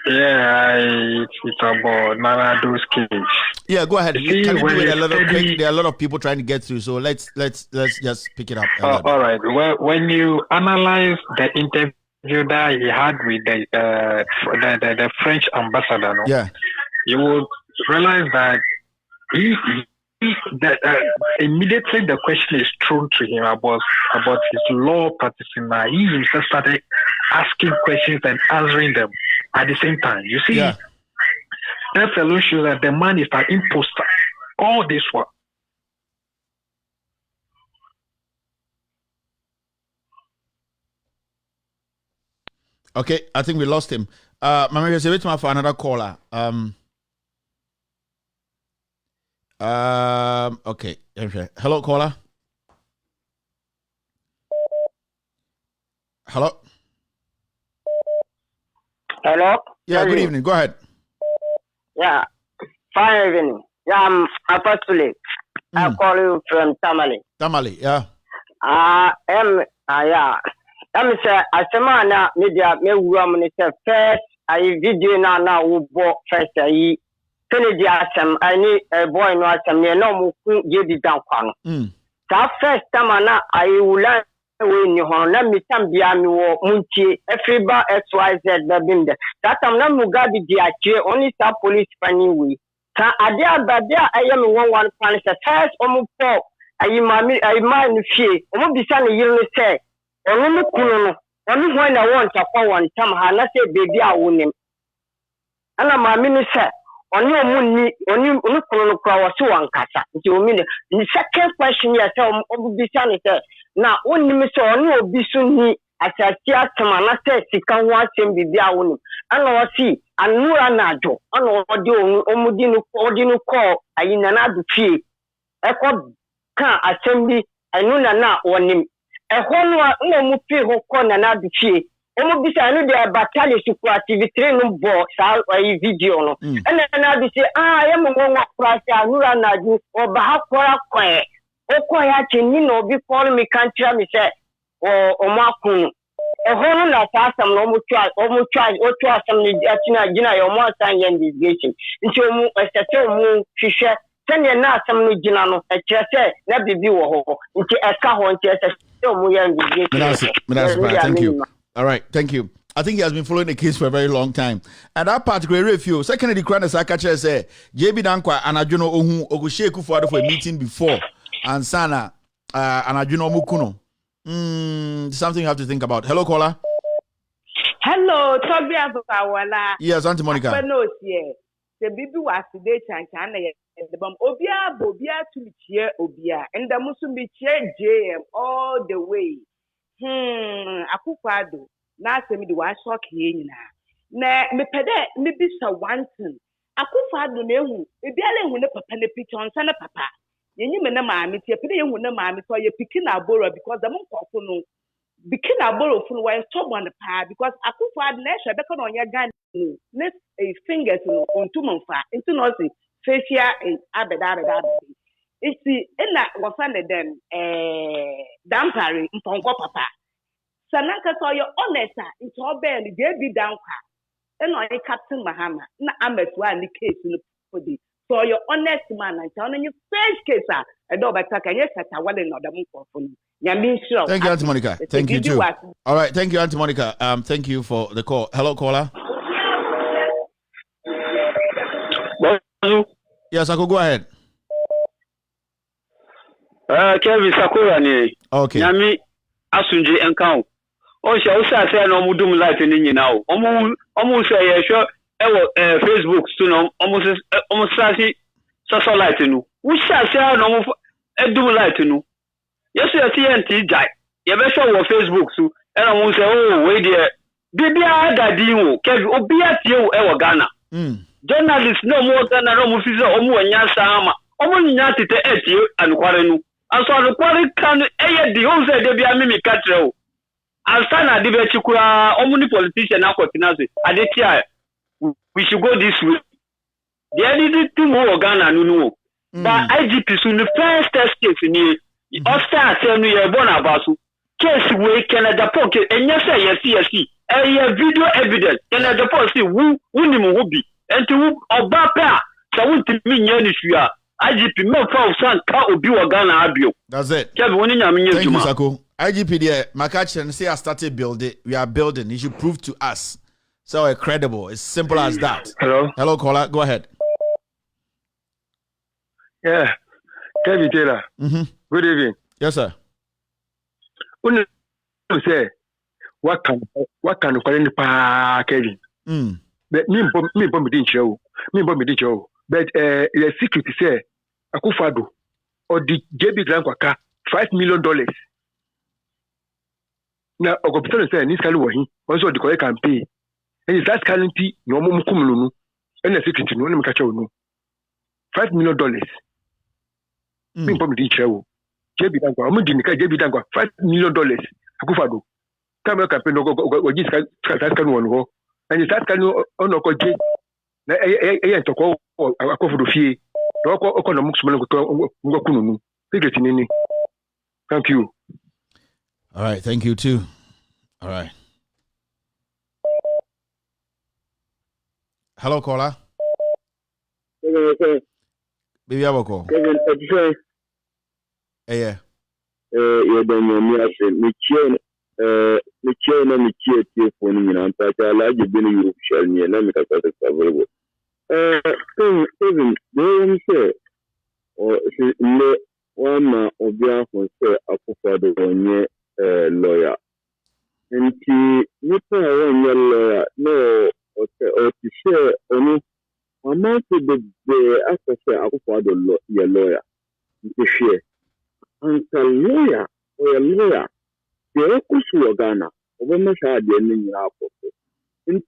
Yeah, it's about Nanado's case. Yeah, go ahead. Can you do it a little quick? There are a lot of people trying to get through, so let's just pick it up. All right. Well, when you analyze the interview that he had with the French ambassador, no? Yeah, you will realize that immediately the question is thrown to him about his law practicing. He himself started asking questions and answering them at the same time. You see, that fellow shows that the man is an imposter. All this one. Okay, I think we lost him. Mama, you're waiting for another caller. Okay. Hello, caller. Hello. Hello. Yeah. Good evening. Go ahead. Yeah. Fine evening. Yeah, I'm Apostolic. I call you from Tamale. Tamale. Yeah. Yeah. I'm say asemana media me wura mo ne say first video na wo bo first Kennedy asem ani boy no asem ne no mo ku je di dan kwa no that first time na wula we ni ho na mi tam bia mi wo muntie efriba xyz da bimde that time na mugabe di akire only sa police pani we ka ade abade ayem 11 pan say first omo po ayi man fie omo bisa ne yiri ne say onu kunu no onu ho na won takwa won tam ha na say baby a wonim ana maami ni say oni omunni oni kunu no kwa wose wankasa nti omi ni second question ya say obu bisa ne say na wonim say oni obi so ni asasi atama na say sika ho asem bibi a wonim ana wasi anura na Addo ana odi omudi no call ayi na na do fie ekọ kan asem bi I know na on him. A home no mu pay ho corner na de fie. Omo bisa no de battle support activity no bo sa video no. And na be say ya mo nwa price anura na ju oba ha kwara kwan. Okoya cheni no bi call me country me say omo akun. A home na sa sam no omo try asam ni atina gina yo mo san investigation. Nti omo esete omo hwehwe senya na asam no gina no e kire say na bibi wo ho. Nti eka ho nti esete omo ya investigation. Thank you. All right, thank you. I think he has been following the case for a very long time. And that particular review, second the Grand Sakacha say, JB Dankwa and Ajuno Ohu Ogusheku for a meeting before and Sana and Ajuno Mukuno. Something you have to think about. Hello, caller. Hello, Tobias Awala. Yes, Auntie Monica. The baby was today the bomb Obia Bobia to be cheer Obia and the Muslim be cheer JM all the way. Akufado na se me de wa shock ye nyina na me pede me bisa one thing Akufado na ehu e bia le hu ne papa ne picture onsa ne papa yenyi me na maame tie pede ye hu ne maame so ye pikin aboro because them nkofo no pikin aboro fu no wa stop on the pa because Akufado na ehwe beka no onye gan ne fingers no ontu mfa into no se facial abeda isi ina wafane dem dampare mponko papa sanaka so your honest into obey ni dey down kwa eno onye Captain Mahama na ametwa ni case no podi so your honest man and on your first case do better can you sata wale no dem mkofo no nyame sure. Thank you, Auntie Monica. Thank you too. All right, thank you, Auntie Monica. Thank you for the call. Hello, caller. Yes, I could go ahead. Kevin Sakura ni. Okay. Nyami asunje enkan. O se o sa se no mudum light ni nyina o. Omo se ye sho Facebook so no omo sa si social light nu. Wo sa se no mo edum light nu. Yeso ye TNT jai. Ye be sho wo Facebook so e no mo se we there. Bibia dadi wo Kevin obia tie wo e wo Ghana. Journalists no mo Ghana no mo fi so omo anya sama. Omo nya tete etie anukware nu. Aso anukware kan eye di o se de bia mimi katre o. Asana de be chikura omuni politician akwapina se adetia we should go this way. The edit to mo Ghana no. But IGP so the first test case ni Oscar tell me you born about case we Canada port enye say yes video evidence Canada port say who ni mo hobi enti who oba pa so wuntimi nya ni hua IGP me fa san ka obi wo Ghana abio. That's it. Thank you, Sako. IGP there, Makachi say I started building. We are building. You should prove to us. So we're credible. It's simple as that. Hello, caller. Go ahead. Yeah. Kevin Taylor. Good evening. Yes, sir. When you say what can you pa Kevin? But me didn't show. But the secret is say Akufado or the JB Grankwaka $5 million. Now, Okopito say this kind of way also the correct campaign. And it's that currency no more kumunu. And the secret no me catch no. $5 million. Me didn't show. JB Grankwaka, I'm doing JB Grankwaka $5 million. Akufado. Come campaign go this kind one go. And it's that kind of on J. Na toko akofo fie na okona muksumana ngokunu secret nini. Thank you. All right, thank you too. All right. Hello, caller. Baby Aboko. Yeah. You don't know me as me tie phone ni na mpata la je binu Europe shall ni na me ka ta favorable. Even they say or le one obia for say Akufado onye lawyer. Nti nipa onye lawyer no o ti share oni amount the access Akufado your lawyer. Nti share. And the lawyer or a lawyer the Ekusu Ghana Obama had the name of it is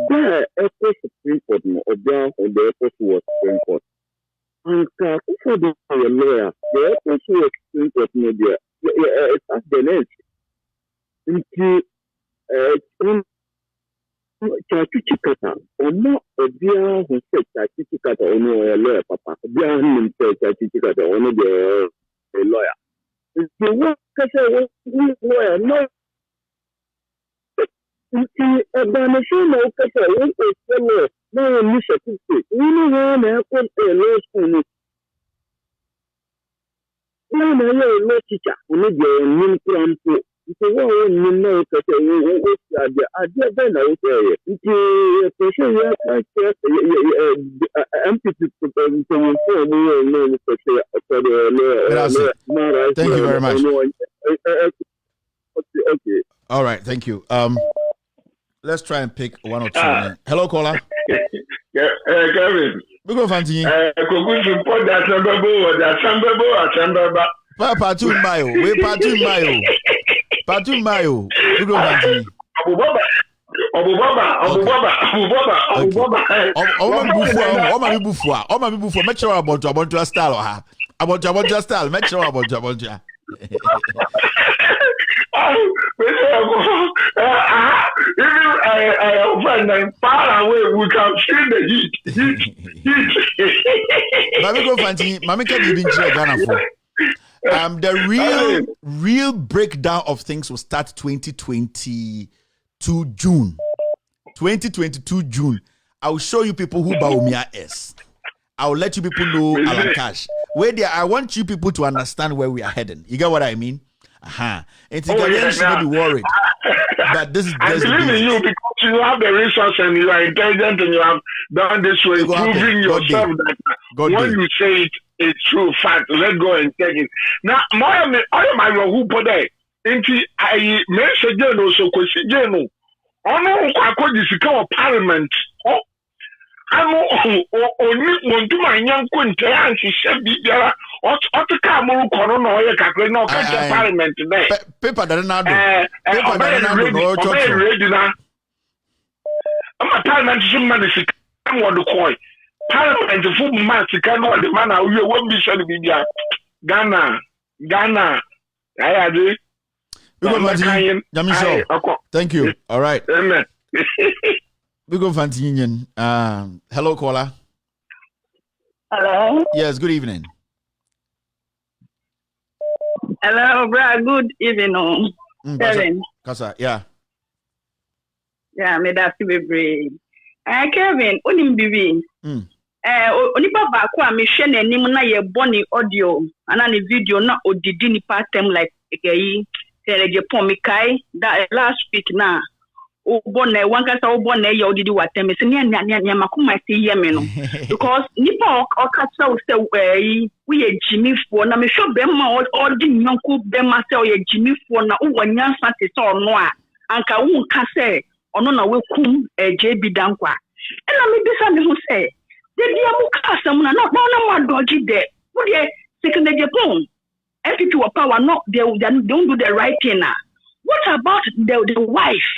there Supreme Court no Obia or the Ekusu was Supreme Court. And for the lawyer, the also explain to media. It's at the net. Into Chachichikata, or more a dear who said Chachichikata or no a lawyer, papa. Dear him said Chachichikata or no the lawyer. It's the work lawyer, no. A banishing of Kasa, one is the no initiative. We know when I put a law school. No, no teacher. We need your new plan to. It's a one you know that the idea then I say. It's a person you have thank you very much. Okay. All right, thank you. Let's try and pick one or two. Hello, caller. Kevin. We go fancy. Patu Mayo. We Patu Mayo. Patu Mayo. We go fancy. Abu Baba. Make sure about your style. About your style. Make sure about your. Even far away, we can feel the heat. Mami go fancy. Mami can even check Ghana for. The real breakdown of things will start 2022 June. 2022 June. I will show you people who Baumia is. I will let you people know Alan Cash. I want you people to understand where we are heading. You get what I mean? And you shouldn't be worried. But this is I believe in you because you have the resource and you are intelligent and you have done this way, proving yourself that when you say it's true fact, let's go and take it. Now, I am who put there. I mentioned also question. I this parliament. Only want to my young quinter and she said, to come on, no, parliament today. Paper that I'm a parliament somebody come on the coin. Parliament the full man to come on the man who won't be sure to be Ghana. I agree. Thank you. All right. Amen. We go Fantinian. Hello, caller. Hello. Yes, good evening. Hello, Brad. Good evening. Kevin. Kasa, yeah. Yeah, me that's be brave. Kevin, onim bibi. Onipa ba ko a me hwe nanim na ye boni audio ana ne video na odidi nipa tem like eyi teleje pon me kai that last week na ubone wankasa ubone ye odidi watem se ne makoma se ye me no because nipa okatsa wo se we ye jimifo na me hwe be ma odi nyanko be ma se o ye jimifo na uwanya sate se ono a anka wo nka se ono na wekum JB dankwa ena me bisa me hu se the diamuka samuna no ma dodgy there wo de second Japan FP to power not they don't do the right thing now. What about the wife?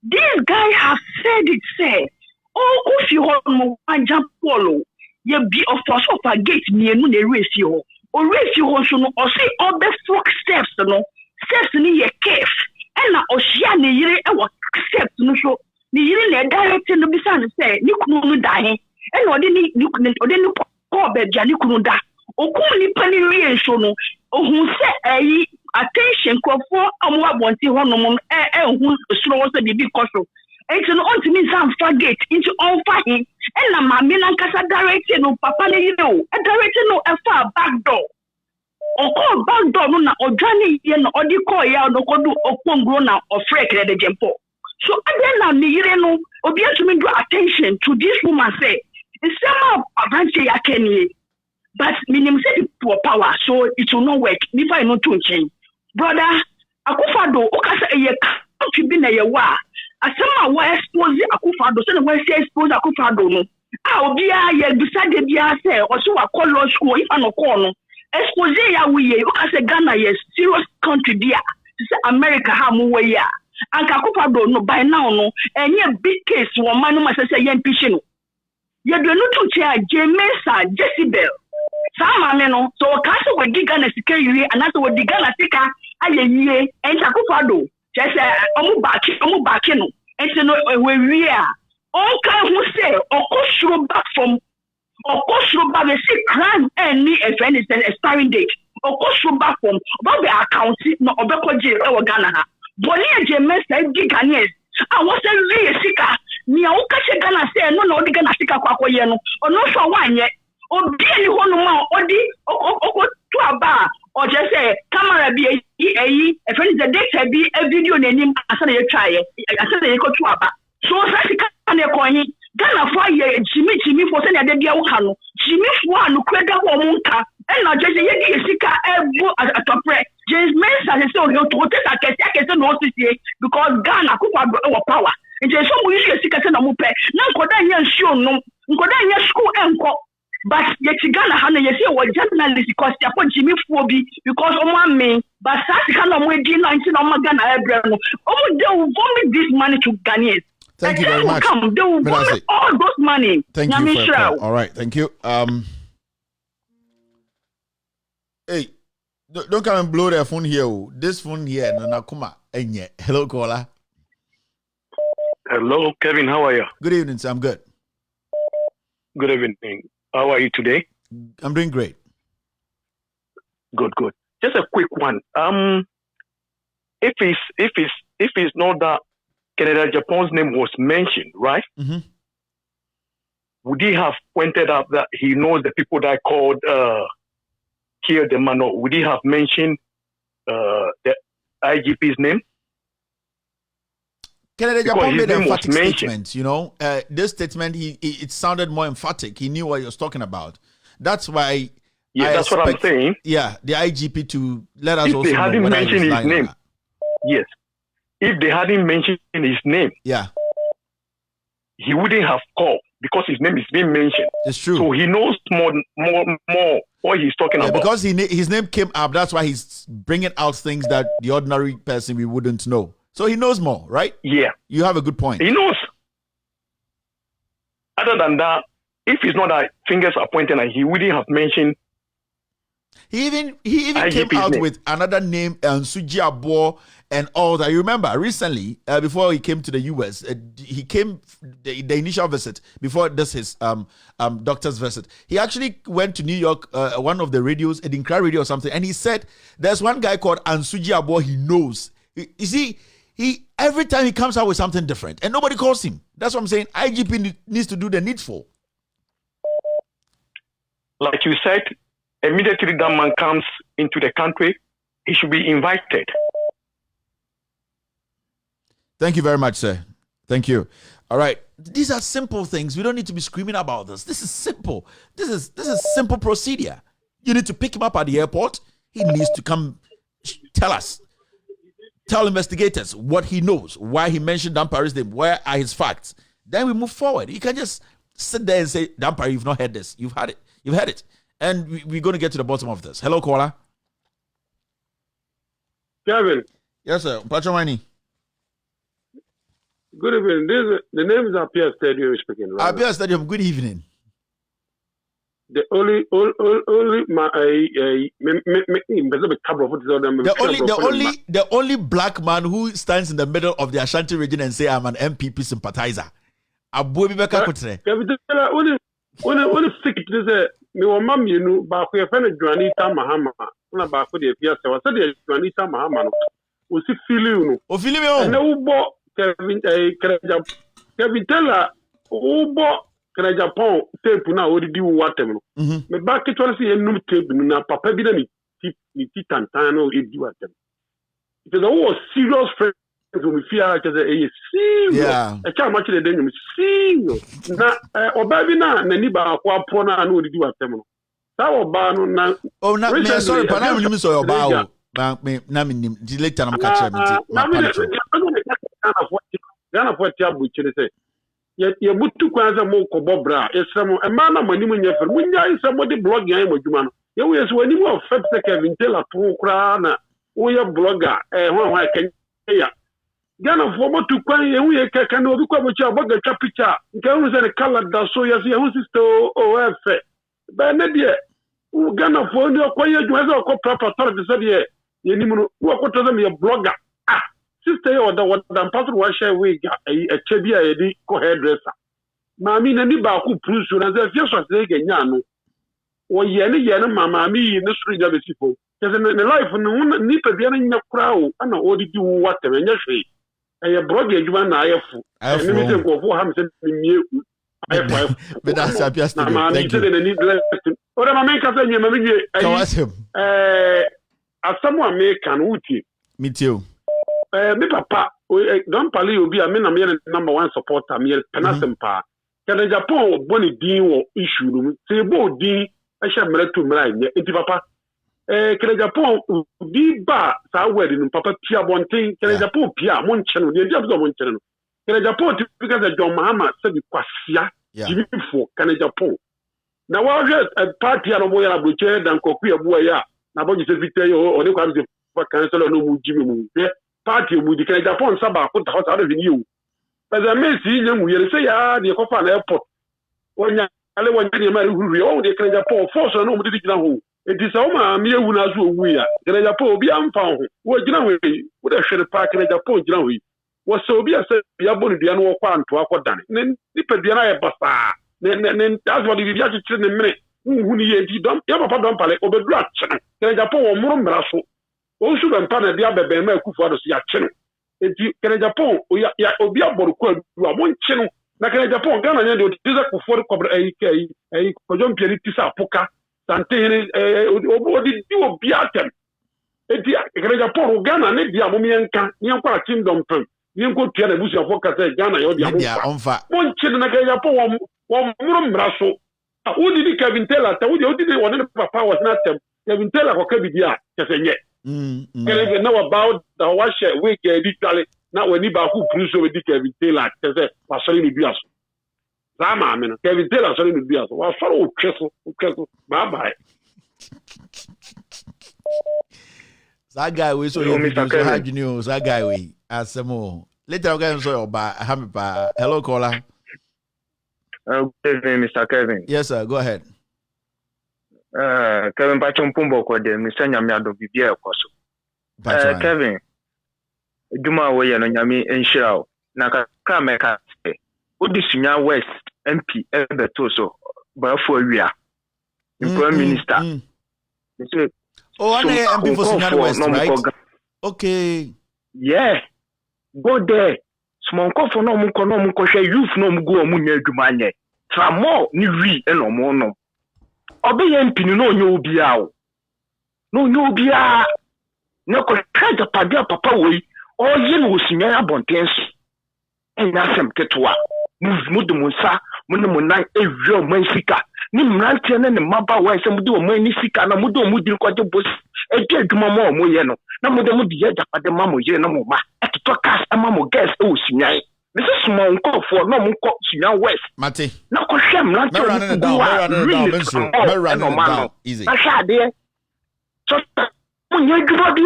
This guy have said it say if you want jump follow you be of force of a gate near no the race you or race you also no or say all the four steps no steps ni ye cave and na oshia ne yire e wo steps no so ni yire le direct no bi san say ni kunu no da he and odi ni ko be dia ni kunu da okun ni pani rie so no ohun se attention crofo amwa bonti ho no mom ehun suro wo se bibi koso enti no onti mi san forget into on fine and na ma me na nkasa direct no papa le yire o direct no e fa back door oko back door no na odwane ye no odi call ya no kodu okongro na ofrek le de jempo so again na me yire no obi atumi do attention to this woman say some advance ya kenye but minimum say to power so it will not work if I not to change brother akufado okasa eye country bi na ye wa asema wa expose akufado so na wa say expose akufado no obi a ye decide bia say o so wa call law school if no call no expose ya we okasa Ghana ye serious country dia say America ha mu we ya anka akufado no by now no enye big case wo man no say ye impeach no ye do no to chair Jemesa Jezebel Sama me no so kaso we diga na sika yie anaso we diga na sika ayeye entakufo do chese omu baaki no enti no we wie a on kan hu say okosuro back from okosuro back we see crime any if anything expiring date okosuro back from about the account no obekoje e wo Ghana ha boni eje mesa diga ne a wo say wie sika ni a wo ka che Ghana say no na odiga na sika kwakoye no ono so wanye obi ani hono ma odi okotu aba o je say camera bi eyi e friend the data bi a video nanim asana ye twaye asana ye kotu aba so say ka na konyi Ghana for ye jimi for say na de bia wo ka no jimi fo anu kweda ho mu nka e na je ye di sika ebu atopre James Mensa say o to take akese no sisie because Ghana kufa power nje so mu yi sika say na mu pe na nkoda nya nsuo no nkoda nya school enko. But yet Ghana hana you see what journalists because they are Jimmy Phobi because me but that's kind of way 19 Ghana everyone. They will vomit this money to Ghanaians. Thank you very much. They will vomit all those money. Thank you for your call. All right, thank you. Hey, don't come and blow their phone here. This phone here, Nanakuma. Hello, caller. Hello, Kevin. How are you? Good evening, sir. I'm good. Good evening. How are you today? I'm doing great. Good. Just a quick one. If it's not that Canada Japan's name was mentioned, right? Mm-hmm. Would he have pointed out that he knows the people that called here the man? Or would he have mentioned the IGP's name? Canada Japan made an emphatic statement, you know. This statement, it sounded more emphatic. He knew what he was talking about. That's why. Yeah, that's what I'm saying. Yeah, the IGP to let us if also they hadn't know mentioned his name. Yes, if they hadn't mentioned his name, yeah, he wouldn't have called because his name is being mentioned. It's true. So he knows more what he's talking about. Because his name came up. That's why he's bringing out things that the ordinary person we wouldn't know. So he knows more, right? Yeah. You have a good point. He knows. Other than that, if it's not that fingers are pointing, he wouldn't have mentioned. He even came out with another name, Suji Abo, and all that. You remember recently, before he came to the US, he came the initial visit before this his doctor's visit. He actually went to New York, one of the radios, Edinkra Radio or something, and he said there's one guy called Ansuji Abo. He knows. You see. He every time he comes out with something different and nobody calls him. That's what I'm saying. IGP needs to do the needful. Like you said, immediately that man comes into the country, he should be invited. Thank you very much, sir. Thank you. All right. These are simple things. We don't need to be screaming about this. This is simple. This is simple procedure. You need to pick him up at the airport. He needs to come tell us. Tell investigators what he knows, why he mentioned Dampari's name, where are his facts. Then we move forward. You can just sit there and say, Dampari, you've not heard this. You've had it. You've heard it. And we're going to get to the bottom of this. Hello, caller. Kevin. Yes, sir. Pachomani. Good evening. The name is Apia Stadium speaking, right? Apia Stadium, good evening. The only black man who stands in the middle of the Ashanti region and say I'm an MPP sympathizer. Abu Bibeka Kutre. When sick to say me wa mam you ba ko yefena Juanita Mahama na ba ko de Pia se wa se de Juanita Mahama no o si fili no o fili me o na wo bo Kevin Teller wo bo Canada Japan tape na odidi watem no me ba ke twale se enum tape na papa bi na ni ti tantan no edi watem it is a serious friend so me fear like say serious e ka ma kire de nyum serious na oba bi na ni ba ko apo na odidi watem no sa oba no na oh na me sorry pa na me so oba o ba me na me nim di later na ka kire me ti ma Ghana for tiabu kire say ye butu kwanza mo ko bobra esremo e ma na mani munye fer munya esremo de blog yan madwuma no ye we so ani mo fet se Kevin Taylor to kra na wo ye blogger ho kan ya Ghana for mo tu kwan ye wo ye kaka na obi kwa mo cha boga twa picture nke hu se ne color da so ye hu sister o efe ba na de Ghana for the quiet you as a proper authority said here. You know what to them a blogger. Ah, sister or the what the pastor was share we a chebia a hairdresser. Mammy and ba who proves you as if just was again yano. Or yenny mamma me in the street of the people. There's in the life and no one need to be in your crowd and all do whatever in your street. A blogger you and I have limited for 400 million. But that's a just thank you. What am I making? As someone make an uti. Me too. Me papa, don't pali will be a man number one supporter, me Penasempa. Can Japan bonny dean or issue? Say, bo dean, I shall meet to mine. Iti papa. Can Japan be bar, sa wedding, papa Pia Bonting, can Japan Pia, one channel, the job of one channel. Can Japan because John Mahama said the Quasia, give for Can Japan. Now, I heard a party on a boy, a butcher, than Kokia Boya. Now, what you say, or the kind of council no Jimmy. Party would declare Japan Sabah put the house out of you. As I may see them, we say, the Copan airport. When I want to marry who we all declare Japan, force or no particular. It is all mere Wunazu we are. The Japan be unfound. What Jinawi would have shared a park in Japan Jinawi. Was so be a set, Yabon, the annual quan to Aquadan. Then Nipper Diana Basta. Then that's what you have to train a minute. Who you don't ever put on Pale over Dratch. Then Japan or Mumbrasso. Also, when Pana Diaba Bema Kufa is your channel. If you can Japan, we are Obiabo, you are one channel. Like Japan, Ghana, you do that for a Kojon Pianitisa Poca, Santene, or did you Biatem? If you Japan, Ghana, Diamomianka, Yampa Kingdom, you go to the bush of Foca, Ghana, or the one channel, like Japan, one Mumbrasso. Who did Kevin Taylor? Who did one of the papa was not them? Kevin Taylor or Kevin Dia, just yet. Can you know about the wash week editally? Now, when you who produce with Kevin Taylor, was selling the beers. Zama, I mean, Kevin Taylor selling the beers. Was so Crystal. Bye bye. That guy we saw you, Mr. Hard News. That guy we as some more. Later, I'm going to show you about Hampa. Hello, caller. Good evening, Mr. Kevin. Yes, sir. Go ahead. Kevin Pachon Pumbo Kode, Mr. Nyamiado Bibia Koso. Kevin, Juma Way and Yami and Shao, Naka Kameka, Udisunya West MP Ebetoso, Baforia, Prime Minister. Oh, I'm MP for Sunya West, right? Okay. Yeah, go there. Small for no muko share youth no go munye dumanye. Tramo ni wi e no mo no. Obe MP no nyo bia o. No nyo bia. No ko traje padia papa we. O ye no sinya abontenso. Enya sem ketoa. Mudu munsa, mudu nan ewi o man sika. Ni mrantie ne ne maba wa se mudu o man ni sika na mudu o mudi kwaje boss. Eti adwuma mo mo ye no. Na mudu mu di ye japade mamo ye no mo ma. To cast a mammo guest, oh, Signai. This is small call for no more Signal West. Mate. No, Coshem, not running down. Easy. I shall, dear. So, when you do not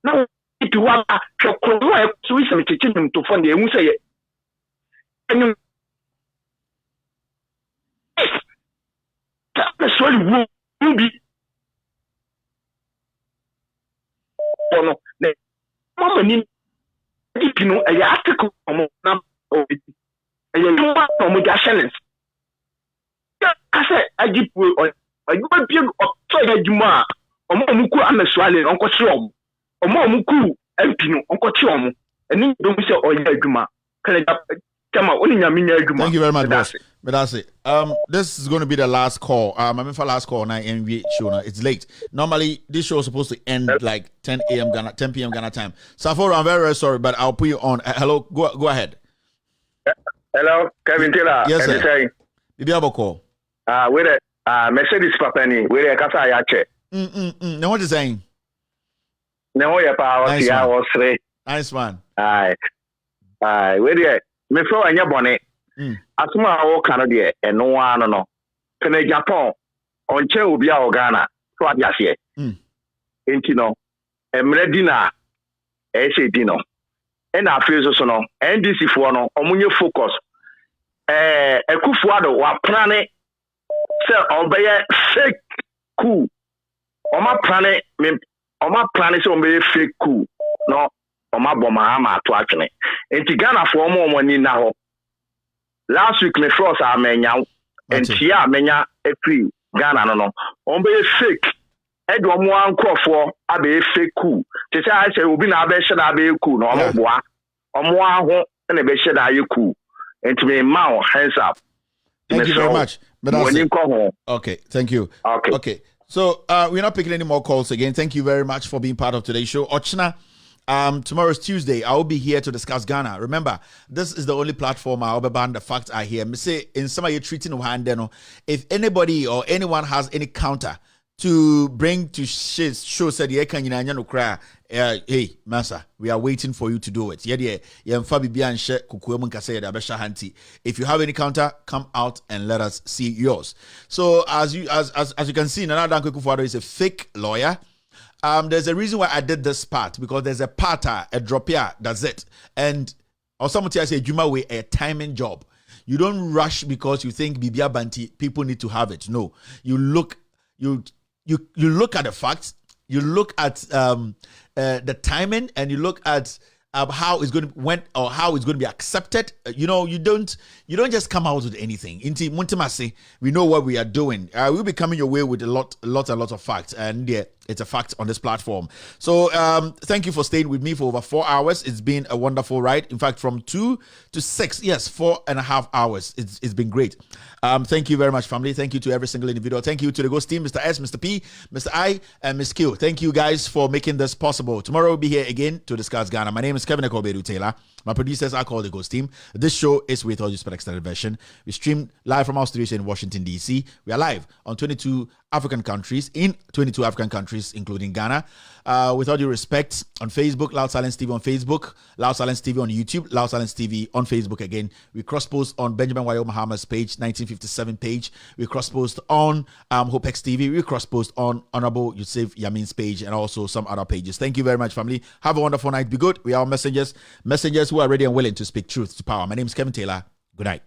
no, if you want to call Swiss and teaching him to fund the Musa. And you, that's what will be. Oh, no. Mama ni dipino e article omo na o e yo omo da challenge ka se agipu o ba bia o so ya juma omo ku amasuale onko che omo ku empino onko che omo eni do mu se o ya juma kala tama oni nyame nya juma. Thank you very much, boss. But that's it. This is going to be the last call. I mean, for last call now, NV show now. It's late. Normally, this show is supposed to end like 10 p.m. Ghana time. Saforo, I'm very, very sorry, but I'll put you on. Hello, go ahead. Hello, Kevin Taylor. Yes, sir. Bibi Aboko. Where Mercedes Papani, where Kasa Yache. Now what you saying? No, your power. Nice I was three. Nice one. Aye. Where me fro anya bone. Asuma wo kan de eno ano no. Kene Japan onche obi a Ghana so adiase. Enti no emre dina e se dino. E na afezo so no NDC fo no omunye focus. Ekufuado wa plane se obeye fake coup. Oma plane so be fake coup. No, oma bomahama to atwene. Enti Ghana for omo ni na ho. Last week me frost amenya enti ya amenya free Ghana no. On be fake. Edo omo ankofo abe fake coup. Te say I say obi na abe hye na abe coup no omo boa. Omo aho na be hye da ye coup. Enti me ma hands up. Thank you very much. Okay, thank you. Okay. So we're not picking any more calls again. Thank you very much for being part of today's show. Ochna, tomorrow is Tuesday. I will be here to discuss Ghana. Remember, this is the only platform I'll be banned. The facts are here. Me say in some of you treating Ohandeno, if anybody or anyone has any counter to bring to show said hey massa, we are waiting for you to do it. If you have any counter, come out and let us see yours. So as you can see, Nana Danko Kufuado is a fake lawyer. There's a reason why I did this part, because there's a part, a drop here, that's it. And or somebody say Juma way a timing job. You don't rush because you think Bibia Banti people need to have it. No, you look at the facts, you look at the timing, and you look at how it's going to be accepted. You don't just come out with anything. Inti Muntimasi, we know what we are doing. We'll be coming your way with a lot of facts, and yeah, it's a fact on this platform. So thank you for staying with me for over 4 hours. It's been a wonderful ride. In fact, from 2 to 6, yes, 4.5 hours. It's been great. Thank you very much, family. Thank you to every single individual. Thank you to the Ghost team, Mr. S, Mr. P, Mr. I, and Ms. Q. Thank you guys for making this possible. Tomorrow we'll be here again to discuss Ghana. My name is Kevin Ekobedu Taylor. My producers are called the Ghost team. This show is with all due respect extended version. We stream live from our studios in Washington, D.C. We are live on 22 African countries, including Ghana. With all due respect, on Facebook, Loud Silence TV on Facebook, Loud Silence TV on YouTube, Loud Silence TV on Facebook again. We cross-post on Benjamin Wayo Mahama's page, 1957 page. We cross-post on HopeX TV. We cross-post on Honorable Yusuf Yamin's page and also some other pages. Thank you very much, family. Have a wonderful night. Be good. We are messengers who are ready and willing to speak truth to power. My name is Kevin Taylor. Good night.